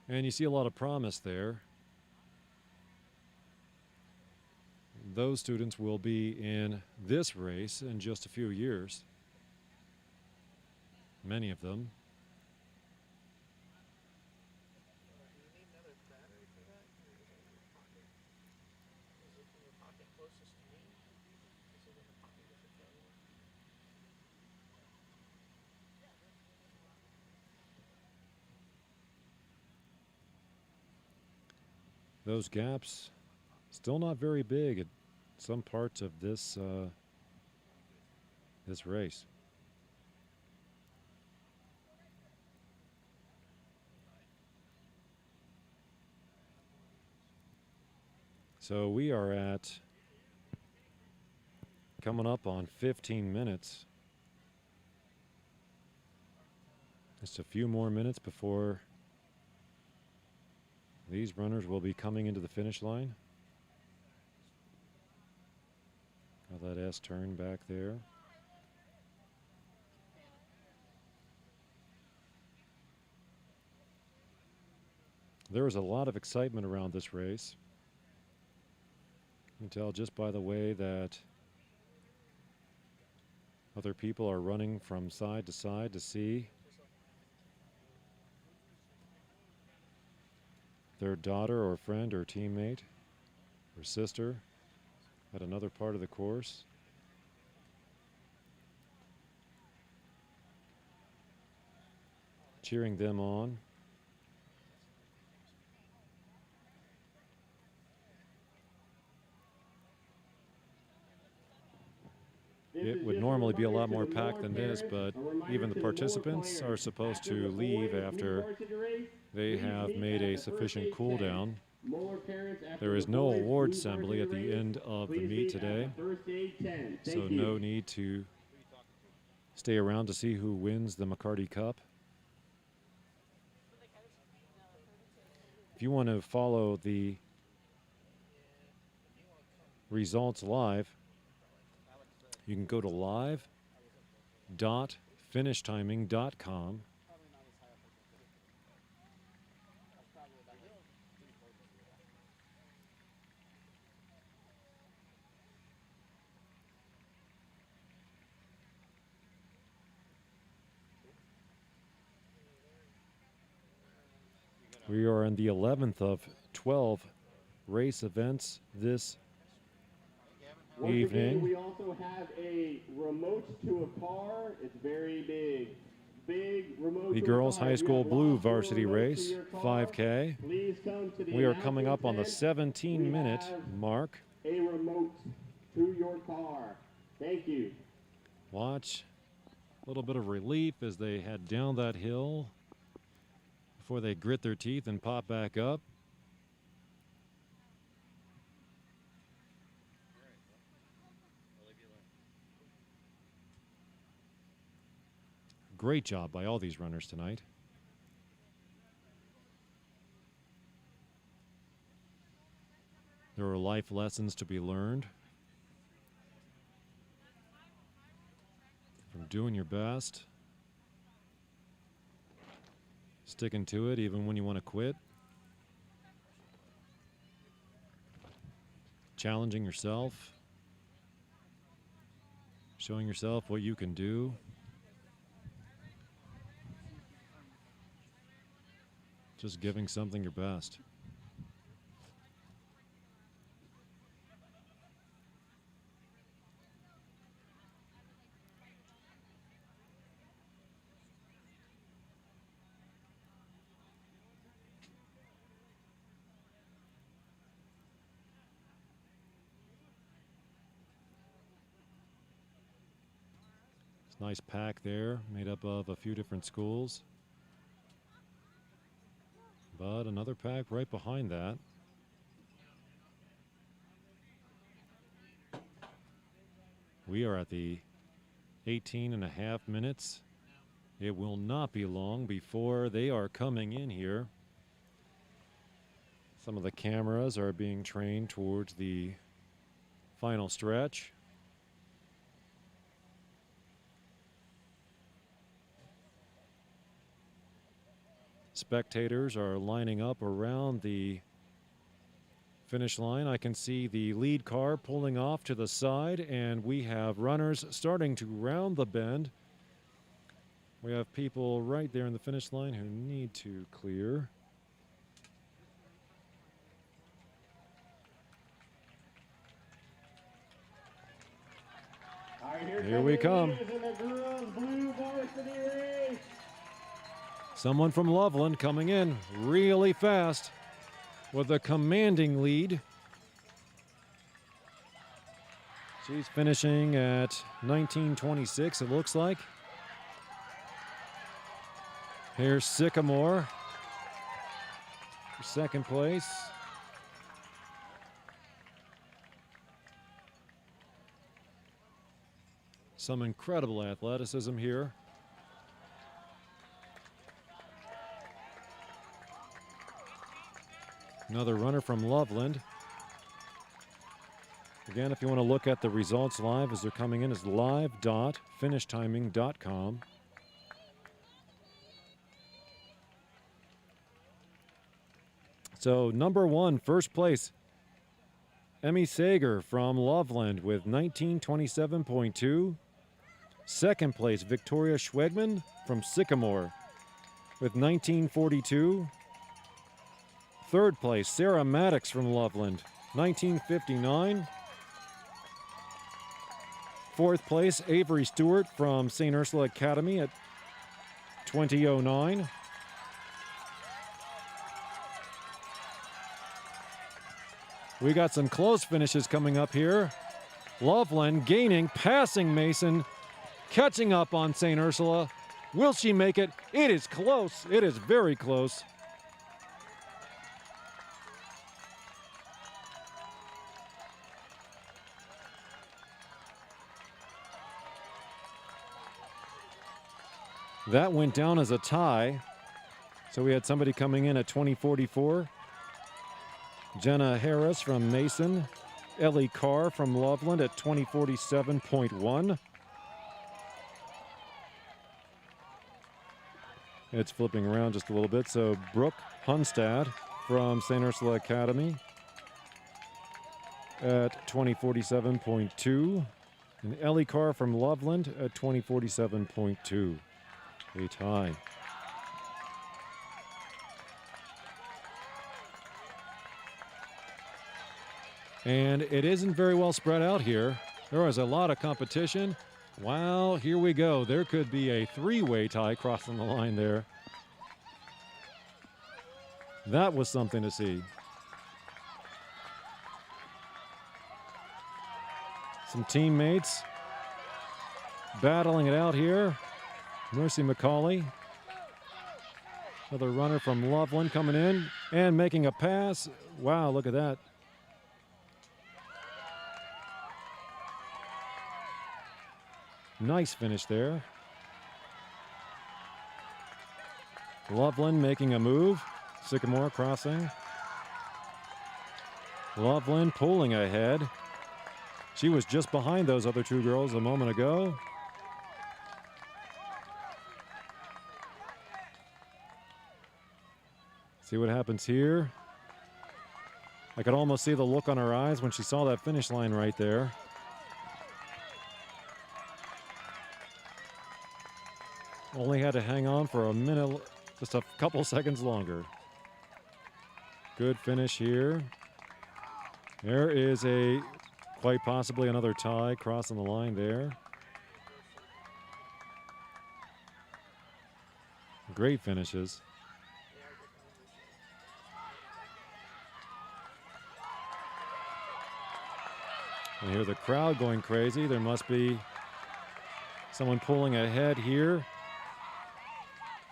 And you see a lot of promise there. Those students will be in this race in just a few years. Many of them. Those gaps still not very big at some parts of this this race. So we are at coming up on 15 minutes. Just a few more minutes before these runners will be coming into the finish line. that S turn back there. There was a lot of excitement around this race. You can tell just by the way that other people are running from side to see their daughter or friend or teammate or sister at another part of the course. Cheering them on. It would normally be a lot more packed than this, but even the participants are supposed to leave after they have made a sufficient cool down. There is no award assembly at the end of the meet today, so no need to stay around to see who wins the McCarty Cup. If you want to follow the results live, you can go to live.finishtiming.com. We are in the 11th of 12 race events this evening. Again, we also have a remote to a car. It's very big. Big remote The to a girls' car. high If you school have blue lost your varsity remote to race, your car, 5K. please come to the We are coming up on the announcement tent. 17-minute We have mark. a remote to your car. Thank you. Watch a little bit of relief as they head down that hill before they grit their teeth and pop back up. Great job by all these runners tonight. There are life lessons to be learned from doing your best, sticking to it even when you want to quit, challenging yourself, showing yourself what you can do. Just giving something your best. It's a nice pack there, made up of a few different schools. But another pack right behind that. We are at the 18.5 minutes. It will not be long before they are coming in here. Some of the cameras are being trained towards the final stretch. Spectators are lining up around the finish line. I can see the lead car pulling off to the side, and we have runners starting to round the bend. We have people right there in the finish line who need to clear. All right, Here we come. In the girls' blue varsity race. Someone from Loveland coming in really fast with a commanding lead. She's finishing at 19:26, it looks like. Here's Sycamore for second place. Some incredible athleticism here. Another runner from Loveland. Again, if you want to look at the results live as they're coming in, it's live.finishtiming.com. So number one, first place, Emmy Sager from Loveland with 1927.2. Second place, Victoria Schwegman from Sycamore with 1942. Third place, Sarah Maddox from Loveland, 1959. Fourth place, Avery Stewart from St. Ursula Academy at 2009. We got some close finishes coming up here. Loveland gaining, passing Mason, catching up on St. Ursula. Will she make it? It is close. It is very close. That went down as a tie. So we had somebody coming in at 2044. Jenna Harris from Mason. Ellie Carr from Loveland at 2047.1. It's flipping around just a little bit. So Brooke Hunstad from St. Ursula Academy at 2047.2. And Ellie Carr from Loveland at 2047.2. A tie. And it isn't very well spread out here. There is a lot of competition. Wow, here we go. There could be a three-way tie crossing the line there. That was something to see. Some teammates battling it out here. Mercy McCauley, another runner from Loveland coming in and making a pass. Wow, look at that. Nice finish there. Loveland making a move. Sycamore crossing. Loveland pulling ahead. She was just behind those other two girls a moment ago. See what happens here. I could almost see the look on her eyes when she saw that finish line right there. Only had to hang on for a minute, just a couple seconds longer. Good finish here. There is quite possibly another tie crossing the line there. Great finishes. I hear the crowd going crazy. There must be someone pulling ahead here.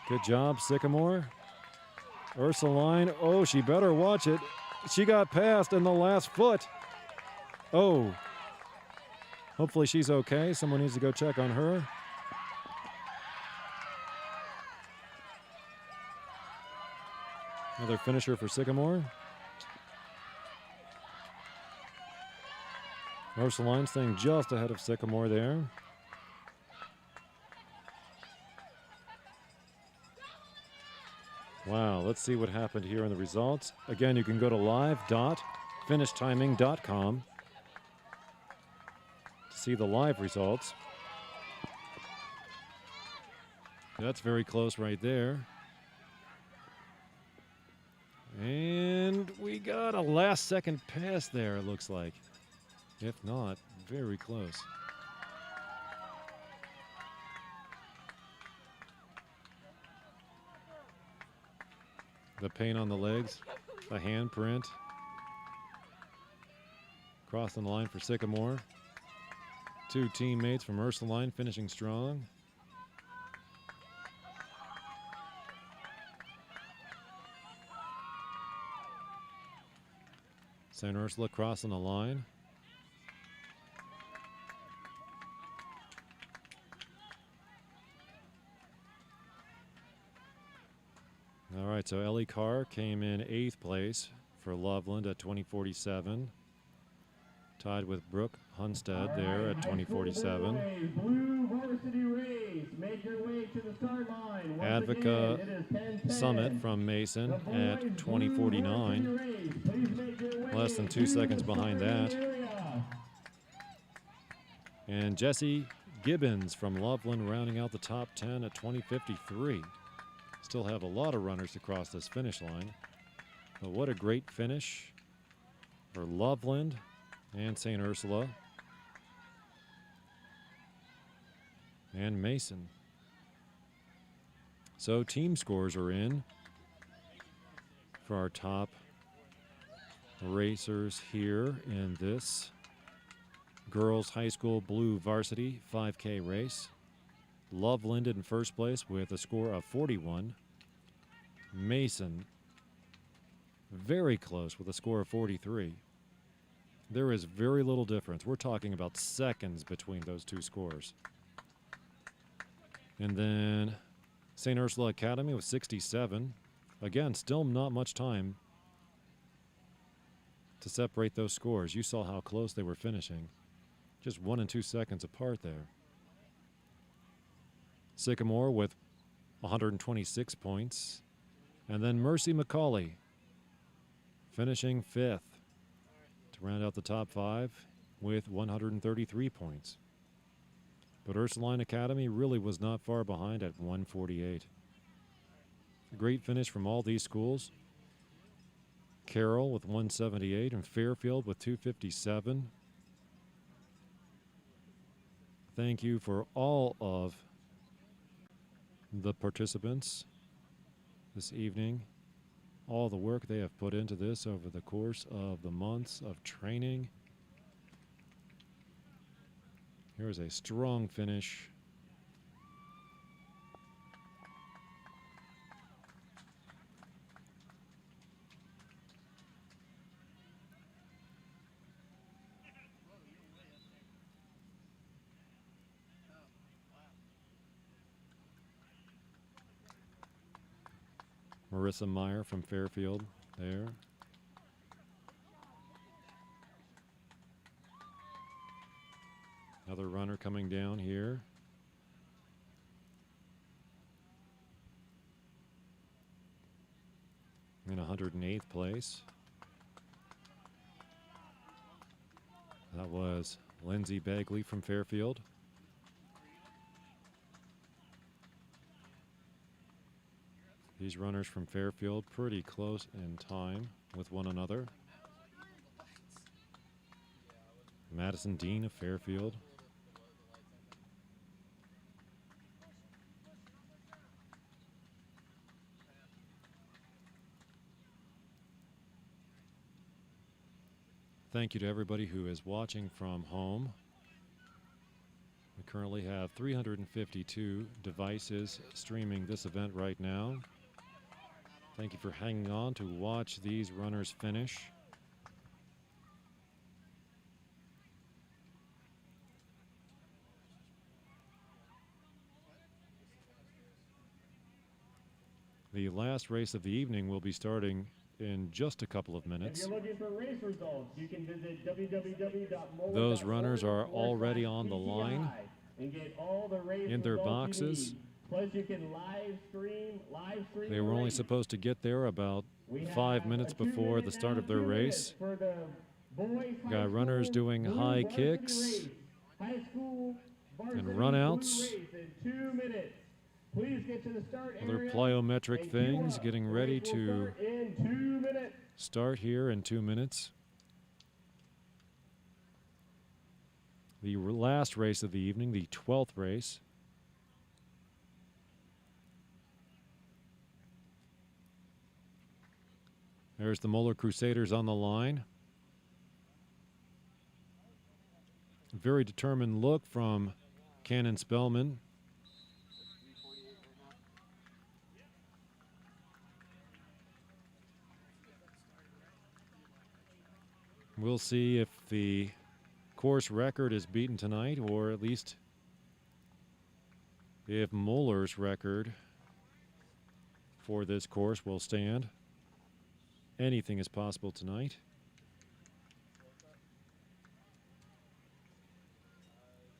Good job, Sycamore. Ursuline, oh, she better watch it. She got passed in the last foot. Oh. Hopefully she's okay. Someone needs to go check on her. Another finisher for Sycamore. Ursuline staying just ahead of Sycamore there. Wow, let's see what happened here in the results. Again, you can go to live.finishtiming.com to see the live results. That's very close right there. And we got a last second pass there, it looks like. If not, very close. The paint on the legs, the handprint. Crossing the line for Sycamore. Two teammates from Ursuline finishing strong. St. Ursula crossing the line. All right, so Ellie Carr came in 8th place for Loveland at 2047. tied with Brooke Hunstead All there right, at high school 2047. boys, Blue varsity race. Make your way to the start line. Once Advoca again, it is 10-10. Summit from Mason The boys' at blue 2049. varsity race. Please make your way Less than 2 to seconds the behind starting that. area. And Jesse Gibbons from Loveland rounding out the top 10 at 2053. Still have a lot of runners to cross this finish line. But what a great finish for Loveland and St. Ursula and Mason. So team scores are in for our top racers here in this girls high school blue varsity 5K race. Loveland in first place with a score of 41. Mason very close with a score of 43. There is very little difference. We're talking about seconds between those two scores. And then St. Ursula Academy with 67. Again, still not much time to separate those scores. You saw how close they were finishing. Just 1 and 2 seconds apart there. Sycamore with 126 points. And then Mercy McCauley finishing 5th to round out the top 5 with 133 points. But Ursuline Academy really was not far behind at 148. A great finish from all these schools. Carroll with 178 and Fairfield with 257. Thank you for all of the participants this evening. All the work they have put into this over the course of the months of training. Here's a strong finish. Marissa Meyer from Fairfield there. Another runner coming down here. In 108th place. That was Lindsay Bagley from Fairfield. These runners from Fairfield pretty close in time with one another. Madison Dean of Fairfield. Thank you to everybody who is watching from home. We currently have 352 devices streaming this event right now. Thank you for hanging on to watch these runners finish. The last race of the evening will be starting in just a couple of minutes. If you're looking for race results, you can visit www.moeller.org. Those runners are already on the line and get all the race in their results you boxes. need. Plus, you can live stream They the were only race. supposed to get there about We 5 have minutes a 2 before minute the start now, of their 2 minutes race. for the boys high Got runners school doing blue high varsity kicks race. High school varsity runouts. blue race in 2 minutes. Please get to the start Other area. plyometric and things queue up. getting The ready race will to start in 2 minutes. start here in 2 minutes. The last race of the evening, the 12th race. There's the Moeller Crusaders on the line. Very determined look from Cannon Spellman. We'll see if the course record is beaten tonight, or at least if Moeller's record for this course will stand. Anything is possible tonight.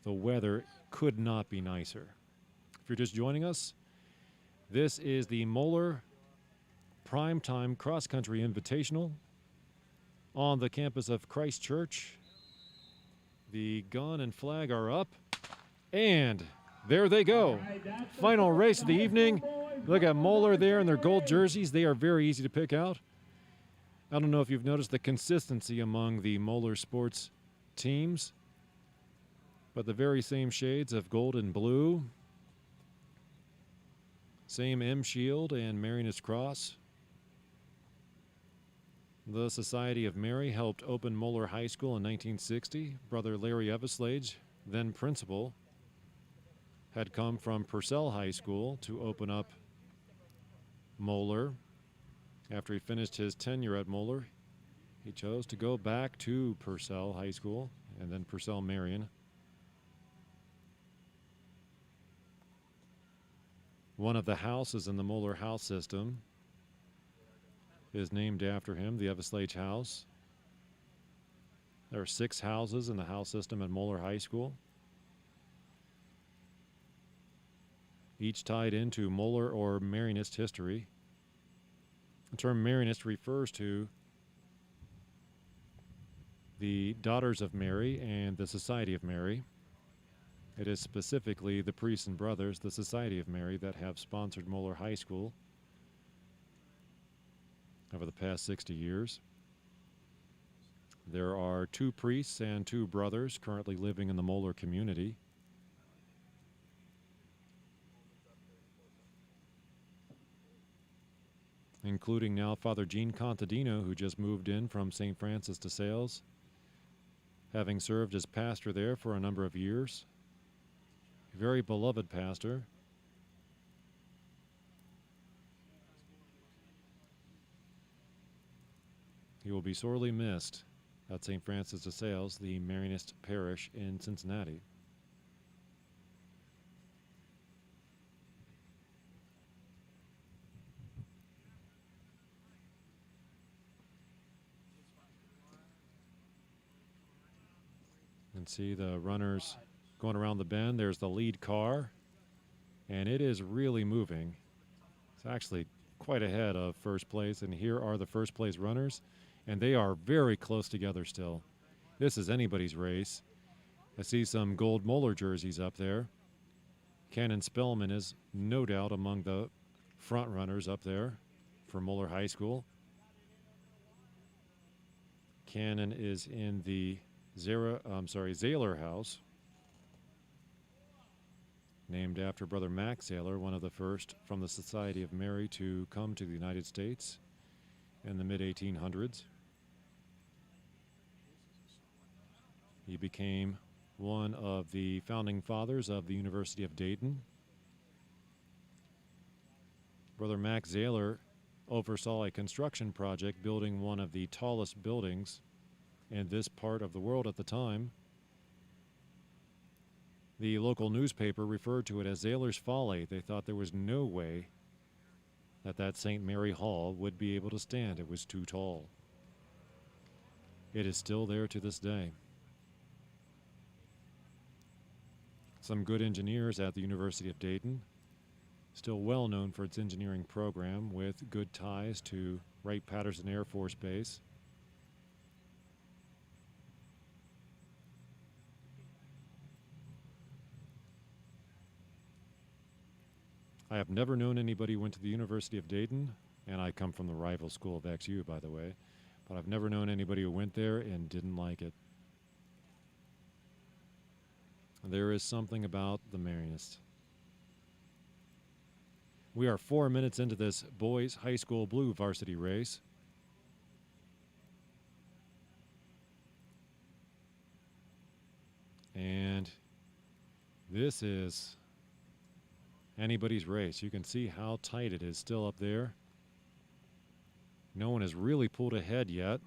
The weather could not be nicer. If you're just joining us, this is the Moeller Primetime Cross Country Invitational on the campus of Christ Church. The gun and flag are up, and there they go. Final race of the evening. Look at Moeller there in their gold jerseys. They are very easy to pick out. I don't know if you've noticed the consistency among the Moeller sports teams, but the very same shades of gold and blue. Same M shield and Marianist cross. The Society of Mary helped open Moeller High School in 1960. Brother Larry Everslage, then principal, had come from Purcell High School to open up Moeller. After he finished his tenure at Moeller, he chose to go back to Purcell High School and then Purcell Marian. One of the houses in the Moeller house system is named after him, the Everslage House. There are 6 houses in the house system at Moeller High School, each tied into Moeller or Marianist history. The term Marianist refers to the Daughters of Mary and the Society of Mary. It is specifically the priests and brothers, the Society of Mary, that have sponsored Moeller High School over the past 60 years. There are 2 priests and 2 brothers currently living in the Moeller community. Including now Father Gene Contadino, who just moved in from St. Francis de Sales, having served as pastor there for a number of years. Very beloved pastor. He will be sorely missed at St. Francis de Sales, the Marianist parish in Cincinnati. And see the runners going around the bend. There's the lead car, and it is really moving. It's actually quite ahead of first place, and here are the first place runners, and they are very close together still. This is anybody's race. I see some gold Moeller jerseys up there. Canon Spellman is no doubt among the front runners up there for Moeller High School. Canon is in the Zahler House, named after Brother Max Zahler, one of the first from the Society of Mary to come to the United States in the mid-1800s. He became one of the founding fathers of the University of Dayton. Brother Max Zahler oversaw a construction project building one of the tallest buildings in this part of the world at the time. The local newspaper referred to it as Zahler's Folly. They thought there was no way that St. Mary Hall would be able to stand. It was too tall. It is still there to this day. Some good engineers at the University of Dayton, still well known for its engineering program with good ties to Wright-Patterson Air Force Base. I have never known anybody who went to the University of Dayton, and I come from the rival school of XU, by the way, but I've never known anybody who went there and didn't like it. There is something about the Marianists. We are 4 minutes into this boys high school blue varsity race. And this is anybody's race. You can see how tight it is still up there. No one has really pulled ahead yet.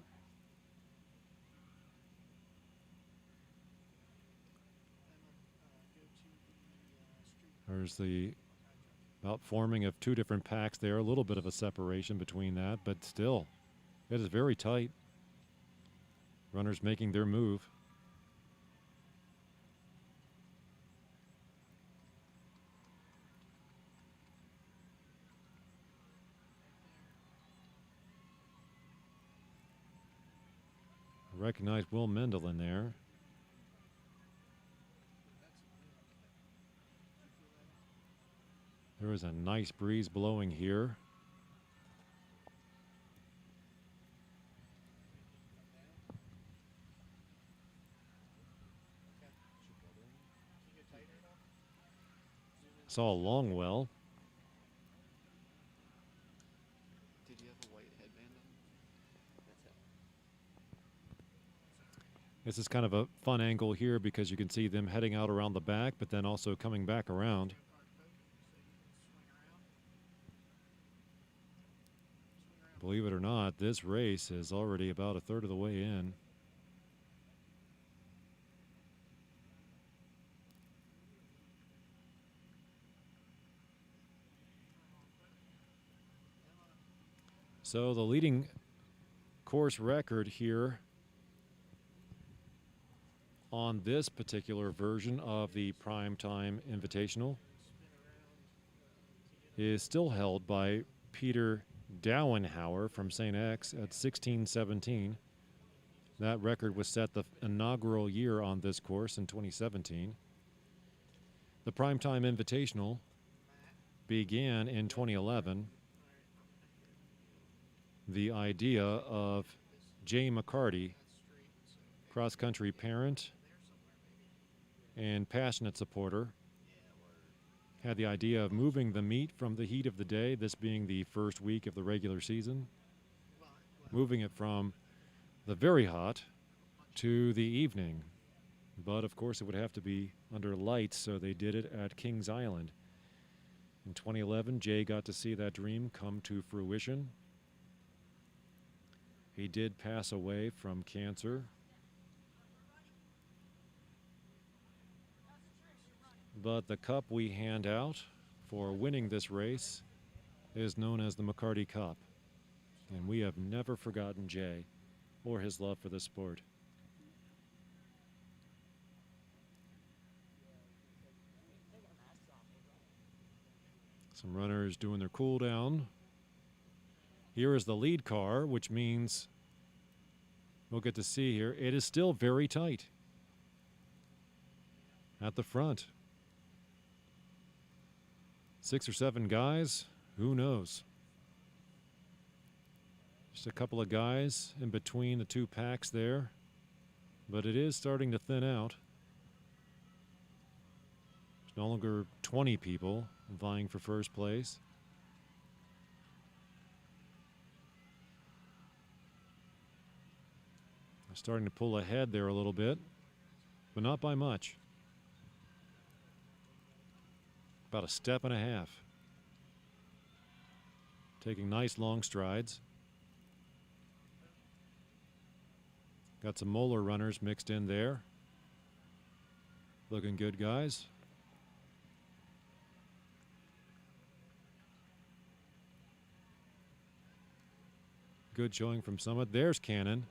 There's the about forming of 2 different packs there, a little bit of a separation between that, but still, it is very tight. Runners making their move. Recognize Will Mendel in there. There is a nice breeze blowing here. Saw a long well. Did you have a white headband on? That's it. This is kind of a fun angle here because you can see them heading out around the back, but then also coming back around. Believe it or not, this race is already about a third of the way in. So the leading course record here on this particular version of the Primetime Invitational is still held by Peter Dauenhauer from St. X at 16:17. That record was set the inaugural year on this course in 2017. The Primetime Invitational began in 2011. The idea of Jay McCarty, cross-country parent and passionate supporter, had the idea of moving the meet from the heat of the day, this being the first week of the regular season, moving it from the very hot to the evening. But, of course, it would have to be under lights, so they did it at Kings Island. In 2011, Jay got to see that dream come to fruition. He did pass away from cancer. But the cup we hand out for winning this race is known as the McCarty Cup. And we have never forgotten Jay or his love for the sport. Some runners doing their cool down. Here is the lead car, which means we'll get to see here. It is still very tight at the front. 6 or 7 guys, who knows? Just a couple of guys in between the two packs there, but it is starting to thin out. There's no longer 20 people vying for first place. They're starting to pull ahead there a little bit, but not by much. About a step and a half. Taking nice long strides. Got some Moeller runners mixed in there. Looking good, guys. Good showing from Summit. There's Cannon.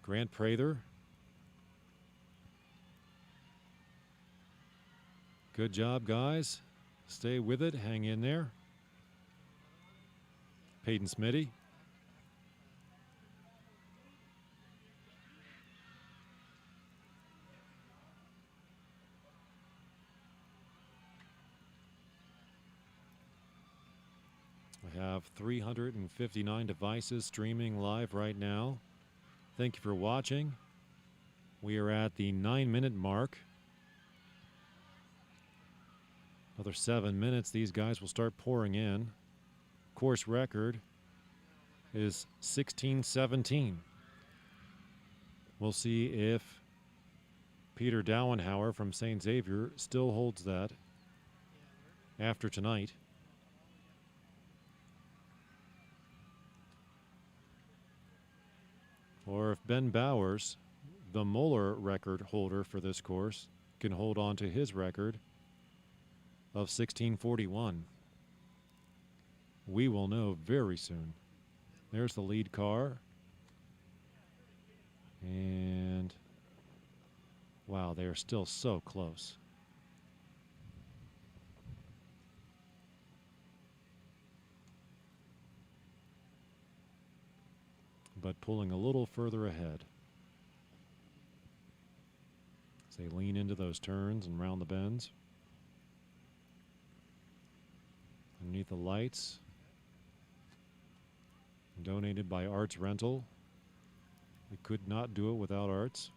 Grant Prather. Good job, guys. Stay with it. Hang in there. Peyton Smitty. We have 359 devices streaming live right now. Thank you for watching. We are at the 9-minute mark. Another 7 minutes, these guys will start pouring in. Course record is 16:17. We'll see if Peter Dauenhauer from St. Xavier still holds that after tonight. Or if Ben Bowers, the Moeller record holder for this course, can hold on to his record of 16:41. We will know very soon. There's the lead car. And wow, they are still so close. but pulling a little further ahead. As they lean into those turns and round the bends. Underneath the lights. Donated by Arts Rental. We could not do it without Arts.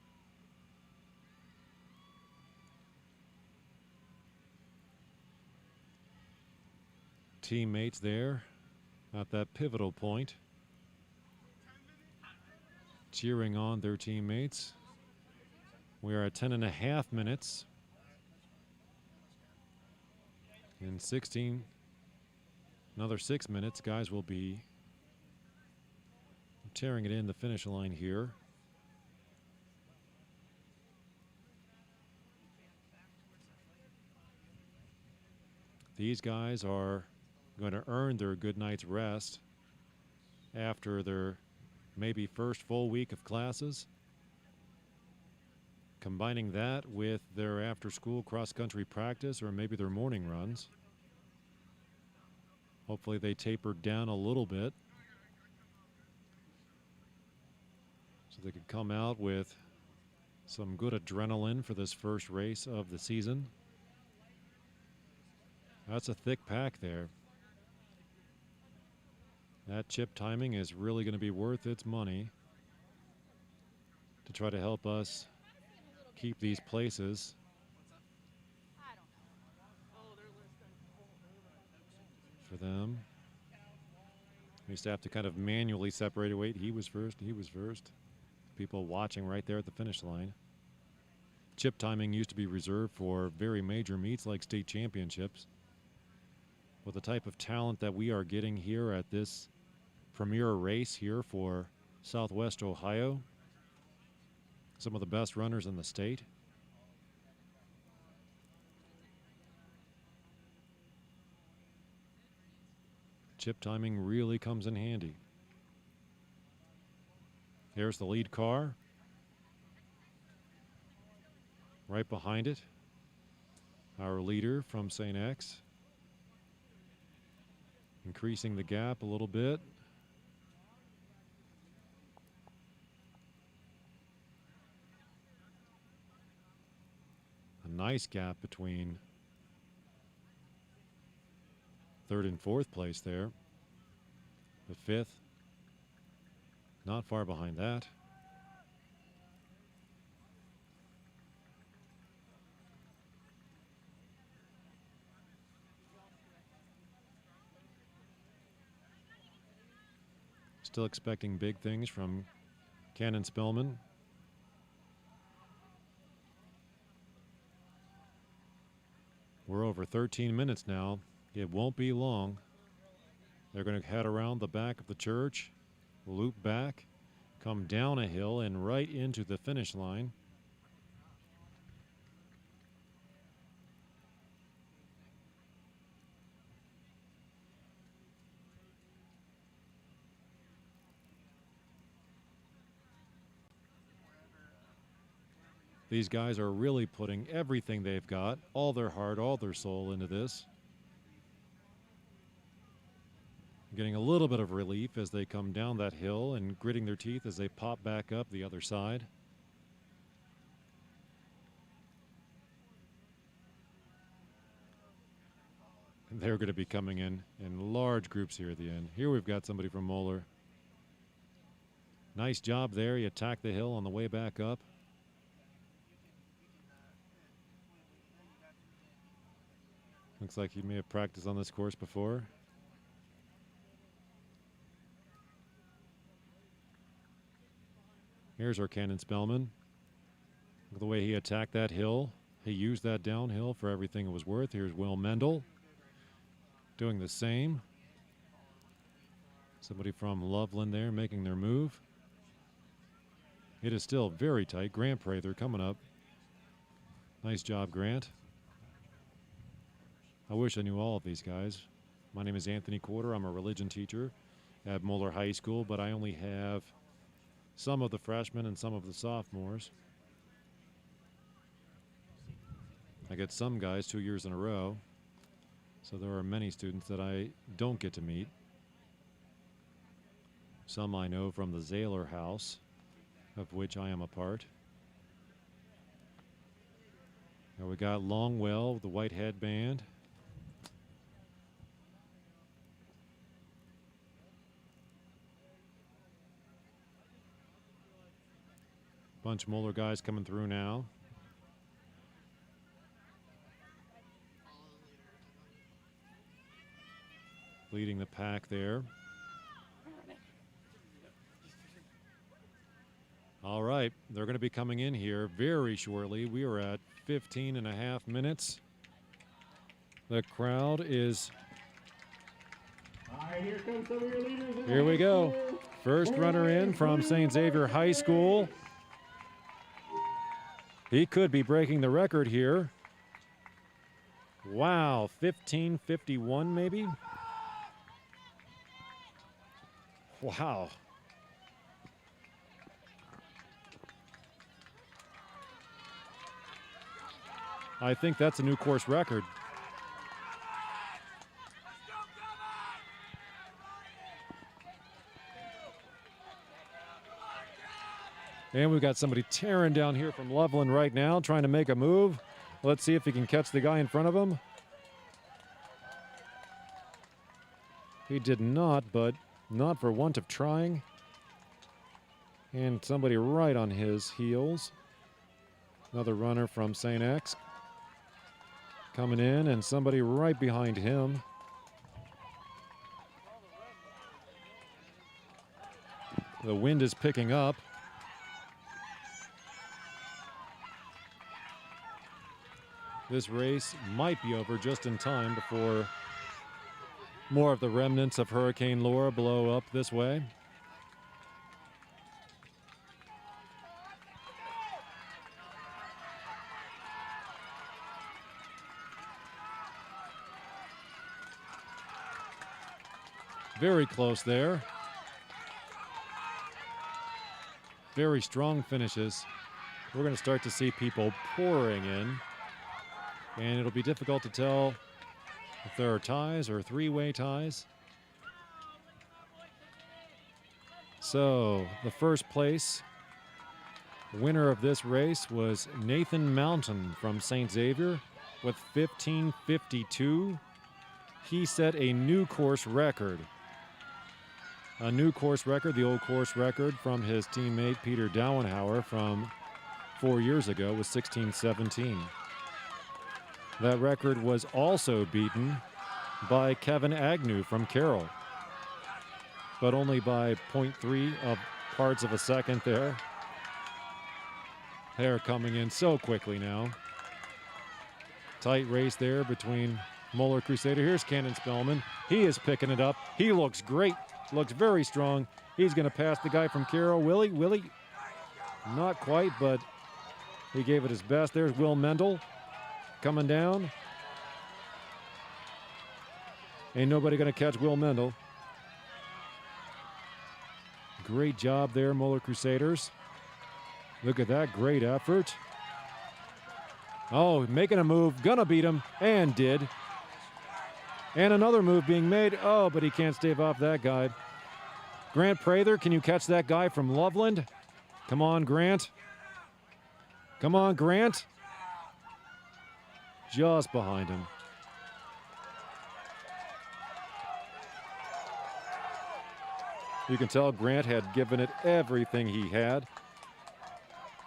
Teammates there at that pivotal point, cheering on their teammates. We are at 10.5 minutes. In 16, another 6 minutes, guys will be tearing it in the finish line here. These guys are going to earn their good night's rest after their maybe first full week of classes. Combining that with their after-school cross-country practice or maybe their morning runs. Hopefully they tapered down a little bit so they could come out with some good adrenaline for this first race of the season. That's a thick pack there. That chip timing is really going to be worth its money to try to help us keep these places. For them. We used to have to kind of manually separate it. Wait, he was first, he was first. People watching right there at the finish line. Chip timing used to be reserved for very major meets like state championships. With the type of talent that we are getting here at this premier race here for Southwest Ohio, some of the best runners in the state. Chip timing really comes in handy. Here's the lead car. Right behind it, our leader from St. X. Increasing the gap a little bit. A nice gap between third and fourth place there. The fifth, not far behind that. Still expecting big things from Cannon Spellman. We're over 13 minutes now. It won't be long. They're going to head around the back of the church, loop back, come down a hill, and right into the finish line. These guys are really putting everything they've got, all their heart, all their soul into this. Getting a little bit of relief as they come down that hill and gritting their teeth as they pop back up the other side. And they're going to be coming in large groups here at the end. Here we've got somebody from Moeller. Nice job there. He attacked the hill on the way back up. Looks like he may have practiced on this course before. Here's our Cannon Spellman. Look at the way he attacked that hill. He used that downhill for everything it was worth. Here's Will Mendel doing the same. Somebody from Loveland there making their move. It is still very tight. Grant Prather coming up. Nice job, Grant. I wish I knew all of these guys. My name is Anthony Quarter. I'm a religion teacher at Moeller High School, but I only have some of the freshmen and some of the sophomores. I get some guys 2 years in a row, so there are many students that I don't get to meet. Some I know from the Zahler House, of which I am a part. Now we got Longwell with the white headband. Bunch of Moeller guys coming through now. Leading the pack there. All right, they're going to be coming in here very shortly. We are at 15.5 minutes. The crowd is... All right, here comes some of your leaders. Here we go. First runner in from St. Xavier High School. He could be breaking the record here. Wow, 15:51 maybe? Wow. I think that's a new course record. And we've got somebody tearing down here from Loveland right now, trying to make a move. Let's see if he can catch the guy in front of him. He did not, but not for want of trying. And somebody right on his heels. Another runner from St. X coming in, and somebody right behind him. The wind is picking up. This race might be over just in time before more of the remnants of Hurricane Laura blow up this way. Very close there. Very strong finishes. We're going to start to see people pouring in. And it'll be difficult to tell if there are ties or three-way ties. So the first place winner of this race was Nathan Mountain from St. Xavier with 15:52. He set a new course record. A new course record, the old course record from his teammate Peter Dauenhauer from 4 years ago was 16:17. That record was also beaten by Kevin Agnew from Carroll, but only by 0.3 of parts of a second there. They're coming in so quickly now. Tight race there between Moeller Crusader. Here's Cannon Spellman. He is picking it up. He looks great, looks very strong. He's going to pass the guy from Carroll. Willie, not quite, but he gave it his best. There's Will Mendel. Coming down. Ain't nobody going to catch Will Mendel. Great job there, Moeller Crusaders. Look at that great effort. Oh, making a move, gonna beat him, and did. And another move being made. Oh, but he can't stave off that guy. Grant Prather, can you catch that guy from Loveland? Come on, Grant. Come on, Grant. Just behind him. You can tell Grant had given it everything he had.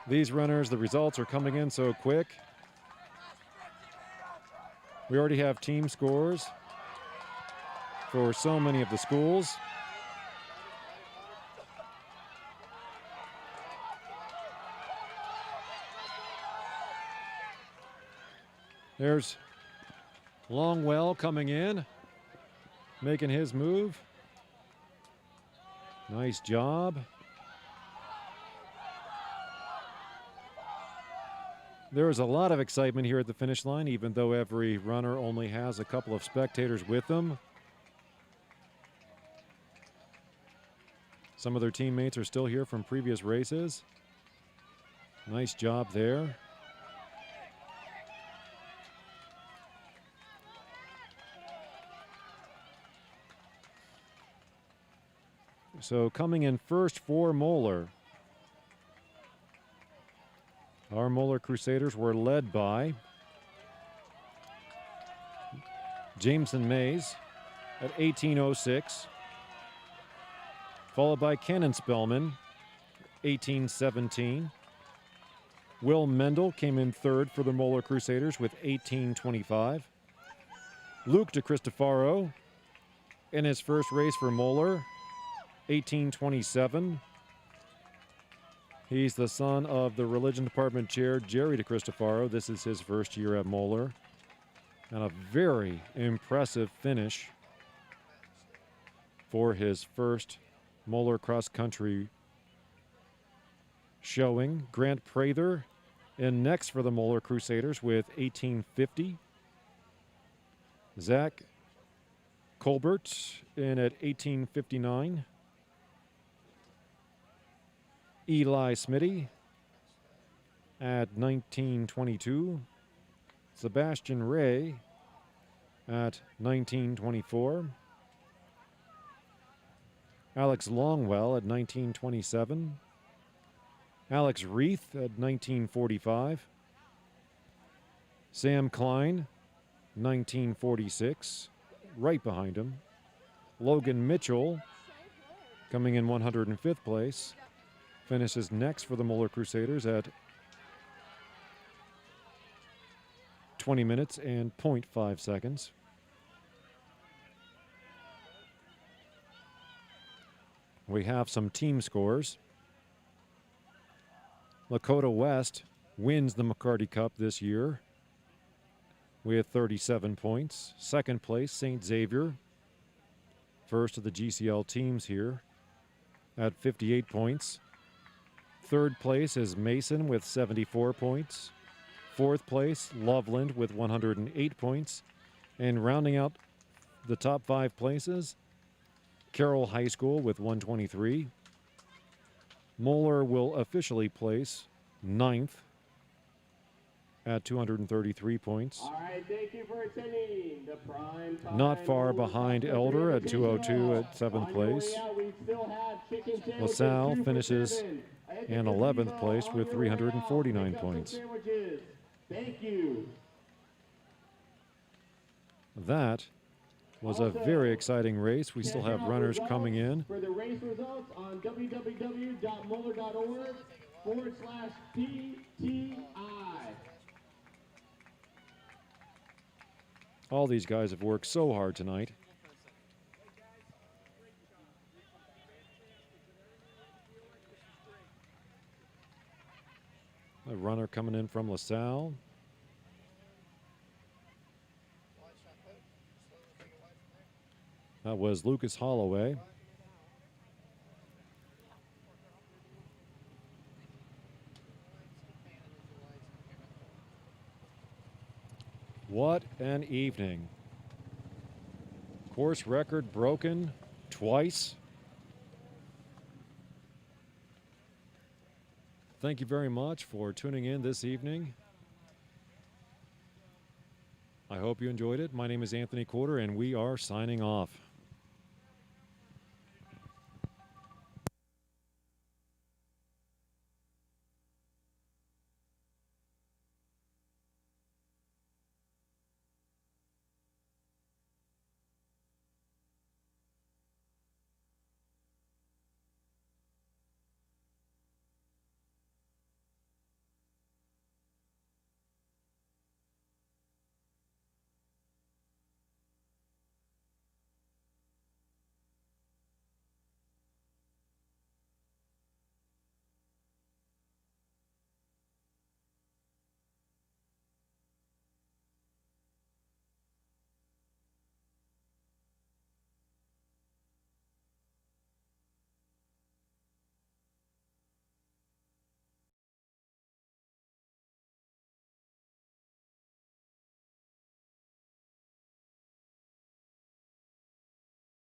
These runners, the results are coming in so quick. We already have team scores for so many of the schools. There's Longwell coming in, making his move. Nice job. There is a lot of excitement here at the finish line, even though every runner only has a couple of spectators with them. Some of their teammates are still here from previous races. Nice job there. So coming in first for Moeller. Our Moeller Crusaders were led by Jameson Mays at 18:06, followed by Cannon Spellman, 18:17. Will Mendel came in third for the Moeller Crusaders with 18:25. Luke DeCristofaro in his first race for Moeller, 18:27. He's the son of the Religion Department Chair, Jerry DeCristofaro. This is his first year at Moeller. And a very impressive finish for his first Moeller cross country showing. Grant Prather in next for the Moeller Crusaders with 18:50. Zach Colbert in at 18:59. Eli Smitty at 19:22. Sebastian Ray at 19:24. Alex Longwell at 19:27. Alex Reith at 19:45. Sam Klein, 19:46. Right behind him. Logan Mitchell coming in 105th place. Finishes next for the Moeller Crusaders at 20 minutes and 0.5 seconds. We have some team scores. Lakota West wins the McCarty Cup this year with 37 points. Second place, St. Xavier. First of the GCL teams here at 58 points. Third place is Mason with 74 points. Fourth place, Loveland with 108 points. And rounding out the top 5 places, Carroll High School with 123. Moeller will officially place 9th at 233 points. All right, thank you for attending the prime time. Not far behind Elder at 202 at 7th place. LaSalle finishes in 11th place with 349 points. Thank you. That was a very exciting race. We still have runners coming in. For the race results on www.moeller.org/PTI. All these guys have worked so hard tonight. A runner coming in from LaSalle. That was Lucas Holloway. What an evening. Course record broken twice. Thank you very much for tuning in this evening. I hope you enjoyed it. My name is Anthony Corder, and we are signing off.